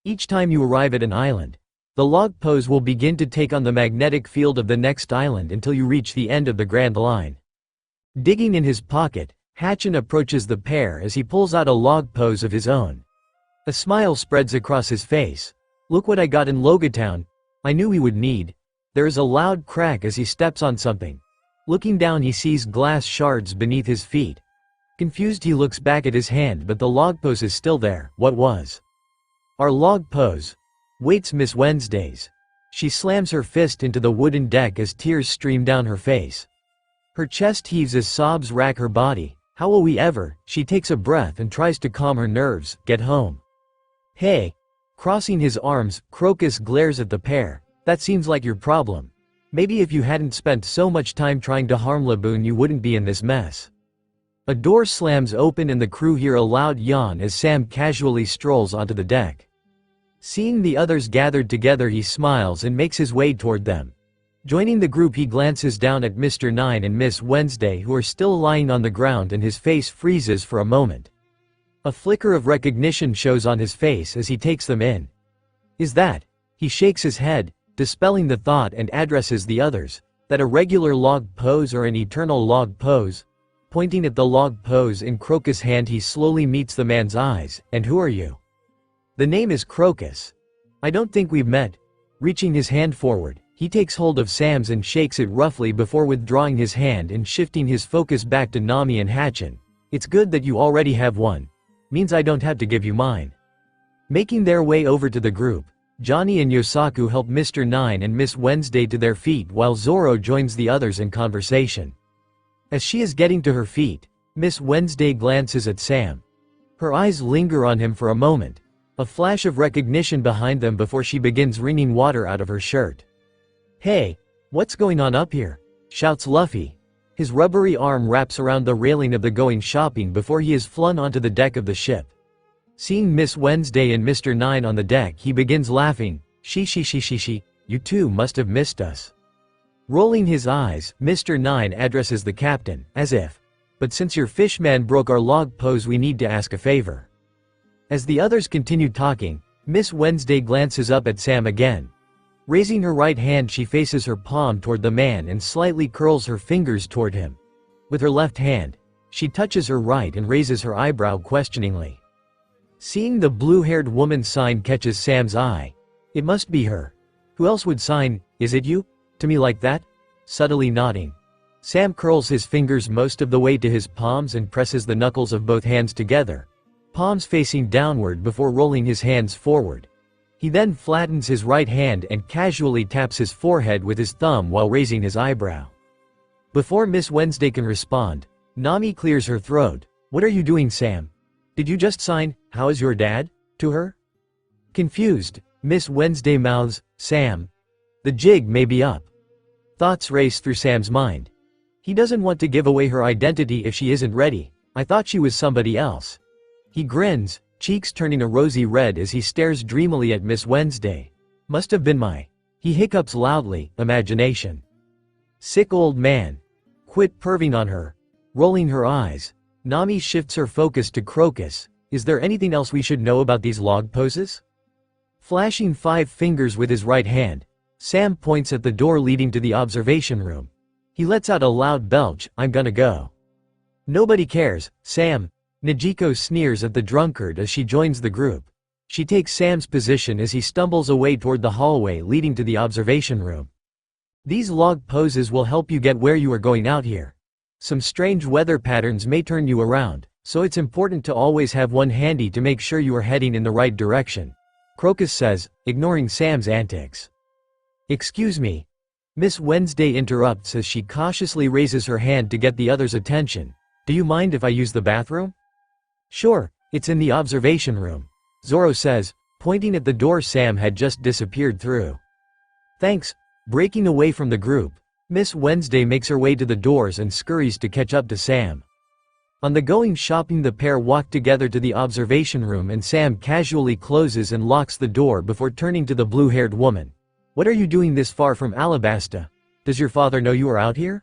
Each time you arrive at an island, the log pose will begin to take on the magnetic field of the next island until you reach the end of the Grand Line. Digging in his pocket, Hatchin approaches the pair as he pulls out a log pose of his own. A smile spreads across his face. "Look what I got in Logatown. I knew we would need." There is a loud crack as he steps on something. Looking down, he sees glass shards beneath his feet. Confused, he looks back at his hand, but the log pose is still there. What was our log pose? Waits Miss Wednesdays. She slams her fist into the wooden deck as tears stream down her face. Her chest heaves as sobs rack her body. How will we ever? She takes a breath and tries to calm her nerves. Get home. Hey. Crossing his arms, Crocus glares at the pair. That seems like your problem. Maybe if you hadn't spent so much time trying to harm Laboon you wouldn't be in this mess. A door slams open and the crew hear a loud yawn as Sam casually strolls onto the deck. Seeing the others gathered together, he smiles and makes his way toward them. Joining the group, he glances down at Mr. 9 and Miss Wednesday, who are still lying on the ground, and his face freezes for a moment. A flicker of recognition shows on his face as he takes them in. Is that? He shakes his head, dispelling the thought, and addresses the others. That a regular log pose or an eternal log pose? Pointing at the log pose in Crocus' hand, he slowly meets the man's eyes. And who are you? The name is Crocus. I don't think we've met. Reaching his hand forward, he takes hold of Sam's and shakes it roughly before withdrawing his hand and shifting his focus back to Nami and Hatchin. It's good that you already have one. Means I don't have to give you mine. Making their way over to the group, Johnny and Yosaku help Mr. 9 and Miss Wednesday to their feet while Zoro joins the others in conversation. As she is getting to her feet, Miss Wednesday glances at Sam. Her eyes linger on him for a moment, a flash of recognition behind them before she begins wringing water out of her shirt. "Hey, what's going on up here?" shouts Luffy. His rubbery arm wraps around the railing of the going shopping before he is flung onto the deck of the ship. Seeing Miss Wednesday and Mr. 9 on the deck, he begins laughing. She, you two must have missed us." Rolling his eyes, Mr. 9 addresses the captain, as if, "But since your fishman broke our log pose, we need to ask a favor." As the others continue talking, Miss Wednesday glances up at Sam again. Raising her right hand, she faces her palm toward the man and slightly curls her fingers toward him. With her left hand, she touches her right and raises her eyebrow questioningly. Seeing the blue-haired woman's sign catches Sam's eye. It must be her. Who else would sign, "Is it you?" to me like that? Subtly nodding. Sam curls his fingers most of the way to his palms and presses the knuckles of both hands together, palms facing downward before rolling his hands forward. He then flattens his right hand and casually taps his forehead with his thumb while raising his eyebrow. Before Miss Wednesday can respond, Nami clears her throat. "What are you doing, Sam? Did you just sign, 'How is your dad?' to her?" Confused, Miss Wednesday mouths, "Sam. The jig may be up." Thoughts race through Sam's mind. He doesn't want to give away her identity if she isn't ready. "I thought she was somebody else." He grins, cheeks turning a rosy red as he stares dreamily at Miss Wednesday. "Must have been my..." He hiccups loudly, "imagination." "Sick old man. Quit perving on her." Rolling her eyes, Nami shifts her focus to Crocus. "Is there anything else we should know about these log poses?" Flashing 5 fingers with his right hand, Sam points at the door leading to the observation room. He lets out a loud belch. "I'm gonna go." "Nobody cares, Sam." Najiko sneers at the drunkard as she joins the group. She takes Sam's position as he stumbles away toward the hallway leading to the observation room. "These log poses will help you get where you are going out here. Some strange weather patterns may turn you around, so it's important to always have one handy to make sure you are heading in the right direction," Crocus says, ignoring Sam's antics. "Excuse me." Miss Wednesday interrupts as she cautiously raises her hand to get the others' attention. "Do you mind if I use the bathroom?" "Sure, it's in the observation room," Zoro says, pointing at the door Sam had just disappeared through. "Thanks." Breaking away from the group, Miss Wednesday makes her way to the doors and scurries to catch up to Sam. On the going shopping, the pair walk together to the observation room and Sam casually closes and locks the door before turning to the blue-haired woman. "What are you doing this far from Alabasta? Does your father know you are out here?"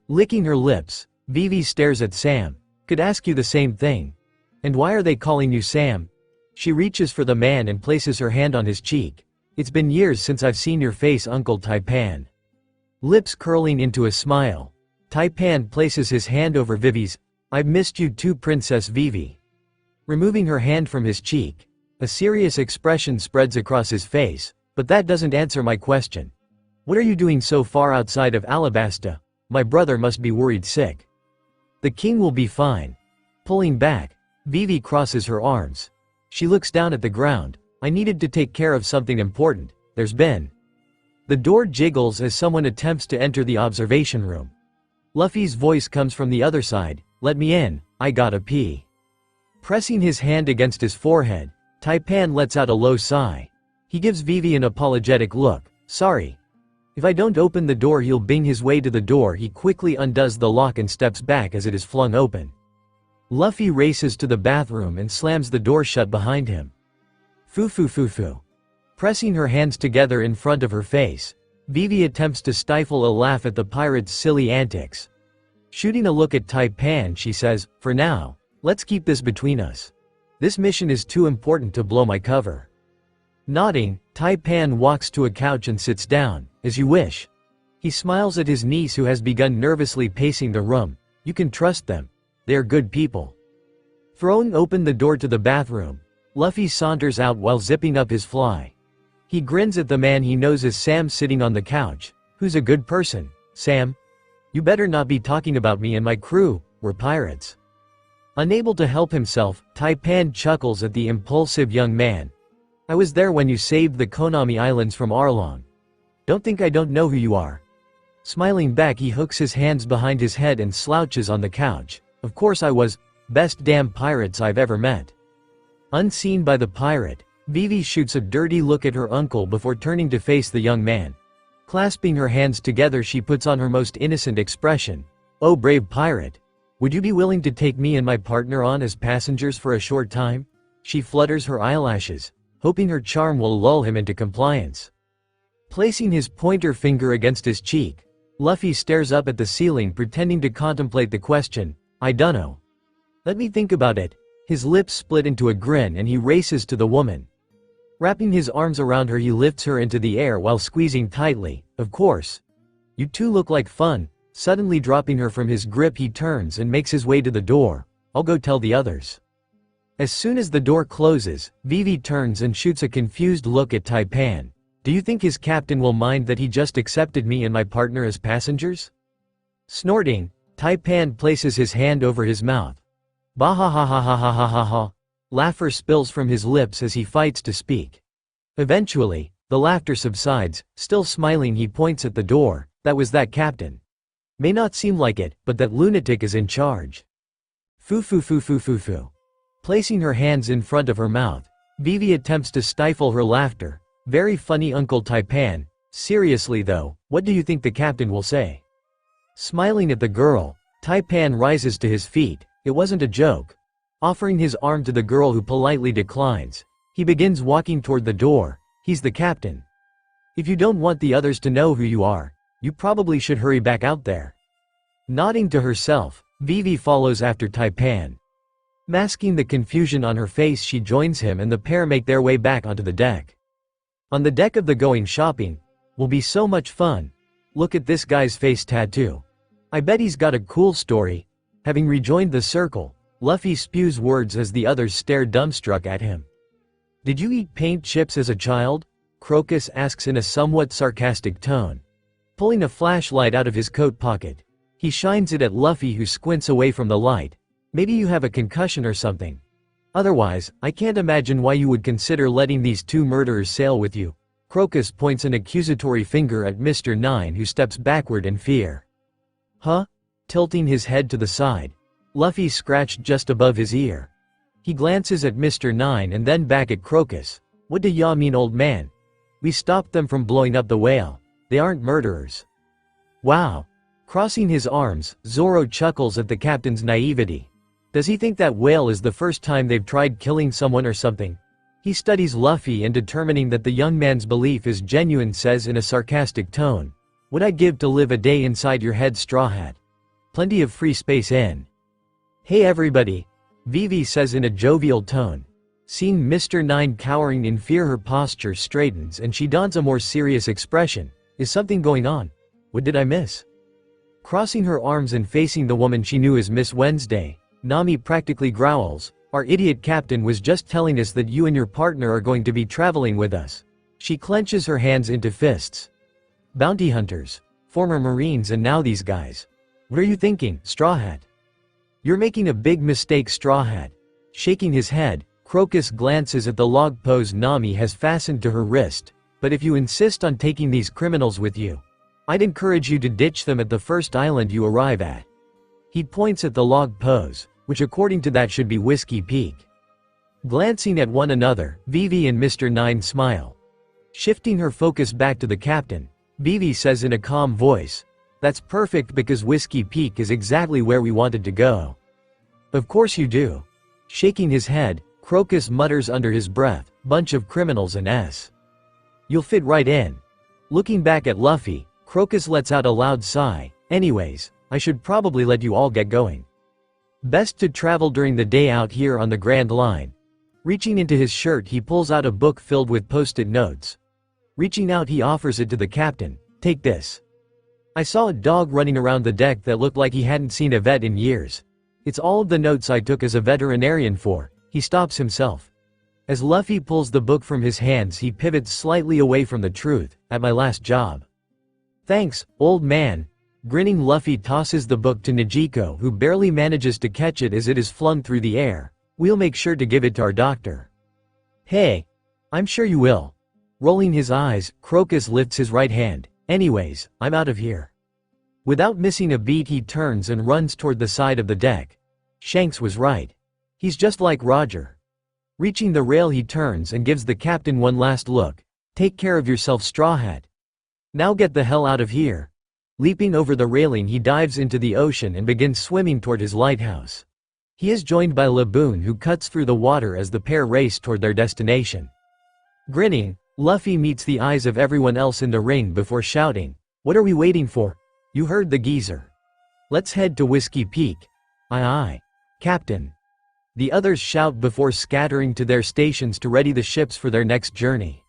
Licking her lips, Vivi stares at Sam. "Could ask you the same thing. And why are they calling you Sam?" She reaches for the man and places her hand on his cheek. "It's been years since I've seen your face, Uncle Taipan." Lips curling into a smile, Taipan places his hand over Vivi's. "I've missed you too, Princess Vivi." Removing her hand from his cheek, a serious expression spreads across his face. "But that doesn't answer my question. What are you doing so far outside of Alabasta? My brother must be worried sick." "The king will be fine." Pulling back, Vivi crosses her arms. She looks down at the ground. "I needed to take care of something important. There's been..." The door jiggles as someone attempts to enter the observation room. Luffy's voice comes from the other side. "Let me in, I gotta pee." Pressing his hand against his forehead, Taipan lets out a low sigh. He gives Vivi an apologetic look. Sorry. If I don't open the door, he'll bing his way to the door. He quickly undoes the lock and steps back as it is flung open. Luffy races to the bathroom and slams the door shut behind him. Foo foo foo foo. Pressing her hands together in front of her face, Vivi attempts to stifle a laugh at the pirate's silly antics. Shooting a look at Taipan, she says, "For now, let's keep this between us. This mission is too important to blow my cover." Nodding, Taipan walks to a couch and sits down. "As you wish." He smiles at his niece, who has begun nervously pacing the room. "You can trust them. They are good people." Throwing open the door to the bathroom, Luffy saunters out while zipping up his fly. He grins at the man he knows as Sam sitting on the couch. "Who's a good person, Sam? You better not be talking about me and my crew. We're pirates." Unable to help himself, Taipan chuckles at the impulsive young man. "I was there when you saved the Konami Islands from Arlong. Don't think I don't know who you are." Smiling back, he hooks his hands behind his head and slouches on the couch. "Of course I was. Best damn pirates I've ever met." Unseen by the pirate, Vivi shoots a dirty look at her uncle before turning to face the young man. Clasping her hands together, she puts on her most innocent expression. "Oh brave pirate. Would you be willing to take me and my partner on as passengers for a short time?" She flutters her eyelashes, hoping her charm will lull him into compliance. Placing his pointer finger against his cheek, Luffy stares up at the ceiling, pretending to contemplate the question. "I dunno. Let me think about it." His lips split into a grin and he races to the woman. Wrapping his arms around her, he lifts her into the air while squeezing tightly. "Of course. You two look like fun." Suddenly dropping her from his grip, he turns and makes his way to the door. "I'll go tell the others." As soon as the door closes, Vivi turns and shoots a confused look at Taipan. "Do you think his captain will mind that he just accepted me and my partner as passengers?" Snorting, Taipan places his hand over his mouth. "Bah ha ha ha ha ha ha ha ha." Laughter spills from his lips as he fights to speak. Eventually, the laughter subsides. Still smiling, he points at the door. "That was that captain. May not seem like it, but that lunatic is in charge." Foo foo foo foo foo foo. Placing her hands in front of her mouth, Vivi attempts to stifle her laughter. "Very funny, Uncle Taipan. Seriously though, what do you think the captain will say?" Smiling at the girl, Taipan rises to his feet. "It wasn't a joke." Offering his arm to the girl, who politely declines, he begins walking toward the door. "He's the captain. If you don't want the others to know who you are, you probably should hurry back out there." Nodding to herself, Vivi follows after Taipan. Masking the confusion on her face, she joins him and the pair make their way back onto the deck. On the deck of the Going Shopping, "Will be so much fun. Look at this guy's face tattoo. I bet he's got a cool story." Having rejoined the circle, Luffy spews words as the others stare dumbstruck at him. "Did you eat paint chips as a child?" Crocus asks in a somewhat sarcastic tone. Pulling a flashlight out of his coat pocket, he shines it at Luffy, who squints away from the light. "Maybe you have a concussion or something. Otherwise, I can't imagine why you would consider letting these two murderers sail with you." Crocus points an accusatory finger at Mr. Nine, who steps backward in fear. "Huh?" Tilting his head to the side, Luffy scratched just above his ear. He glances at Mr. Nine and then back at Crocus. "What do ya mean, old man? We stopped them from blowing up the whale. They aren't murderers." "Wow." Crossing his arms, Zoro chuckles at the captain's naivety. Does he think that whale is the first time they've tried killing someone or something? He studies Luffy and, determining that the young man's belief is genuine, says in a sarcastic tone, "Would I give to live a day inside your head, Straw Hat? Plenty of free space in." "Hey everybody," Vivi says in a jovial tone. Seeing Mr. Nine cowering in fear, her posture straightens and she dons a more serious expression. "Is something going on? What did I miss?" Crossing her arms and facing the woman she knew as Miss Wednesday, Nami practically growls, "Our idiot captain was just telling us that you and your partner are going to be traveling with us." She clenches her hands into fists. "Bounty hunters, former Marines, and now these guys. What are you thinking, Straw Hat? You're making a big mistake, Straw Hat." Shaking his head, Crocus glances at the log pose Nami has fastened to her wrist. "But if you insist on taking these criminals with you, I'd encourage you to ditch them at the first island you arrive at." He points at the log pose, which according to that should be Whiskey Peak. Glancing at one another, Vivi and Mr. Nine smile. Shifting her focus back to the captain, Vivi says in a calm voice, "That's perfect because Whiskey Peak is exactly where we wanted to go." "Of course you do." Shaking his head, Crocus mutters under his breath, "Bunch of criminals and s. You'll fit right in." Looking back at Luffy, Crocus lets out a loud sigh. "Anyways, I should probably let you all get going. Best to travel during the day out here on the Grand Line." Reaching into his shirt, he pulls out a book filled with post-it notes. Reaching out, he offers it to the captain. "Take this. I saw a dog running around the deck that looked like he hadn't seen a vet in years. It's all of the notes I took as a veterinarian for." He stops himself. As Luffy pulls the book from his hands, he pivots slightly away from the truth. "At my last job." "Thanks, old man." Grinning, Luffy tosses the book to Nijiko, who barely manages to catch it as it is flung through the air. "We'll make sure to give it to our doctor." "Hey. I'm sure you will." Rolling his eyes, Crocus lifts his right hand. "Anyways, I'm out of here." Without missing a beat, he turns and runs toward the side of the deck. Shanks was right. He's just like Roger. Reaching the rail, he turns and gives the captain one last look. "Take care of yourself, Straw Hat. Now get the hell out of here." Leaping over the railing, he dives into the ocean and begins swimming toward his lighthouse. He is joined by Laboon, who cuts through the water as the pair race toward their destination. Grinning, Luffy meets the eyes of everyone else in the ring before shouting, "What are we waiting for? You heard the geezer. Let's head to Whiskey Peak." "Aye aye, Captain." The others shout before scattering to their stations to ready the ships for their next journey.